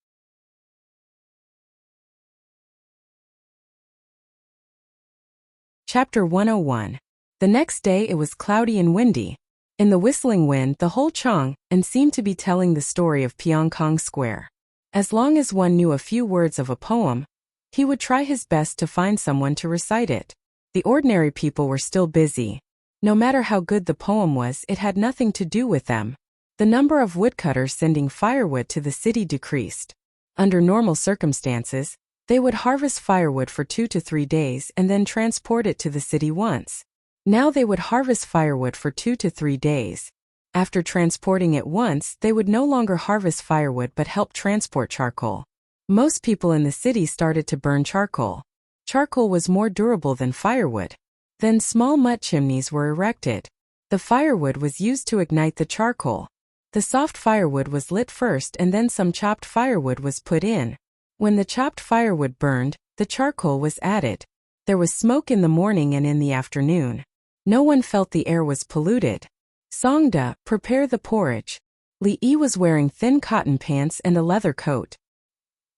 Chapter 101. The next day it was cloudy and windy. In the whistling wind the whole Chong and seemed to be telling the story of Pyongkong Square. As long as one knew a few words of a poem, he would try his best to find someone to recite it. The ordinary people were still busy. No matter how good the poem was, it had nothing to do with them. The number of woodcutters sending firewood to the city decreased. Under normal circumstances, they would harvest firewood for 2 to 3 days and then transport it to the city once. Now they would harvest firewood for 2 to 3 days. After transporting it once, they would no longer harvest firewood but help transport charcoal. Most people in the city started to burn charcoal. Charcoal was more durable than firewood. Then small mud chimneys were erected. The firewood was used to ignite the charcoal. The soft firewood was lit first and then some chopped firewood was put in. When the chopped firewood burned, the charcoal was added. There was smoke in the morning and in the afternoon. No one felt the air was polluted. Songda, prepare the porridge. Li Yi was wearing thin cotton pants and a leather coat.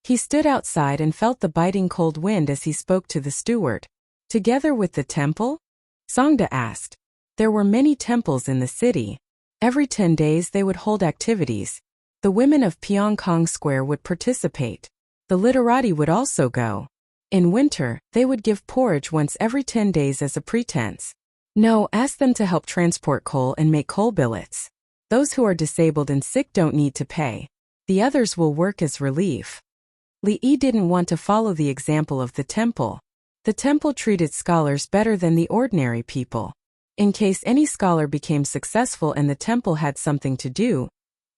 He stood outside and felt the biting cold wind as he spoke to the steward. Together with the temple? Songda asked. There were many temples in the city. Every 10 days they would hold activities. The women of Pyongkong Square would participate. The literati would also go. In winter, they would give porridge once every 10 days as a pretense. No, ask them to help transport coal and make coal billets. Those who are disabled and sick don't need to pay. The others will work as relief. Li Yi didn't want to follow the example of the temple. The temple treated scholars better than the ordinary people. In case any scholar became successful and the temple had something to do,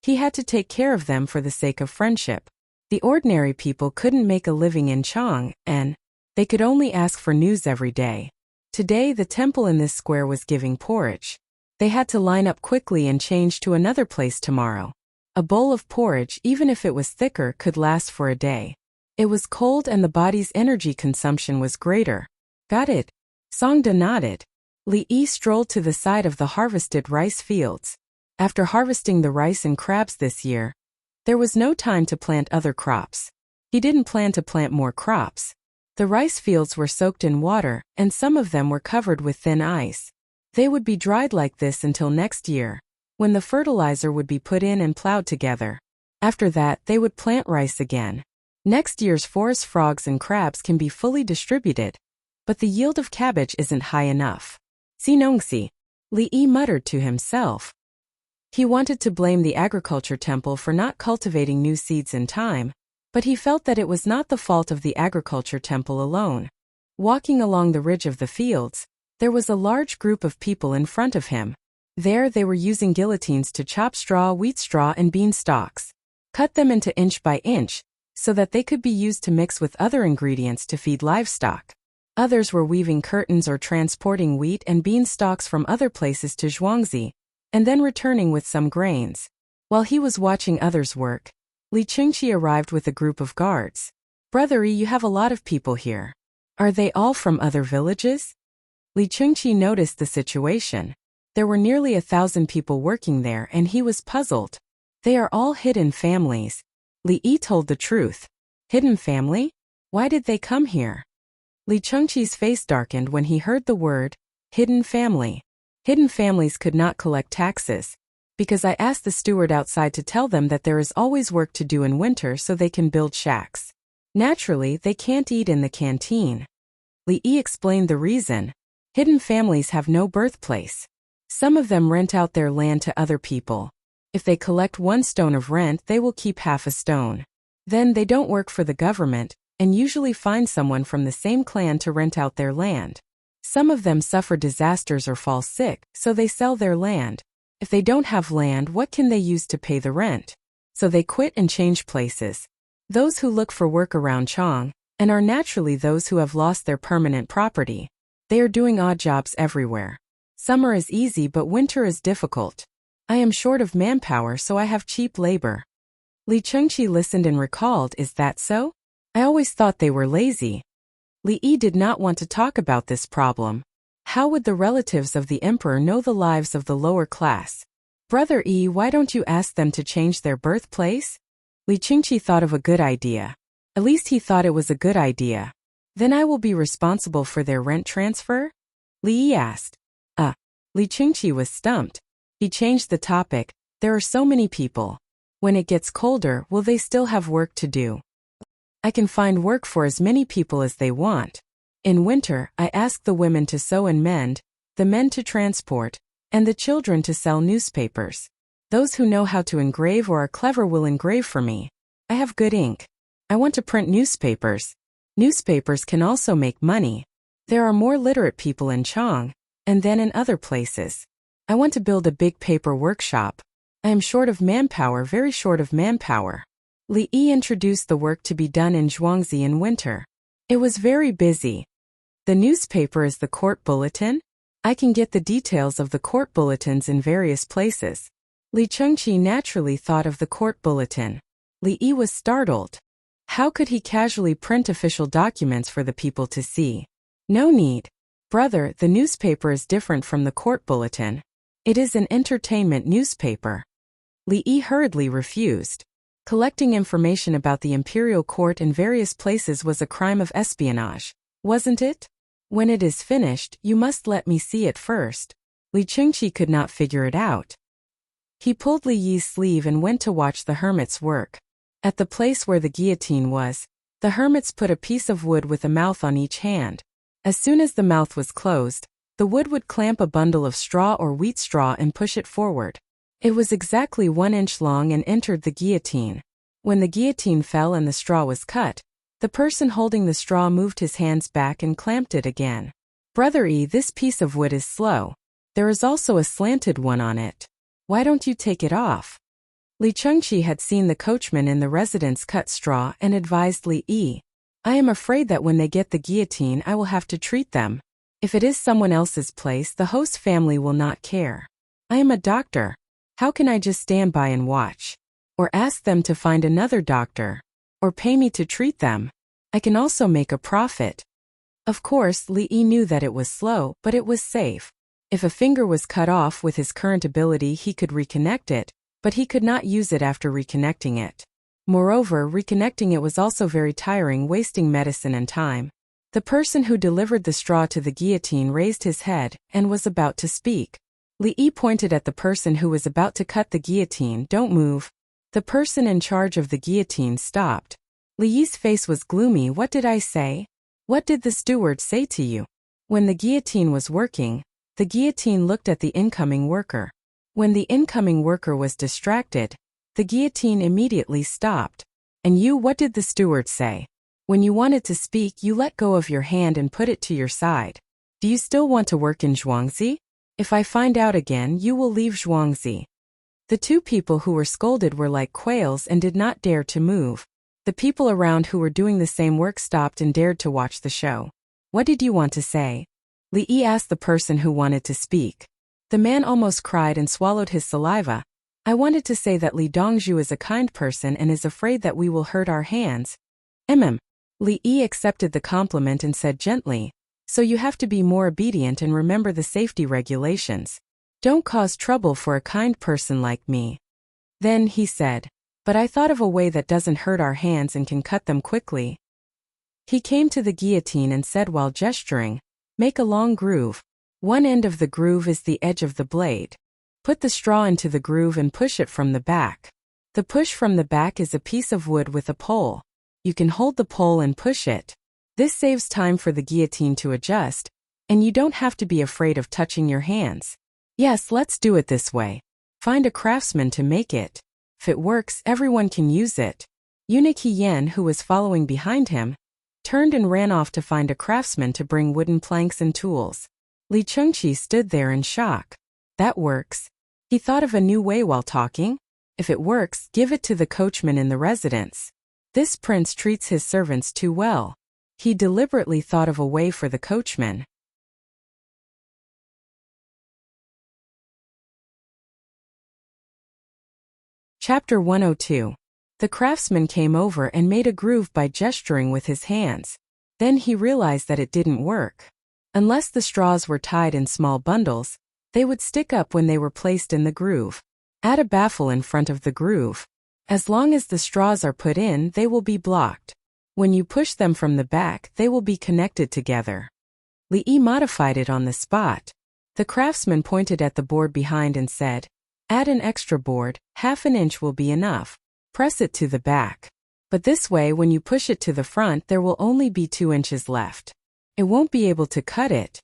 he had to take care of them for the sake of friendship. The ordinary people couldn't make a living in Chang, and they could only ask for news every day. Today the temple in this square was giving porridge. They had to line up quickly and change to another place tomorrow. A bowl of porridge, even if it was thicker, could last for a day. It was cold and the body's energy consumption was greater. Got it? Songda nodded. Li Yi strolled to the side of the harvested rice fields. After harvesting the rice and crabs this year, there was no time to plant other crops. He didn't plan to plant more crops. The rice fields were soaked in water, and some of them were covered with thin ice. They would be dried like this until next year, when the fertilizer would be put in and plowed together. After that, they would plant rice again. Next year's forest frogs and crabs can be fully distributed, but the yield of cabbage isn't high enough. Sinongsi, Li Yi muttered to himself. He wanted to blame the agriculture temple for not cultivating new seeds in time, but he felt that it was not the fault of the agriculture temple alone. Walking along the ridge of the fields, there was a large group of people in front of him. There they were using guillotines to chop straw, wheat straw, and bean stalks. Cut them into inch by inch, so that they could be used to mix with other ingredients to feed livestock. Others were weaving curtains or transporting wheat and bean stalks from other places to Zhuangzi, and then returning with some grains. While he was watching others work, Li Qingqi arrived with a group of guards. Brother Yi, you have a lot of people here. Are they all from other villages? Li Qingqi noticed the situation. There were nearly 1,000 people working there and he was puzzled. They are all hidden families. Li Yi told the truth. Hidden family? Why did they come here? Li Qingqi's face darkened when he heard the word, hidden family. Hidden families could not collect taxes, because I asked the steward outside to tell them that there is always work to do in winter so they can build shacks. Naturally, they can't eat in the canteen. Li Yi explained the reason. Hidden families have no birthplace. Some of them rent out their land to other people. If they collect 1 stone of rent, they will keep half a stone. Then they don't work for the government, and usually find someone from the same clan to rent out their land. Some of them suffer disasters or fall sick, so they sell their land. If they don't have land, what can they use to pay the rent? So they quit and change places. Those who look for work around Chang, and are naturally those who have lost their permanent property. They are doing odd jobs everywhere. Summer is easy but winter is difficult. I am short of manpower so I have cheap labor. Li Qingqi listened and recalled, is that so? I always thought they were lazy. Li Yi did not want to talk about this problem. How would the relatives of the emperor know the lives of the lower class? Brother Yi, why don't you ask them to change their birthplace? Li Qingqi thought of a good idea. At least he thought it was a good idea. Then I will be responsible for their rent transfer? Li Yi asked. Li Qingqi was stumped. He changed the topic. There are so many people. When it gets colder, will they still have work to do? I can find work for as many people as they want. In winter, I ask the women to sew and mend, the men to transport, and the children to sell newspapers. Those who know how to engrave or are clever will engrave for me. I have good ink. I want to print newspapers. Newspapers can also make money. There are more literate people in Chang, and then in other places. I want to build a big paper workshop. I am short of manpower, very short of manpower. Li Yi introduced the work to be done in Zhuangzi in winter. It was very busy. The newspaper is the court bulletin? I can get the details of the court bulletins in various places. Li Qingqi naturally thought of the court bulletin. Li Yi was startled. How could he casually print official documents for the people to see? No need. Brother, the newspaper is different from the court bulletin. It is an entertainment newspaper. Li Yi hurriedly refused. Collecting information about the imperial court in various places was a crime of espionage, wasn't it? When it is finished, you must let me see it first. Li Chengqi could not figure it out. He pulled Li Yi's sleeve and went to watch the hermits work. At the place where the guillotine was, the hermits put a piece of wood with a mouth on each hand. As soon as the mouth was closed, the wood would clamp a bundle of straw or wheat straw and push it forward. It was exactly 1 inch long and entered the guillotine. When the guillotine fell and the straw was cut, the person holding the straw moved his hands back and clamped it again. Brother E, this piece of wood is slow. There is also a slanted one on it. Why don't you take it off? Li Chengqi had seen the coachman in the residence cut straw and advised Li Yi, I am afraid that when they get the guillotine I will have to treat them. If it is someone else's place, the host family will not care. I am a doctor. How can I just stand by and watch? Or ask them to find another doctor? Or pay me to treat them? I can also make a profit. Of course, Li Yi knew that it was slow, but it was safe. If a finger was cut off with his current ability, he could reconnect it, but he could not use it after reconnecting it. Moreover, reconnecting it was also very tiring, wasting medicine and time. The person who delivered the straw to the guillotine raised his head and was about to speak. Li Yi pointed at the person who was about to cut the guillotine. Don't move. The person in charge of the guillotine stopped. Li Yi's face was gloomy. What did I say? What did the steward say to you? When the guillotine was working, the guillotine looked at the incoming worker. When the incoming worker was distracted, the guillotine immediately stopped. And you, what did the steward say? When you wanted to speak, you let go of your hand and put it to your side. Do you still want to work in Zhuangzi? If I find out again, you will leave Zhuangzi. The two people who were scolded were like quails and did not dare to move. The people around who were doing the same work stopped and dared to watch the show. What did you want to say? Li Yi asked the person who wanted to speak. The man almost cried and swallowed his saliva. I wanted to say that Li Dongzhu is a kind person and is afraid that we will hurt our hands. Li Yi accepted the compliment and said gently, so you have to be more obedient and remember the safety regulations. Don't cause trouble for a kind person like me. Then he said, but I thought of a way that doesn't hurt our hands and can cut them quickly. He came to the guillotine and said while gesturing, make a long groove. One end of the groove is the edge of the blade. Put the straw into the groove and push it from the back. The push from the back is a piece of wood with a pole. You can hold the pole and push it. This saves time for the guillotine to adjust, and you don't have to be afraid of touching your hands. Yes, let's do it this way. Find a craftsman to make it. If it works, everyone can use it. Eunuch Yen, who was following behind him, turned and ran off to find a craftsman to bring wooden planks and tools. Li Chengqi stood there in shock. That works. He thought of a new way while talking. If it works, give it to the coachman in the residence. This prince treats his servants too well. He deliberately thought of a way for the coachman. Chapter 102. The craftsman came over and made a groove by gesturing with his hands. Then he realized that it didn't work. Unless the straws were tied in small bundles, they would stick up when they were placed in the groove. Add a baffle in front of the groove. As long as the straws are put in, they will be blocked. When you push them from the back, they will be connected together. Li Yi modified it on the spot. The craftsman pointed at the board behind and said, add an extra board, 1/2 inch will be enough. Press it to the back. But this way, when you push it to the front, there will only be 2 inches left. It won't be able to cut it.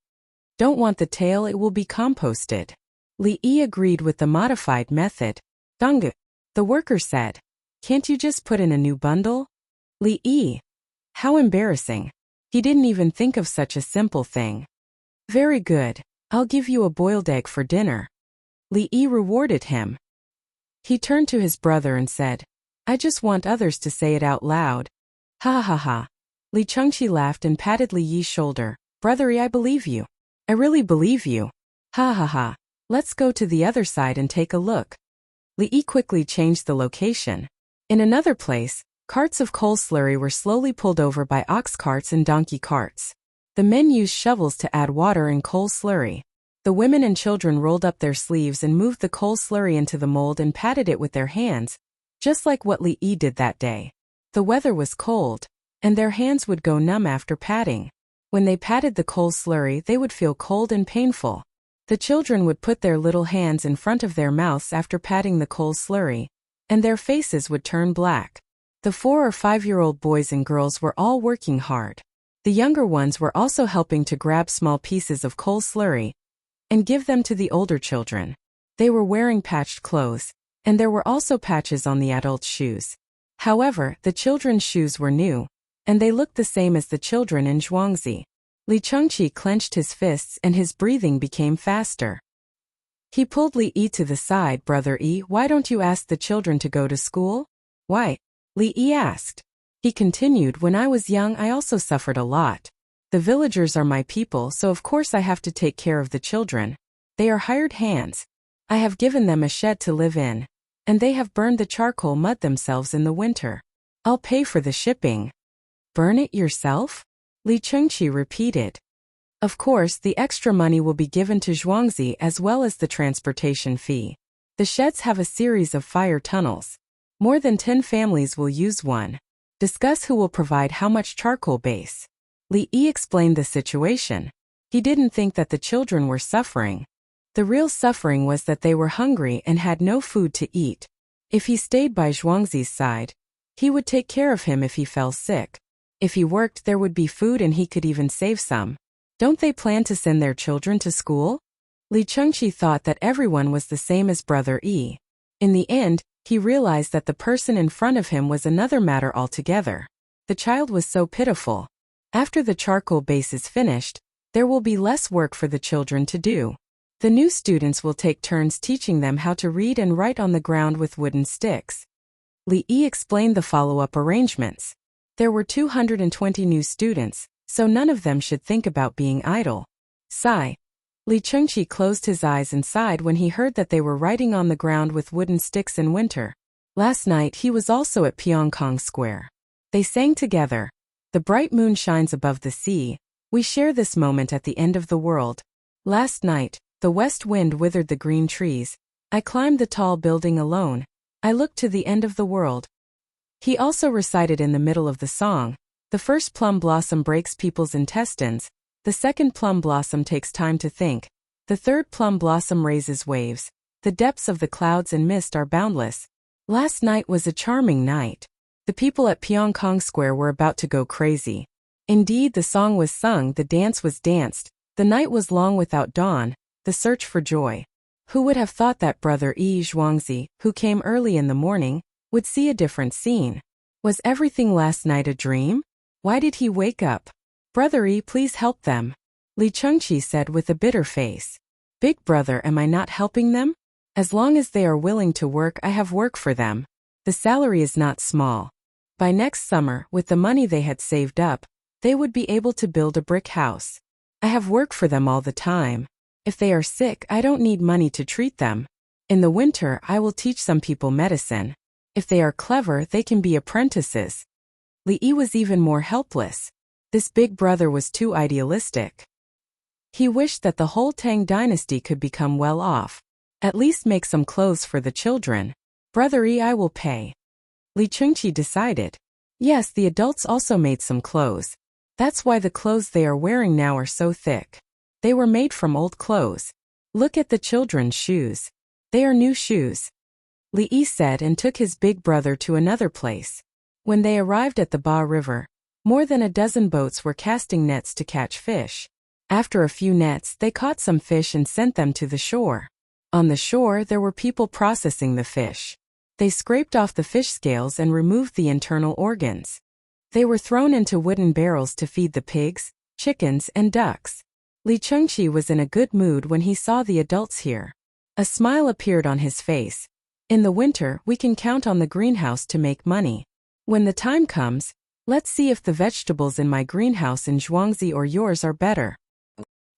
Don't want the tail, it will be composted. Li Yi agreed with the modified method. Dong. The worker said, can't you just put in a new bundle? Li Yi. How embarrassing. He didn't even think of such a simple thing. Very good. I'll give you a boiled egg for dinner. Li Yi rewarded him. He turned to his brother and said, I just want others to say it out loud. Ha ha ha. Li Chengqi laughed and patted Li Yi's shoulder. Brothery, I believe you. I really believe you. Ha ha ha. Let's go to the other side and take a look. Li Yi quickly changed the location. In another place, carts of coal slurry were slowly pulled over by ox carts and donkey carts. The men used shovels to add water in coal slurry. The women and children rolled up their sleeves and moved the coal slurry into the mold and patted it with their hands, just like what Li Yi did that day. The weather was cold, and their hands would go numb after patting. When they patted the coal slurry, they would feel cold and painful. The children would put their little hands in front of their mouths after patting the coal slurry, and their faces would turn black. The 4 or 5-year-old boys and girls were all working hard. The younger ones were also helping to grab small pieces of coal slurry and give them to the older children. They were wearing patched clothes, and there were also patches on the adults' shoes. However, the children's shoes were new, and they looked the same as the children in Zhuangzi. Li Chengqi clenched his fists and his breathing became faster. He pulled Li Yi to the side. "Brother Yi, why don't you ask the children to go to school?" "Why?" Li Yi asked. He continued, "When I was young I also suffered a lot. The villagers are my people, so of course I have to take care of the children. They are hired hands. I have given them a shed to live in, and they have burned the charcoal mud themselves in the winter. I'll pay for the shipping." "Burn it yourself?" Li Chengqi repeated. "Of course, the extra money will be given to Zhuangzi as well as the transportation fee. The sheds have a series of fire tunnels. More than 10 families will use one. Discuss who will provide how much charcoal base." Li Yi explained the situation. He didn't think that the children were suffering. The real suffering was that they were hungry and had no food to eat. If he stayed by Zhuangzi's side, he would take care of him if he fell sick. If he worked, there would be food and he could even save some. Don't they plan to send their children to school? Li Chengqi thought that everyone was the same as Brother Yi. In the end, he realized that the person in front of him was another matter altogether. The child was so pitiful. After the charcoal base is finished, there will be less work for the children to do. The new students will take turns teaching them how to read and write on the ground with wooden sticks. Li Yi explained the follow-up arrangements. There were 220 new students, so none of them should think about being idle. Sigh. Li Chengqi closed his eyes and sighed when he heard that they were writing on the ground with wooden sticks in winter. Last night he was also at Pyongkong Square. They sang together. "The bright moon shines above the sea. We share this moment at the end of the world. Last night, the west wind withered the green trees. I climbed the tall building alone. I looked to the end of the world." He also recited in the middle of the song, "The first plum blossom breaks people's intestines. The second plum blossom takes time to think. The third plum blossom raises waves. The depths of the clouds and mist are boundless." Last night was a charming night. The people at Pyongkong Square were about to go crazy. Indeed, the song was sung, the dance was danced, the night was long without dawn, the search for joy. Who would have thought that Brother Yi Zhuangzi, who came early in the morning, would see a different scene? Was everything last night a dream? Why did he wake up? "Brother Yi, please help them," Li Chengqi said with a bitter face. "Big brother, am I not helping them? As long as they are willing to work, I have work for them. The salary is not small. By next summer, with the money they had saved up, they would be able to build a brick house. I have work for them all the time. If they are sick, I don't need money to treat them. In the winter, I will teach some people medicine. If they are clever, they can be apprentices." Li Yi was even more helpless. This big brother was too idealistic. He wished that the whole Tang dynasty could become well off. At least make some clothes for the children. "Brother Yi, I will pay." Li Chengqi decided. Yes, the adults also made some clothes. That's why the clothes they are wearing now are so thick. They were made from old clothes. Look at the children's shoes. They are new shoes. Li Yi said and took his big brother to another place. When they arrived at the Ba River, more than a dozen boats were casting nets to catch fish. After a few nets, they caught some fish and sent them to the shore. On the shore, there were people processing the fish. They scraped off the fish scales and removed the internal organs. They were thrown into wooden barrels to feed the pigs, chickens, and ducks. Li Chengqi was in a good mood when he saw the adults here. A smile appeared on his face. In the winter, we can count on the greenhouse to make money. When the time comes, let's see if the vegetables in my greenhouse in Zhuangzi or yours are better.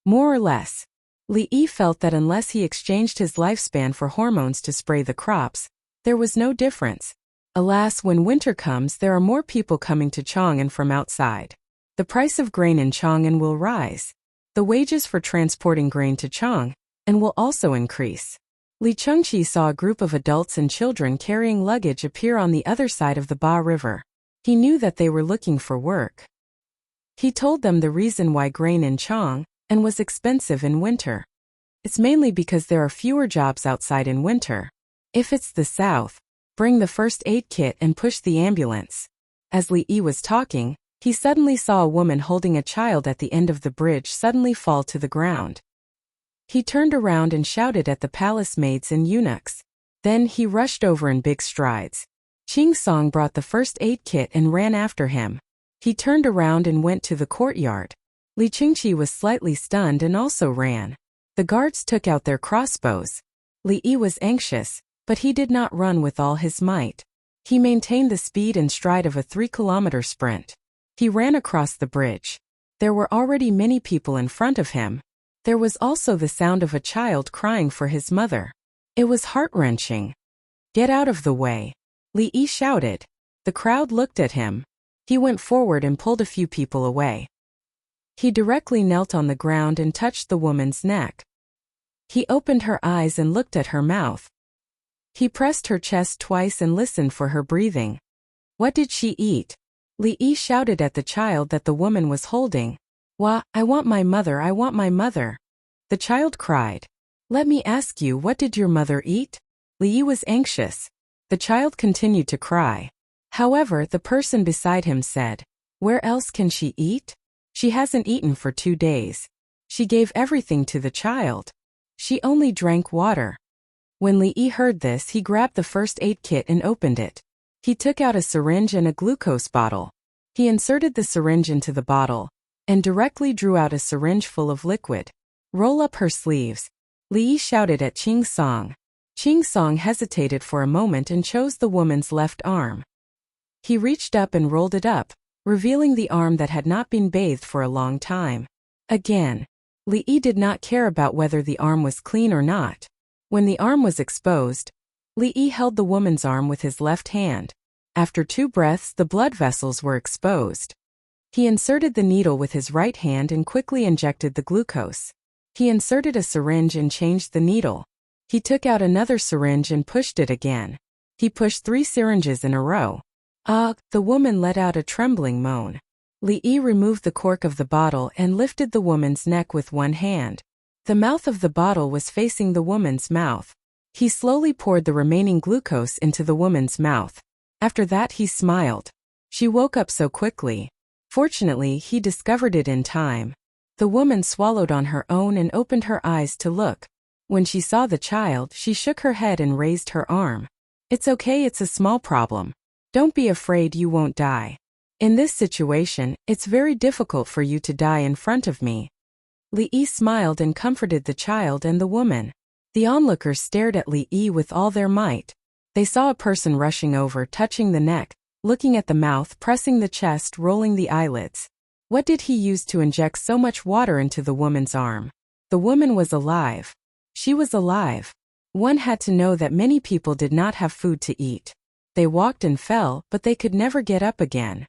More or less. Li Yi felt that unless he exchanged his lifespan for hormones to spray the crops, there was no difference. Alas, when winter comes, there are more people coming to Chang'an from outside. The price of grain in Chang'an will rise. The wages for transporting grain to Chang'an will also increase. Li Chengqi saw a group of adults and children carrying luggage appear on the other side of the Ba River. He knew that they were looking for work. He told them the reason why grain in Chang'an was expensive in winter. It's mainly because there are fewer jobs outside in winter. If it's the south, bring the first aid kit and push the ambulance. As Li Yi was talking, he suddenly saw a woman holding a child at the end of the bridge suddenly fall to the ground. He turned around and shouted at the palace maids and eunuchs. Then he rushed over in big strides. Qing Song brought the first aid kit and ran after him. He turned around and went to the courtyard. Li Qingqi was slightly stunned and also ran. The guards took out their crossbows. Li Yi was anxious, but he did not run with all his might. He maintained the speed and stride of a 3-kilometer sprint. He ran across the bridge. There were already many people in front of him. There was also the sound of a child crying for his mother. It was heart-wrenching. "Get out of the way!" Li Yi shouted. The crowd looked at him. He went forward and pulled a few people away. He directly knelt on the ground and touched the woman's neck. He opened her eyes and looked at her mouth. He pressed her chest twice and listened for her breathing. What did she eat? Li Yi shouted at the child that the woman was holding. "Wah, I want my mother, I want my mother." The child cried. "Let me ask you, what did your mother eat?" Li Yi was anxious. The child continued to cry. However, the person beside him said, "Where else can she eat? She hasn't eaten for 2 days. She gave everything to the child. She only drank water." When Li Yi heard this, he grabbed the first aid kit and opened it. He took out a syringe and a glucose bottle. He inserted the syringe into the bottle and directly drew out a syringe full of liquid. "Roll up her sleeves," Li Yi shouted at Qing Song. Qing Song hesitated for a moment and chose the woman's left arm. He reached up and rolled it up, revealing the arm that had not been bathed for a long time. Again, Li Yi did not care about whether the arm was clean or not. When the arm was exposed, Li Yi held the woman's arm with his left hand. After 2 breaths, the blood vessels were exposed. He inserted the needle with his right hand and quickly injected the glucose. He inserted a syringe and changed the needle. He took out another syringe and pushed it again. He pushed 3 syringes in a row. The woman let out a trembling moan. Li Yi removed the cork of the bottle and lifted the woman's neck with one hand. The mouth of the bottle was facing the woman's mouth. He slowly poured the remaining glucose into the woman's mouth. After that, he smiled. She woke up so quickly. Fortunately, he discovered it in time. The woman swallowed on her own and opened her eyes to look. When she saw the child, she shook her head and raised her arm. "It's okay, it's a small problem. Don't be afraid, you won't die. In this situation, it's very difficult for you to die in front of me." Li Yi smiled and comforted the child and the woman. The onlookers stared at Li Yi with all their might. They saw a person rushing over, touching the neck, looking at the mouth, pressing the chest, rolling the eyelids. What did he use to inject so much water into the woman's arm? The woman was alive. She was alive. One had to know that many people did not have food to eat. They walked and fell, but they could never get up again.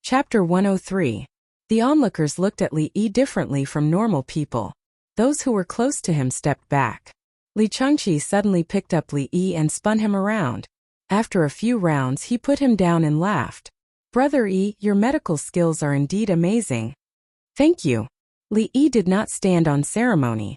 Chapter 103. The onlookers looked at Li Yi differently from normal people. Those who were close to him stepped back. Li Changqi suddenly picked up Li Yi and spun him around. After a few rounds, he put him down and laughed. "Brother Yi, your medical skills are indeed amazing." "Thank you." Li Yi did not stand on ceremony.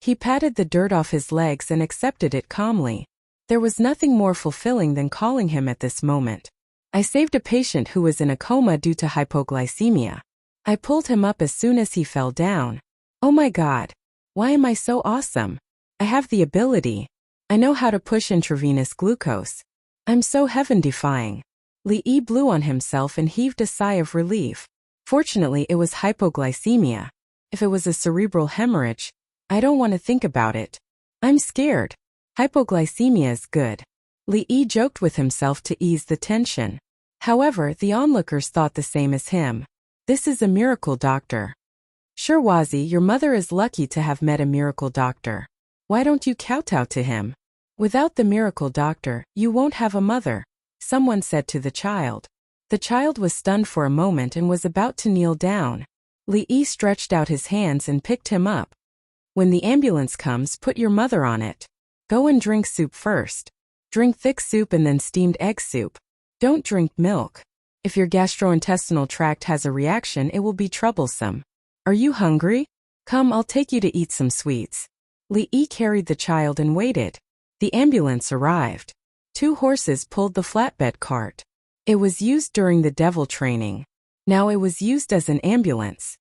He patted the dirt off his legs and accepted it calmly. There was nothing more fulfilling than calling him at this moment. "I saved a patient who was in a coma due to hypoglycemia. I pulled him up as soon as he fell down. Oh my God. Why am I so awesome? I have the ability. I know how to push intravenous glucose. I'm so heaven-defying." Li Yi blew on himself and heaved a sigh of relief. Fortunately, it was hypoglycemia. If it was a cerebral hemorrhage, I don't want to think about it. I'm scared. Hypoglycemia is good. Li Yi joked with himself to ease the tension. However, the onlookers thought the same as him. This is a miracle doctor. Sure, Wazi, your mother is lucky to have met a miracle doctor. Why don't you kowtow to him? Without the miracle doctor, you won't have a mother, someone said to the child. The child was stunned for a moment and was about to kneel down. Li Yi stretched out his hands and picked him up. "When the ambulance comes, put your mother on it. Go and drink soup first. Drink thick soup and then steamed egg soup. Don't drink milk. If your gastrointestinal tract has a reaction, it will be troublesome. Are you hungry? Come, I'll take you to eat some sweets. Li Yi carried the child and waited. The ambulance arrived. 2 horses pulled the flatbed cart. It was used during the devil training. Now it was used as an ambulance.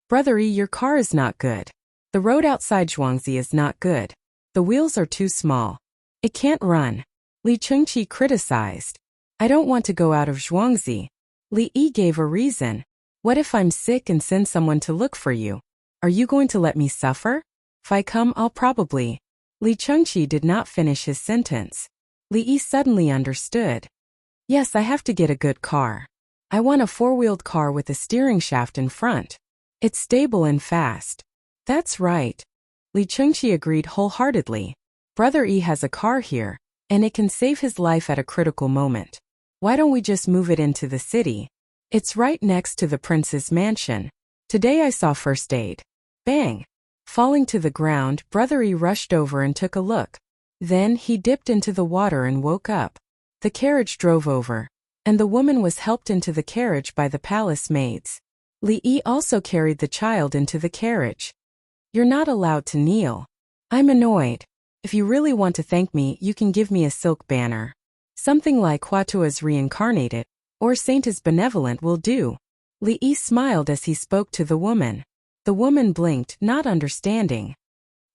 Brother Yi, your car is not good. The road outside Zhuangzi is not good. The wheels are too small. It can't run. Li Chengqi criticized. I don't want to go out of Zhuangzi. Li Yi gave a reason. What if I'm sick and send someone to look for you? Are you going to let me suffer? If I come, I'll probably. Li Chengqi did not finish his sentence. Li Yi suddenly understood. Yes, I have to get a good car. I want a 4-wheeled car with a steering shaft in front. It's stable and fast. That's right. Li Chengqi agreed wholeheartedly. Brother Yi has a car here, and it can save his life at a critical moment. Why don't we just move it into the city? It's right next to the prince's mansion. Today I saw first aid. Bang! Falling to the ground, Brother Yi rushed over and took a look. Then he dipped into the water and woke up. The carriage drove over, and the woman was helped into the carriage by the palace maids. Li Yi also carried the child into the carriage. You're not allowed to kneel. I'm annoyed. If you really want to thank me, you can give me a silk banner. Something like Huatua's reincarnated, or Saint is benevolent will do. Li Yi smiled as he spoke to the woman. The woman blinked, not understanding.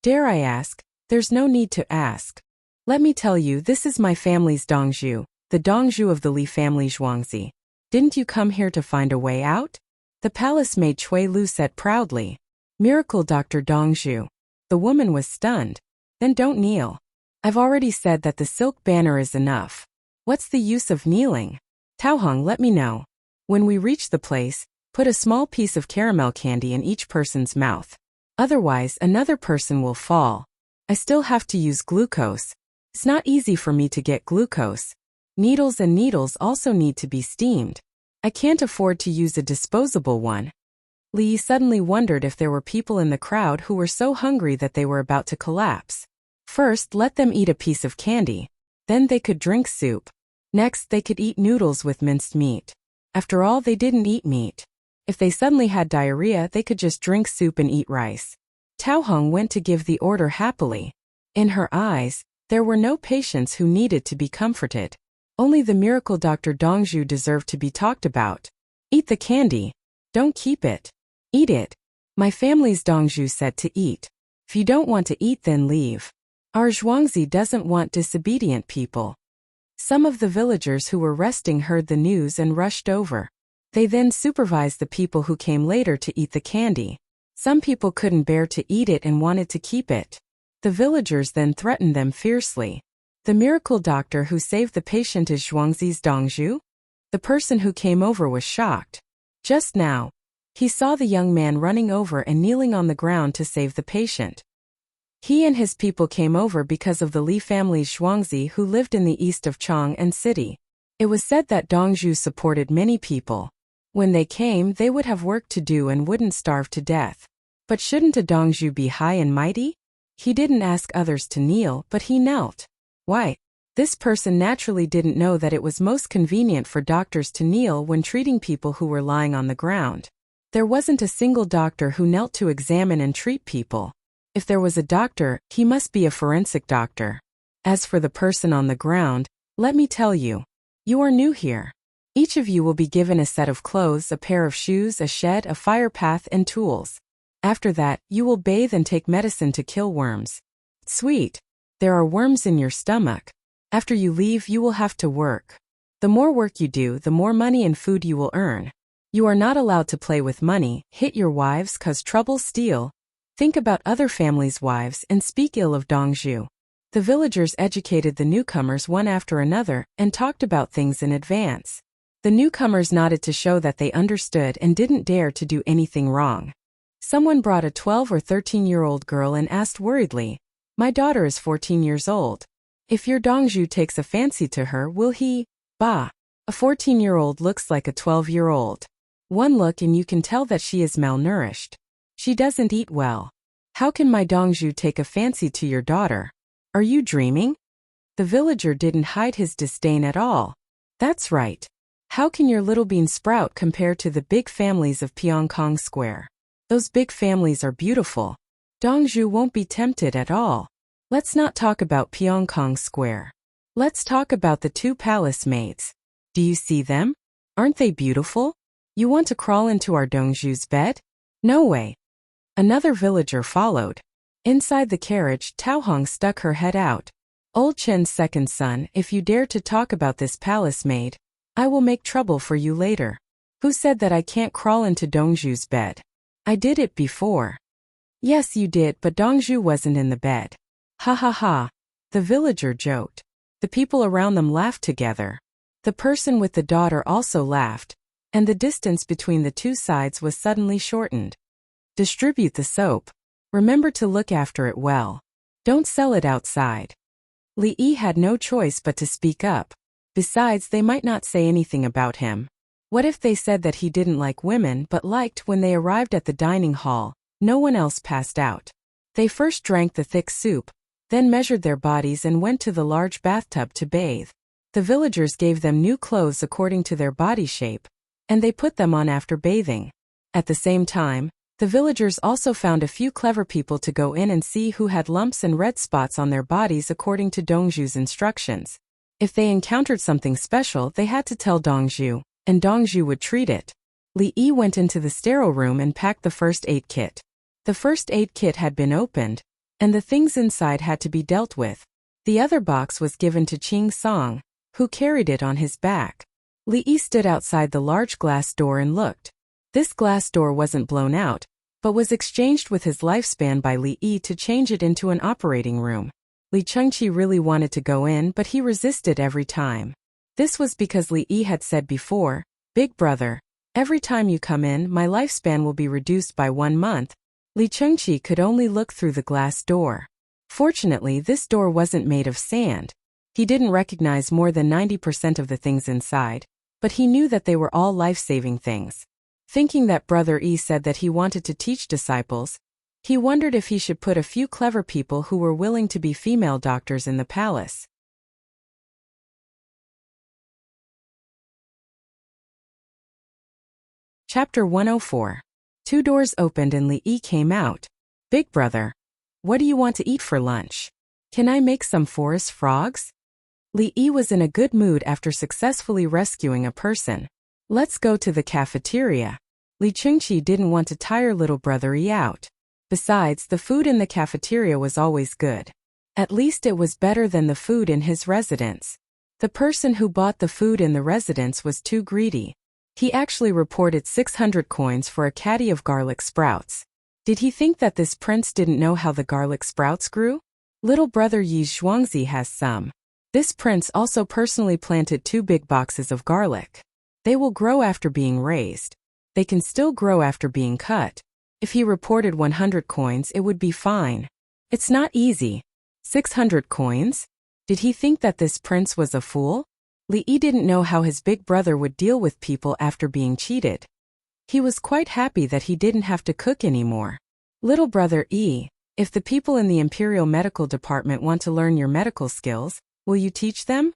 Dare I ask? There's no need to ask. Let me tell you, this is my family's Dongzhu, the Dongzhu of the Li family Zhuangzi. Didn't you come here to find a way out? The palace maid Cui Lu said proudly. Miracle Dr. Dongzhu. The woman was stunned. Then don't kneel. I've already said that the silk banner is enough. What's the use of kneeling? Taohong, let me know. When we reach the place, put a small piece of caramel candy in each person's mouth. Otherwise, another person will fall. I still have to use glucose. It's not easy for me to get glucose. Needles and needles also need to be steamed. I can't afford to use a disposable one. Li Yi suddenly wondered if there were people in the crowd who were so hungry that they were about to collapse. First, let them eat a piece of candy. Then they could drink soup. Next, they could eat noodles with minced meat. After all, they didn't eat meat. If they suddenly had diarrhea, they could just drink soup and eat rice. Taohong went to give the order happily. In her eyes, there were no patients who needed to be comforted. Only the miracle Dr. Dongzhu deserved to be talked about. Eat the candy. Don't keep it. Eat it. My family's Dongzhu said to eat. If you don't want to eat, then leave. Our Zhuangzi doesn't want disobedient people. Some of the villagers who were resting heard the news and rushed over. They then supervised the people who came later to eat the candy. Some people couldn't bear to eat it and wanted to keep it. The villagers then threatened them fiercely. The miracle doctor who saved the patient is Zhuangzi's Dongzhu? The person who came over was shocked. Just now, he saw the young man running over and kneeling on the ground to save the patient. He and his people came over because of the Li family's Zhuangzi who lived in the east of Chang and city. It was said that Dongzhu supported many people. When they came, they would have work to do and wouldn't starve to death. But shouldn't a Dongzhu be high and mighty? He didn't ask others to kneel, but he knelt. Why? This person naturally didn't know that it was most convenient for doctors to kneel when treating people who were lying on the ground. There wasn't a single doctor who knelt to examine and treat people. If there was a doctor, he must be a forensic doctor. As for the person on the ground, let me tell you. You are new here. Each of you will be given a set of clothes, a pair of shoes, a shed, a fire path, and tools. After that, you will bathe and take medicine to kill worms. Sweet. There are worms in your stomach. After you leave, you will have to work. The more work you do, the more money and food you will earn. You are not allowed to play with money, hit your wives, cause trouble, steal. Think about other families' wives and speak ill of Dongzhu. The villagers educated the newcomers one after another and talked about things in advance. The newcomers nodded to show that they understood and didn't dare to do anything wrong. Someone brought a 12 or 13-year-old girl and asked worriedly, "My daughter is 14 years old. If your Dongzhu takes a fancy to her, will he?" Bah! A 14-year-old looks like a 12-year-old. One look and you can tell that she is malnourished. She doesn't eat well. How can my Dongzhu take a fancy to your daughter? Are you dreaming? The villager didn't hide his disdain at all. That's right. How can your little bean sprout compare to the big families of Pyongkong Square? Those big families are beautiful. Dongju won't be tempted at all. Let's not talk about Pyongkong Square. Let's talk about the two palace maids. Do you see them? Aren't they beautiful? You want to crawl into our Dongju's bed? No way. Another villager followed. Inside the carriage, Tao Hong stuck her head out. Old Chen's second son, if you dare to talk about this palace maid, I will make trouble for you later. Who said that I can't crawl into Dongju's bed? I did it before. Yes, you did, but Dongju wasn't in the bed. Ha ha ha. The villager joked. The people around them laughed together. The person with the daughter also laughed, and the distance between the two sides was suddenly shortened. Distribute the soap. Remember to look after it well. Don't sell it outside. Li Yi had no choice but to speak up. Besides, they might not say anything about him. What if they said that he didn't like women but liked when they arrived at the dining hall, no one else passed out? They first drank the thick soup, then measured their bodies and went to the large bathtub to bathe. The villagers gave them new clothes according to their body shape, and they put them on after bathing. At the same time, the villagers also found a few clever people to go in and see who had lumps and red spots on their bodies according to Dongju's instructions. If they encountered something special, they had to tell Dongju, and Dongju would treat it. Li Yi went into the sterile room and packed the first aid kit. The first aid kit had been opened, and the things inside had to be dealt with. The other box was given to Qing Song, who carried it on his back. Li Yi stood outside the large glass door and looked. This glass door wasn't blown out, but was exchanged with his lifespan by Li Yi to change it into an operating room. Li Chengqi really wanted to go in, but he resisted every time. This was because Li Yi had said before, "Big brother, every time you come in, my lifespan will be reduced by 1 month." Li Chengqi could only look through the glass door. Fortunately, this door wasn't made of sand. He didn't recognize more than 90% of the things inside, but he knew that they were all life-saving things. Thinking that Brother Yi said that he wanted to teach disciples, he wondered if he should put a few clever people who were willing to be female doctors in the palace. Chapter 104. 2 doors opened and Li Yi came out. "Big brother, what do you want to eat for lunch? Can I make some forest frogs?" Li Yi was in a good mood after successfully rescuing a person. "Let's go to the cafeteria." Li Chengqi didn't want to tire little brother Yi out. Besides, the food in the cafeteria was always good. At least it was better than the food in his residence. The person who bought the food in the residence was too greedy. He actually reported 600 coins for a caddy of garlic sprouts. Did he think that this prince didn't know how the garlic sprouts grew? Little brother Yi's Zhuangzi has some. This prince also personally planted 2 big boxes of garlic. They will grow after being raised. They can still grow after being cut. If he reported 100 coins, it would be fine. It's not easy. 600 coins? Did he think that this prince was a fool? Li Yi didn't know how his big brother would deal with people after being cheated. He was quite happy that he didn't have to cook anymore. "Little brother Yi, if the people in the Imperial Medical Department want to learn your medical skills, will you teach them?"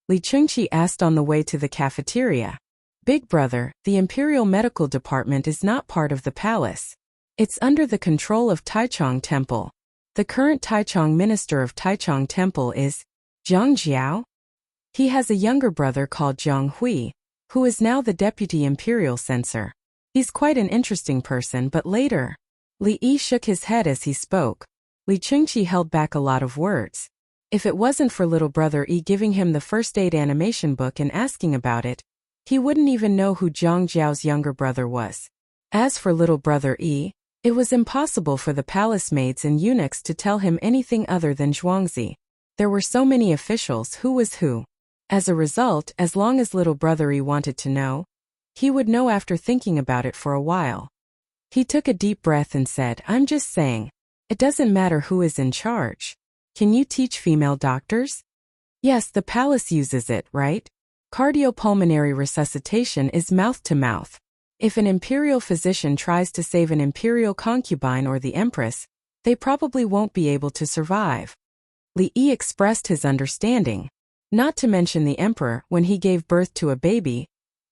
Li Chengqi asked on the way to the cafeteria. "Big brother, the Imperial Medical Department is not part of the palace. It's under the control of Taichung Temple. The current Taichung minister of Taichung Temple is Zhang Jiao. He has a younger brother called Zhang Hui, who is now the deputy imperial censor. He's quite an interesting person, but later." Li Yi shook his head as he spoke. Li Chengqi held back a lot of words. If it wasn't for little brother Yi giving him the first aid animation book and asking about it, he wouldn't even know who Zhang Jiao's younger brother was. As for little brother Yi, it was impossible for the palace maids and eunuchs to tell him anything other than Zhuangzi. There were so many officials, who was who? As a result, as long as little brother Yi wanted to know, he would know after thinking about it for a while. He took a deep breath and said, "I'm just saying, it doesn't matter who is in charge. Can you teach female doctors?" "Yes, the palace uses it, right? Cardiopulmonary resuscitation is mouth-to-mouth. If an imperial physician tries to save an imperial concubine or the empress, they probably won't be able to survive." Li Yi expressed his understanding. Not to mention the emperor, when he gave birth to a baby,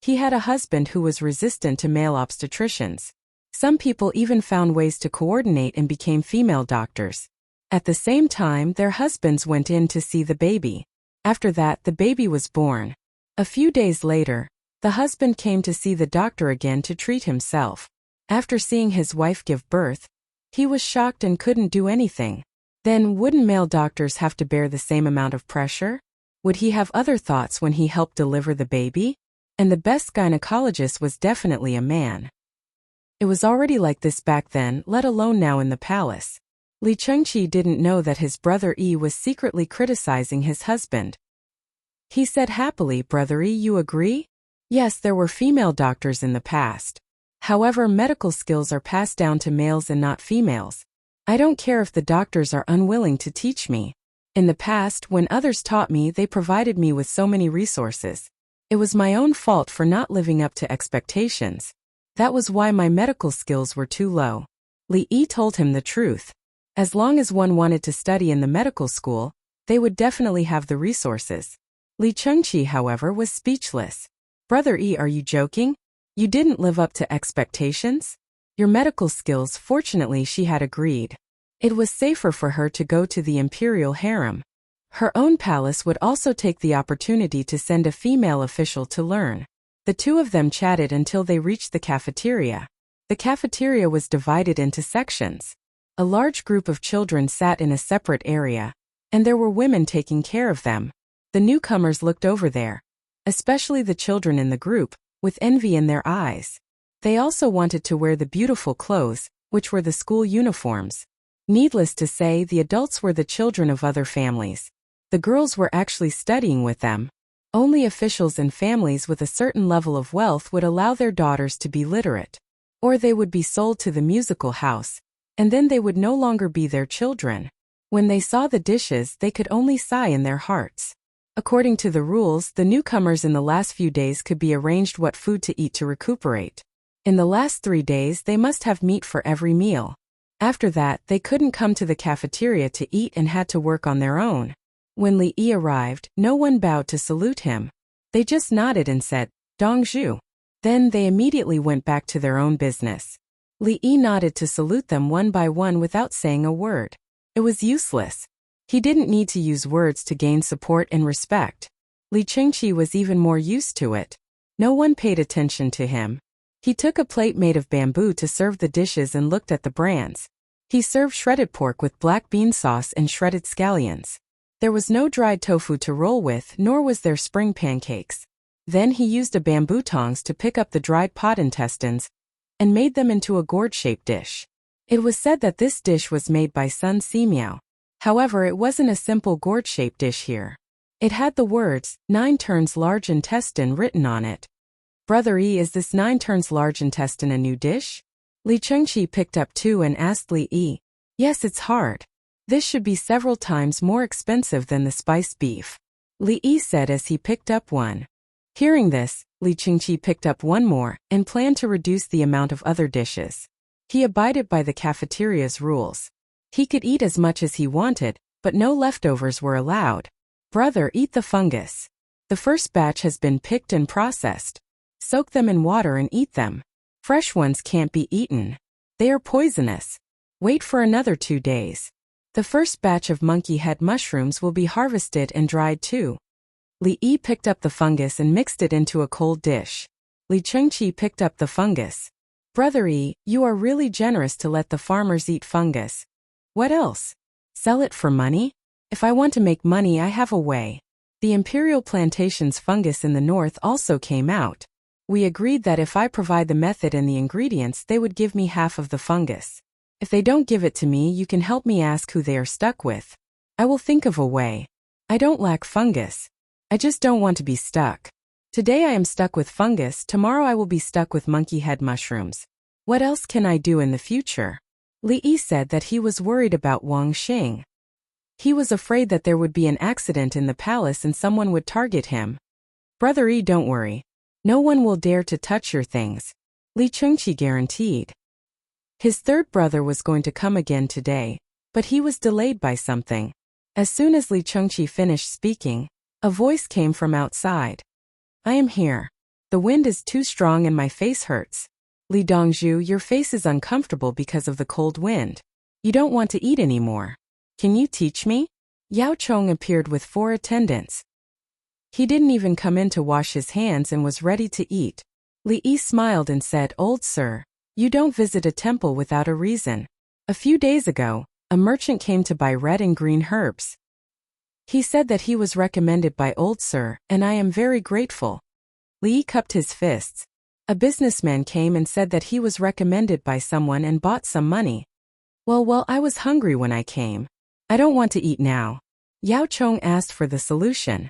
He had a husband who was resistant to male obstetricians. Some people even found ways to coordinate and became female doctors. At the same time, their husbands went in to see the baby. After that, the baby was born. A few days later, the husband came to see the doctor again to treat himself. After seeing his wife give birth, he was shocked and couldn't do anything. Then, wouldn't male doctors have to bear the same amount of pressure? Would he have other thoughts when he helped deliver the baby? And the best gynecologist was definitely a man. It was already like this back then, let alone now in the palace. Li Chengqi didn't know that his brother Yi was secretly criticizing his husband. He said happily, "Brother Yi, you agree?" Yes, there were female doctors in the past. However, medical skills are passed down to males and not females. I don't care if the doctors are unwilling to teach me. In the past, when others taught me, they provided me with so many resources. It was my own fault for not living up to expectations. That was why my medical skills were too low. Li Yi told him the truth. As long as one wanted to study in the medical school, they would definitely have the resources. Li Chengqi, however, was speechless. "Brother Yi, are you joking? You didn't live up to expectations? Your medical skills." Fortunately, she had agreed. It was safer for her to go to the imperial harem. Her own palace would also take the opportunity to send a female official to learn. The two of them chatted until they reached the cafeteria. The cafeteria was divided into sections. A large group of children sat in a separate area, and there were women taking care of them. The newcomers looked over there, especially the children in the group, with envy in their eyes. They also wanted to wear the beautiful clothes, which were the school uniforms. Needless to say, the adults were the children of other families. The girls were actually studying with them. Only officials and families with a certain level of wealth would allow their daughters to be literate. Or they would be sold to the musical house, and then they would no longer be their children. When they saw the dishes, they could only sigh in their hearts. According to the rules, the newcomers in the last few days could be arranged what food to eat to recuperate. In the last 3 days, they must have meat for every meal. After that, they couldn't come to the cafeteria to eat and had to work on their own. When Li Yi arrived, no one bowed to salute him. They just nodded and said, "Dongzhu." Then they immediately went back to their own business. Li Yi nodded to salute them one by one without saying a word. It was useless. He didn't need to use words to gain support and respect. Li Chengqi was even more used to it. No one paid attention to him. He took a plate made of bamboo to serve the dishes and looked at the brands. He served shredded pork with black bean sauce and shredded scallions. There was no dried tofu to roll with, nor was there spring pancakes. Then he used a bamboo tongs to pick up the dried pot intestines and made them into a gourd-shaped dish. It was said that this dish was made by Sun Simiao. However, it wasn't a simple gourd-shaped dish here. It had the words, 9 turns large intestine written on it. "Brother Yi, is this 9 turns large intestine a new dish?" Li Chengqi picked up 2 and asked Li Yi. "Yes, it's hard. This should be several times more expensive than the spiced beef," Li Yi said as he picked up 1. Hearing this, Li Chengqi picked up 1 more and planned to reduce the amount of other dishes. He abided by the cafeteria's rules. He could eat as much as he wanted, but no leftovers were allowed. "Brother, eat the fungus. The first batch has been picked and processed. Soak them in water and eat them. Fresh ones can't be eaten. They are poisonous. Wait for another 2 days. The first batch of monkey head mushrooms will be harvested and dried too." Li Yi picked up the fungus and mixed it into a cold dish. Li Chengqi picked up the fungus. "Brother Yi, you are really generous to let the farmers eat fungus. What else? Sell it for money? If I want to make money, I have a way." The imperial plantation's fungus in the north also came out. We agreed that if I provide the method and the ingredients, they would give me half of the fungus. If they don't give it to me, you can help me ask who they are stuck with. I will think of a way. I don't lack fungus. I just don't want to be stuck. Today I am stuck with fungus, tomorrow I will be stuck with monkey head mushrooms. What else can I do in the future? Li Yi said that he was worried about Wang Xing. He was afraid that there would be an accident in the palace and someone would target him. "Brother Yi, don't worry. No one will dare to touch your things," Li Chengqi guaranteed. His third brother was going to come again today, but he was delayed by something. As soon as Li Chengqi finished speaking, a voice came from outside. "I am here." The wind is too strong and my face hurts. Li Dongzhu, your face is uncomfortable because of the cold wind. You don't want to eat anymore. Can you teach me? Yao Chong appeared with 4 attendants. He didn't even come in to wash his hands and was ready to eat. Li Yi smiled and said, "Old sir, you don't visit a temple without a reason. A few days ago, a merchant came to buy red and green herbs. He said that he was recommended by old sir, and I am very grateful." Li Yi cupped his fists. A businessman came and said that he was recommended by someone and bought some money. Well, I was hungry when I came. I don't want to eat now. Yao Chong asked for the solution.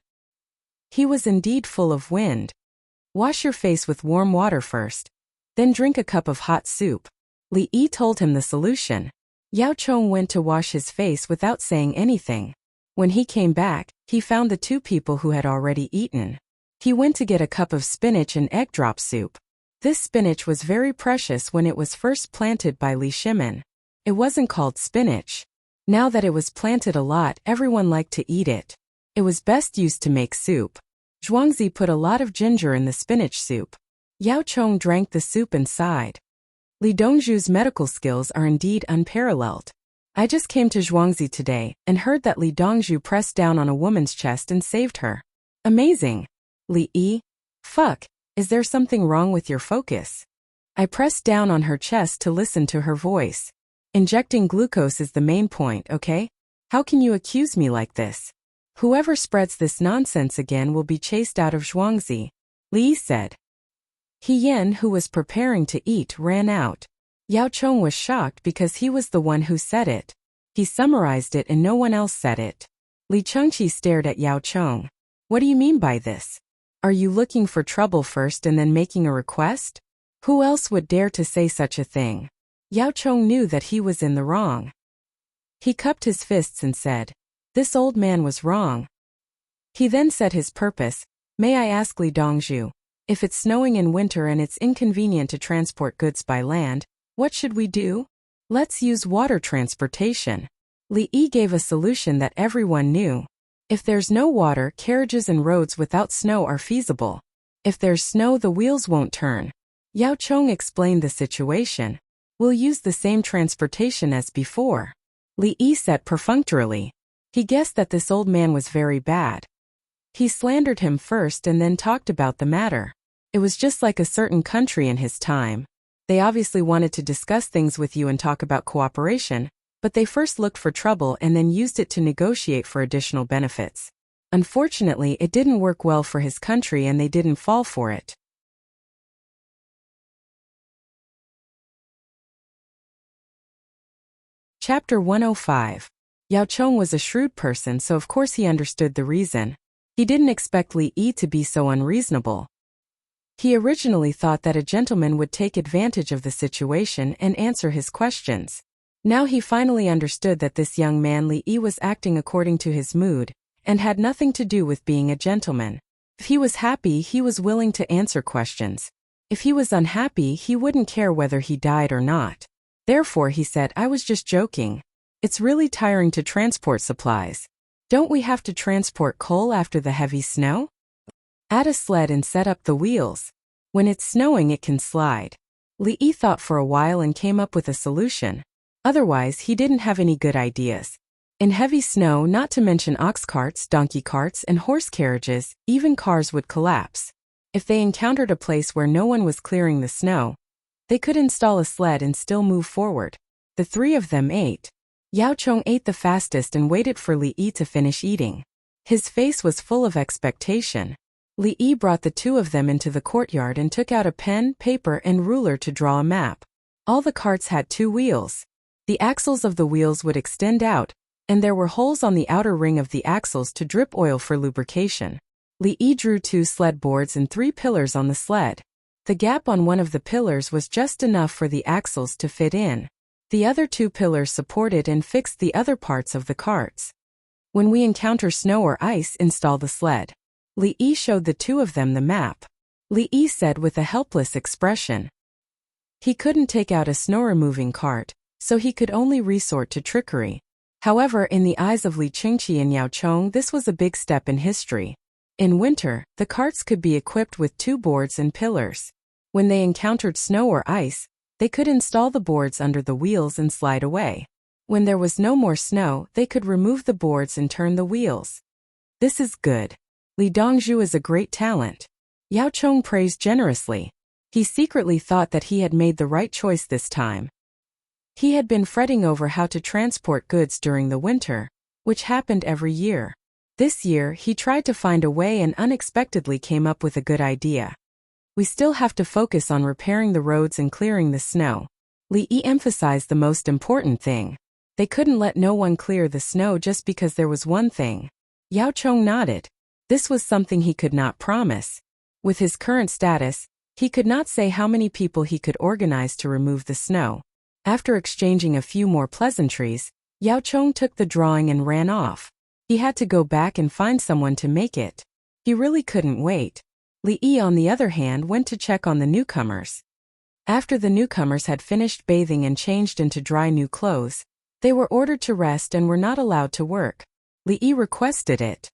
He was indeed full of wind. Wash your face with warm water first. Then drink a cup of hot soup. Li Yi told him the solution. Yao Chong went to wash his face without saying anything. When he came back, he found the 2 people who had already eaten. He went to get a cup of spinach and egg drop soup. This spinach was very precious when it was first planted by Li Shimin. It wasn't called spinach. Now that it was planted a lot, everyone liked to eat it. It was best used to make soup. Zhuangzi put a lot of ginger in the spinach soup. Yao Chong drank the soup and sighed. Li Dongzhu's medical skills are indeed unparalleled. I just came to Zhuangzi today and heard that Li Dongzhu pressed down on a woman's chest and saved her. Amazing. Li Yi, fuck, is there something wrong with your focus? I pressed down on her chest to listen to her voice. Injecting glucose is the main point, okay? How can you accuse me like this? Whoever spreads this nonsense again will be chased out of Zhuangzi, Li Yi said. He Yan, who was preparing to eat, ran out. Yao Chong was shocked because he was the one who said it. He summarized it and no one else said it. Li Chengqi stared at Yao Chong. What do you mean by this? Are you looking for trouble first and then making a request? Who else would dare to say such a thing? Yao Chong knew that he was in the wrong. He cupped his fists and said, "This old man was wrong." He then said his purpose, "May I ask Li Dongzhu, if it's snowing in winter and it's inconvenient to transport goods by land, what should we do? Let's use water transportation." Li Yi gave a solution that everyone knew. If there's no water, carriages and roads without snow are feasible. If there's snow, the wheels won't turn. Yao Chong explained the situation. We'll use the same transportation as before. Li Yi said perfunctorily. He guessed that this old man was very bad. He slandered him first and then talked about the matter. It was just like a certain country in his time. They obviously wanted to discuss things with you and talk about cooperation, but they first looked for trouble and then used it to negotiate for additional benefits. Unfortunately, it didn't work well for his country and they didn't fall for it. Chapter 105. Yao Chong was a shrewd person, so of course he understood the reason. He didn't expect Li Yi to be so unreasonable. He originally thought that a gentleman would take advantage of the situation and answer his questions. Now he finally understood that this young man Li Yi was acting according to his mood, and had nothing to do with being a gentleman. If he was happy, he was willing to answer questions. If he was unhappy, he wouldn't care whether he died or not. Therefore he said, "I was just joking. It's really tiring to transport supplies. Don't we have to transport coal after the heavy snow? Add a sled and set up the wheels. When it's snowing it can slide." Li Yi thought for a while and came up with a solution. Otherwise he didn't have any good ideas. In heavy snow, not to mention ox carts, donkey carts, and horse carriages, even cars would collapse. If they encountered a place where no one was clearing the snow, they could install a sled and still move forward. The 3 of them ate. Yao Chong ate the fastest and waited for Li Yi to finish eating. His face was full of expectation. Li Yi brought the 2 of them into the courtyard and took out a pen, paper, and ruler to draw a map. All the carts had 2 wheels. The axles of the wheels would extend out, and there were holes on the outer ring of the axles to drip oil for lubrication. Li Yi drew 2 sled boards and 3 pillars on the sled. The gap on one of the pillars was just enough for the axles to fit in. The other 2 pillars supported and fixed the other parts of the carts. When we encounter snow or ice, install the sled. Li Yi showed the 2 of them the map. Li Yi said with a helpless expression. He couldn't take out a snow-removing cart, so he could only resort to trickery. However, in the eyes of Li Chengqi and Yao Chong, this was a big step in history. In winter, the carts could be equipped with 2 boards and pillars. When they encountered snow or ice, they could install the boards under the wheels and slide away. When there was no more snow, they could remove the boards and turn the wheels. This is good. Li Dongzhu is a great talent. Yao Chong praised generously. He secretly thought that he had made the right choice this time. He had been fretting over how to transport goods during the winter, which happened every year. This year, he tried to find a way and unexpectedly came up with a good idea. We still have to focus on repairing the roads and clearing the snow. Li Yi emphasized the most important thing. They couldn't let no one clear the snow just because there was one thing. Yao Chong nodded. This was something he could not promise. With his current status, he could not say how many people he could organize to remove the snow. After exchanging a few more pleasantries, Yao Chong took the drawing and ran off. He had to go back and find someone to make it. He really couldn't wait. Li Yi, on the other hand, went to check on the newcomers. After the newcomers had finished bathing and changed into dry new clothes, they were ordered to rest and were not allowed to work. Li Yi requested it.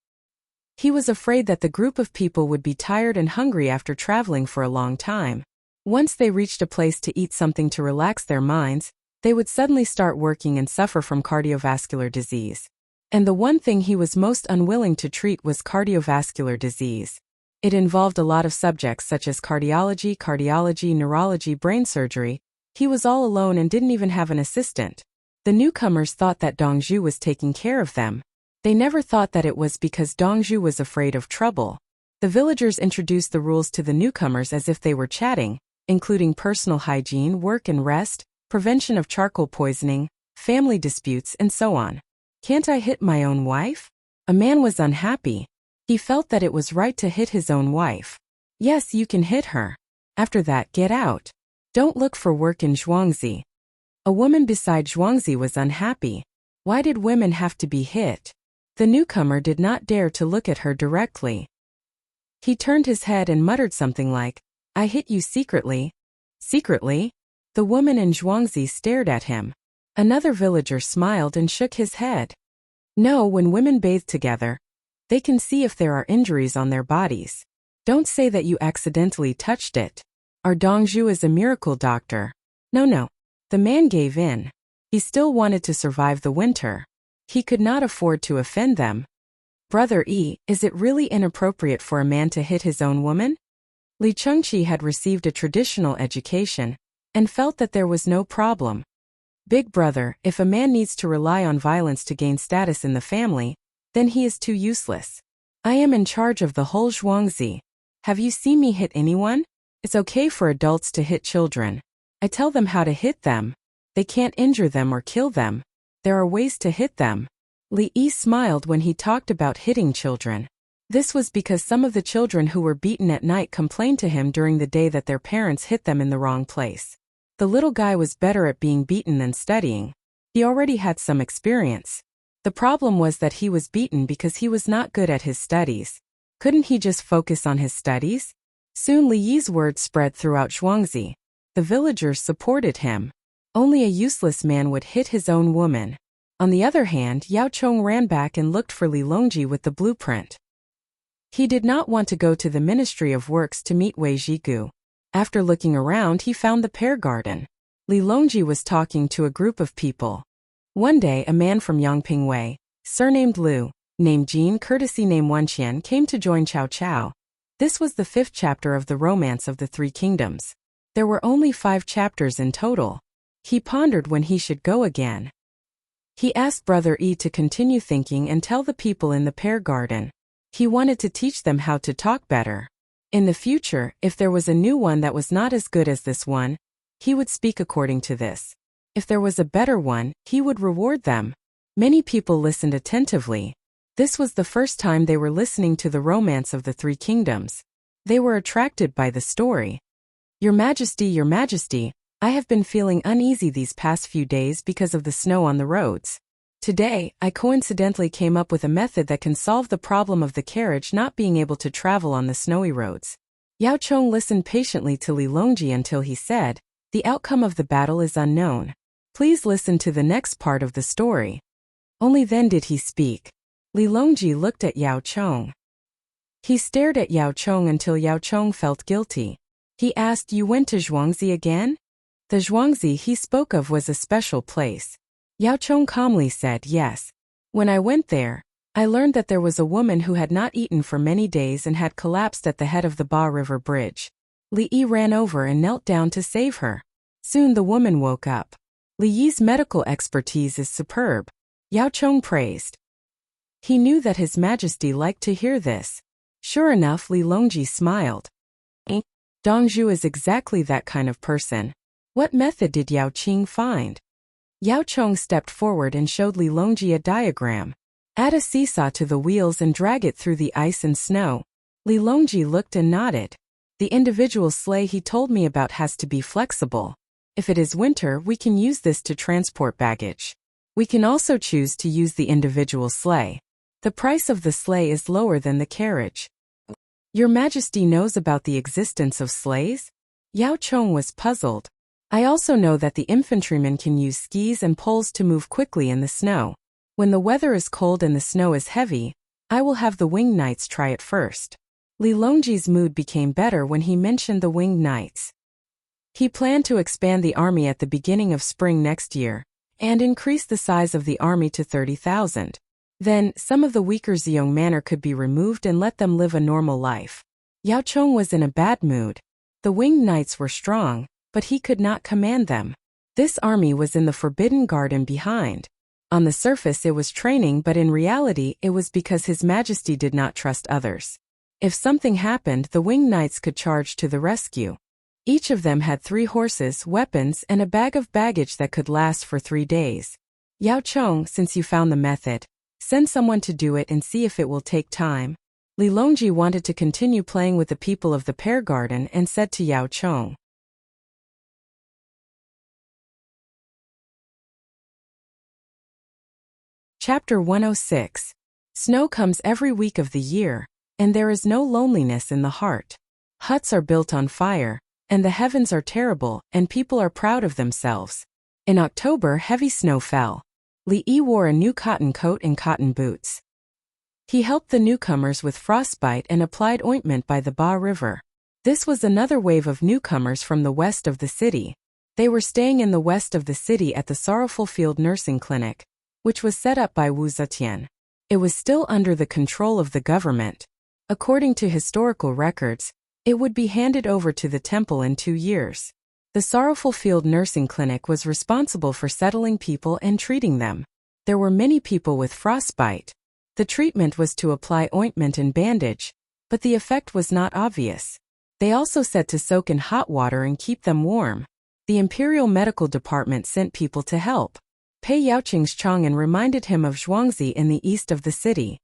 He was afraid that the group of people would be tired and hungry after traveling for a long time. Once they reached a place to eat something to relax their minds, they would suddenly start working and suffer from cardiovascular disease. And the one thing he was most unwilling to treat was cardiovascular disease. It involved a lot of subjects such as cardiology, neurology, brain surgery. He was all alone and didn't even have an assistant. The newcomers thought that Dongzhu was taking care of them. They never thought that it was because Dongzhu was afraid of trouble. The villagers introduced the rules to the newcomers as if they were chatting, including personal hygiene, work and rest, prevention of charcoal poisoning, family disputes, and so on. Can't I hit my own wife? A man was unhappy. He felt that it was right to hit his own wife. Yes, you can hit her. After that, get out. Don't look for work in Zhuangzi. A woman beside Zhuangzi was unhappy. Why did women have to be hit? The newcomer did not dare to look at her directly. He turned his head and muttered something like, I hit you secretly. Secretly? The woman in Zhuangzi stared at him. Another villager smiled and shook his head. No, when women bathe together, they can see if there are injuries on their bodies. Don't say that you accidentally touched it. Our Dongzhu is a miracle doctor. No. The man gave in. He still wanted to survive the winter. He could not afford to offend them. Brother Yi, is it really inappropriate for a man to hit his own woman? Li Chengqi had received a traditional education and felt that there was no problem. Big brother, if a man needs to rely on violence to gain status in the family, then he is too useless. I am in charge of the whole Zhuangzi. Have you seen me hit anyone? It's okay for adults to hit children. I tell them how to hit them. They can't injure them or kill them. There are ways to hit them. Li Yi smiled when he talked about hitting children. This was because some of the children who were beaten at night complained to him during the day that their parents hit them in the wrong place. The little guy was better at being beaten than studying. He already had some experience. The problem was that he was beaten because he was not good at his studies. Couldn't he just focus on his studies? Soon Li Yi's words spread throughout Zhuangzi. The villagers supported him. Only a useless man would hit his own woman. On the other hand, Yao Chong ran back and looked for Li Longji with the blueprint. He did not want to go to the Ministry of Works to meet Wei Zhigu. After looking around, he found the pear garden. Li Longji was talking to a group of people. One day, a man from Yangping Wei, surnamed Lu, named Jean, courtesy named Wenqian, came to join Cao Cao. This was the 5th chapter of the Romance of the Three Kingdoms. There were only 5 chapters in total. He pondered when he should go again. He asked Brother Yi to continue thinking and tell the people in the pear garden. He wanted to teach them how to talk better. In the future, if there was a new one that was not as good as this one, he would speak according to this. If there was a better one, he would reward them. Many people listened attentively. This was the first time they were listening to the Romance of the Three Kingdoms. They were attracted by the story. Your Majesty, I have been feeling uneasy these past few days because of the snow on the roads. Today, I coincidentally came up with a method that can solve the problem of the carriage not being able to travel on the snowy roads. Yao Chong listened patiently to Li Longji until he said, the outcome of the battle is unknown. Please listen to the next part of the story. Only then did he speak. Li Longji looked at Yao Chong. He stared at Yao Chong until Yao Chong felt guilty. He asked, "You went to Zhuangzi again?" The Zhuangzi he spoke of was a special place. Yao Chong calmly said, "Yes. When I went there, I learned that there was a woman who had not eaten for many days and had collapsed at the head of the Ba River Bridge. Li Yi ran over and knelt down to save her. Soon the woman woke up. Li Yi's medical expertise is superb," Yao Chong praised. He knew that His Majesty liked to hear this. Sure enough, Li Longji smiled. Dongzhu is exactly that kind of person. What method did Yao Qing find? Yao Chong stepped forward and showed Li Longji a diagram. Add a seesaw to the wheels and drag it through the ice and snow. Li Longji looked and nodded. The individual sleigh he told me about has to be flexible. If it is winter, we can use this to transport baggage. We can also choose to use the individual sleigh. The price of the sleigh is lower than the carriage. Your Majesty knows about the existence of sleighs? Yao Chong was puzzled. I also know that the infantrymen can use skis and poles to move quickly in the snow. When the weather is cold and the snow is heavy, I will have the winged knights try it first. Li Longji's mood became better when he mentioned the winged knights. He planned to expand the army at the beginning of spring next year, and increase the size of the army to 30,000. Then, some of the weaker Ziyong manor could be removed and let them live a normal life. Yao Chong was in a bad mood. The winged knights were strong, but he could not command them. This army was in the Forbidden Garden behind. On the surface it was training, but in reality it was because His Majesty did not trust others. If something happened, the winged knights could charge to the rescue. Each of them had 3 horses, weapons, and a bag of baggage that could last for 3 days. Yao Chong, since you found the method, send someone to do it and see if it will take time. Li Longji wanted to continue playing with the people of the Pear Garden and said to Yao Chong. Chapter 106. Snow comes every week of the year, and there is no loneliness in the heart. Huts are built on fire, and the heavens are terrible, and people are proud of themselves. In October, heavy snow fell. Li Yi wore a new cotton coat and cotton boots. He helped the newcomers with frostbite and applied ointment by the Ba River. This was another wave of newcomers from the west of the city. They were staying in the west of the city at the Sorrowful Field Nursing Clinic, which was set up by Wu Zetian. It was still under the control of the government. According to historical records, it would be handed over to the temple in 2 years. The Sorrowful Field Nursing Clinic was responsible for settling people and treating them. There were many people with frostbite. The treatment was to apply ointment and bandage, but the effect was not obvious. They also said to soak in hot water and keep them warm. The Imperial Medical Department sent people to help. Pei Yaoqing's Chang'an reminded him of Zhuangzi in the east of the city.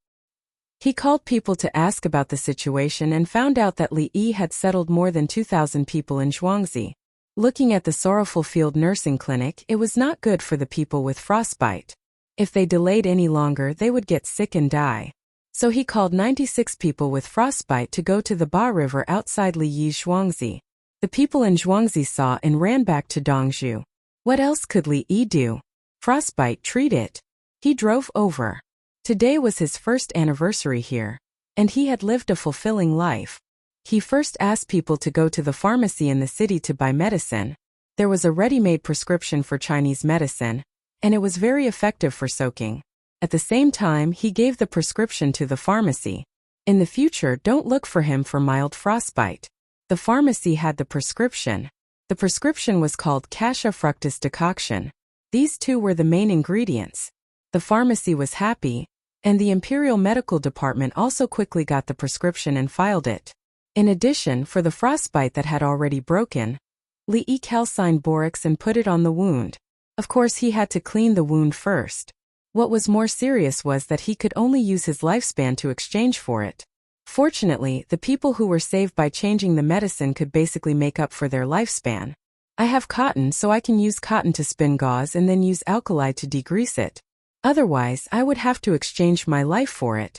He called people to ask about the situation and found out that Li Yi had settled more than 2,000 people in Zhuangzi. Looking at the Sorrowful Field Nursing Clinic, it was not good for the people with frostbite. If they delayed any longer, they would get sick and die. So he called 96 people with frostbite to go to the Ba River outside Li Yi's Zhuangzi. The people in Zhuangzi saw and ran back to Dongzhu. What else could Li Yi do? Frostbite, treat it. He drove over. Today was his first anniversary here, and he had lived a fulfilling life. He first asked people to go to the pharmacy in the city to buy medicine. There was a ready-made prescription for Chinese medicine, and it was very effective for soaking. At the same time, he gave the prescription to the pharmacy. In the future, don't look for him for mild frostbite. The pharmacy had the prescription. The prescription was called Cassia fructus decoction. These 2 were the main ingredients. The pharmacy was happy, and the Imperial Medical Department also quickly got the prescription and filed it. In addition, for the frostbite that had already broken, Li Yi calcined borax and put it on the wound. Of course, he had to clean the wound first. What was more serious was that he could only use his lifespan to exchange for it. Fortunately, the people who were saved by changing the medicine could basically make up for their lifespan. I have cotton, so I can use cotton to spin gauze and then use alkali to degrease it. Otherwise, I would have to exchange my life for it.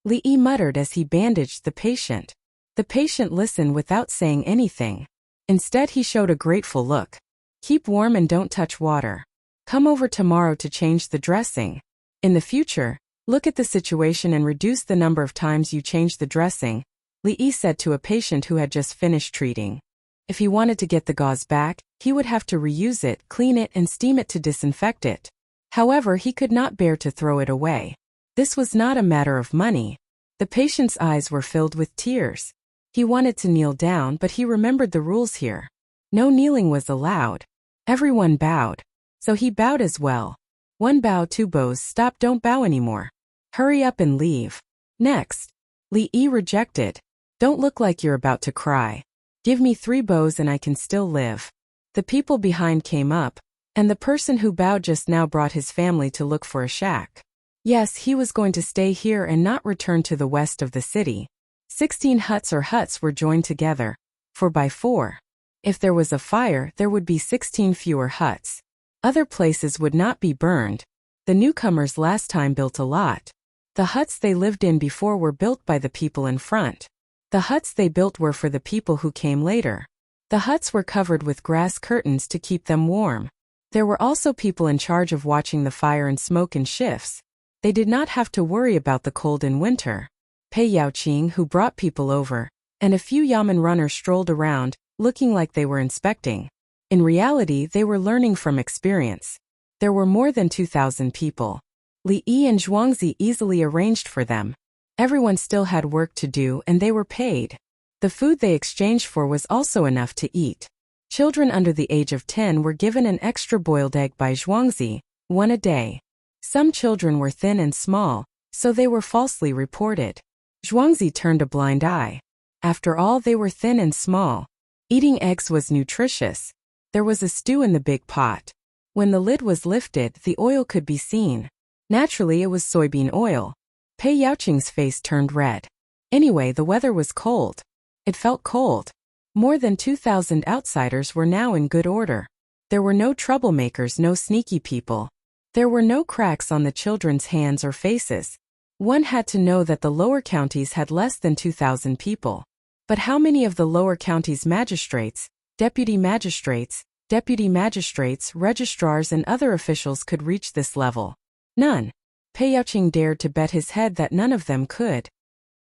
Li Yi muttered as he bandaged the patient. The patient listened without saying anything. Instead, he showed a grateful look. Keep warm and don't touch water. Come over tomorrow to change the dressing. In the future, Look at the situation and reduce the number of times you change the dressing, Li said to a patient who had just finished treating. If he wanted to get the gauze back, he would have to reuse it, clean it and steam it to disinfect it. However, he could not bear to throw it away. This was not a matter of money. The patient's eyes were filled with tears. He wanted to kneel down, but he remembered the rules here. No kneeling was allowed. Everyone bowed. So he bowed as well. One bow, two bows, stop, don't bow anymore. Hurry up and leave. Next. Li rejected. Don't look like you're about to cry. Give me 3 bows and I can still live. The people behind came up, and the person who bowed just now brought his family to look for a shack. Yes, he was going to stay here and not return to the west of the city. 16 huts were joined together, 4 by 4. If there was a fire, there would be 16 fewer huts. Other places would not be burned. The newcomers last time built a lot. The huts they lived in before were built by the people in front. The huts they built were for the people who came later. The huts were covered with grass curtains to keep them warm. There were also people in charge of watching the fire and smoke in shifts. They did not have to worry about the cold in winter. Pei Yaoqing, who brought people over, and a few yamen runners strolled around, looking like they were inspecting. In reality, they were learning from experience. There were more than 2,000 people. Li and Zhuangzi easily arranged for them. Everyone still had work to do and they were paid. The food they exchanged for was also enough to eat. Children under the age of 10 were given an extra boiled egg by Zhuangzi, 1 a day. Some children were thin and small, so they were falsely reported. Zhuangzi turned a blind eye. After all, they were thin and small. Eating eggs was nutritious. There was a stew in the big pot. When the lid was lifted, the oil could be seen. Naturally, it was soybean oil. Pei Yaoqing's face turned red. Anyway, the weather was cold. It felt cold. More than 2,000 outsiders were now in good order. There were no troublemakers, no sneaky people. There were no cracks on the children's hands or faces. One had to know that the lower counties had less than 2,000 people. But how many of the lower counties' magistrates, deputy magistrates, registrars and other officials could reach this level? None. Pei Yaoqing dared to bet his head that none of them could.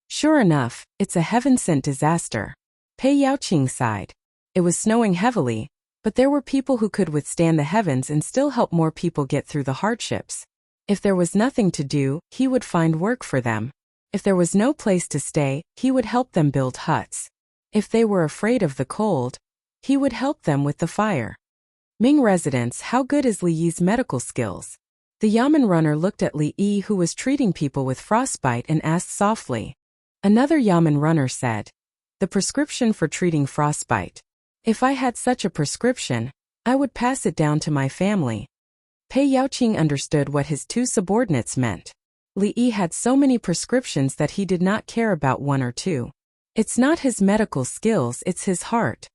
Sure enough, it's a heaven-sent disaster. Pei Yaoqing sighed. It was snowing heavily, but there were people who could withstand the heavens and still help more people get through the hardships. If there was nothing to do, he would find work for them. If there was no place to stay, he would help them build huts. If they were afraid of the cold, he would help them with the fire. Ming residents, how good is Li Yi's medical skills? The yamen runner looked at Li Yi, who was treating people with frostbite, and asked softly. Another yamen runner said, the prescription for treating frostbite. If I had such a prescription, I would pass it down to my family. Pei Yaoqing understood what his 2 subordinates meant. Li Yi had so many prescriptions that he did not care about 1 or 2. It's not his medical skills, it's his heart.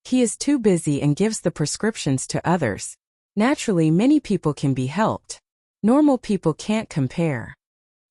He is too busy and gives the prescriptions to others. Naturally, many people can be helped. Normal people can't compare.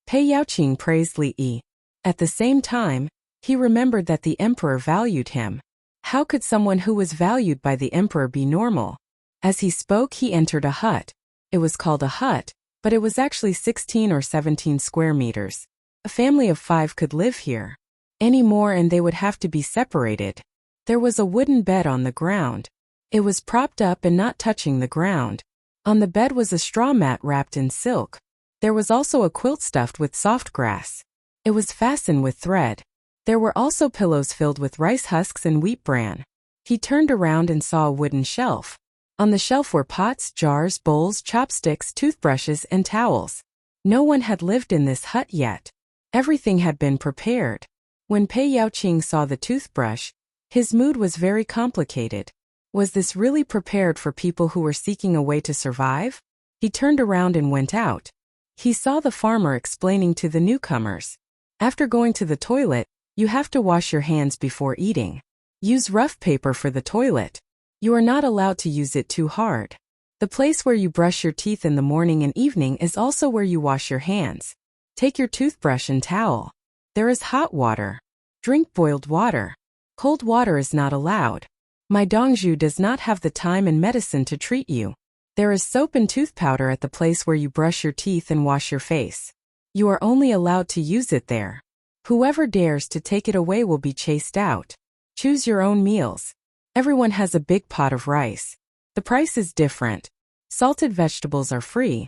Pei Yaoqing praised Li Yi. At the same time, he remembered that the emperor valued him. How could someone who was valued by the emperor be normal? As he spoke, he entered a hut. It was called a hut, but it was actually 16 or 17 square meters. A family of 5 could live here. Any more and they would have to be separated. There was a wooden bed on the ground. It was propped up and not touching the ground. On the bed was a straw mat wrapped in silk. There was also a quilt stuffed with soft grass. It was fastened with thread. There were also pillows filled with rice husks and wheat bran. He turned around and saw a wooden shelf. On the shelf were pots, jars, bowls, chopsticks, toothbrushes, and towels. No one had lived in this hut yet. Everything had been prepared. When Pei Yaoqing saw the toothbrush, his mood was very complicated. Was this really prepared for people who were seeking a way to survive? He turned around and went out. He saw the farmer explaining to the newcomers. After going to the toilet, you have to wash your hands before eating. Use rough paper for the toilet. You are not allowed to use it too hard. The place where you brush your teeth in the morning and evening is also where you wash your hands. Take your toothbrush and towel. There is hot water. Drink boiled water. Cold water is not allowed. My Dongzhu does not have the time and medicine to treat you. There is soap and tooth powder at the place where you brush your teeth and wash your face. You are only allowed to use it there. Whoever dares to take it away will be chased out. Choose your own meals. Everyone has a big pot of rice. The price is different. Salted vegetables are free.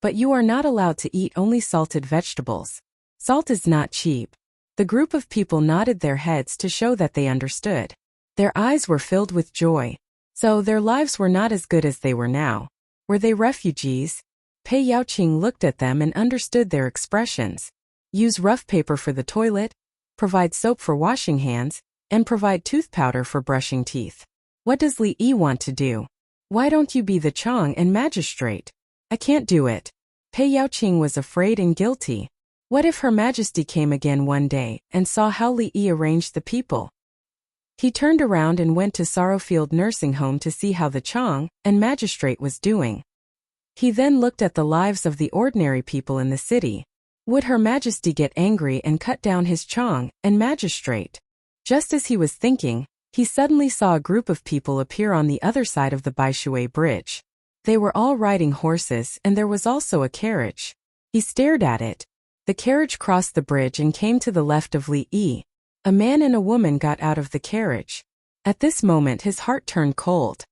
But you are not allowed to eat only salted vegetables. Salt is not cheap. The group of people nodded their heads to show that they understood. Their eyes were filled with joy. So their lives were not as good as they were now. Were they refugees? Pei Yaoqing looked at them and understood their expressions. Use rough paper for the toilet, provide soap for washing hands, and provide tooth powder for brushing teeth. What does Li Yi want to do? Why don't you be the Chong and magistrate? I can't do it. Pei Yaoqing was afraid and guilty. What if Her Majesty came again one day and saw how Li Yi arranged the people? He turned around and went to Sorrowfield Nursing Home to see how the Chong and magistrate was doing. He then looked at the lives of the ordinary people in the city. Would Her Majesty get angry and cut down his Chong and magistrate? Just as he was thinking, he suddenly saw a group of people appear on the other side of the Baishui Bridge. They were all riding horses and there was also a carriage. He stared at it. The carriage crossed the bridge and came to the left of Li Yi. A man and a woman got out of the carriage. At this moment his heart turned cold.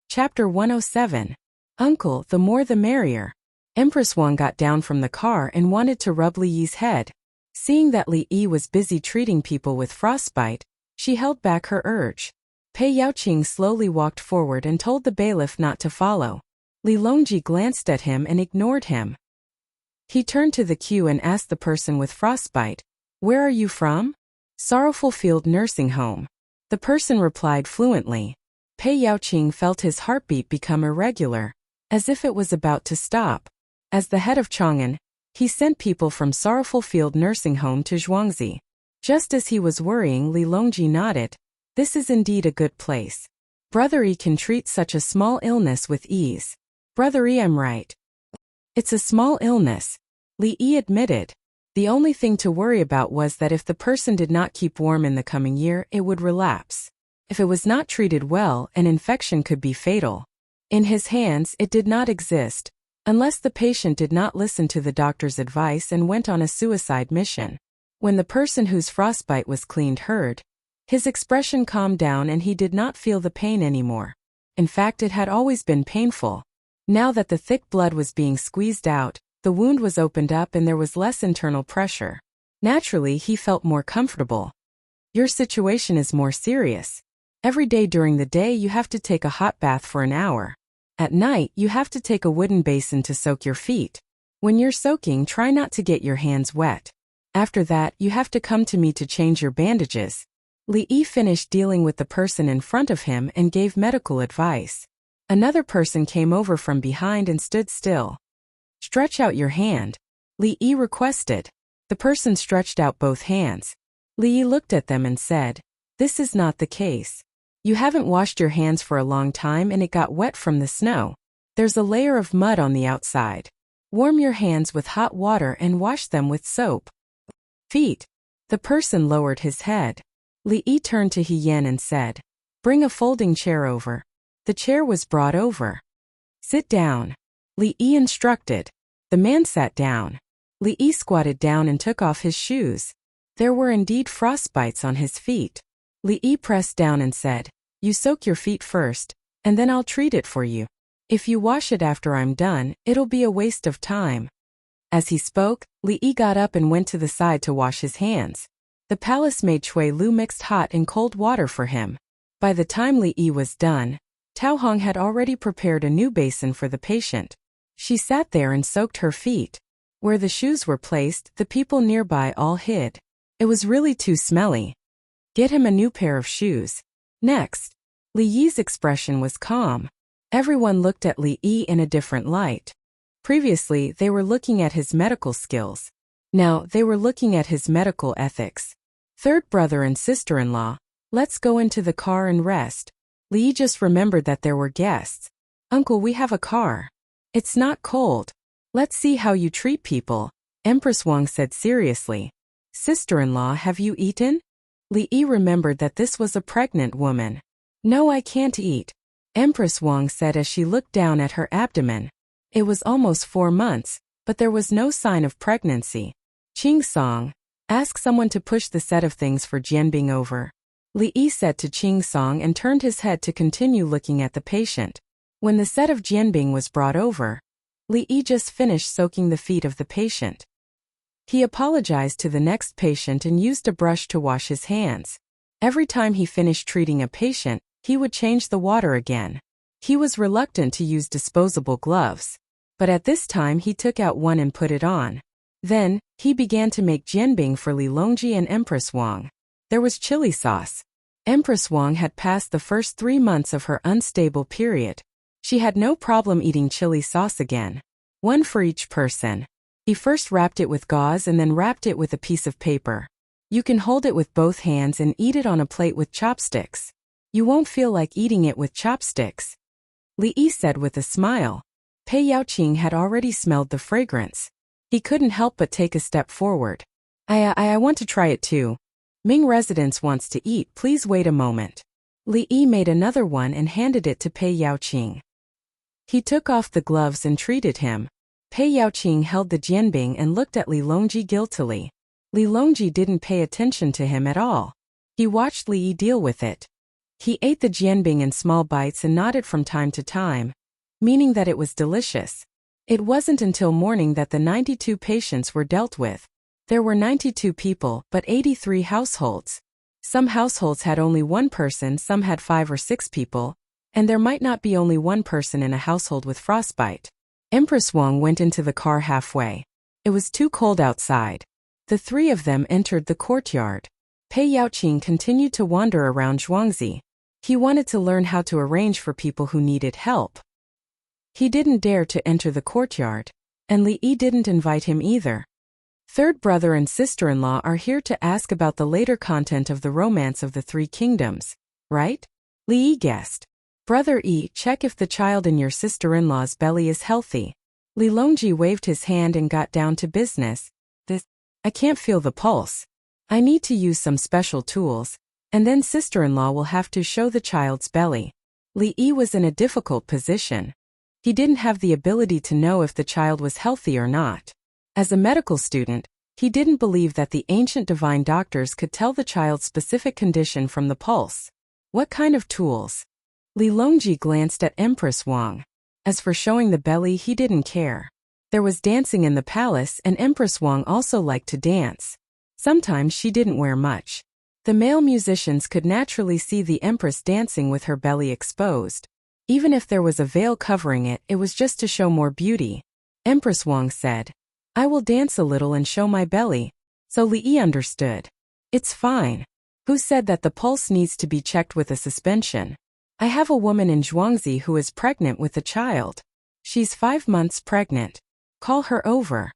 Chapter 107. Uncle, the more the merrier. Empress Wang got down from the car and wanted to rub Li Yi's head. Seeing that Li Yi was busy treating people with frostbite, she held back her urge. Pei Yaoqing slowly walked forward and told the bailiff not to follow. Li Longji glanced at him and ignored him. He turned to the queue and asked the person with frostbite, "Where are you from?" "Sorrowful Field Nursing Home." The person replied fluently. Pei Yaoqing felt his heartbeat become irregular, as if it was about to stop. As the head of Chang'an, he sent people from Sorrowful Field Nursing Home to Zhuangzi. Just as he was worrying, Li Longji nodded. This is indeed a good place. Brother Yi can treat such a small illness with ease. Brother Yi, I'm right. It's a small illness, Li Yi admitted. The only thing to worry about was that if the person did not keep warm in the coming year, it would relapse. If it was not treated well, an infection could be fatal. In his hands, it did not exist, unless the patient did not listen to the doctor's advice and went on a suicide mission. When the person whose frostbite was cleaned heard, his expression calmed down and he did not feel the pain anymore. In fact, it had always been painful. Now that the thick blood was being squeezed out, the wound was opened up and there was less internal pressure. Naturally, he felt more comfortable. Your situation is more serious. Every day during the day you have to take a hot bath for an hour. At night, you have to take a wooden basin to soak your feet. When you're soaking, try not to get your hands wet. After that, you have to come to me to change your bandages. Li Yi finished dealing with the person in front of him and gave medical advice. Another person came over from behind and stood still. Stretch out your hand, Li Yi requested. The person stretched out both hands. Li Yi looked at them and said, "This is not the case. You haven't washed your hands for a long time and it got wet from the snow. There's a layer of mud on the outside. Warm your hands with hot water and wash them with soap." Feet. The person lowered his head. Li Yi turned to He Yan and said, "Bring a folding chair over." The chair was brought over. "Sit down," Li Yi instructed. The man sat down. Li Yi squatted down and took off his shoes. There were indeed frostbites on his feet. Li Yi pressed down and said, "You soak your feet first, and then I'll treat it for you. If you wash it after I'm done, it'll be a waste of time." As he spoke, Li Yi got up and went to the side to wash his hands. The palace maid Chui Lu mixed hot and cold water for him. By the time Li Yi was done, Tao Hong had already prepared a new basin for the patient. She sat there and soaked her feet. Where the shoes were placed, the people nearby all hid. It was really too smelly. Get him a new pair of shoes. Next. Li Yi's expression was calm. Everyone looked at Li Yi in a different light. Previously, they were looking at his medical skills. Now, they were looking at his medical ethics. Third brother and sister-in-law, let's go into the car and rest. Li Yi just remembered that there were guests. Uncle, we have a car. It's not cold. Let's see how you treat people, Empress Wang said seriously. Sister-in-law, have you eaten? Li Yi remembered that this was a pregnant woman. No, I can't eat. Empress Wang said as she looked down at her abdomen. It was almost 4 months, but there was no sign of pregnancy. Qing Song, ask someone to push the set of things for Jianbing over. Li Yi said to Qing Song and turned his head to continue looking at the patient. When the set of Jianbing was brought over, Li Yi just finished soaking the feet of the patient. He apologized to the next patient and used a brush to wash his hands. Every time he finished treating a patient, he would change the water again. He was reluctant to use disposable gloves, but at this time he took out one and put it on. Then, he began to make jianbing for Li Longji and Empress Wang. There was chili sauce. Empress Wang had passed the first 3 months of her unstable period. She had no problem eating chili sauce again. One for each person. He first wrapped it with gauze and then wrapped it with a piece of paper. You can hold it with both hands and eat it on a plate with chopsticks. You won't feel like eating it with chopsticks. Li Yi said with a smile. Pei Yaoqing had already smelled the fragrance. He couldn't help but take a step forward. I want to try it too. Ming residence wants to eat, please wait a moment. Li Yi made another one and handed it to Pei Yaoqing. He took off the gloves and treated him. Pei Yaoqing held the jianbing and looked at Li Longji guiltily. Li Longji didn't pay attention to him at all. He watched Li Yi deal with it. He ate the jianbing in small bites and nodded from time to time, meaning that it was delicious. It wasn't until morning that the 92 patients were dealt with. There were 92 people, but 83 households. Some households had only one person, some had 5 or 6 people, and there might not be only one person in a household with frostbite. Empress Wang went into the car halfway. It was too cold outside. The 3 of them entered the courtyard. Pei Yaoqing continued to wander around Zhuangzi. He wanted to learn how to arrange for people who needed help. He didn't dare to enter the courtyard, and Li Yi didn't invite him either. Third brother and sister-in-law are here to ask about the later content of the romance of the 3 kingdoms, right? Li Yi guessed. Brother Yi, check if the child in your sister-in-law's belly is healthy. Li Longji waved his hand and got down to business. I can't feel the pulse. I need to use some special tools, and then sister-in-law will have to show the child's belly. Li Yi was in a difficult position. He didn't have the ability to know if the child was healthy or not. As a medical student, he didn't believe that the ancient divine doctors could tell the child's specific condition from the pulse. What kind of tools? Li Longji glanced at Empress Wang. As for showing the belly, he didn't care. There was dancing in the palace, and Empress Wang also liked to dance. Sometimes she didn't wear much. The male musicians could naturally see the Empress dancing with her belly exposed. Even if there was a veil covering it, it was just to show more beauty. Empress Wang said, I will dance a little and show my belly. So Li Yi understood. It's fine. Who said that the pulse needs to be checked with a suspension? I have a woman in Zhuangzi who is pregnant with a child. She's 5 months pregnant. Call her over.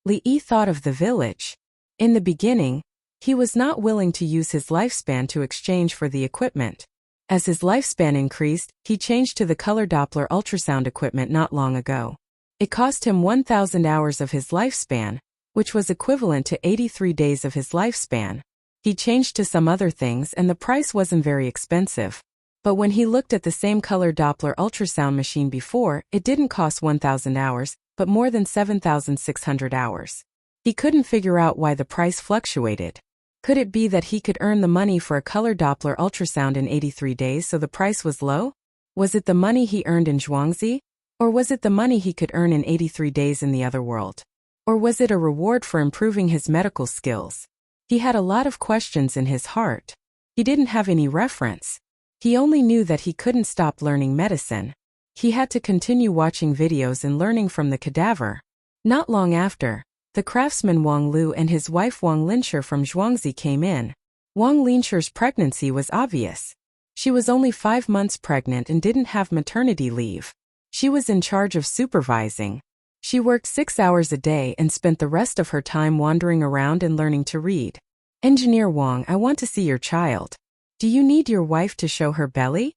Li Yi thought of the village. In the beginning, he was not willing to use his lifespan to exchange for the equipment. As his lifespan increased, he changed to the color Doppler ultrasound equipment not long ago. It cost him 1,000 hours of his lifespan, which was equivalent to 83 days of his lifespan. He changed to some other things and the price wasn't very expensive. But when he looked at the same color Doppler ultrasound machine before, it didn't cost 1,000 hours, but more than 7,600 hours. He couldn't figure out why the price fluctuated. Could it be that he could earn the money for a color Doppler ultrasound in 83 days so the price was low? Was it the money he earned in Zhuangzi? Or was it the money he could earn in 83 days in the other world? Or was it a reward for improving his medical skills? He had a lot of questions in his heart. He didn't have any reference. He only knew that he couldn't stop learning medicine. He had to continue watching videos and learning from the cadaver. Not long after, the craftsman Wang Lu and his wife Wang Linsher from Zhuangzi came in. Wang Linsher's pregnancy was obvious. She was only 5 months pregnant and didn't have maternity leave. She was in charge of supervising. She worked 6 hours a day and spent the rest of her time wandering around and learning to read. Engineer Wang, I want to see your child. Do you need your wife to show her belly?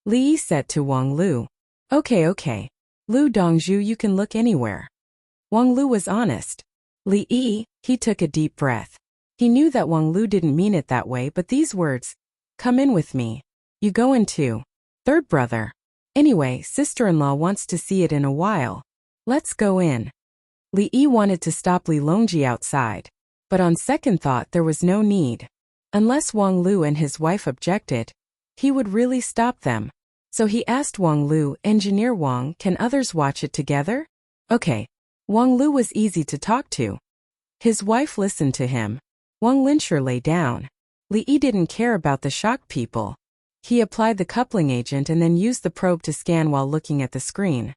Li Yi said to Wang Lu. Okay. Lu Dongzhu, you can look anywhere. Wang Lu was honest. Li Yi, he took a deep breath. He knew that Wang Lu didn't mean it that way, but these words, come in with me. You go in too. Third brother. Anyway, sister-in-law wants to see it in a while. Let's go in. Li Yi wanted to stop Li Longji outside, but on second thought there was no need. Unless Wang Lu and his wife objected, he would really stop them. So he asked Wang Lu, Engineer Wang, can others watch it together? Okay. Wang Lu was easy to talk to. His wife listened to him. Wang Linsher lay down. Li Yi didn't care about the shocked people. He applied the coupling agent and then used the probe to scan while looking at the screen.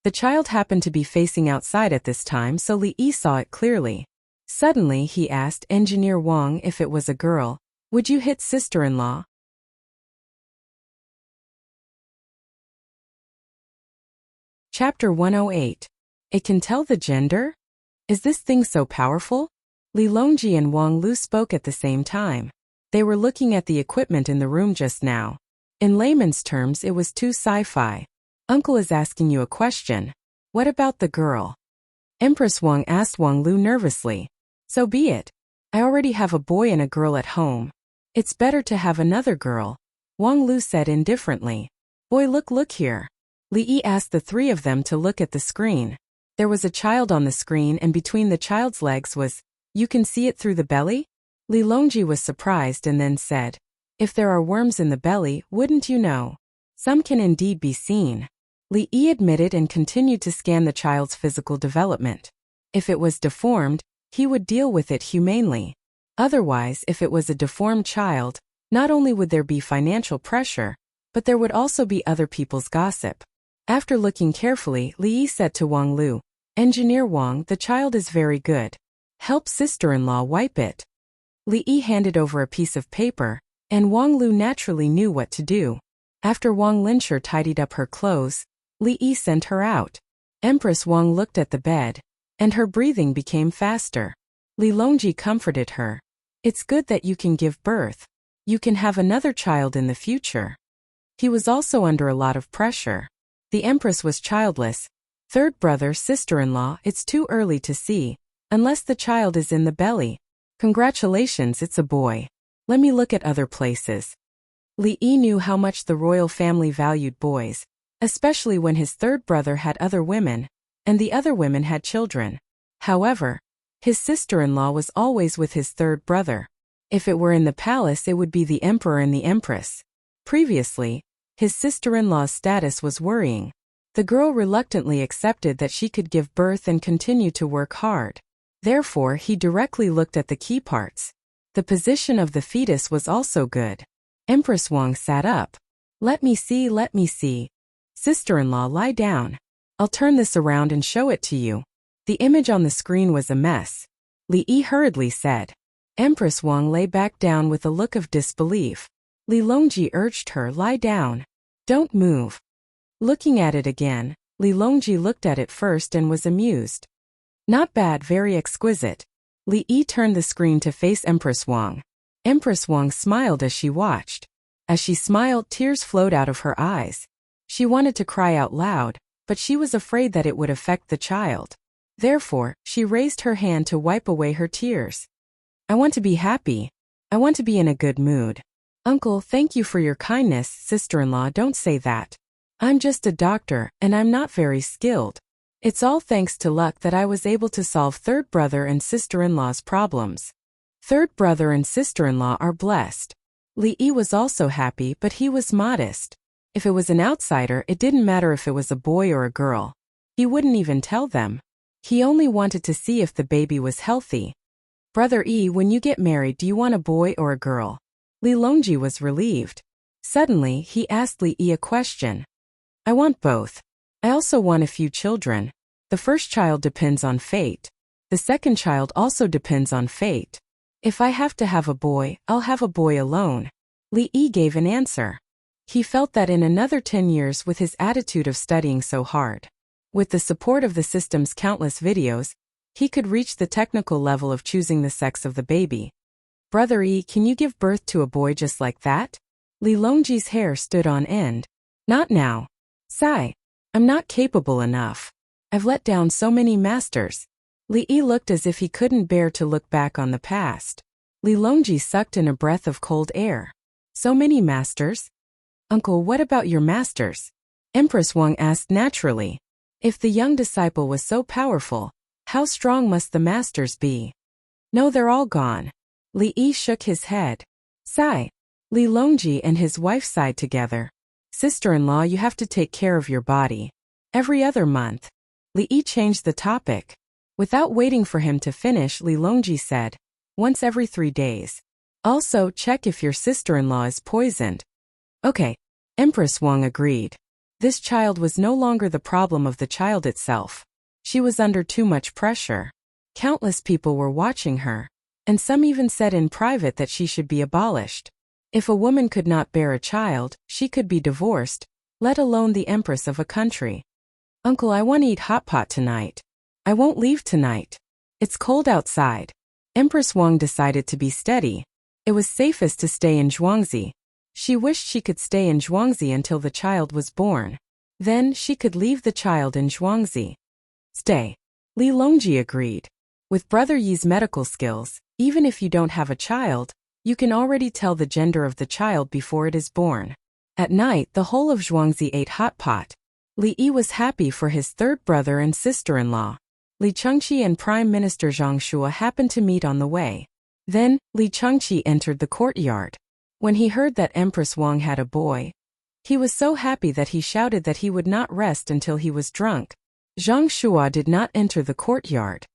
The child happened to be facing outside at this time, so Li Yi saw it clearly. Suddenly he asked Engineer Wang, if it was a girl, would you hit sister-in-law? Chapter 108. It can tell the gender? Is this thing so powerful? Li Longji and Wang Lu spoke at the same time. They were looking at the equipment in the room just now. In layman's terms, it was too sci-fi. Uncle is asking you a question. What about the girl? Empress Wang asked Wang Lu nervously. So be it. I already have a boy and a girl at home. It's better to have another girl. Wang Lu said indifferently. Boy, look here. Li Yi asked the three of them to look at the screen. There was a child on the screen, and between the child's legs was, you can see it through the belly? Li Longji was surprised and then said, if there are worms in the belly, wouldn't you know? Some can indeed be seen. Li Yi admitted and continued to scan the child's physical development. If it was deformed, he would deal with it humanely. Otherwise, if it was a deformed child, not only would there be financial pressure, but there would also be other people's gossip. After looking carefully, Li Yi said to Wang Lu, Engineer Wang, the child is very good. Help sister-in-law wipe it. Li Yi handed over a piece of paper, and Wang Lu naturally knew what to do. After Wang Linsher tidied up her clothes, Li Yi sent her out. Empress Wang looked at the bed, and her breathing became faster. Li Longji comforted her. It's good that you can give birth. You can have another child in the future. He was also under a lot of pressure. The Empress was childless. Third brother, sister-in-law, it's too early to see, unless the child is in the belly. Congratulations, it's a boy. Let me look at other places. Li Yi knew how much the royal family valued boys, especially when his third brother had other women, and the other women had children. However, his sister-in-law was always with his third brother. If it were in the palace, it would be the emperor and the empress. Previously, his sister-in-law's status was worrying. The girl reluctantly accepted that she could give birth and continue to work hard. Therefore, he directly looked at the key parts. The position of the fetus was also good. Empress Wang sat up. Let me see, let me see. Sister-in-law, lie down. I'll turn this around and show it to you. The image on the screen was a mess. Li Yi hurriedly said. Empress Wang lay back down with a look of disbelief. Li Longji urged her, lie down. Don't move. Looking at it again, Li Longji looked at it first and was amused. Not bad, very exquisite. Li Yi turned the screen to face Empress Wang. Empress Wang smiled as she watched. As she smiled, tears flowed out of her eyes. She wanted to cry out loud, but she was afraid that it would affect the child. Therefore, she raised her hand to wipe away her tears. I want to be happy. I want to be in a good mood. Uncle, thank you for your kindness. Sister-in-law, don't say that. I'm just a doctor, and I'm not very skilled. It's all thanks to luck that I was able to solve third brother and sister-in-law's problems. Third brother and sister-in-law are blessed. Li Yi was also happy, but he was modest. If it was an outsider, it didn't matter if it was a boy or a girl. He wouldn't even tell them. He only wanted to see if the baby was healthy. Brother Yi, when you get married, do you want a boy or a girl? Li Longji was relieved. Suddenly, he asked Li Yi a question. I want both. I also want a few children. The first child depends on fate. The second child also depends on fate. If I have to have a boy, I'll have a boy alone. Li Yi gave an answer. He felt that in another 10 years, with his attitude of studying so hard, with the support of the system's countless videos, he could reach the technical level of choosing the sex of the baby. Brother Yi, can you give birth to a boy just like that? Li Longji's hair stood on end. Not now. Sigh. I'm not capable enough. I've let down so many masters. Li Yi looked as if he couldn't bear to look back on the past. Li Longji sucked in a breath of cold air. So many masters? Uncle, what about your masters? Empress Wang asked naturally. If the young disciple was so powerful, how strong must the masters be? No, they're all gone. Li Yi shook his head. Sigh. Li Longji and his wife sighed together. Sister-in-law, you have to take care of your body. Every other month. Li Yi changed the topic. Without waiting for him to finish, Li Longji said, once every 3 days. Also, check if your sister-in-law is poisoned. Okay. Empress Wang agreed. This child was no longer the problem of the child itself. She was under too much pressure. Countless people were watching her, and some even said in private that she should be abolished. If a woman could not bear a child, she could be divorced, let alone the empress of a country. Uncle, I want to eat hot pot tonight. I won't leave tonight. It's cold outside. Empress Wang decided to be steady. It was safest to stay in Zhuangzi. She wished she could stay in Zhuangzi until the child was born. Then she could leave the child in Zhuangzi. Stay. Li Longji agreed. With Brother Yi's medical skills, even if you don't have a child, you can already tell the gender of the child before it is born. At night, the whole of Zhuangzi ate hot pot. Li Yi was happy for his third brother and sister-in-law. Li Chengqi and Prime Minister Zhang Shua happened to meet on the way. Then, Li Chengqi entered the courtyard. When he heard that Empress Wang had a boy, he was so happy that he shouted that he would not rest until he was drunk. Zhang Shua did not enter the courtyard.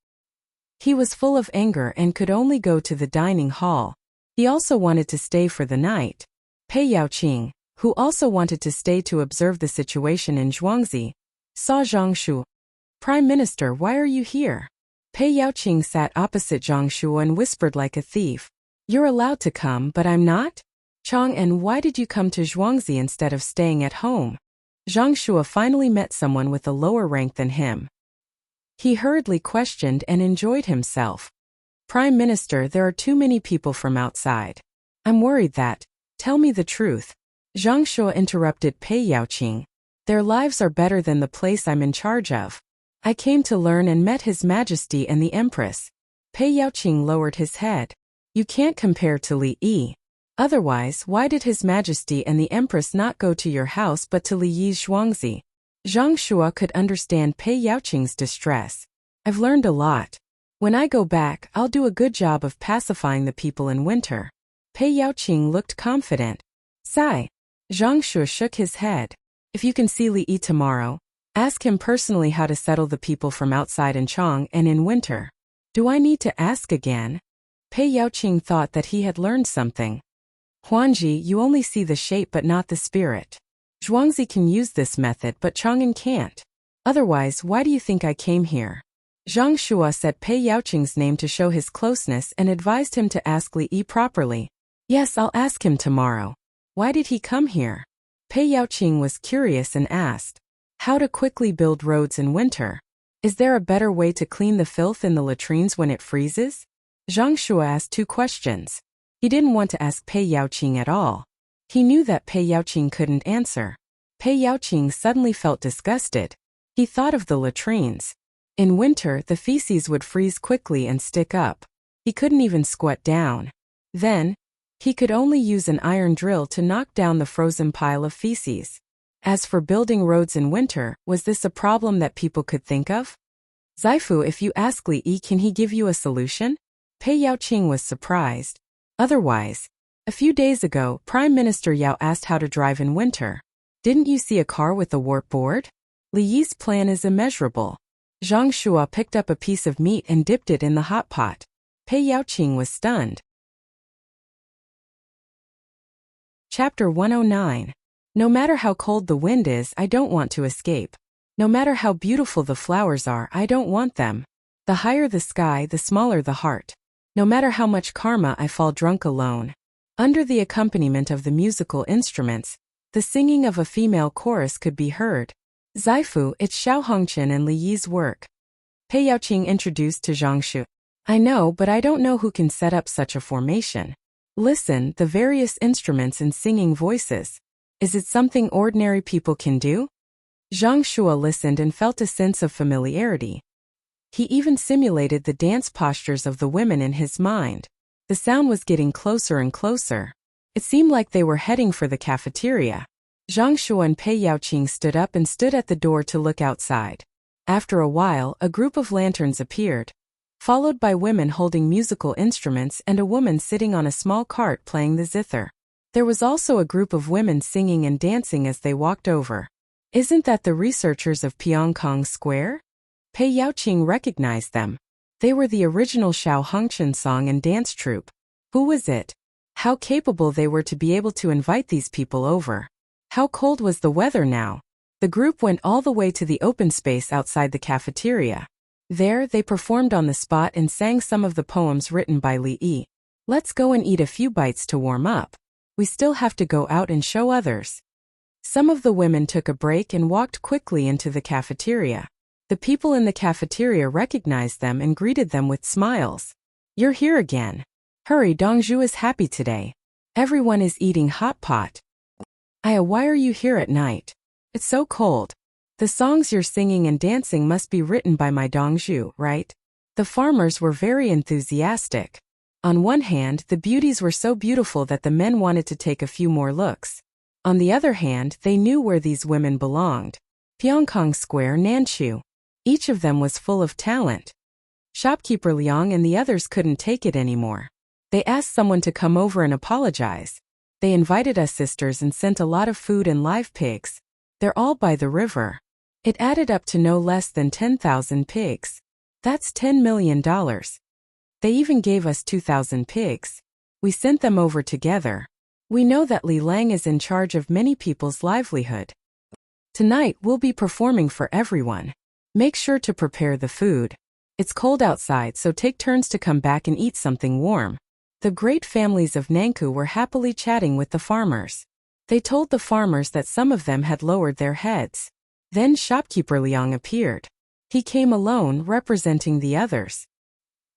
He was full of anger and could only go to the dining hall. He also wanted to stay for the night. Pei Yaoqing, who also wanted to stay to observe the situation in Zhuangzi, saw Zhang Shu. Prime Minister, why are you here? Pei Yaoqing sat opposite Zhang Shu and whispered like a thief. You're allowed to come, but I'm not? Chang, and why did you come to Zhuangzi instead of staying at home? Zhang Shua finally met someone with a lower rank than him. He hurriedly questioned and enjoyed himself. Prime Minister, there are too many people from outside. I'm worried that. Tell me the truth. Zhang Shua interrupted Pei Yaoqing. Their lives are better than the place I'm in charge of. I came to learn and met His Majesty and the Empress. Pei Yaoqing lowered his head. You can't compare to Li Yi. Otherwise, why did His Majesty and the Empress not go to your house but to Li Yi's Zhuangzi? Zhang Shua could understand Pei Yaoqing's distress. I've learned a lot. When I go back, I'll do a good job of pacifying the people in winter. Pei Yaoqing looked confident. Sigh. Zhang Shua shook his head. If you can see Li Yi tomorrow, ask him personally how to settle the people from outside in Chang and in winter. Do I need to ask again? Pei Yaoqing thought that he had learned something. Huanji, you only see the shape but not the spirit. Zhuangzi can use this method but Chang'an can't. Otherwise, why do you think I came here? Zhang Shua said Pei Yaoqing's name to show his closeness and advised him to ask Li Yi properly. Yes, I'll ask him tomorrow. Why did he come here? Pei Yaoqing was curious and asked. How to quickly build roads in winter. Is there a better way to clean the filth in the latrines when it freezes? Zhang Shua asked 2 questions. He didn't want to ask Pei Yaoqing at all. He knew that Pei Yaoqing couldn't answer. Pei Yaoqing suddenly felt disgusted. He thought of the latrines. In winter, the feces would freeze quickly and stick up. He couldn't even squat down. Then, he could only use an iron drill to knock down the frozen pile of feces. As for building roads in winter, was this a problem that people could think of? Zaifu, if you ask Li Yi, can he give you a solution? Pei Yaoqing was surprised. Otherwise, a few days ago, Prime Minister Yao asked how to drive in winter. Didn't you see a car with a warp board? Li Yi's plan is immeasurable. Zhang Shua picked up a piece of meat and dipped it in the hot pot. Pei Yaoqing was stunned. Chapter 109. No matter how cold the wind is, I don't want to escape. No matter how beautiful the flowers are, I don't want them. The higher the sky, the smaller the heart. No matter how much karma, I fall drunk alone. Under the accompaniment of the musical instruments, the singing of a female chorus could be heard. Zaifu, it's Xiao Hongqian and Li Yi's work. Pei Yaoqing introduced to Zhang Shu. I know, but I don't know who can set up such a formation. Listen, the various instruments and singing voices. Is it something ordinary people can do? Zhang Shua listened and felt a sense of familiarity. He even simulated the dance postures of the women in his mind. The sound was getting closer and closer. It seemed like they were heading for the cafeteria. Zhang Shuo and Pei Yaoqing stood up and stood at the door to look outside. After a while, a group of lanterns appeared, followed by women holding musical instruments and a woman sitting on a small cart playing the zither. There was also a group of women singing and dancing as they walked over. Isn't that the researchers of Pyongkong Square? Pei Yaoqing recognized them. They were the original Shao Hongchen song and dance troupe. Who was it? How capable they were to be able to invite these people over. How cold was the weather now? The group went all the way to the open space outside the cafeteria. There, they performed on the spot and sang some of the poems written by Li Yi. Let's go and eat a few bites to warm up. We still have to go out and show others. Some of the women took a break and walked quickly into the cafeteria. The people in the cafeteria recognized them and greeted them with smiles. You're here again. Hurry, Dongzhu is happy today. Everyone is eating hot pot. Aya, why are you here at night? It's so cold. The songs you're singing and dancing must be written by my Dongzhu, right? The farmers were very enthusiastic. On one hand, the beauties were so beautiful that the men wanted to take a few more looks. On the other hand, they knew where these women belonged. Pyongkong Square, Nanchu. Each of them was full of talent. Shopkeeper Liang and the others couldn't take it anymore. They asked someone to come over and apologize. They invited us sisters and sent a lot of food and live pigs. They're all by the river. It added up to no less than 10,000 pigs. That's $10 million. They even gave us 2,000 pigs. We sent them over together. We know that Li Lang is in charge of many people's livelihood. Tonight we'll be performing for everyone. Make sure to prepare the food. It's cold outside, so take turns to come back and eat something warm. The great families of Nankou were happily chatting with the farmers. They told the farmers that some of them had lowered their heads. Then shopkeeper Liang appeared. He came alone, representing the others.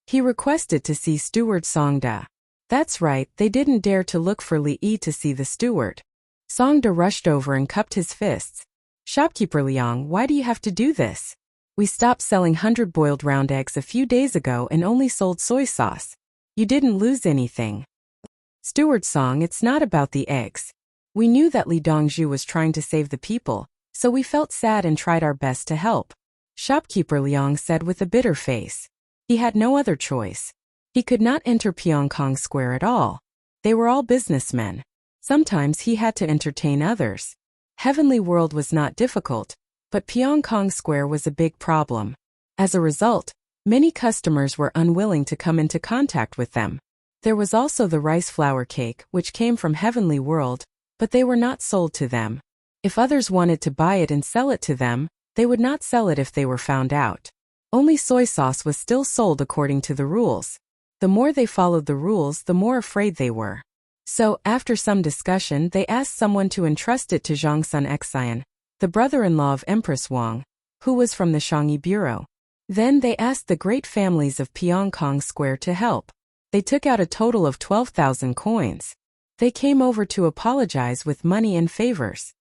He requested to see Steward Songda. That's right, they didn't dare to look for Li Yi to see the steward. Songda rushed over and cupped his fists. Shopkeeper Liang, why do you have to do this? We stopped selling 100 boiled round eggs a few days ago and only sold soy sauce. You didn't lose anything. Steward Song, it's not about the eggs. We knew that Li Dongzhu was trying to save the people, so we felt sad and tried our best to help. Shopkeeper Liang said with a bitter face. He had no other choice. He could not enter Pyongkong Square at all. They were all businessmen. Sometimes he had to entertain others. Heavenly World was not difficult, but Pyongkong Square was a big problem. As a result, many customers were unwilling to come into contact with them. There was also the rice flour cake, which came from Heavenly World, but they were not sold to them. If others wanted to buy it and sell it to them, they would not sell it if they were found out. Only soy sauce was still sold according to the rules. The more they followed the rules, the more afraid they were. So, after some discussion, they asked someone to entrust it to Zhang Sun Xian, the brother-in-law of Empress Wang, who was from the Shangyi Bureau. Then they asked the great families of Pyongkong Square to help. They took out a total of 12,000 coins. They came over to apologize with money and favors.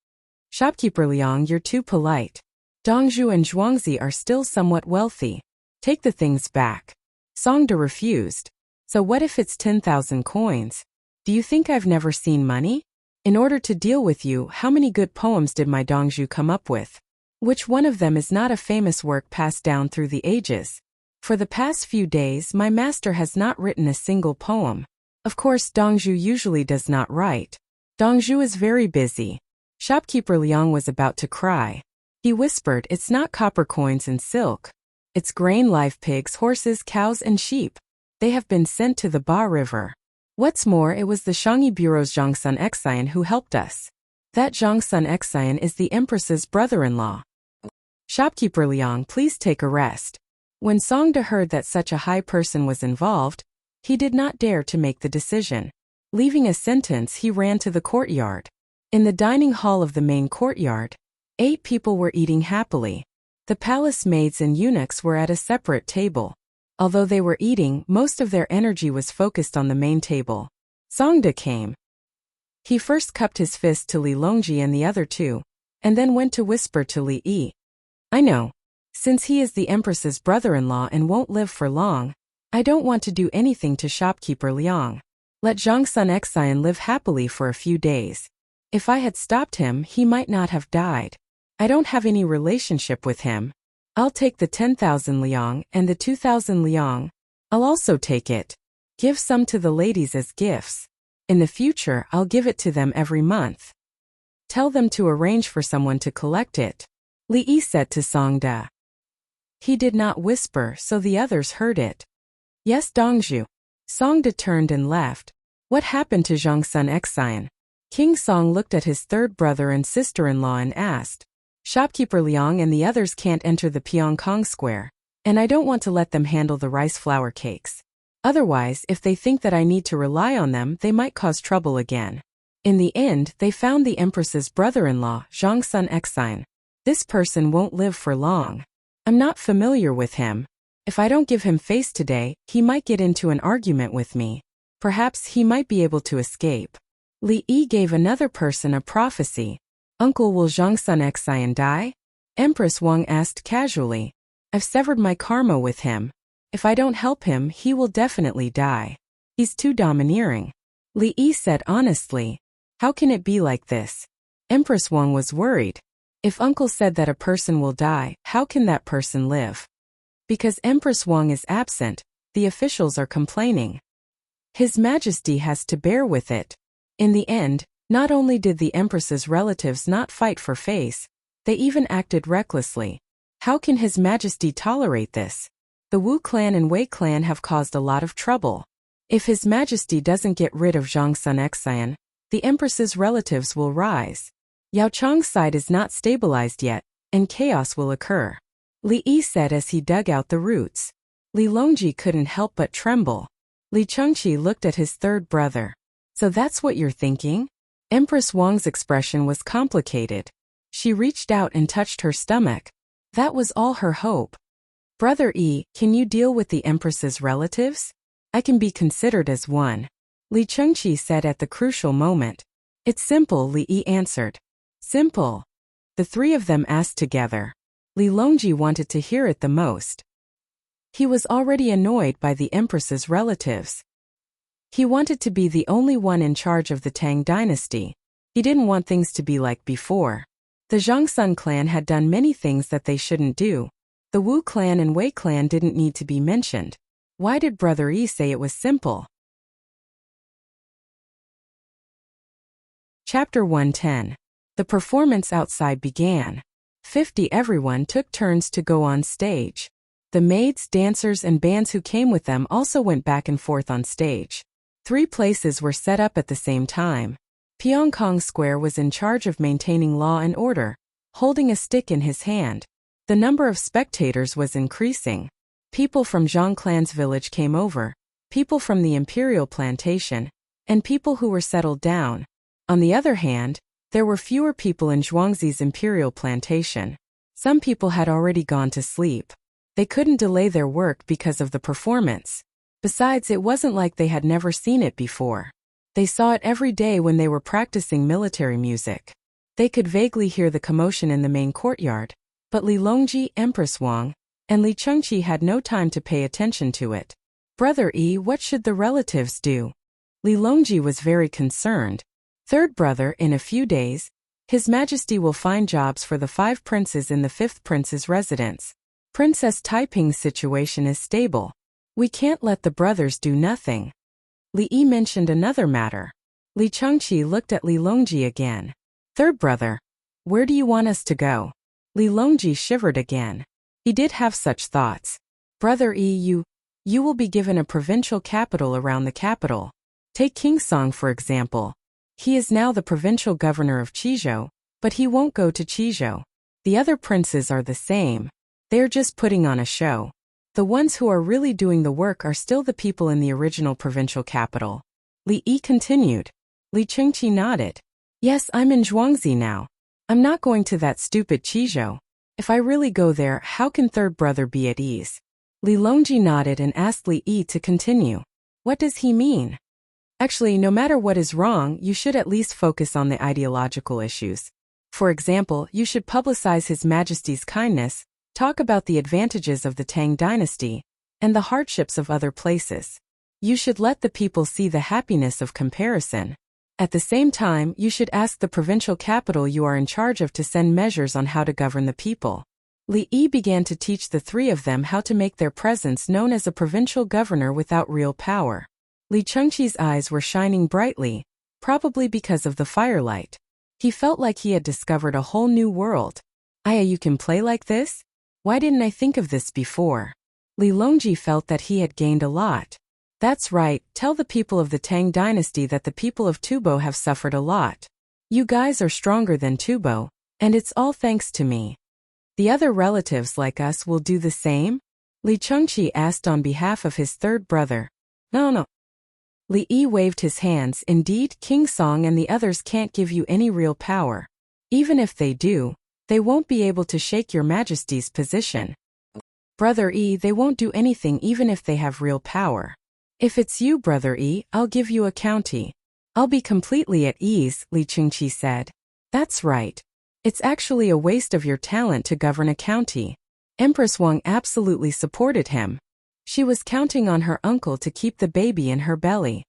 Shopkeeper Liang, you're too polite. Dongzhu and Zhuangzi are still somewhat wealthy. Take the things back. Songda refused. So what if it's 10,000 coins? Do you think I've never seen money? In order to deal with you, how many good poems did my Dongzhu come up with? Which one of them is not a famous work passed down through the ages? For the past few days, my master has not written a single poem. Of course, Dongzhu usually does not write. Dongzhu is very busy. Shopkeeper Liang was about to cry. He whispered, it's not copper coins and silk. It's grain, live pigs, horses, cows, and sheep. They have been sent to the Ba River. What's more, it was the Shangyi Bureau's Zhang Sun Xian who helped us. That Zhang Sun Xian is the Empress's brother-in-law. Shopkeeper Liang, please take a rest. When Songda heard that such a high person was involved, he did not dare to make the decision. Leaving a sentence, he ran to the courtyard. In the dining hall of the main courtyard, 8 people were eating happily. The palace maids and eunuchs were at a separate table. Although they were eating, most of their energy was focused on the main table. Songda came. He first cupped his fist to Li Longji and the other 2, and then went to whisper to Li Yi. I know. Since he is the Empress's brother-in-law and won't live for long, I don't want to do anything to shopkeeper Liang. Let Zhang Sun Xian live happily for a few days. If I had stopped him, he might not have died. I don't have any relationship with him. I'll take the 10,000 liang and the 2,000 liang. I'll also take it. Give some to the ladies as gifts. In the future, I'll give it to them every month. Tell them to arrange for someone to collect it. Li Yi said to Song De. He did not whisper, so the others heard it. Yes, Dongzhu. Song De turned and left. What happened to Zhongsun Xian? King Song looked at his third brother and sister-in-law and asked. Shopkeeper Liang and the others can't enter the Pyongkong Square, and I don't want to let them handle the rice flour cakes. Otherwise, if they think that I need to rely on them, they might cause trouble again. In the end, they found the Empress's brother-in-law, Zhongsun Xian. This person won't live for long. I'm not familiar with him. If I don't give him face today, he might get into an argument with me. Perhaps he might be able to escape. Li Yi gave another person a prophecy. Uncle, will Zhongsun Xian die? Empress Wang asked casually. I've severed my karma with him. If I don't help him, he will definitely die. He's too domineering. Li Yi said honestly. How can it be like this? Empress Wang was worried. If uncle said that a person will die, how can that person live? Because Empress Wang is absent, the officials are complaining. His Majesty has to bear with it. In the end, not only did the Empress's relatives not fight for face, they even acted recklessly. How can His Majesty tolerate this? The Wu clan and Wei clan have caused a lot of trouble. If His Majesty doesn't get rid of Zhongsun Xian, the Empress's relatives will rise. Yao Chang's side is not stabilized yet, and chaos will occur. Li Yi said as he dug out the roots. Li Longji couldn't help but tremble. Li Chengqi looked at his third brother. So that's what you're thinking? Empress Wang's expression was complicated. She reached out and touched her stomach. That was all her hope. Brother Yi, can you deal with the Empress's relatives? I can be considered as one. Li Chengqi said at the crucial moment. It's simple, Li Yi answered. Simple. The three of them asked together. Li Longji wanted to hear it the most. He was already annoyed by the Empress's relatives. He wanted to be the only one in charge of the Tang dynasty. He didn't want things to be like before. The Zhongsun clan had done many things that they shouldn't do. The Wu clan and Wei clan didn't need to be mentioned. Why did Brother Yi say it was simple? Chapter 110. The performance outside began. 50 everyone took turns to go on stage. The maids, dancers and bands who came with them also went back and forth on stage. 3 places were set up at the same time. Pyongkong Square was in charge of maintaining law and order, holding a stick in his hand. The number of spectators was increasing. People from Zhang clan's village came over, people from the imperial plantation, and people who were settled down. On the other hand, there were fewer people in Zhuangzi's imperial plantation. Some people had already gone to sleep. They couldn't delay their work because of the performance. Besides, it wasn't like they had never seen it before. They saw it every day when they were practicing military music. They could vaguely hear the commotion in the main courtyard, but Li Longji, Empress Wang, and Li Chengqi had no time to pay attention to it. Brother Yi, what should the relatives do? Li Longji was very concerned. Third brother, in a few days, His Majesty will find jobs for the 5 princes in the 5th prince's residence. Princess Taiping's situation is stable. We can't let the brothers do nothing. Li Yi mentioned another matter. Li Chengqi looked at Li Longji again. Third brother, where do you want us to go? Li Longji shivered again. He did have such thoughts. Brother Yi, you will be given a provincial capital around the capital. Take King Song for example. He is now the provincial governor of Qizhou, but he won't go to Qizhou. The other princes are the same. They're just putting on a show. The ones who are really doing the work are still the people in the original provincial capital. Li Yi continued. Li Chengqi nodded. Yes, I'm in Zhuangzi now. I'm not going to that stupid Qizhou. If I really go there, how can third brother be at ease? Li Longji nodded and asked Li Yi to continue. What does he mean? Actually, no matter what is wrong, you should at least focus on the ideological issues. For example, you should publicize His Majesty's kindness, talk about the advantages of the Tang dynasty, and the hardships of other places. You should let the people see the happiness of comparison. At the same time, you should ask the provincial capital you are in charge of to send measures on how to govern the people. Li Yi began to teach the three of them how to make their presence known as a provincial governor without real power. Li Chengqi's eyes were shining brightly, probably because of the firelight. He felt like he had discovered a whole new world. Aya, you can play like this? Why didn't I think of this before? Li Longji felt that he had gained a lot. That's right, tell the people of the Tang dynasty that the people of Tubo have suffered a lot. You guys are stronger than Tubo, and it's all thanks to me. The other relatives like us will do the same? Li Chengqi asked on behalf of his third brother. No. Li Yi waved his hands. Indeed, King Song and the others can't give you any real power. Even if they do, they won't be able to shake your majesty's position. Brother Yi, they won't do anything even if they have real power. If it's you, Brother Yi, I'll give you a county. I'll be completely at ease, Li Chengqi said. That's right. It's actually a waste of your talent to govern a county. Empress Wang absolutely supported him. She was counting on her uncle to keep the baby in her belly.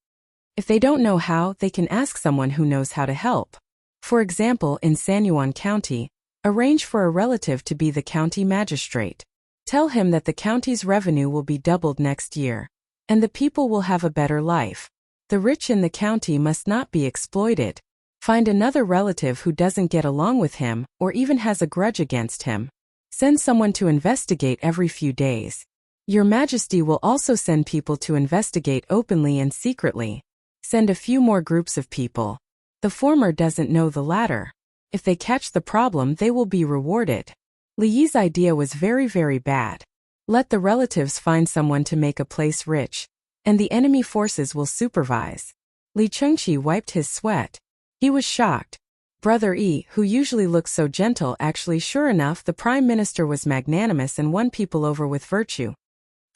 If they don't know how, they can ask someone who knows how to help. For example, in Sanyuan County, arrange for a relative to be the county magistrate. Tell him that the county's revenue will be doubled next year, and the people will have a better life. The rich in the county must not be exploited. Find another relative who doesn't get along with him or even has a grudge against him. Send someone to investigate every few days. Your Majesty will also send people to investigate openly and secretly. Send a few more groups of people. The former doesn't know the latter. If they catch the problem, they will be rewarded. Li Yi's idea was very, very bad. Let the relatives find someone to make a place rich, and the enemy forces will supervise. Li Chengqi wiped his sweat. He was shocked. Brother Yi, who usually looks so gentle, actually sure enough the Prime Minister was magnanimous and won people over with virtue.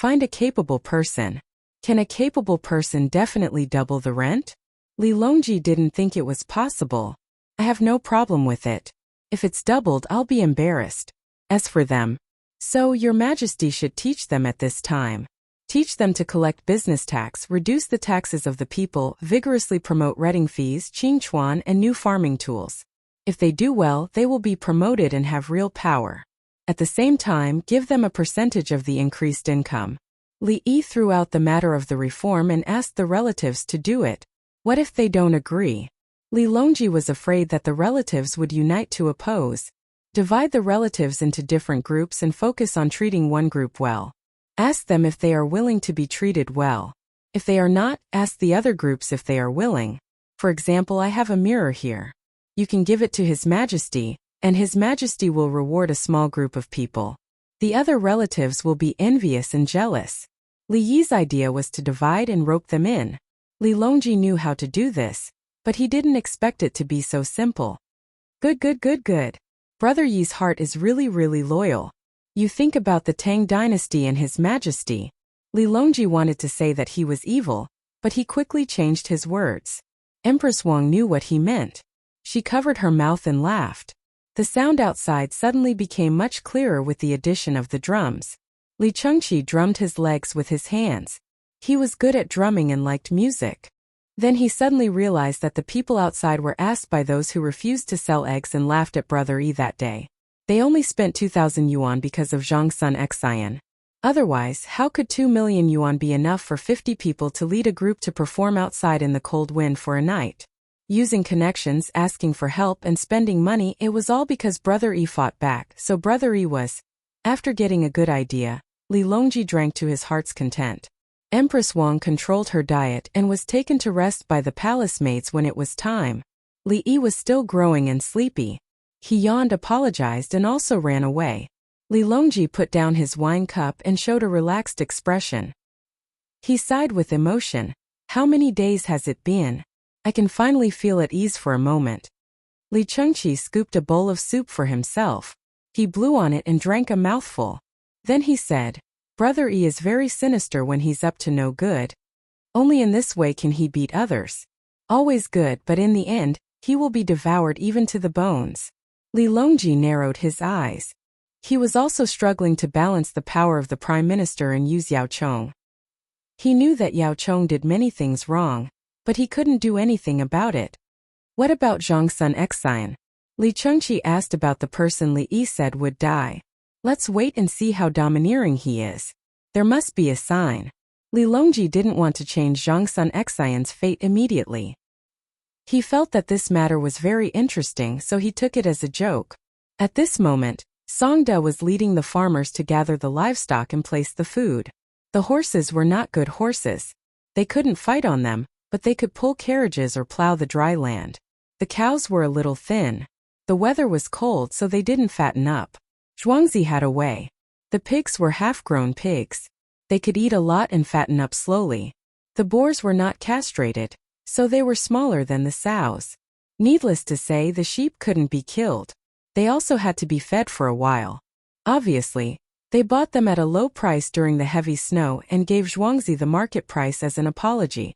Find a capable person. Can a capable person definitely double the rent? Li Longji didn't think it was possible. I have no problem with it. If it's doubled, I'll be embarrassed. As for them, so your Majesty should teach them at this time. Teach them to collect business tax, reduce the taxes of the people, vigorously promote renting fees, qingchuan, and new farming tools. If they do well, they will be promoted and have real power. At the same time, give them a percentage of the increased income. Li Yi threw out the matter of the reform and asked the relatives to do it. What if they don't agree? Li Longji was afraid that the relatives would unite to oppose. Divide the relatives into different groups and focus on treating one group well. Ask them if they are willing to be treated well. If they are not, ask the other groups if they are willing. For example, I have a mirror here. You can give it to His Majesty, and His Majesty will reward a small group of people. The other relatives will be envious and jealous. Li Yi's idea was to divide and rope them in. Li Longji knew how to do this, but he didn't expect it to be so simple. Good. Brother Yi's heart is really, really loyal. You think about the Tang dynasty and His Majesty. Li Longji wanted to say that he was evil, but he quickly changed his words. Empress Wang knew what he meant. She covered her mouth and laughed. The sound outside suddenly became much clearer with the addition of the drums. Li Chengqi drummed his legs with his hands. He was good at drumming and liked music. Then he suddenly realized that the people outside were asked by those who refused to sell eggs and laughed at Brother Yi that day. They only spent 2,000 yuan because of Zhang Sun Xian. Otherwise, how could 2 million yuan be enough for 50 people to lead a group to perform outside in the cold wind for a night? Using connections, asking for help, and spending money, it was all because Brother Yi fought back, so Brother Yi was. After getting a good idea, Li Longji drank to his heart's content. Empress Wang controlled her diet and was taken to rest by the palace maids when it was time. Li Yi was still growing and sleepy. He yawned, apologized, and also ran away. Li Longji put down his wine cup and showed a relaxed expression. He sighed with emotion. How many days has it been? I can finally feel at ease for a moment. Li Chengqi scooped a bowl of soup for himself. He blew on it and drank a mouthful. Then he said, Brother Yi is very sinister when he's up to no good. Only in this way can he beat others. Always good, but in the end, he will be devoured even to the bones. Li Longji narrowed his eyes. He was also struggling to balance the power of the Prime Minister and use Yao Chong. He knew that Yao Chong did many things wrong, but he couldn't do anything about it. What about Zhongsun Xian? Li Chengqi asked about the person Li Yi said would die. Let's wait and see how domineering he is. There must be a sign. Li Longji didn't want to change Zhongsun Xian's fate immediately. He felt that this matter was very interesting, so he took it as a joke. At this moment, Songda was leading the farmers to gather the livestock and place the food. The horses were not good horses. They couldn't fight on them, but they could pull carriages or plow the dry land. The cows were a little thin. The weather was cold, so they didn't fatten up. Zhuangzi had a way. The pigs were half-grown pigs. They could eat a lot and fatten up slowly. The boars were not castrated, so they were smaller than the sows. Needless to say, the sheep couldn't be killed. They also had to be fed for a while. Obviously, they bought them at a low price during the heavy snow and gave Zhuangzi the market price as an apology.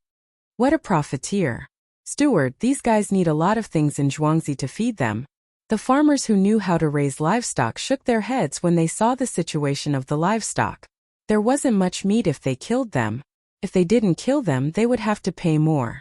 What a profiteer. Steward, these guys need a lot of things in Zhuangzi to feed them. The farmers who knew how to raise livestock shook their heads when they saw the situation of the livestock. There wasn't much meat if they killed them. If they didn't kill them, they would have to pay more.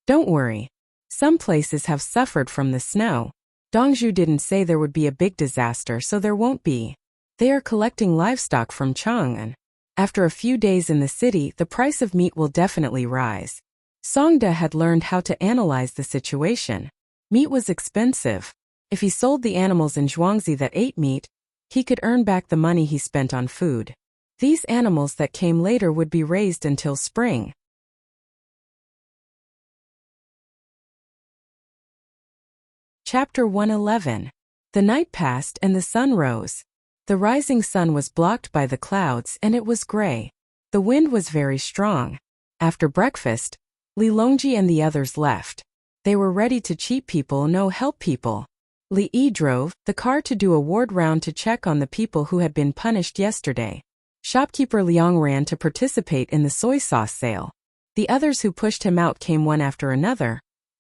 Don't worry. Some places have suffered from the snow. Dongzhu didn't say there would be a big disaster, so there won't be. They are collecting livestock from Chang'an. After a few days in the city, the price of meat will definitely rise. Songda had learned how to analyze the situation. Meat was expensive. If he sold the animals in Zhuangzi that ate meat, he could earn back the money he spent on food. These animals that came later would be raised until spring. Chapter 111. The night passed and the sun rose. The rising sun was blocked by the clouds and it was gray. The wind was very strong. After breakfast, Li Longji and the others left. They were ready to cheat people, no help people. Li Yi drove the car to do a ward round to check on the people who had been punished yesterday. Shopkeeper Liang ran to participate in the soy sauce sale. The others who pushed him out came one after another,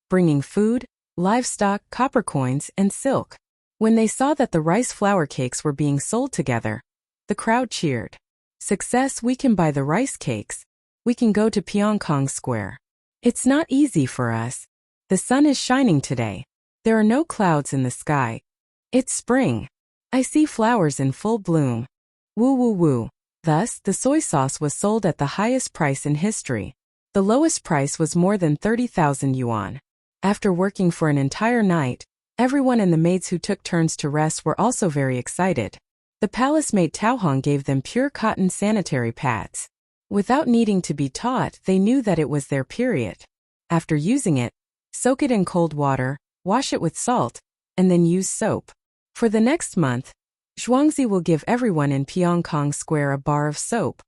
bringing food, livestock, copper coins, and silk. When they saw that the rice flour cakes were being sold together, the crowd cheered. Success, we can buy the rice cakes. We can go to Pyongkong Square. It's not easy for us. The sun is shining today. There are no clouds in the sky. It's spring. I see flowers in full bloom. Woo woo woo. Thus, the soy sauce was sold at the highest price in history. The lowest price was more than 30,000 yuan. After working for an entire night, everyone and the maids who took turns to rest were also very excited. The palace maid Taohong gave them pure cotton sanitary pads. Without needing to be taught, they knew that it was their period. After using it, soak it in cold water, wash it with salt, and then use soap. For the next month, Zhuangzi will give everyone in Pyongkong Square a bar of soap.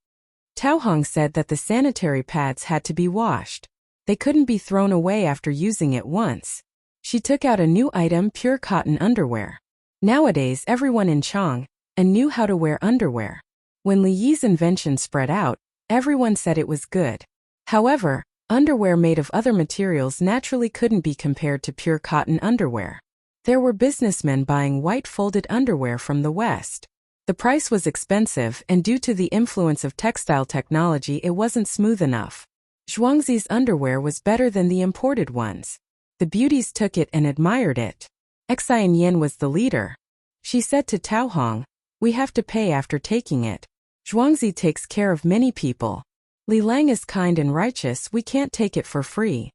Taohong said that the sanitary pads had to be washed. They couldn't be thrown away after using it once. She took out a new item, pure cotton underwear. Nowadays, everyone in Chang'an knew how to wear underwear. When Li Yi's invention spread out, everyone said it was good. However, underwear made of other materials naturally couldn't be compared to pure cotton underwear. There were businessmen buying white folded underwear from the West. The price was expensive, and due to the influence of textile technology, it wasn't smooth enough. Zhuangzi's underwear was better than the imported ones. The beauties took it and admired it. Xian Yin was the leader. She said to Taohong, "We have to pay after taking it. Zhuangzi takes care of many people. Li Lang is kind and righteous, we can't take it for free."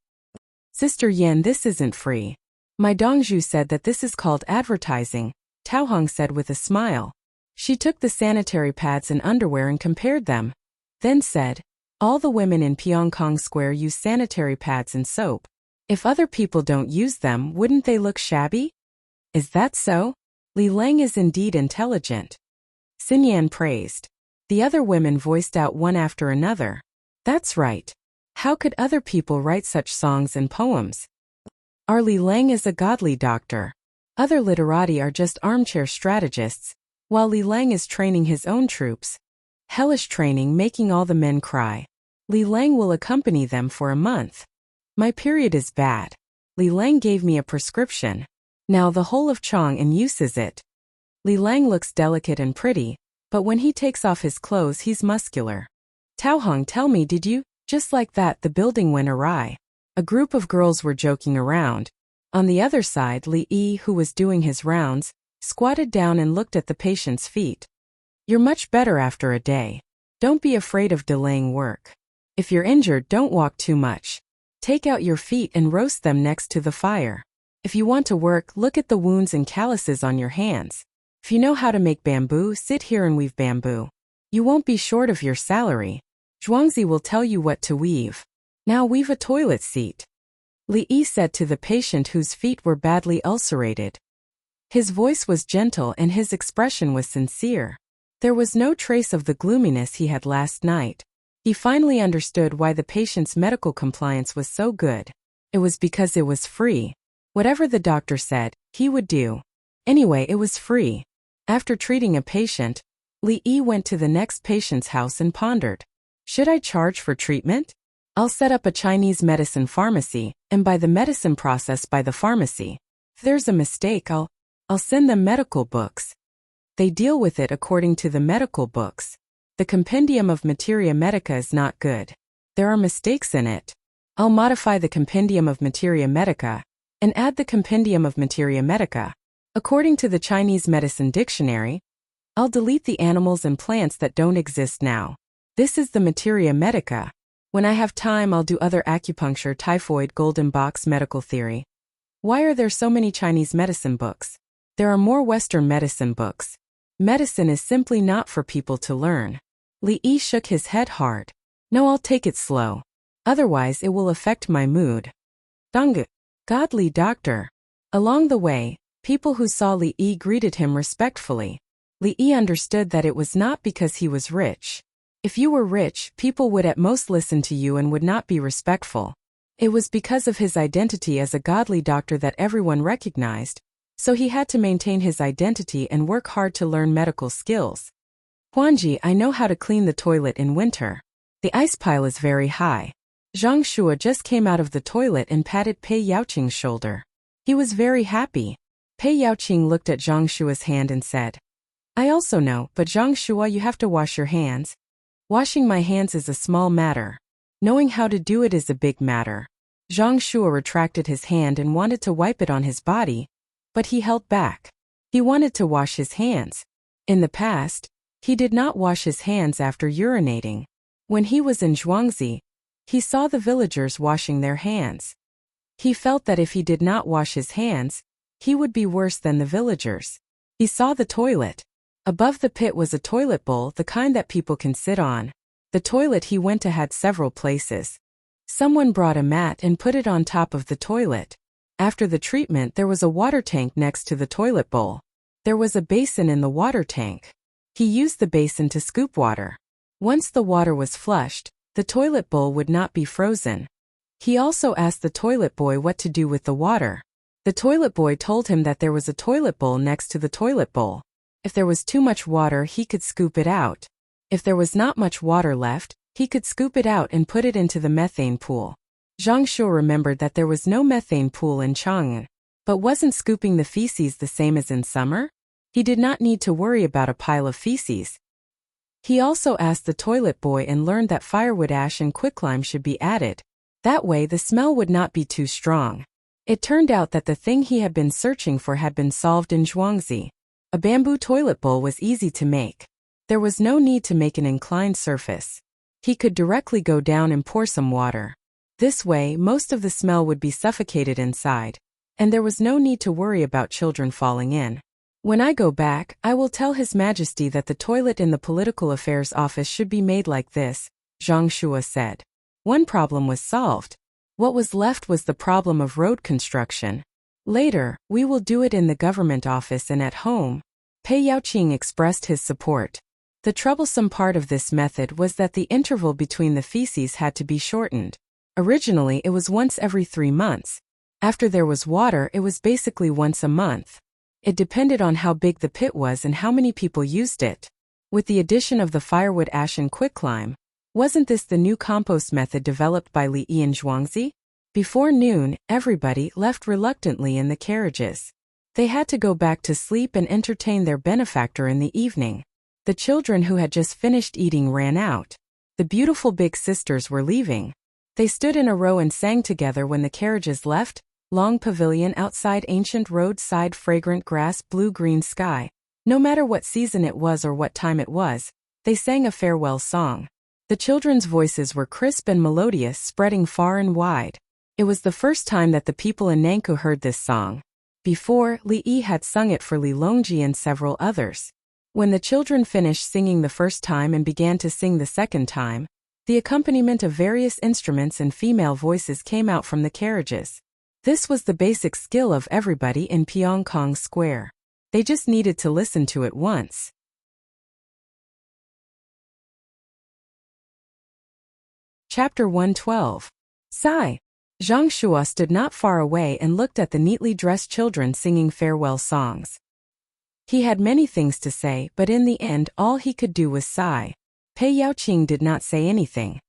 "Sister Yen, this isn't free. My Dongzhu said that this is called advertising," Taohong said with a smile. She took the sanitary pads and underwear and compared them, then said, "All the women in Pyongkong Square use sanitary pads and soap. If other people don't use them, wouldn't they look shabby? Is that so? Li Lang is indeed intelligent." Xinyan praised. The other women voiced out one after another. "That's right. How could other people write such songs and poems? Our Li Lang is a godly doctor. Other literati are just armchair strategists, while Li Lang is training his own troops. Hellish training, making all the men cry. Li Lang will accompany them for a month. My period is bad. Li Lang gave me a prescription. Now the whole of Chang'an uses it. Li Lang looks delicate and pretty, but when he takes off his clothes he's muscular. Taohong, tell me, did you?" Just like that, the building went awry. A group of girls were joking around. On the other side, Li Yi, who was doing his rounds, squatted down and looked at the patient's feet. You're much better after a day. Don't be afraid of delaying work. If you're injured, don't walk too much. Take out your feet and roast them next to the fire. If you want to work, look at the wounds and calluses on your hands. If you know how to make bamboo, sit here and weave bamboo. You won't be short of your salary. Zhuangzi will tell you what to weave. Now weave a toilet seat. Li Yi said to the patient whose feet were badly ulcerated. His voice was gentle and his expression was sincere. There was no trace of the gloominess he had last night. He finally understood why the patient's medical compliance was so good. It was because it was free. Whatever the doctor said, he would do. Anyway, it was free. After treating a patient, Li Yi went to the next patient's house and pondered. Should I charge for treatment? I'll set up a Chinese medicine pharmacy, and buy the medicine process by the pharmacy. If there's a mistake, I'll send them medical books. They deal with it according to the medical books. The compendium of Materia Medica is not good. There are mistakes in it. I'll modify the compendium of Materia Medica and add the compendium of Materia Medica. According to the Chinese medicine dictionary, I'll delete the animals and plants that don't exist now. This is the Materia Medica. When I have time, I'll do other acupuncture, typhoid, golden box, medical theory. Why are there so many Chinese medicine books? There are more Western medicine books. Medicine is simply not for people to learn. Li Yi shook his head hard. No, I'll take it slow. Otherwise it will affect my mood. Dong, godly doctor. Along the way, people who saw Li Yi greeted him respectfully. Li Yi understood that it was not because he was rich. If you were rich, people would at most listen to you and would not be respectful. It was because of his identity as a godly doctor that everyone recognized, so he had to maintain his identity and work hard to learn medical skills. Huanji, I know how to clean the toilet in winter. The ice pile is very high. Zhang Shua just came out of the toilet and patted Pei Yaoqing's shoulder. He was very happy. Pei Yaoqing looked at Zhang Shua's hand and said, I also know, but Zhang Shua, you have to wash your hands. Washing my hands is a small matter. Knowing how to do it is a big matter. Zhang Shua retracted his hand and wanted to wipe it on his body, but he held back. He wanted to wash his hands. In the past, he did not wash his hands after urinating. When he was in Zhuangzi, he saw the villagers washing their hands. He felt that if he did not wash his hands, he would be worse than the villagers. He saw the toilet. Above the pit was a toilet bowl, the kind that people can sit on. The toilet he went to had several places. Someone brought a mat and put it on top of the toilet. After the treatment, there was a water tank next to the toilet bowl. There was a basin in the water tank. He used the basin to scoop water. Once the water was flushed, the toilet bowl would not be frozen. He also asked the toilet boy what to do with the water. The toilet boy told him that there was a toilet bowl next to the toilet bowl. If there was too much water, he could scoop it out. If there was not much water left, he could scoop it out and put it into the methane pool. Zhang Shua remembered that there was no methane pool in Chang'an. But wasn't scooping the feces the same as in summer? He did not need to worry about a pile of feces. He also asked the toilet boy and learned that firewood ash and quicklime should be added. That way the smell would not be too strong. It turned out that the thing he had been searching for had been solved in Zhuangzi. A bamboo toilet bowl was easy to make. There was no need to make an inclined surface. He could directly go down and pour some water. This way, most of the smell would be suffocated inside, and there was no need to worry about children falling in. When I go back, I will tell His Majesty that the toilet in the Political Affairs Office should be made like this, Zhang Shua said. One problem was solved. What was left was the problem of road construction. Later, we will do it in the government office and at home. Pei Yaoqing expressed his support. The troublesome part of this method was that the interval between the feces had to be shortened. Originally, it was once every 3 months. After there was water, it was basically once a month. It depended on how big the pit was and how many people used it. With the addition of the firewood ash and quicklime, wasn't this the new compost method developed by Li Yi in Zhuangzi? Before noon, everybody left reluctantly in the carriages. They had to go back to sleep and entertain their benefactor in the evening. The children who had just finished eating ran out. The beautiful big sisters were leaving. They stood in a row and sang together when the carriages left. long pavilion outside ancient roadside fragrant grass blue-green sky. No matter what season it was or what time it was, they sang a farewell song. The children's voices were crisp and melodious, spreading far and wide. It was the first time that the people in Nankou heard this song. Before, Li Yi had sung it for Li Longji and several others. When the children finished singing the first time and began to sing the second time, the accompaniment of various instruments and female voices came out from the carriages. This was the basic skill of everybody in Pyongkong Square. They just needed to listen to it once. Chapter 112. Sigh. Zhang Shua stood not far away and looked at the neatly dressed children singing farewell songs. He had many things to say, but in the end all he could do was sigh. Pei Yaoqing did not say anything.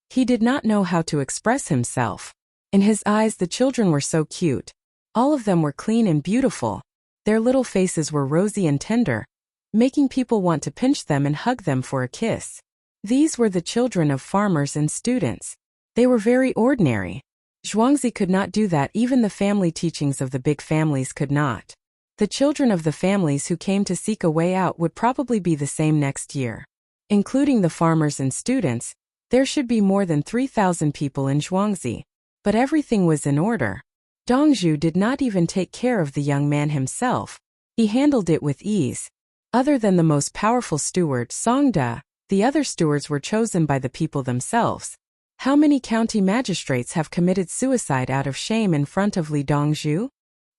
He did not know how to express himself. In his eyes the children were so cute. All of them were clean and beautiful. Their little faces were rosy and tender, making people want to pinch them and hug them for a kiss. These were the children of farmers and students. They were very ordinary. Zhuangzi could not do that, even the family teachings of the big families could not. The children of the families who came to seek a way out would probably be the same next year. Including the farmers and students, there should be more than 3,000 people in Zhuangzi. But everything was in order. Dongzhu did not even take care of the young man himself. He handled it with ease. Other than the most powerful steward, Songda, the other stewards were chosen by the people themselves. How many county magistrates have committed suicide out of shame in front of Li Dongzhu?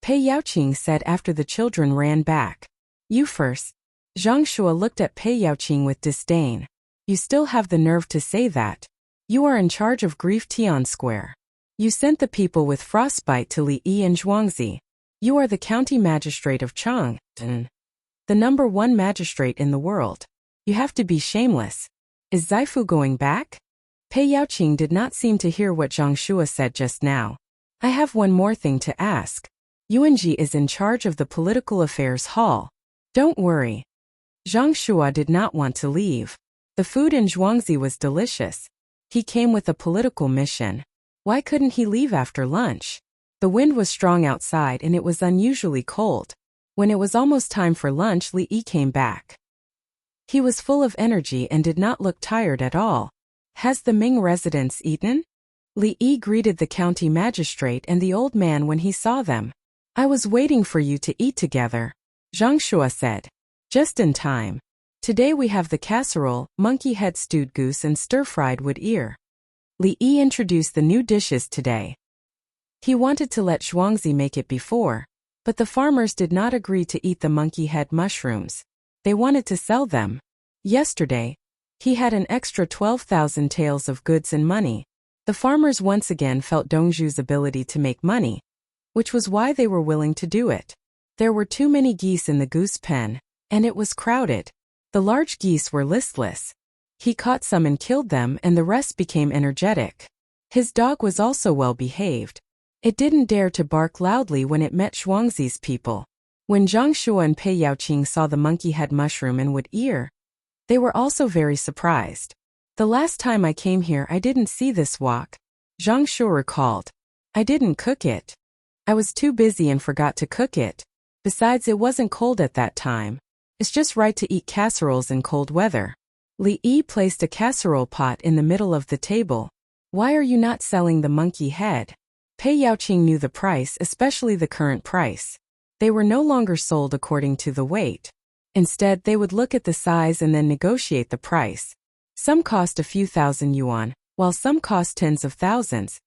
Pei Yaoqing said after the children ran back. You first. Zhang Shua looked at Pei Yaoqing with disdain. You still have the nerve to say that. You are in charge of Grief Tian Square. You sent the people with frostbite to Li Yi and Zhuangzi. You are the county magistrate of Chang'an, the #1 magistrate in the world. You have to be shameless. Is Zaifu going back? Pei Yaoqing did not seem to hear what Zhang Shua said just now. I have one more thing to ask. Yuanji is in charge of the political affairs hall. Don't worry. Zhang Shua did not want to leave. The food in Zhuangzi was delicious. He came with a political mission. Why couldn't he leave after lunch? The wind was strong outside and it was unusually cold. When it was almost time for lunch, Li Yi came back. He was full of energy and did not look tired at all. Has the Ming residents eaten? Li Yi greeted the county magistrate and the old man when he saw them. I was waiting for you to eat together, Zhang Shua said. Just in time. Today we have the casserole, monkey head stewed goose and stir-fried wood ear. Li Yi introduced the new dishes today. He wanted to let Zhuangzi make it before, but the farmers did not agree to eat the monkey head mushrooms. They wanted to sell them. Yesterday, he had an extra 12,000 taels of goods and money. The farmers once again felt Dongzhu's ability to make money, which was why they were willing to do it. There were too many geese in the goose pen, and it was crowded. The large geese were listless. He caught some and killed them, and the rest became energetic. His dog was also well behaved. It didn't dare to bark loudly when it met Zhuangzi's people. When Zhang Shua and Pei Yaoqing saw the monkey head mushroom and wood ear, they were also very surprised. The last time I came here I didn't see this wok, Zhang Shua recalled. I didn't cook it. I was too busy and forgot to cook it. Besides, it wasn't cold at that time. It's just right to eat casseroles in cold weather. Li Yi placed a casserole pot in the middle of the table. Why are you not selling the monkey head? Pei Yaoqing knew the price, especially the current price. They were no longer sold according to the weight. Instead, they would look at the size and then negotiate the price. Some cost a few thousand yuan, while some cost tens of thousands.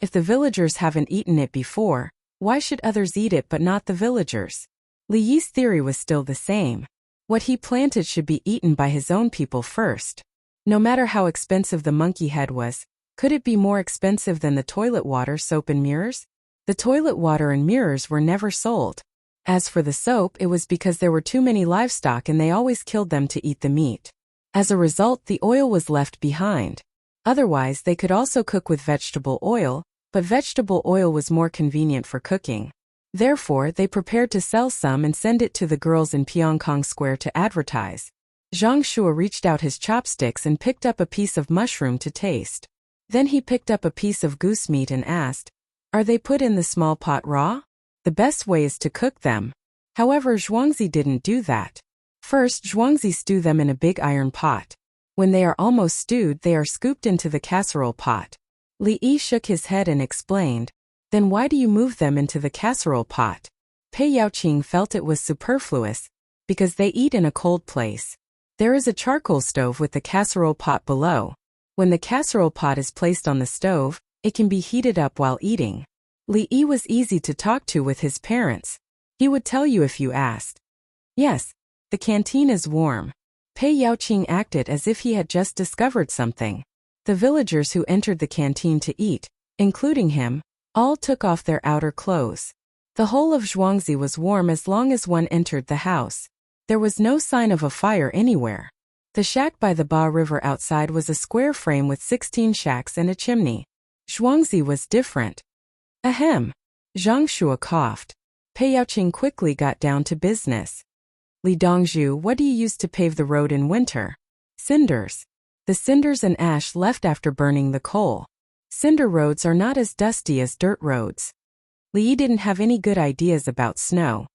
If the villagers haven't eaten it before, why should others eat it but not the villagers? Li Yi's theory was still the same. What he planted should be eaten by his own people first. No matter how expensive the monkey head was, could it be more expensive than the toilet water, soap and mirrors? The toilet water and mirrors were never sold. As for the soap, it was because there were too many livestock and they always killed them to eat the meat. As a result, the oil was left behind. Otherwise, they could also cook with vegetable oil, but vegetable oil was more convenient for cooking. Therefore, they prepared to sell some and send it to the girls in Pyongkong Square to advertise. Zhang Shua reached out his chopsticks and picked up a piece of mushroom to taste. Then he picked up a piece of goose meat and asked, Are they put in the small pot raw? The best way is to cook them. However, Zhuangzi didn't do that. First, Zhuangzi stew them in a big iron pot. When they are almost stewed, they are scooped into the casserole pot. Li Yi shook his head and explained, then why do you move them into the casserole pot? Pei Yaoqing felt it was superfluous, because they eat in a cold place. There is a charcoal stove with the casserole pot below. When the casserole pot is placed on the stove, it can be heated up while eating. Li Yi was easy to talk to with his parents. He would tell you if you asked. Yes, the canteen is warm. Pei Yaoqing acted as if he had just discovered something. The villagers who entered the canteen to eat, including him, all took off their outer clothes. The whole of Zhuangzi was warm as long as one entered the house. There was no sign of a fire anywhere. The shack by the Ba River outside was a square frame with 16 shacks and a chimney. Zhuangzi was different. Ahem. Zhang Shua coughed. Pei Yaoqing quickly got down to business. Li Dongzhu, what do you use to pave the road in winter? Cinders. The cinders and ash left after burning the coal. Cinder roads are not as dusty as dirt roads. Li Yi didn't have any good ideas about snow.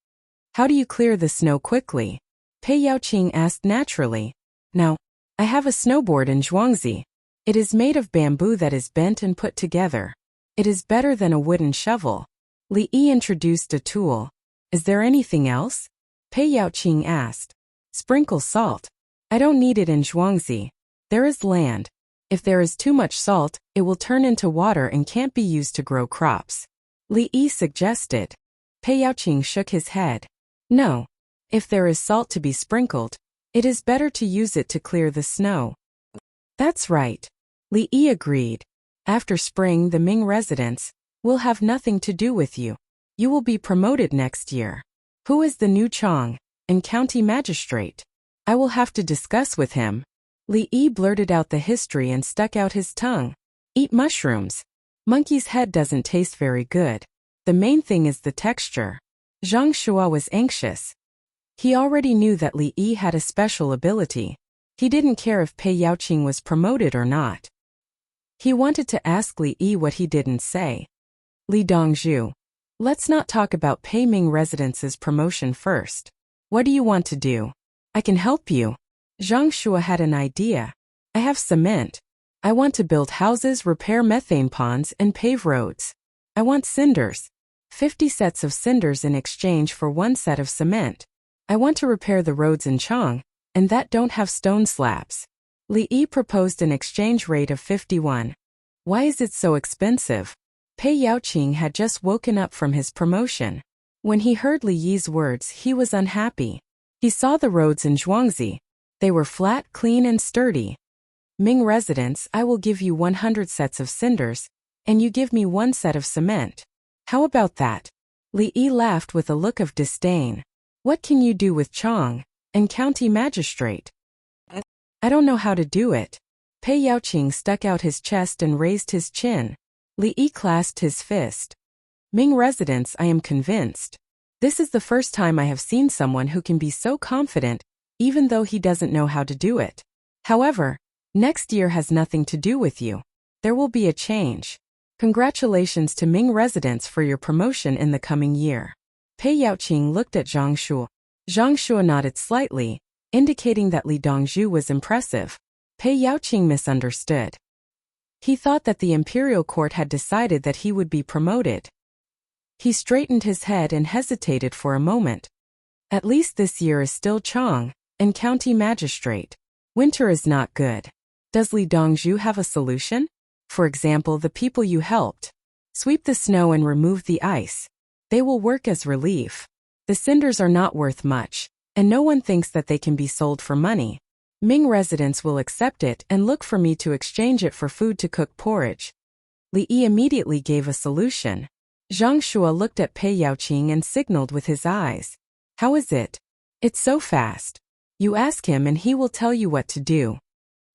How do you clear the snow quickly? Pei Yaoqing asked naturally. Now, I have a snowboard in Zhuangzi. It is made of bamboo that is bent and put together. It is better than a wooden shovel. Li Yi introduced a tool. Is there anything else? Pei Yaoqing asked. Sprinkle salt. I don't need it in Zhuangzi. There is land. If there is too much salt, it will turn into water and can't be used to grow crops. Li Yi suggested. Pei Yaoqing shook his head. No. If there is salt to be sprinkled, it is better to use it to clear the snow. That's right. Li Yi agreed. After spring, the Ming residents will have nothing to do with you. You will be promoted next year. Who is the new Chong and county magistrate? I will have to discuss with him. Li Yi blurted out the history and stuck out his tongue. Eat mushrooms. Monkey's head doesn't taste very good. The main thing is the texture. Zhang Shua was anxious. He already knew that Li Yi had a special ability. He didn't care if Pei Yaoqing was promoted or not. He wanted to ask Li Yi what he didn't say. Li Dongzhu. Let's not talk about Pei Ming Residence's promotion first. What do you want to do? I can help you. Zhang Shua had an idea. I have cement. I want to build houses, repair methane ponds, and pave roads. I want cinders. 50 sets of cinders in exchange for 1 set of cement. I want to repair the roads in Chong, and that don't have stone slabs. Li Yi proposed an exchange rate of 51. Why is it so expensive? Pei Yaoqing had just woken up from his promotion. When he heard Li Yi's words, he was unhappy. He saw the roads in Zhuangzi. They were flat, clean, and sturdy. Ming residents, I will give you 100 sets of cinders, and you give me 1 set of cement. How about that? Li Yi laughed with a look of disdain. What can you do with Chong and county magistrate? I don't know how to do it. Pei Yaoqing stuck out his chest and raised his chin. Li Yi clasped his fist. Ming residents, I am convinced. This is the first time I have seen someone who can be so confident, even though he doesn't know how to do it. However, next year has nothing to do with you. There will be a change. Congratulations to Ming residents for your promotion in the coming year. Pei Yaoqing looked at Zhang Shua. Zhang Shua nodded slightly, indicating that Li Dongzhu was impressive. Pei Yaoqing misunderstood. He thought that the imperial court had decided that he would be promoted. He straightened his head and hesitated for a moment. At least this year is still Chong and county magistrate. Winter is not good. Does Li Dongzhu have a solution? For example, the people you helped. Sweep the snow and remove the ice. They will work as relief. The cinders are not worth much, and no one thinks that they can be sold for money. Ming residents will accept it and look for me to exchange it for food to cook porridge. Li Yi immediately gave a solution. Zhang Shua looked at Pei Yaoqing and signaled with his eyes. How is it? It's so fast. You ask him and he will tell you what to do.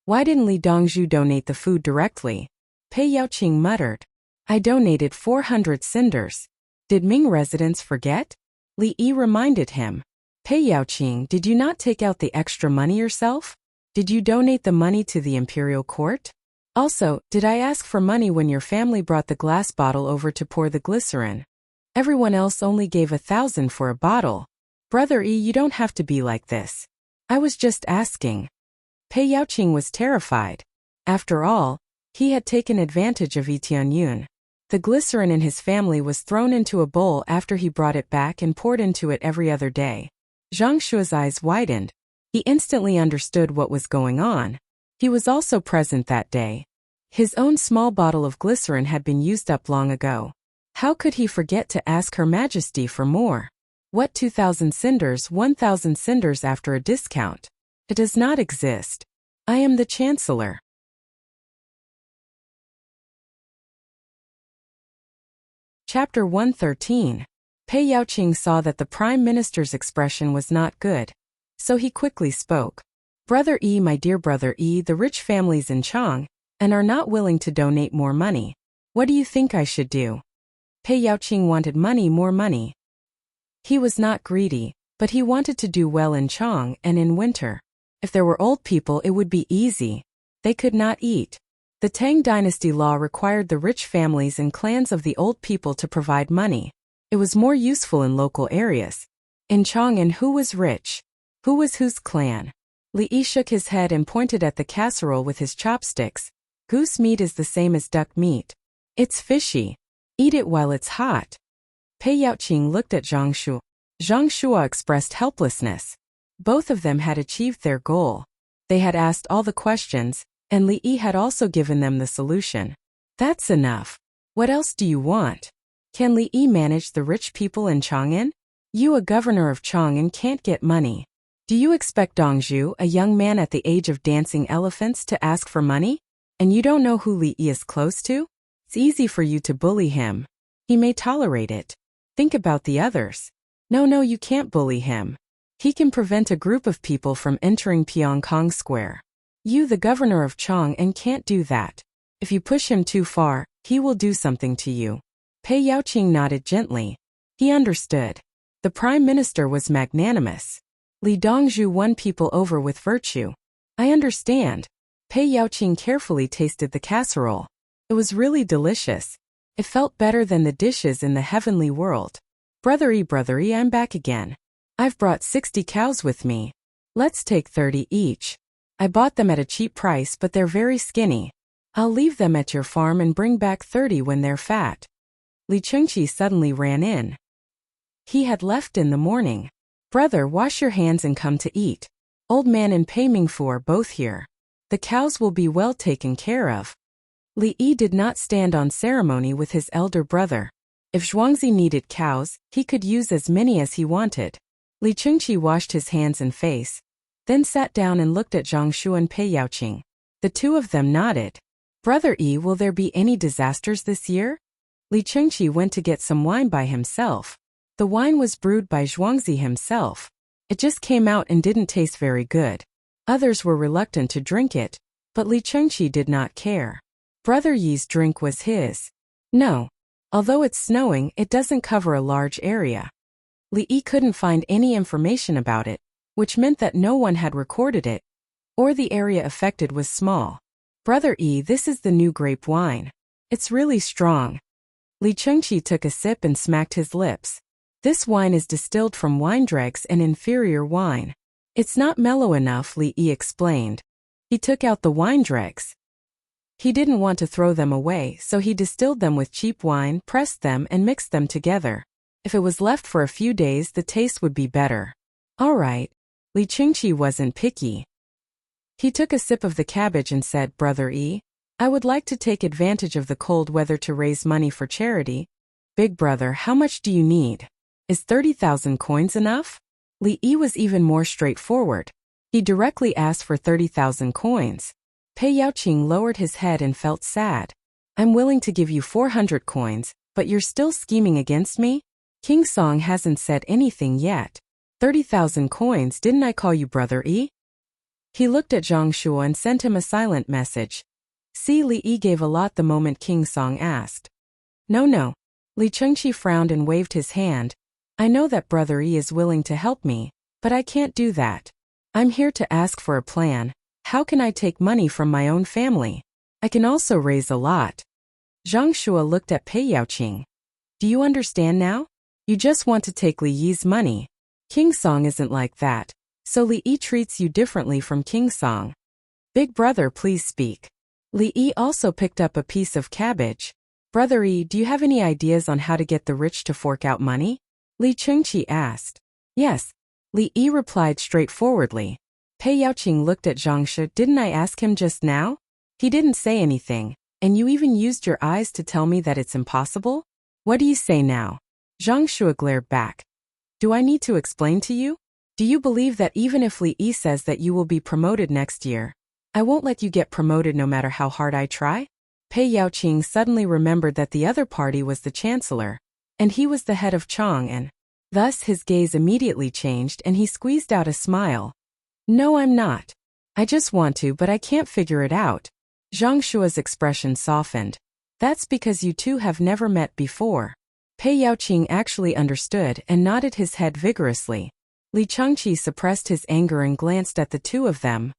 Why didn't Li Dongzhu donate the food directly? Pei Yaoqing muttered. I donated 400 cinders. Did Ming residents forget? Li Yi reminded him. Pei Yaoqing, did you not take out the extra money yourself? Did you donate the money to the imperial court? Also, did I ask for money when your family brought the glass bottle over to pour the glycerin? Everyone else only gave 1,000 for a bottle. Brother E, you don't have to be like this. I was just asking. Pei Yaoqing was terrified. After all, he had taken advantage of Yi Tianyun. The glycerin in his family was thrown into a bowl after he brought it back and poured into it every other day. Zhang Shua's eyes widened. He instantly understood what was going on. He was also present that day. His own small bottle of glycerin had been used up long ago. How could he forget to ask Her Majesty for more? What 2,000 cinders, 1,000 cinders after a discount? It does not exist. I am the Chancellor. Chapter 113. Pei Yaoqing saw that the Prime Minister's expression was not good. So he quickly spoke. Brother E, my dear Brother E, the rich families in Chang, and are not willing to donate more money. What do you think I should do? Pei Yaoqing wanted money, more money. He was not greedy, but he wanted to do well in Chang and in winter. If there were old people, it would be easy. They could not eat. The Tang dynasty law required the rich families and clans of the old people to provide money. It was more useful in local areas. In Chang'an, who was rich? Who was whose clan? Li Yi shook his head and pointed at the casserole with his chopsticks. Goose meat is the same as duck meat. It's fishy. Eat it while it's hot. Pei Yaoqing looked at Zhang Shu. Zhang Shua expressed helplessness. Both of them had achieved their goal. They had asked all the questions, and Li Yi had also given them the solution. That's enough. What else do you want? Can Li Yi manage the rich people in Chang'an? You, a governor of Chang'an, can't get money. Do you expect Dongzhu, a young man at the age of dancing elephants, to ask for money? And you don't know who Li Yi is close to? It's easy for you to bully him. He may tolerate it. Think about the others. No, you can't bully him. He can prevent a group of people from entering Pyongkong Square. You, the governor of Chang'an, can't do that. If you push him too far, he will do something to you. Pei Yaoqing nodded gently. He understood. The Prime Minister was magnanimous. Li Dongzhu won people over with virtue. I understand. Pei Yaoqing carefully tasted the casserole. It was really delicious. It felt better than the dishes in the heavenly world. Brother E, I'm back again. I've brought 60 cows with me. Let's take 30 each. I bought them at a cheap price, but they're very skinny. I'll leave them at your farm and bring back 30 when they're fat. Li Chengqi suddenly ran in. He had left in the morning. Brother, wash your hands and come to eat. Old man and Pei Mingfu are both here. The cows will be well taken care of. Li Yi did not stand on ceremony with his elder brother. If Zhuangzi needed cows, he could use as many as he wanted. Li Chengqi washed his hands and face, then sat down and looked at Zhang Shu and Pei Yaoqing. The two of them nodded. Brother E, will there be any disasters this year? Li Chengqi went to get some wine by himself. The wine was brewed by Zhuangzi himself. It just came out and didn't taste very good. Others were reluctant to drink it, but Li Chengqi did not care. Brother Yi's drink was his. No. Although it's snowing, it doesn't cover a large area. Li Yi couldn't find any information about it, which meant that no one had recorded it, or the area affected was small. Brother E, this is the new grape wine. It's really strong. Li Chengqi took a sip and smacked his lips. This wine is distilled from wine dregs and inferior wine. It's not mellow enough, Li Yi explained. He took out the wine dregs. He didn't want to throw them away, so he distilled them with cheap wine, pressed them, and mixed them together. If it was left for a few days, the taste would be better. All right. Li Chengqi wasn't picky. He took a sip of the cabbage and said, Brother E, I would like to take advantage of the cold weather to raise money for charity. Big brother, how much do you need? Is 30,000 coins enough? Li Yi was even more straightforward. He directly asked for 30,000 coins. Pei Yaoqing lowered his head and felt sad. I'm willing to give you 400 coins, but you're still scheming against me? King Song hasn't said anything yet. 30,000 coins, didn't I call you Brother E? He looked at Zhang Shu and sent him a silent message. See, Li Yi gave a lot the moment King Song asked. No. Li Chengqi frowned and waved his hand. I know that Brother E is willing to help me, but I can't do that. I'm here to ask for a plan. How can I take money from my own family? I can also raise a lot. Zhang Shua looked at Pei Yaoqing. Do you understand now? You just want to take Li Yi's money. King Song isn't like that, so Li Yi treats you differently from King Song. Big brother, please speak. Li Yi also picked up a piece of cabbage. Brother Yi, do you have any ideas on how to get the rich to fork out money? Li Chengqi asked. Yes. Li Yi replied straightforwardly. Pei Yaoqing looked at Zhang Shi. Didn't I ask him just now? He didn't say anything, and you even used your eyes to tell me that it's impossible? What do you say now? Zhang Shua glared back. Do I need to explain to you? Do you believe that even if Li Yi says that you will be promoted next year, I won't let you get promoted no matter how hard I try? Pei Yaoqing suddenly remembered that the other party was the chancellor, and he was the head of Chong, and thus his gaze immediately changed and he squeezed out a smile. No, I'm not. I just want to, but I can't figure it out. Zhang Shua's expression softened. That's because you two have never met before. Pei Yaoqing actually understood and nodded his head vigorously. Li Chengqi suppressed his anger and glanced at the two of them.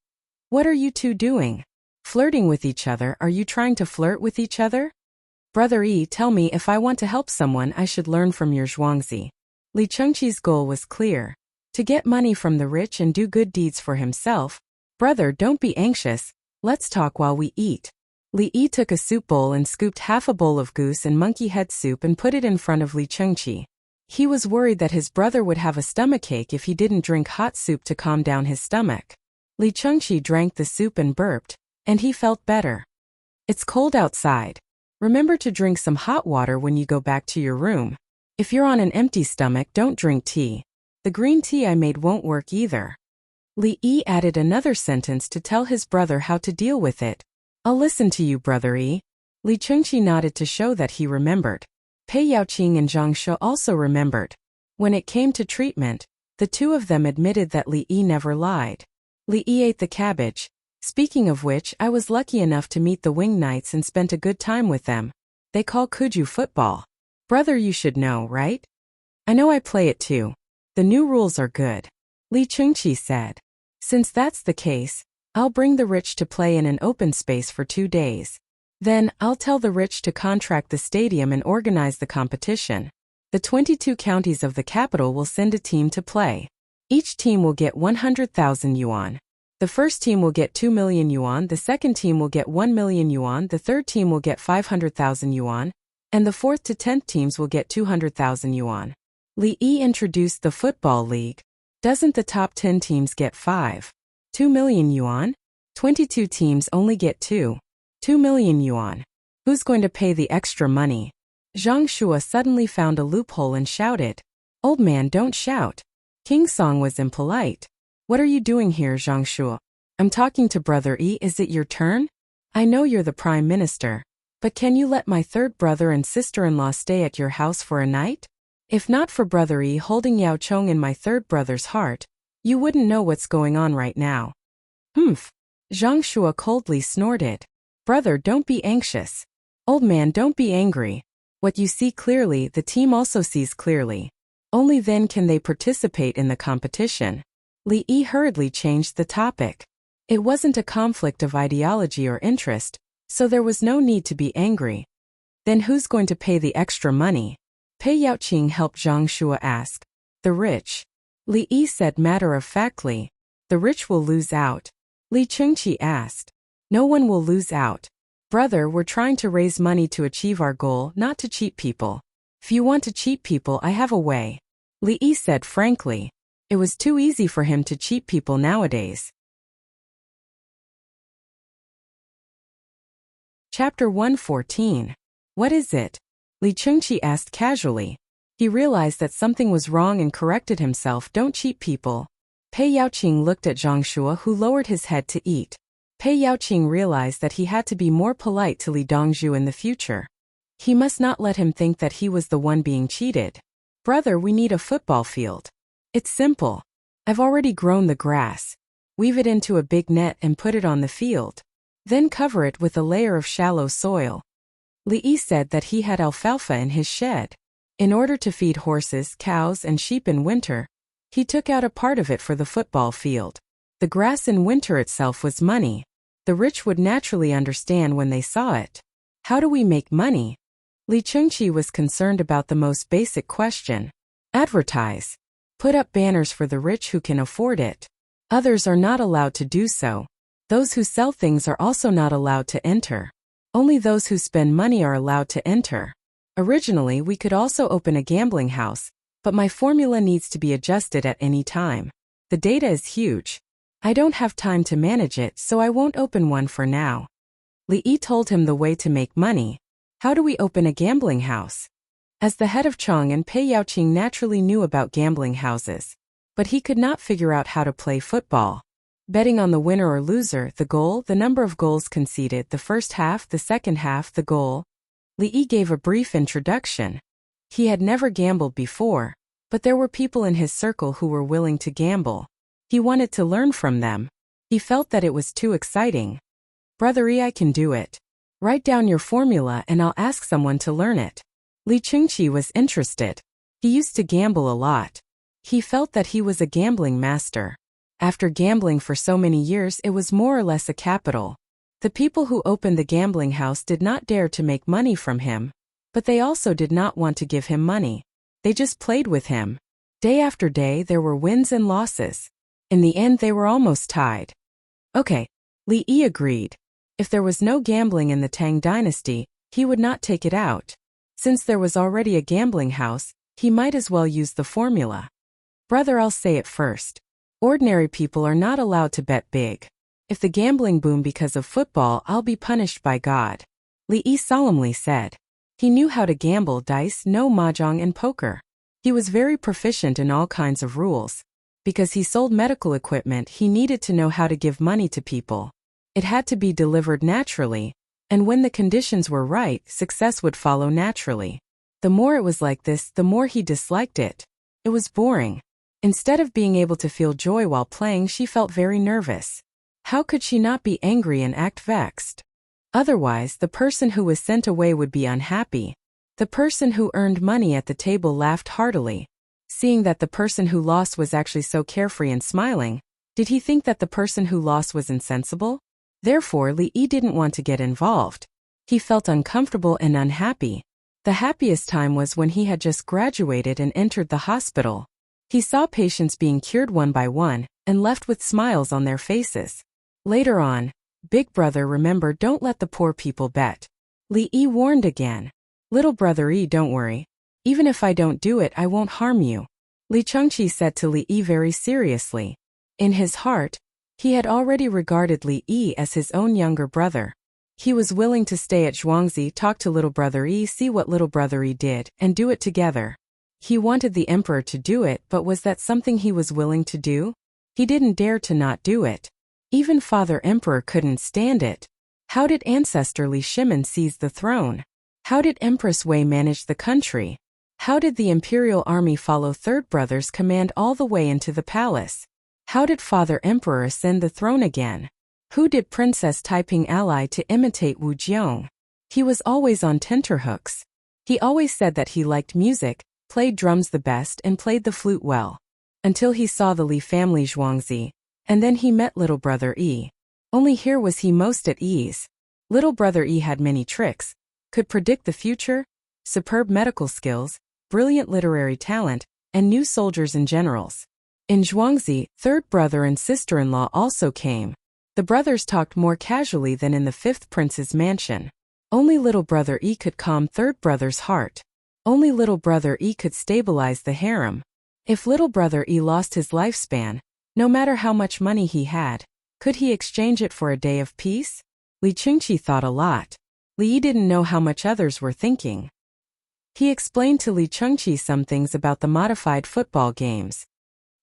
What are you two doing? Flirting with each other? Are you trying to flirt with each other? Brother Yi, tell me, if I want to help someone, I should learn from your Zhuangzi. Li Chengqi's goal was clear. To get money from the rich and do good deeds for himself. Brother, don't be anxious. Let's talk while we eat. Li Yi took a soup bowl and scooped half a bowl of goose and monkey head soup and put it in front of Li Chengqi. He was worried that his brother would have a stomachache if he didn't drink hot soup to calm down his stomach. Li Chengqi drank the soup and burped, and he felt better. It's cold outside. Remember to drink some hot water when you go back to your room. If you're on an empty stomach, don't drink tea. The green tea I made won't work either. Li Yi added another sentence to tell his brother how to deal with it. I'll listen to you, Brother Yi. Li Chengqi nodded to show that he remembered. Pei Yaoqing and Zhang Shi also remembered. When it came to treatment, the two of them admitted that Li Yi never lied. Li Yi ate the cabbage. Speaking of which, I was lucky enough to meet the Wing Knights and spent a good time with them. They call Kuju football. Brother, you should know, right? I know, I play it too. The new rules are good. Li Chengqi said. Since that's the case, I'll bring the rich to play in an open space for 2 days. Then, I'll tell the rich to contract the stadium and organize the competition. The 22 counties of the capital will send a team to play. Each team will get 100,000 yuan. The first team will get 2 million yuan, the second team will get 1 million yuan, the third team will get 500,000 yuan, and the 4th to 10th teams will get 200,000 yuan. Li Yi introduced the football league. Doesn't the top 10 teams get 2 million yuan? 22 teams only get 2 million yuan. Who's going to pay the extra money? Zhang Shua suddenly found a loophole and shouted. Old man, don't shout. King Song was impolite. What are you doing here, Zhang Shua? I'm talking to Brother Yi. Is it your turn? I know you're the Prime Minister, but can you let my third brother and sister-in-law stay at your house for a night? If not for Brother Yi holding Yao Chong in my third brother's heart, you wouldn't know what's going on right now. Humph. Zhang Shua coldly snorted. Brother, don't be anxious. Old man, don't be angry. What you see clearly, the team also sees clearly. Only then can they participate in the competition. Li Yi hurriedly changed the topic. It wasn't a conflict of ideology or interest, so there was no need to be angry. Then who's going to pay the extra money? Pei Yaoqing helped Zhang Shua ask. The rich. Li Yi said matter-of-factly. The rich will lose out. Li Chengqi asked. No one will lose out. Brother, we're trying to raise money to achieve our goal, not to cheat people. If you want to cheat people, I have a way. Li Yi said frankly. It was too easy for him to cheat people nowadays. Chapter 114. What is it? Li Chengqi asked casually. He realized that something was wrong and corrected himself. Don't cheat people. Pei Yaoqing looked at Zhang Shua, who lowered his head to eat. Pei Yaoqing realized that he had to be more polite to Li Dongzhu in the future. He must not let him think that he was the one being cheated. Brother, we need a football field. It's simple. I've already grown the grass. Weave it into a big net and put it on the field. Then cover it with a layer of shallow soil. Li Yi said that he had alfalfa in his shed. In order to feed horses, cows, and sheep in winter, he took out a part of it for the football field. The grass in winter itself was money. The rich would naturally understand when they saw it. How do we make money? Li Chengqi was concerned about the most basic question. Advertise. Put up banners for the rich who can afford it. Others are not allowed to do so. Those who sell things are also not allowed to enter. Only those who spend money are allowed to enter. Originally, we could also open a gambling house, but my formula needs to be adjusted at any time. The data is huge. I don't have time to manage it, so I won't open one for now. Li Yi told him the way to make money. How do we open a gambling house? As the head of Chang'an, Pei Yaoqing naturally knew about gambling houses. But he could not figure out how to play football. Betting on the winner or loser, the goal, the number of goals conceded, the first half, the second half, the goal. Li Yi gave a brief introduction. He had never gambled before, but there were people in his circle who were willing to gamble. He wanted to learn from them. He felt that it was too exciting. Brother Yi, I can do it. Write down your formula and I'll ask someone to learn it. Li Chengqi was interested. He used to gamble a lot. He felt that he was a gambling master. After gambling for so many years, it was more or less a capital. The people who opened the gambling house did not dare to make money from him, but they also did not want to give him money. They just played with him. Day after day, there were wins and losses. In the end, they were almost tied. Okay, Li Yi agreed. If there was no gambling in the Tang dynasty, he would not take it out. Since there was already a gambling house, he might as well use the formula. Brother, I'll say it first. Ordinary people are not allowed to bet big. If the gambling boom because of football, I'll be punished by God. Li Yi solemnly said. He knew how to gamble dice, know mahjong and poker. He was very proficient in all kinds of rules. Because he sold medical equipment, he needed to know how to give money to people. It had to be delivered naturally, and when the conditions were right, success would follow naturally. The more it was like this, the more he disliked it. It was boring. Instead of being able to feel joy while playing, she felt very nervous. How could she not be angry and act vexed? Otherwise, the person who was sent away would be unhappy. The person who earned money at the table laughed heartily. Seeing that the person who lost was actually so carefree and smiling, did he think that the person who lost was insensible? Therefore, Li Yi didn't want to get involved. He felt uncomfortable and unhappy. The happiest time was when he had just graduated and entered the hospital. He saw patients being cured one by one and left with smiles on their faces. Later on, Big Brother, remember, don't let the poor people bet. Li Yi warned again. Little Brother Yi, don't worry. Even if I don't do it, I won't harm you. Li Chengqi said to Li Yi very seriously. In his heart, he had already regarded Li Yi as his own younger brother. He was willing to stay at Zhuangzi, talk to Little Brother Yi, see what Little Brother Yi did, and do it together. He wanted the emperor to do it, but was that something he was willing to do? He didn't dare to not do it. Even Father Emperor couldn't stand it. How did ancestor Li Shimin seize the throne? How did Empress Wei manage the country? How did the imperial army follow Third Brother's command all the way into the palace? How did Father Emperor ascend the throne again? Who did Princess Taiping ally to imitate Wu Jiong? He was always on tenterhooks. He always said that he liked music, played drums the best and played the flute well. Until he saw the Li family Zhuangzi, and then he met Little Brother Yi. Only here was he most at ease. Little Brother Yi had many tricks, could predict the future, superb medical skills, brilliant literary talent, and knew soldiers and generals. In Zhuangzi, third brother and sister-in-law also came. The brothers talked more casually than in the fifth prince's mansion. Only Little Brother Yi could calm Third Brother's heart. Only Little Brother Yi could stabilize the harem. If Little Brother Yi lost his lifespan, no matter how much money he had, could he exchange it for a day of peace? Li Chengqi thought a lot. Li Yi didn't know how much others were thinking. He explained to Li Chengqi some things about the modified football games.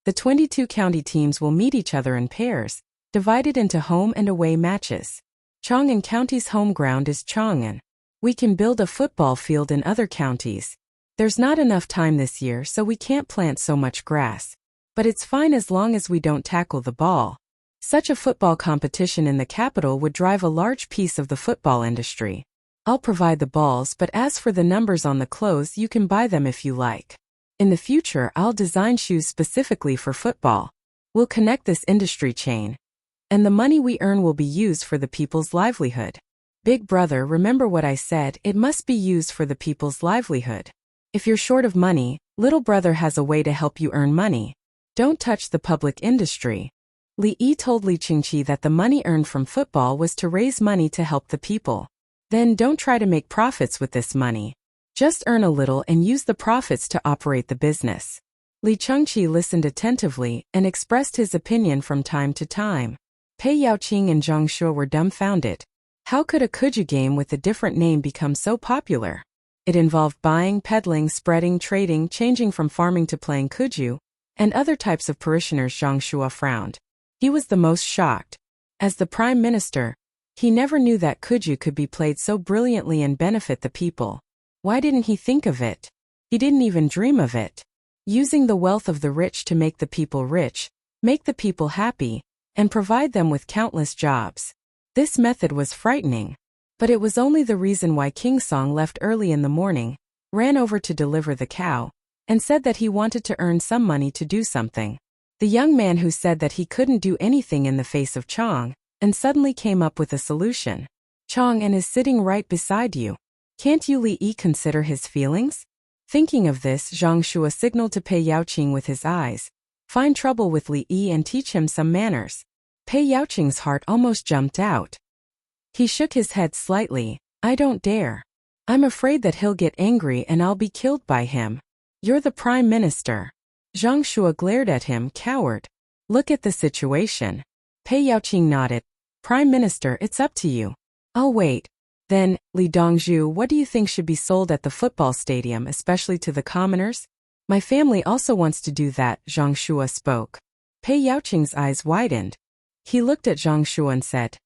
The 22 county teams will meet each other in pairs, divided into home and away matches. Chang'an County's home ground is Chang'an. We can build a football field in other counties. There's not enough time this year, so we can't plant so much grass. But it's fine as long as we don't tackle the ball. Such a football competition in the capital would drive a large piece of the football industry. I'll provide the balls, but as for the numbers on the clothes, you can buy them if you like. In the future, I'll design shoes specifically for football. We'll connect this industry chain. and the money we earn will be used for the people's livelihood. Big brother, remember what I said, it must be used for the people's livelihood. If you're short of money, little brother has a way to help you earn money. Don't touch the public industry. Li Yi told Li Qingqi that the money earned from football was to raise money to help the people. Then don't try to make profits with this money. Just earn a little and use the profits to operate the business. Li Qingqi listened attentively and expressed his opinion from time to time. Pei Yaoqing and Zhang Shuo were dumbfounded. How could a kuju game with a different name become so popular? It involved buying, peddling, spreading, trading, changing from farming to playing kuju, and other types of parishioners. Zhang Shuo frowned. He was the most shocked. As the prime minister, he never knew that kuju could be played so brilliantly and benefit the people. Why didn't he think of it? He didn't even dream of it. Using the wealth of the rich to make the people rich, make the people happy, and provide them with countless jobs. This method was frightening. But it was only the reason why King Song left early in the morning, ran over to deliver the cow, and said that he wanted to earn some money to do something. The young man who said that he couldn't do anything in the face of Chong, and suddenly came up with a solution. Chong and is sitting right beside you. Can't you Li Yi consider his feelings? Thinking of this, Zhang Shuo signaled to Pei Yaoqing with his eyes. Find trouble with Li Yi and teach him some manners. Pei Yaoqing's heart almost jumped out. He shook his head slightly. I don't dare. I'm afraid that he'll get angry and I'll be killed by him. You're the prime minister. Zhang Shuo glared at him, coward. Look at the situation. Pei Yaoqing nodded. Prime Minister, it's up to you. I'll wait. Then, Li Dongzhu, what do you think should be sold at the football stadium, especially to the commoners? My family also wants to do that, Zhang Shuo spoke. Pei Yaoqing's eyes widened. He looked at Zhang Shuo and said,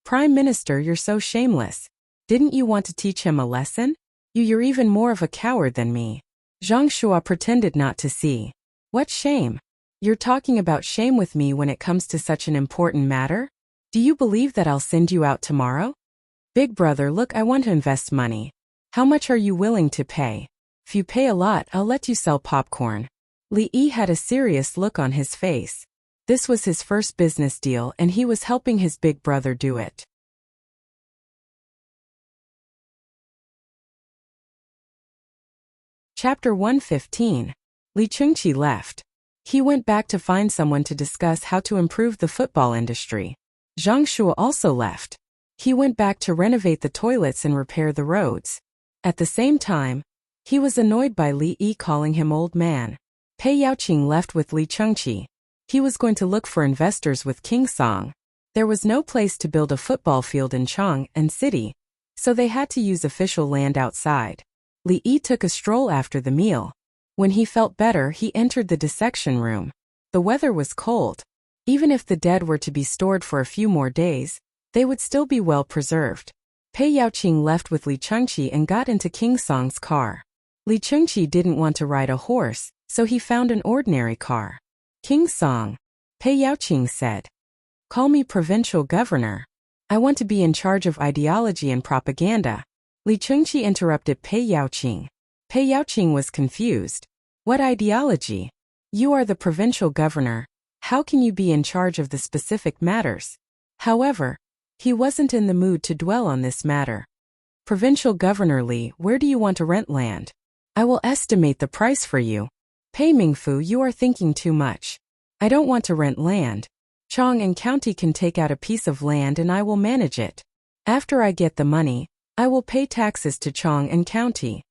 Prime Minister, you're so shameless. Didn't you want to teach him a lesson? You're even more of a coward than me. Zhang Shuo pretended not to see. What shame? You're talking about shame with me when it comes to such an important matter? Do you believe that I'll send you out tomorrow? Big brother, look, I want to invest money. How much are you willing to pay? If you pay a lot, I'll let you sell popcorn. Li Yi had a serious look on his face. This was his first business deal and he was helping his big brother do it. Chapter 115. Li Qingqi left. He went back to find someone to discuss how to improve the football industry. Zhang Shuo also left. He went back to renovate the toilets and repair the roads. At the same time, he was annoyed by Li Yi calling him old man. Pei Yaoqing left with Li Qingqi. He was going to look for investors with King Song. There was no place to build a football field in Chang and City, so they had to use official land outside. Li Yi took a stroll after the meal. When he felt better, he entered the dissection room. The weather was cold. Even if the dead were to be stored for a few more days, they would still be well preserved. Pei Yaoqing left with Li Qingqi and got into King Song's car. Li Qingqi didn't want to ride a horse, so he found an ordinary car. King Song, Pei Yaoqing said. Call me provincial governor. I want to be in charge of ideology and propaganda. Li Qingqi interrupted Pei Yaoqing. Pei Yaoqing was confused. What ideology? You are the provincial governor. How can you be in charge of the specific matters? However, he wasn't in the mood to dwell on this matter. Provincial Governor Li, where do you want to rent land? I will estimate the price for you. Pei Mingfu, you are thinking too much. I don't want to rent land. Chong and County can take out a piece of land and I will manage it. After I get the money, I will pay taxes to Chong and County.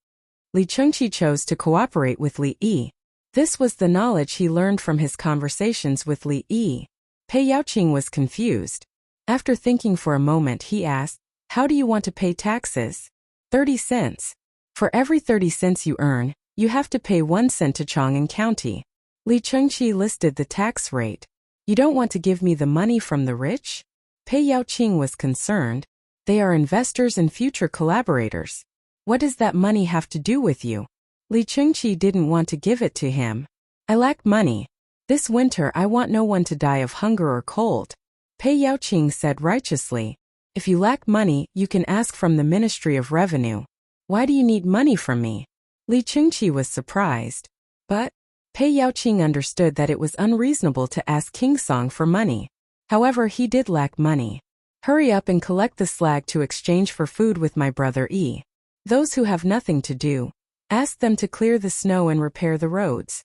Li Qingqi chose to cooperate with Li Yi. This was the knowledge he learned from his conversations with Li Yi. Pei Yaoqing was confused. After thinking for a moment, he asked, how do you want to pay taxes? 30 cents. For every 30 cents you earn, you have to pay 1 cent to Chong and County. Li Qingqi listed the tax rate. You don't want to give me the money from the rich? Pei Yaoqing was concerned. They are investors and future collaborators. What does that money have to do with you? Li Qingqi didn't want to give it to him. I lack money. This winter I want no one to die of hunger or cold. Pei Yaoqing said righteously. If you lack money, you can ask from the Ministry of Revenue. Why do you need money from me? Li Qingqi was surprised. But Pei Yaoqing understood that it was unreasonable to ask King Song for money. However, he did lack money. Hurry up and collect the slag to exchange for food with my brother E. Those who have nothing to do, ask them to clear the snow and repair the roads.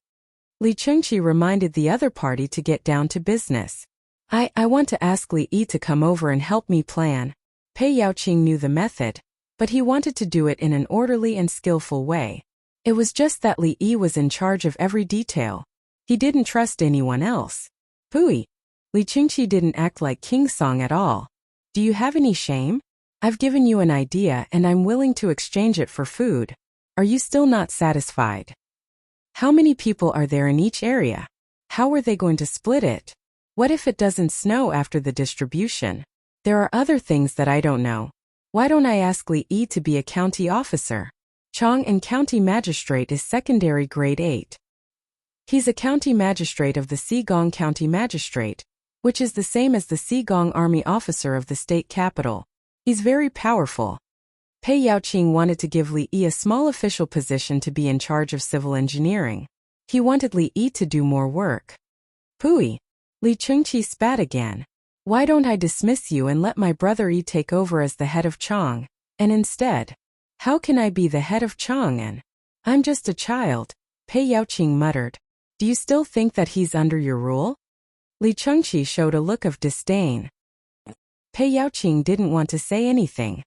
Li Chengqi reminded the other party to get down to business. I want to ask Li Yi to come over and help me plan. Pei Yaoqing knew the method, but he wanted to do it in an orderly and skillful way. It was just that Li Yi was in charge of every detail. He didn't trust anyone else. Pooey! Li Chengqi didn't act like King Song at all. Do you have any shame? I've given you an idea and I'm willing to exchange it for food. Are you still not satisfied? How many people are there in each area? How are they going to split it? What if it doesn't snow after the distribution? There are other things that I don't know. Why don't I ask Li Yi to be a county officer? Chong and county magistrate is secondary grade 8. He's a county magistrate of the Sigong County Magistrate, which is the same as the Sigong Army officer of the state capital. He's very powerful. Pei Yaoqing wanted to give Li Yi a small official position to be in charge of civil engineering. He wanted Li Yi to do more work. Pooey! Li Chengqi spat again. Why don't I dismiss you and let my brother Yi take over as the head of Chong, and instead? How can I be the head of Chang'an? I'm just a child, Pei Yaoqing muttered. Do you still think that he's under your rule? Li Chengqi showed a look of disdain. Pei Yaoqing didn't want to say anything.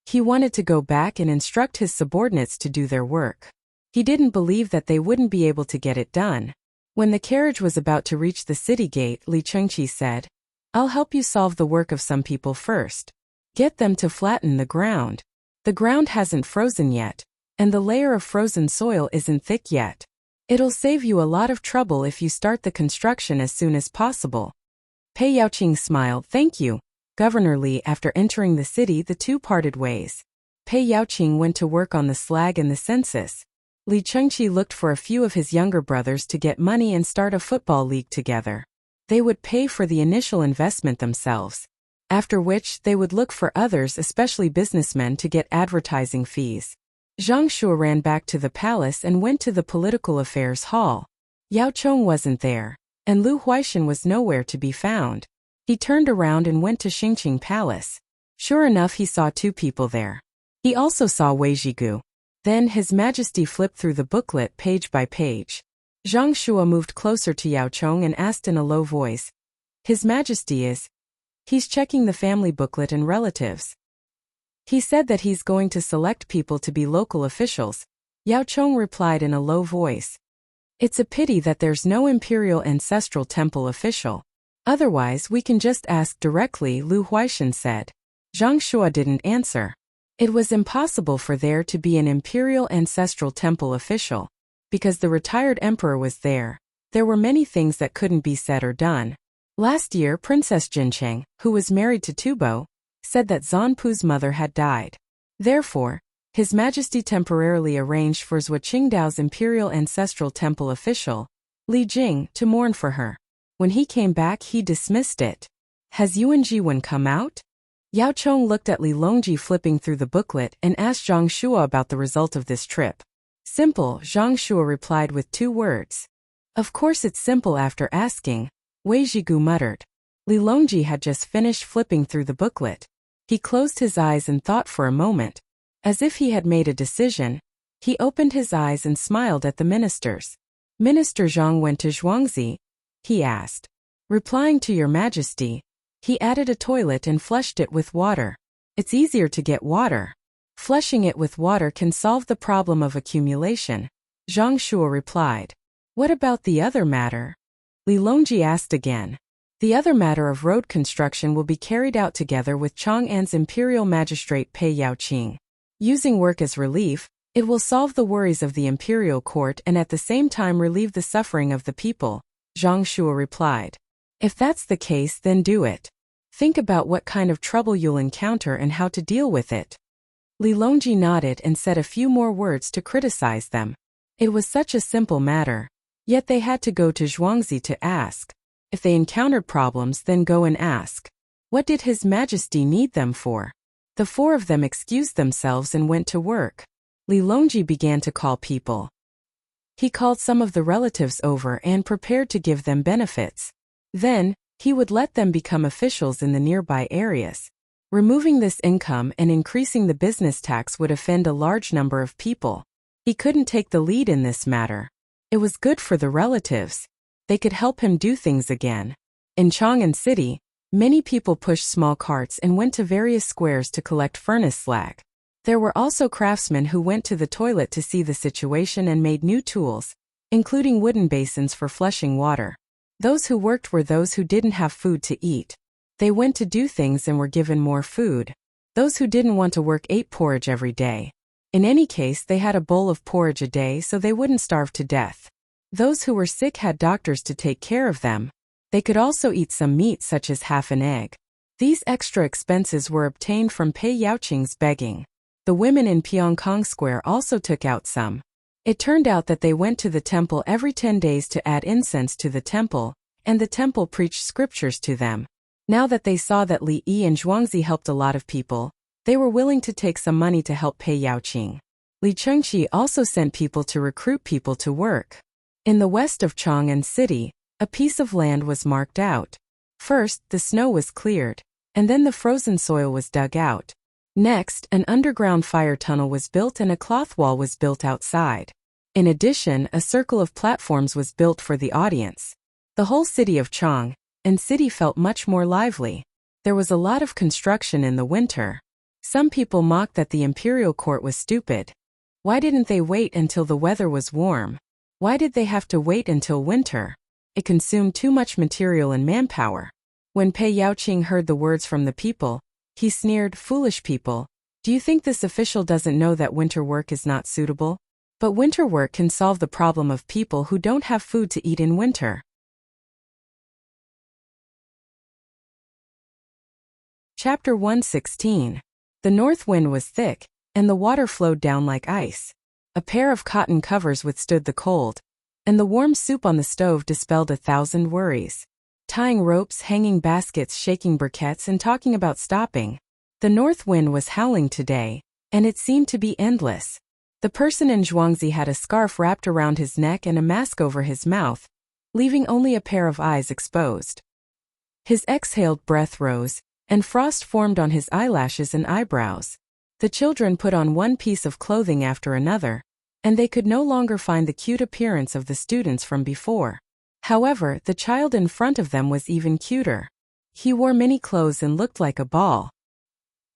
He wanted to go back and instruct his subordinates to do their work. He didn't believe that they wouldn't be able to get it done. When the carriage was about to reach the city gate, Li Chengqi said, I'll help you solve the work of some people first. Get them to flatten the ground. The ground hasn't frozen yet, and the layer of frozen soil isn't thick yet. It'll save you a lot of trouble if you start the construction as soon as possible. Pei Yaoqing smiled. Thank you, Governor Li. After entering the city, the two parted ways. Pei Yaoqing went to work on the slag and the census. Li Chengqi looked for a few of his younger brothers to get money and start a football league together. They would pay for the initial investment themselves, after which they would look for others, especially businessmen, to get advertising fees. Zhang Shuo ran back to the palace and went to the political affairs hall. Yao Chong wasn't there, and Lu Huaishan was nowhere to be found. He turned around and went to Xingqing Palace. Sure enough, he saw two people there. He also saw Wei Zhigu. Then His Majesty flipped through the booklet page by page. Zhang Shuo moved closer to Yao Chong and asked in a low voice, His Majesty is? He's checking the family booklet and relatives. He said that he's going to select people to be local officials. Yao Chong replied in a low voice. It's a pity that there's no imperial ancestral temple official. Otherwise we can just ask directly, Lu Huaishan said. Zhang Shuo didn't answer. It was impossible for there to be an imperial ancestral temple official. Because the retired emperor was there, there were many things that couldn't be said or done. Last year, Princess Jincheng, who was married to Tubo, said that Zanpu's mother had died. Therefore, His Majesty temporarily arranged for Zhou Qingdao's imperial ancestral temple official, Li Jing, to mourn for her. When he came back, he dismissed it. Has Yuan Jiwen come out? Yao Chong looked at Li Longji flipping through the booklet and asked Zhang Shuo about the result of this trip. Simple, Zhang Shuo replied with 2 words. Of course it's simple after asking, Wei Zhigu muttered. Li Longji had just finished flipping through the booklet. He closed his eyes and thought for a moment. As if he had made a decision, he opened his eyes and smiled at the ministers. Minister Zhang went to Zhuangzi, he asked. Replying to Your Majesty, he added a toilet and flushed it with water. It's easier to get water. Flushing it with water can solve the problem of accumulation, Zhang Shuo replied. What about the other matter? Li Longji asked again. The other matter of road construction will be carried out together with Chang'an's imperial magistrate Pei Yaoqing. Using work as relief, it will solve the worries of the imperial court and at the same time relieve the suffering of the people, Zhang Shuo replied. If that's the case, then do it. Think about what kind of trouble you'll encounter and how to deal with it. Li Longji nodded and said a few more words to criticize them. It was such a simple matter, yet they had to go to Zhuangzi to ask. If they encountered problems, then go and ask. What did His Majesty need them for? The 4 of them excused themselves and went to work. Li Longji began to call people. He called some of the relatives over and prepared to give them benefits. Then, He would let them become officials in the nearby areas. Removing this income and increasing the business tax would offend a large number of people. He couldn't take the lead in this matter. It was good for the relatives. They could help him do things again. In Chang'an City, many people pushed small carts and went to various squares to collect furnace slag. There were also craftsmen who went to the toilet to see the situation and made new tools, including wooden basins for flushing water. Those who worked were those who didn't have food to eat. They went to do things and were given more food. Those who didn't want to work ate porridge every day. In any case, they had a bowl of porridge a day so they wouldn't starve to death. Those who were sick had doctors to take care of them. They could also eat some meat such as half an egg. These extra expenses were obtained from Pei Yaoqing's begging. The women in Pyongkong Square also took out some. It turned out that they went to the temple every 10 days to add incense to the temple, and the temple preached scriptures to them. Now that they saw that Li Yi and Zhuangzi helped a lot of people, they were willing to take some money to help Pei Yaoqing. Li Chengqi also sent people to recruit people to work. In the west of Chang'an City, a piece of land was marked out. First, the snow was cleared, and then the frozen soil was dug out. Next, an underground fire tunnel was built and a cloth wall was built outside. In addition, a circle of platforms was built for the audience. The whole city of Chang'an City felt much more lively. There was a lot of construction in the winter. Some people mocked that the imperial court was stupid. Why didn't they wait until the weather was warm? Why did they have to wait until winter? It consumed too much material and manpower. When Pei Yaoqing heard the words from the people, he sneered, "Foolish people, do you think this official doesn't know that winter work is not suitable? But winter work can solve the problem of people who don't have food to eat in winter." Chapter 116. The north wind was thick, and the water flowed down like ice. A pair of cotton covers withstood the cold, and the warm soup on the stove dispelled 1,000 worries. Tying ropes, hanging baskets, shaking briquettes, and talking about stopping. The north wind was howling today, and it seemed to be endless. The person in Zhuangzi had a scarf wrapped around his neck and a mask over his mouth, leaving only a pair of eyes exposed. His exhaled breath rose, and frost formed on his eyelashes and eyebrows. The children put on one piece of clothing after another, and they could no longer find the cute appearance of the students from before. However, the child in front of them was even cuter. He wore many clothes and looked like a ball.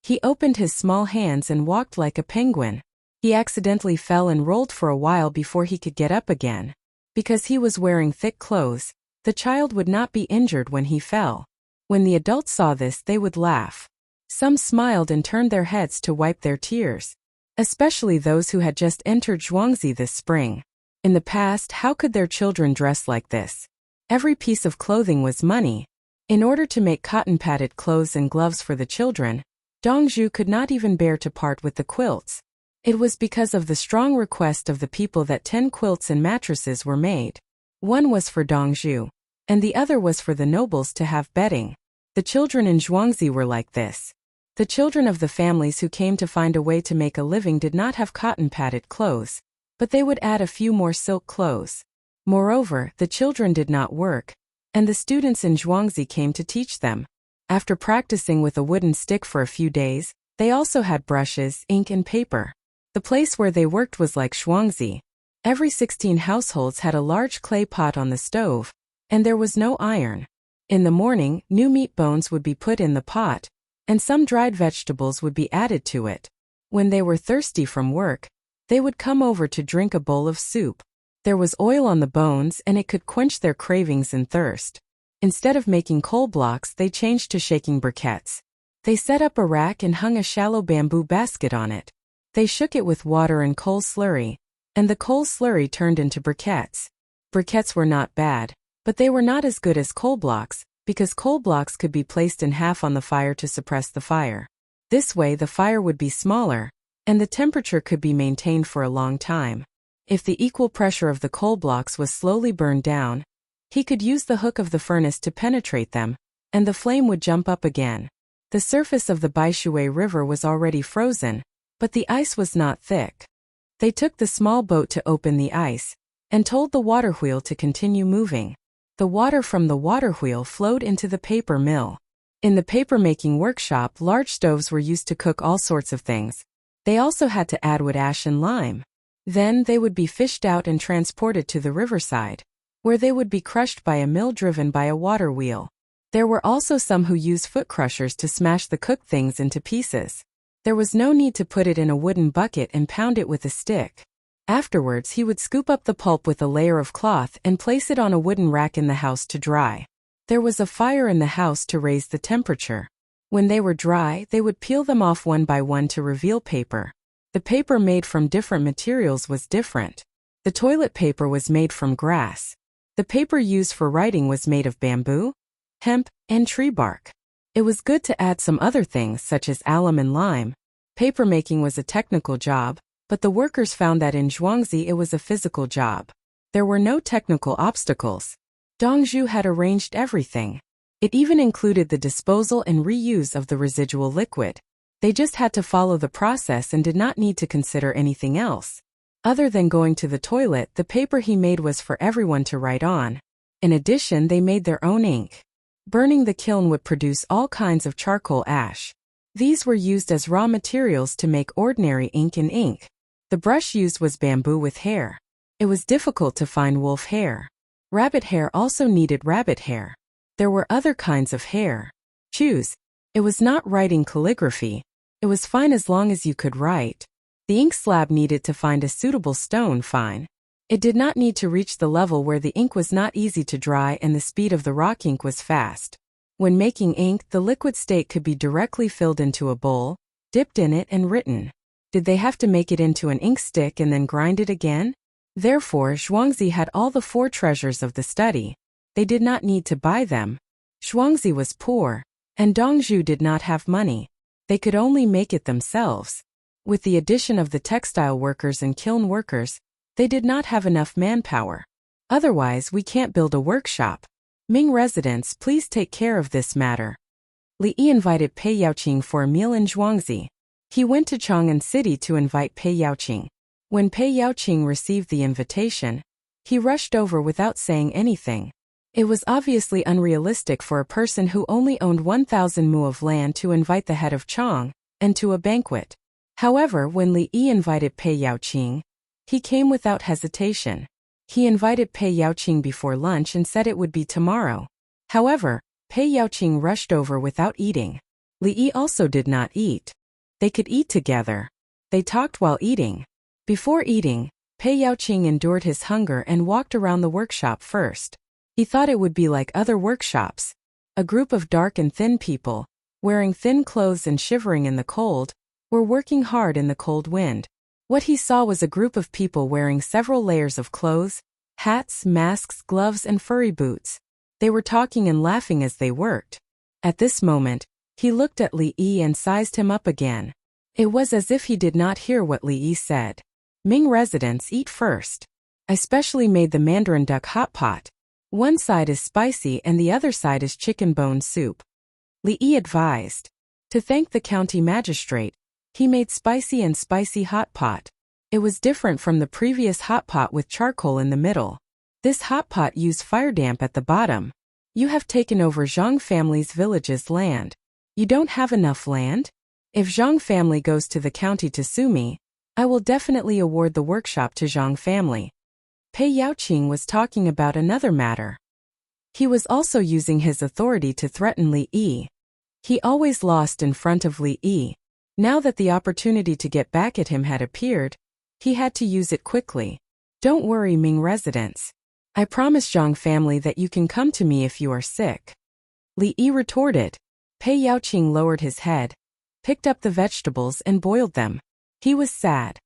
He opened his small hands and walked like a penguin. He accidentally fell and rolled for a while before he could get up again. Because he was wearing thick clothes, the child would not be injured when he fell. When the adults saw this, they would laugh. Some smiled and turned their heads to wipe their tears. Especially those who had just entered Zhuangzi this spring. In the past, how could their children dress like this? Every piece of clothing was money. In order to make cotton-padded clothes and gloves for the children, Dongzhu could not even bear to part with the quilts. It was because of the strong request of the people that 10 quilts and mattresses were made. One was for Dongzhu, and the other was for the nobles to have bedding. The children in Zhuangzi were like this. The children of the families who came to find a way to make a living did not have cotton-padded clothes, but they would add a few more silk clothes. Moreover, the children did not work, and the students in Zhuangzi came to teach them. After practicing with a wooden stick for a few days, they also had brushes, ink, and paper. The place where they worked was like Zhuangzi. Every 16 households had a large clay pot on the stove, and there was no iron. In the morning, new meat bones would be put in the pot, and some dried vegetables would be added to it. When they were thirsty from work, they would come over to drink a bowl of soup. There was oil on the bones and it could quench their cravings and thirst. Instead of making coal blocks, they changed to shaking briquettes. They set up a rack and hung a shallow bamboo basket on it. They shook it with water and coal slurry, and the coal slurry turned into briquettes. Briquettes were not bad, but they were not as good as coal blocks, because coal blocks could be placed in half on the fire to suppress the fire. This way the fire would be smaller, and the temperature could be maintained for a long time. If the equal pressure of the coal blocks was slowly burned down, he could use the hook of the furnace to penetrate them, and the flame would jump up again. The surface of the Baishui River was already frozen, but the ice was not thick. They took the small boat to open the ice, and told the water wheel to continue moving. The water from the water wheel flowed into the paper mill. In the paper-making workshop, large stoves were used to cook all sorts of things. They also had to add wood ash and lime. Then they would be fished out and transported to the riverside, where they would be crushed by a mill driven by a water wheel. There were also some who used foot crushers to smash the cooked things into pieces. There was no need to put it in a wooden bucket and pound it with a stick. Afterwards, he would scoop up the pulp with a layer of cloth and place it on a wooden rack in the house to dry. There was a fire in the house to raise the temperature. When they were dry, they would peel them off one by one to reveal paper. The paper made from different materials was different. The toilet paper was made from grass. The paper used for writing was made of bamboo, hemp, and tree bark. It was good to add some other things such as alum and lime. Papermaking was a technical job, but the workers found that in Zhuangzi it was a physical job. There were no technical obstacles. Dongzhu had arranged everything. It even included the disposal and reuse of the residual liquid. They just had to follow the process and did not need to consider anything else. Other than going to the toilet, the paper he made was for everyone to write on. In addition, they made their own ink. Burning the kiln would produce all kinds of charcoal ash. These were used as raw materials to make ordinary ink and ink. The brush used was bamboo with hair. It was difficult to find wolf hair. Rabbit hair also needed rabbit hair. There were other kinds of hair. Choose. It was not writing calligraphy. It was fine as long as you could write. The ink slab needed to find a suitable stone fine. It did not need to reach the level where the ink was not easy to dry and the speed of the rock ink was fast. When making ink, the liquid state could be directly filled into a bowl, dipped in it and written. Did they have to make it into an ink stick and then grind it again? Therefore, Zhuangzi had all the four treasures of the study. They did not need to buy them. Zhuangzi was poor, and Dongzhu did not have money. They could only make it themselves. With the addition of the textile workers and kiln workers, they did not have enough manpower. Otherwise, we can't build a workshop. Ming residents, please take care of this matter. Li Yi invited Pei Yaoqing for a meal in Zhuangzi. He went to Chang'an City to invite Pei Yaoqing. When Pei Yaoqing received the invitation, he rushed over without saying anything. It was obviously unrealistic for a person who only owned 1,000 mu of land to invite the head of Chang, and to a banquet. However, when Li Yi invited Pei Yaoqing, he came without hesitation. He invited Pei Yaoqing before lunch and said it would be tomorrow. However, Pei Yaoqing rushed over without eating. Li Yi also did not eat. They could eat together. They talked while eating. Before eating, Pei Yaoqing endured his hunger and walked around the workshop first. He thought it would be like other workshops. A group of dark and thin people, wearing thin clothes and shivering in the cold, were working hard in the cold wind. What he saw was a group of people wearing several layers of clothes, hats, masks, gloves, and furry boots. They were talking and laughing as they worked. At this moment, he looked at Li Yi and sized him up again. It was as if he did not hear what Li Yi said. Ming residents, eat first. I specially made the mandarin duck hot pot. One side is spicy and the other side is chicken bone soup. Li Yi advised. To thank the county magistrate, he made spicy hot pot. It was different from the previous hot pot with charcoal in the middle. This hot pot used fire damp at the bottom. You have taken over Zhang family's village's land. You don't have enough land? If Zhang family goes to the county to sue me, I will definitely award the workshop to Zhang family. Pei Yaoqing was talking about another matter. He was also using his authority to threaten Li Yi. He always lost in front of Li Yi. Now that the opportunity to get back at him had appeared, he had to use it quickly. Don't worry, Ming residents. I promise Zhang family that you can come to me if you are sick. Li Yi retorted. Pei Yaoqing lowered his head, picked up the vegetables and boiled them. He was sad.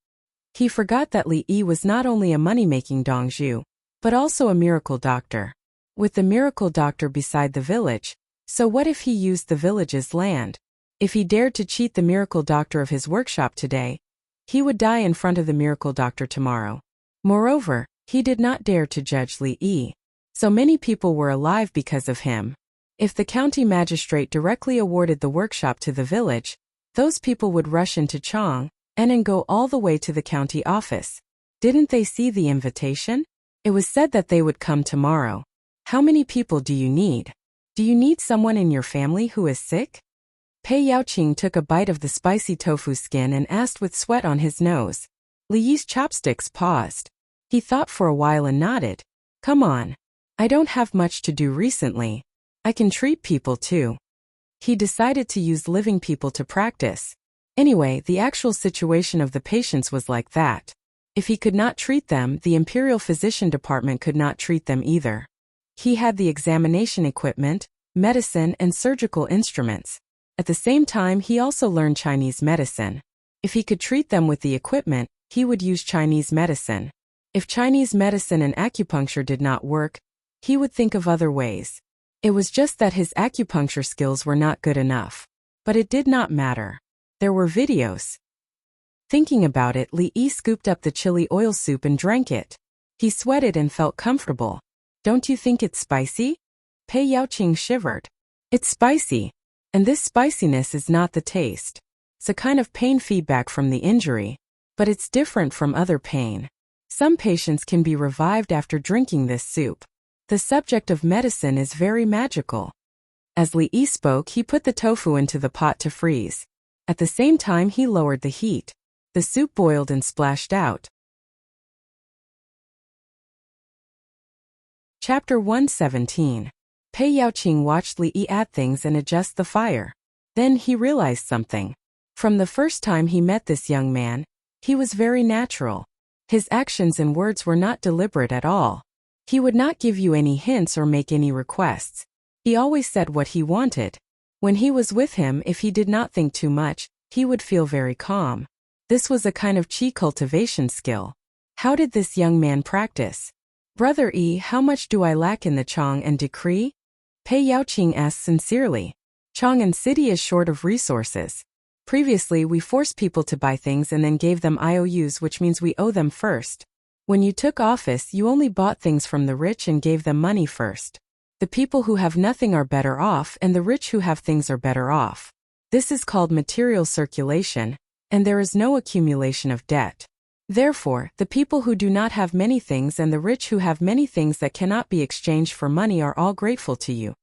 He forgot that Li Yi was not only a money-making Dongzhu, but also a miracle doctor. With the miracle doctor beside the village, so what if he used the village's land? If he dared to cheat the miracle doctor of his workshop today, he would die in front of the miracle doctor tomorrow. Moreover, he did not dare to judge Li Yi. So many people were alive because of him. If the county magistrate directly awarded the workshop to the village, those people would rush into Chang, and then go all the way to the county office. Didn't they see the invitation? It was said that they would come tomorrow. How many people do you need? Do you need someone in your family who is sick? Pei Yaoqing took a bite of the spicy tofu skin and asked with sweat on his nose. Li Yi's chopsticks paused. He thought for a while and nodded. Come on. I don't have much to do recently. I can treat people too. He decided to use living people to practice. Anyway, the actual situation of the patients was like that. If he could not treat them, the Imperial Physician Department could not treat them either. He had the examination equipment, medicine, and surgical instruments. At the same time, he also learned Chinese medicine. If he could treat them with the equipment, he would use Chinese medicine. If Chinese medicine and acupuncture did not work, he would think of other ways. It was just that his acupuncture skills were not good enough. But it did not matter. There were videos. Thinking about it, Li Yi scooped up the chili oil soup and drank it. He sweated and felt comfortable. Don't you think it's spicy? Pei Yaoqing shivered. It's spicy. And this spiciness is not the taste. It's a kind of pain feedback from the injury. But it's different from other pain. Some patients can be revived after drinking this soup. The subject of medicine is very magical. As Li Yi spoke, he put the tofu into the pot to freeze. At the same time, he lowered the heat. The soup boiled and splashed out. Chapter 117. Pei Yaoqing watched Li Yi add things and adjust the fire. Then he realized something. From the first time he met this young man, he was very natural. His actions and words were not deliberate at all. He would not give you any hints or make any requests. He always said what he wanted. When he was with him, if he did not think too much, he would feel very calm. This was a kind of qi cultivation skill. How did this young man practice? Brother Yi, how much do I lack in the Chang and decree? Pei Yaoqing asked sincerely. Chang'an City is short of resources. Previously, we forced people to buy things and then gave them IOUs, which means we owe them first. When you took office, you only bought things from the rich and gave them money first. The people who have nothing are better off, and the rich who have things are better off. This is called material circulation, and there is no accumulation of debt. Therefore, the people who do not have many things and the rich who have many things that cannot be exchanged for money are all grateful to you.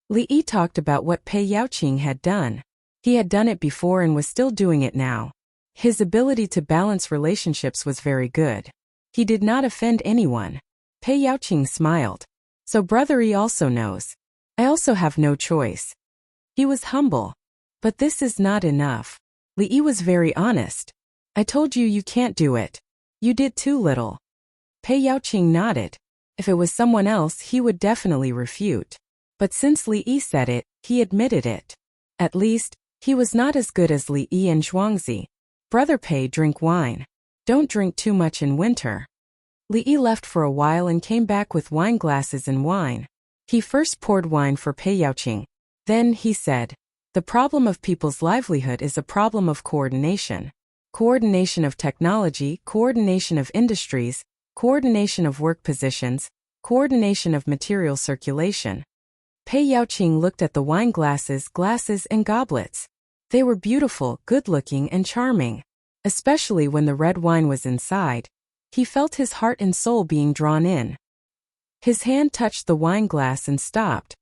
Li Yi talked about what Pei Yaoqing had done. He had done it before and was still doing it now. His ability to balance relationships was very good. He did not offend anyone. Pei Yaoqing smiled. So Brother Yi also knows. I also have no choice. He was humble. But this is not enough. Li Yi was very honest. I told you you can't do it. You did too little. Pei Yaoqing nodded. If it was someone else, he would definitely refute. But since Li Yi said it, he admitted it. At least, he was not as good as Li Yi and Zhuangzi. Brother Pei, drink wine. Don't drink too much in winter. Li Yi left for a while and came back with wine glasses and wine. He first poured wine for Pei Yaoqing. Then he said, the problem of people's livelihood is a problem of coordination. Coordination of technology, coordination of industries, coordination of work positions, coordination of material circulation. Pei Yaoqing looked at the wine glasses, and goblets. They were beautiful, good-looking, and charming. Especially when the red wine was inside. He felt his heart and soul being drawn in. His hand touched the wine glass and stopped.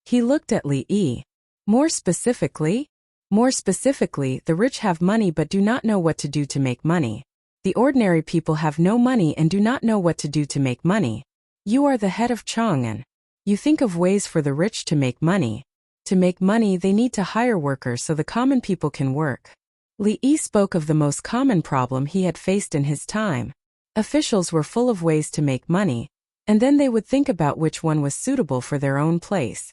He looked at Li Yi. More specifically, the rich have money but do not know what to do to make money. The ordinary people have no money and do not know what to do to make money. You are the head of Chang'an. You think of ways for the rich to make money. To make money, they need to hire workers so the common people can work. Li Yi spoke of the most common problem he had faced in his time. Officials were full of ways to make money, and then they would think about which one was suitable for their own place.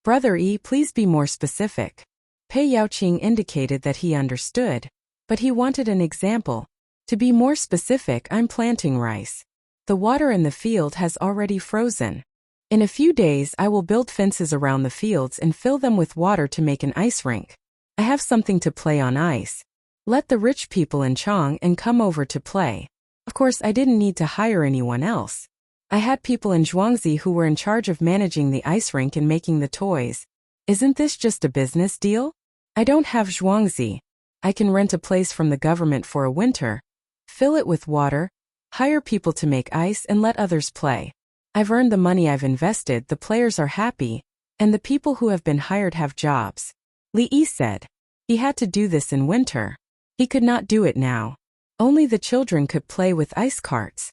Brother Yi, please be more specific. Pei Yaoqing indicated that he understood, but he wanted an example. To be more specific, I'm planting rice. The water in the field has already frozen. In a few days, I will build fences around the fields and fill them with water to make an ice rink. I have something to play on ice. Let the rich people in Chang'an come over to play. Of course, I didn't need to hire anyone else. I had people in Zhuangzi who were in charge of managing the ice rink and making the toys. Isn't this just a business deal? I don't have Zhuangzi. I can rent a place from the government for a winter, fill it with water, hire people to make ice and let others play. I've earned the money I've invested, the players are happy, and the people who have been hired have jobs. Li Yi said. He had to do this in winter. He could not do it now. Only the children could play with ice carts.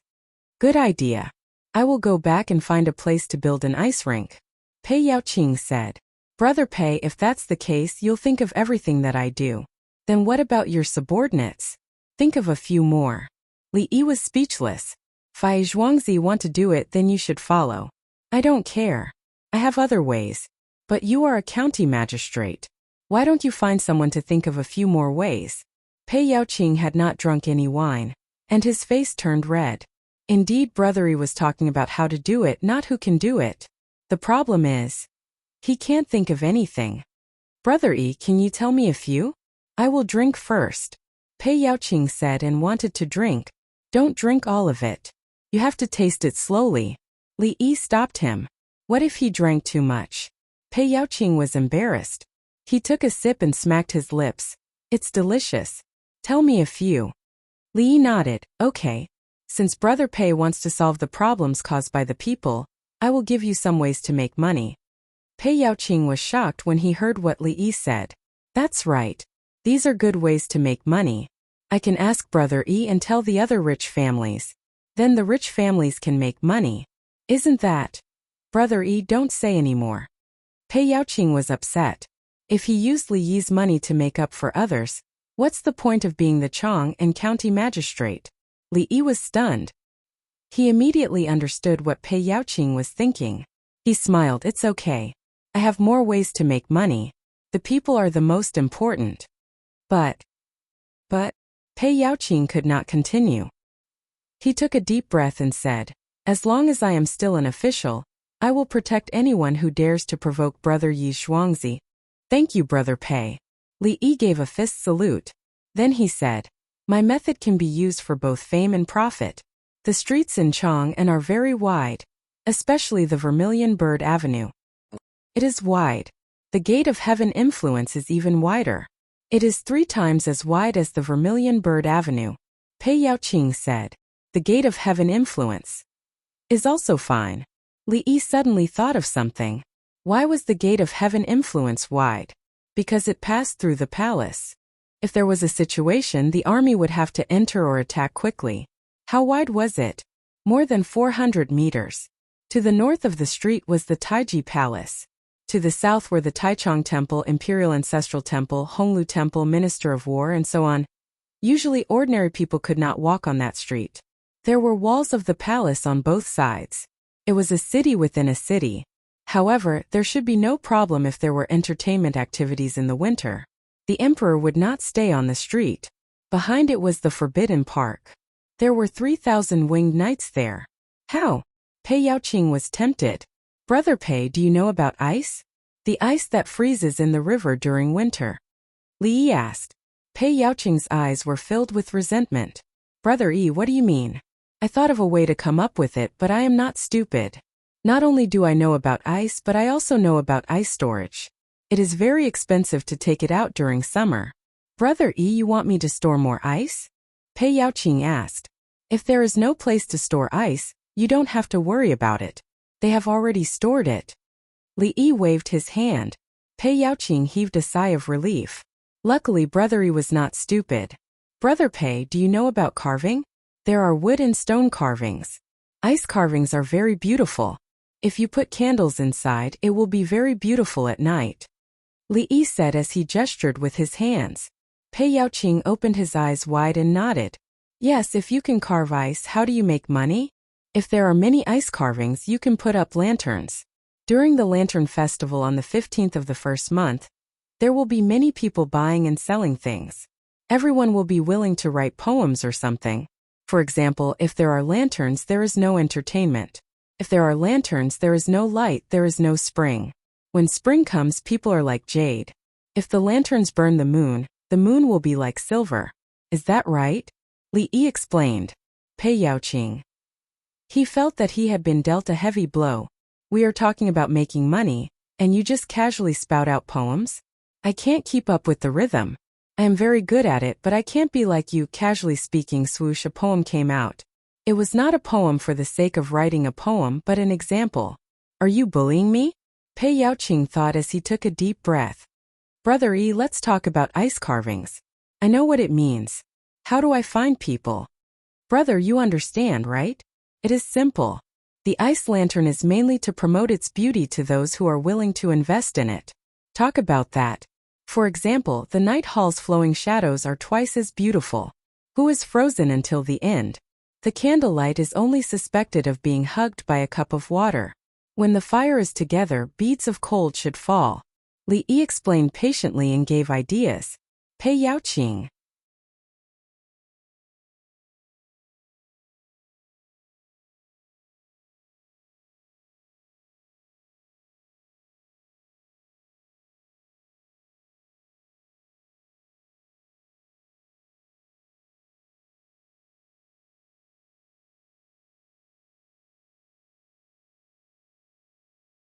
Good idea. I will go back and find a place to build an ice rink. Pei Yaoqing said. Brother Pei, if that's the case, you'll think of everything that I do. Then what about your subordinates? Think of a few more. Li Yi was speechless. If I Zhuangzi want to do it, then you should follow. I don't care. I have other ways. But you are a county magistrate. Why don't you find someone to think of a few more ways? Pei Yaoqing had not drunk any wine, and his face turned red. Indeed, Brother Yi was talking about how to do it, not who can do it. The problem is, he can't think of anything. Brother Yi, can you tell me a few? I will drink first. Pei Yaoqing said and wanted to drink. Don't drink all of it. You have to taste it slowly. Li Yi stopped him. What if he drank too much? Pei Yaoqing was embarrassed. He took a sip and smacked his lips. It's delicious. Tell me a few. Li Yi nodded. Okay. Since Brother Pei wants to solve the problems caused by the people, I will give you some ways to make money. Pei Yaoqing was shocked when he heard what Li Yi said. That's right. These are good ways to make money. I can ask Brother Yi and tell the other rich families. Then the rich families can make money. Isn't that? Brother Yi, don't say anymore. Pei Yaoqing was upset. If he used Li Yi's money to make up for others, what's the point of being the Chong and county magistrate? Li Yi was stunned. He immediately understood what Pei Yaoqing was thinking. He smiled. It's okay. I have more ways to make money. The people are the most important. But, Pei Yaoqing could not continue. He took a deep breath and said, as long as I am still an official, I will protect anyone who dares to provoke Brother Yi Zhuangzi. Thank you, Brother Pei. Li Yi gave a fist salute. Then he said, my method can be used for both fame and profit. The streets in Chang'an are very wide, especially the Vermilion Bird Avenue. It is wide. The Gate of Heaven influence is even wider. It is 3 times as wide as the Vermilion Bird Avenue. Pei Yaoqing said. The Gate of Heaven influence is also fine. Li Yi suddenly thought of something. Why was the Gate of Heaven influence wide? Because it passed through the palace. If there was a situation, the army would have to enter or attack quickly. How wide was it? More than 400 meters. To the north of the street was the Taiji Palace. To the south were the Taichung Temple, Imperial Ancestral Temple, Honglu Temple, Minister of War, and so on. Usually ordinary people could not walk on that street. There were walls of the palace on both sides. It was a city within a city. However, there should be no problem if there were entertainment activities in the winter. The emperor would not stay on the street. Behind it was the Forbidden Park. There were 3,000 winged knights there. How? Pei Yaoqing was tempted. Brother Pei, do you know about ice? The ice that freezes in the river during winter. Li Yi asked. Pei Yaoqing's eyes were filled with resentment. Brother Yi, what do you mean? I thought of a way to come up with it, but I am not stupid. Not only do I know about ice, but I also know about ice storage. It is very expensive to take it out during summer. Brother Yi, you want me to store more ice? Pei Yaoqing asked. If there is no place to store ice, you don't have to worry about it. They have already stored it. Li Yi waved his hand. Pei Yaoqing heaved a sigh of relief. Luckily, Brother Yi was not stupid. Brother Pei, do you know about carving? There are wood and stone carvings. Ice carvings are very beautiful. If you put candles inside, it will be very beautiful at night. Li Yi said as he gestured with his hands. Pei Yaoqing opened his eyes wide and nodded. Yes, if you can carve ice, how do you make money? If there are many ice carvings, you can put up lanterns. During the Lantern Festival on the 15th of the first month, there will be many people buying and selling things. Everyone will be willing to write poems or something. For example, if there are lanterns, there is no entertainment. If there are lanterns, there is no light, there is no spring. When spring comes, people are like jade. If the lanterns burn the moon will be like silver. Is that right? Li Yi explained. Pei Yaoqing. He felt that he had been dealt a heavy blow. We are talking about making money, and you just casually spout out poems? I can't keep up with the rhythm. I am very good at it, but I can't be like you. Casually speaking, swoosh, a poem came out. It was not a poem for the sake of writing a poem but an example. Are you bullying me? Pei Yaoqing thought as he took a deep breath. Brother E, let's talk about ice carvings. I know what it means. How do I find people? Brother, you understand, right? It is simple. The ice lantern is mainly to promote its beauty to those who are willing to invest in it. Talk about that. For example, the night hall's flowing shadows are twice as beautiful. Who is frozen until the end? The candlelight is only suspected of being hugged by a cup of water. When the fire is together, beads of cold should fall. Li Yi explained patiently and gave ideas. Pei Yaoqing.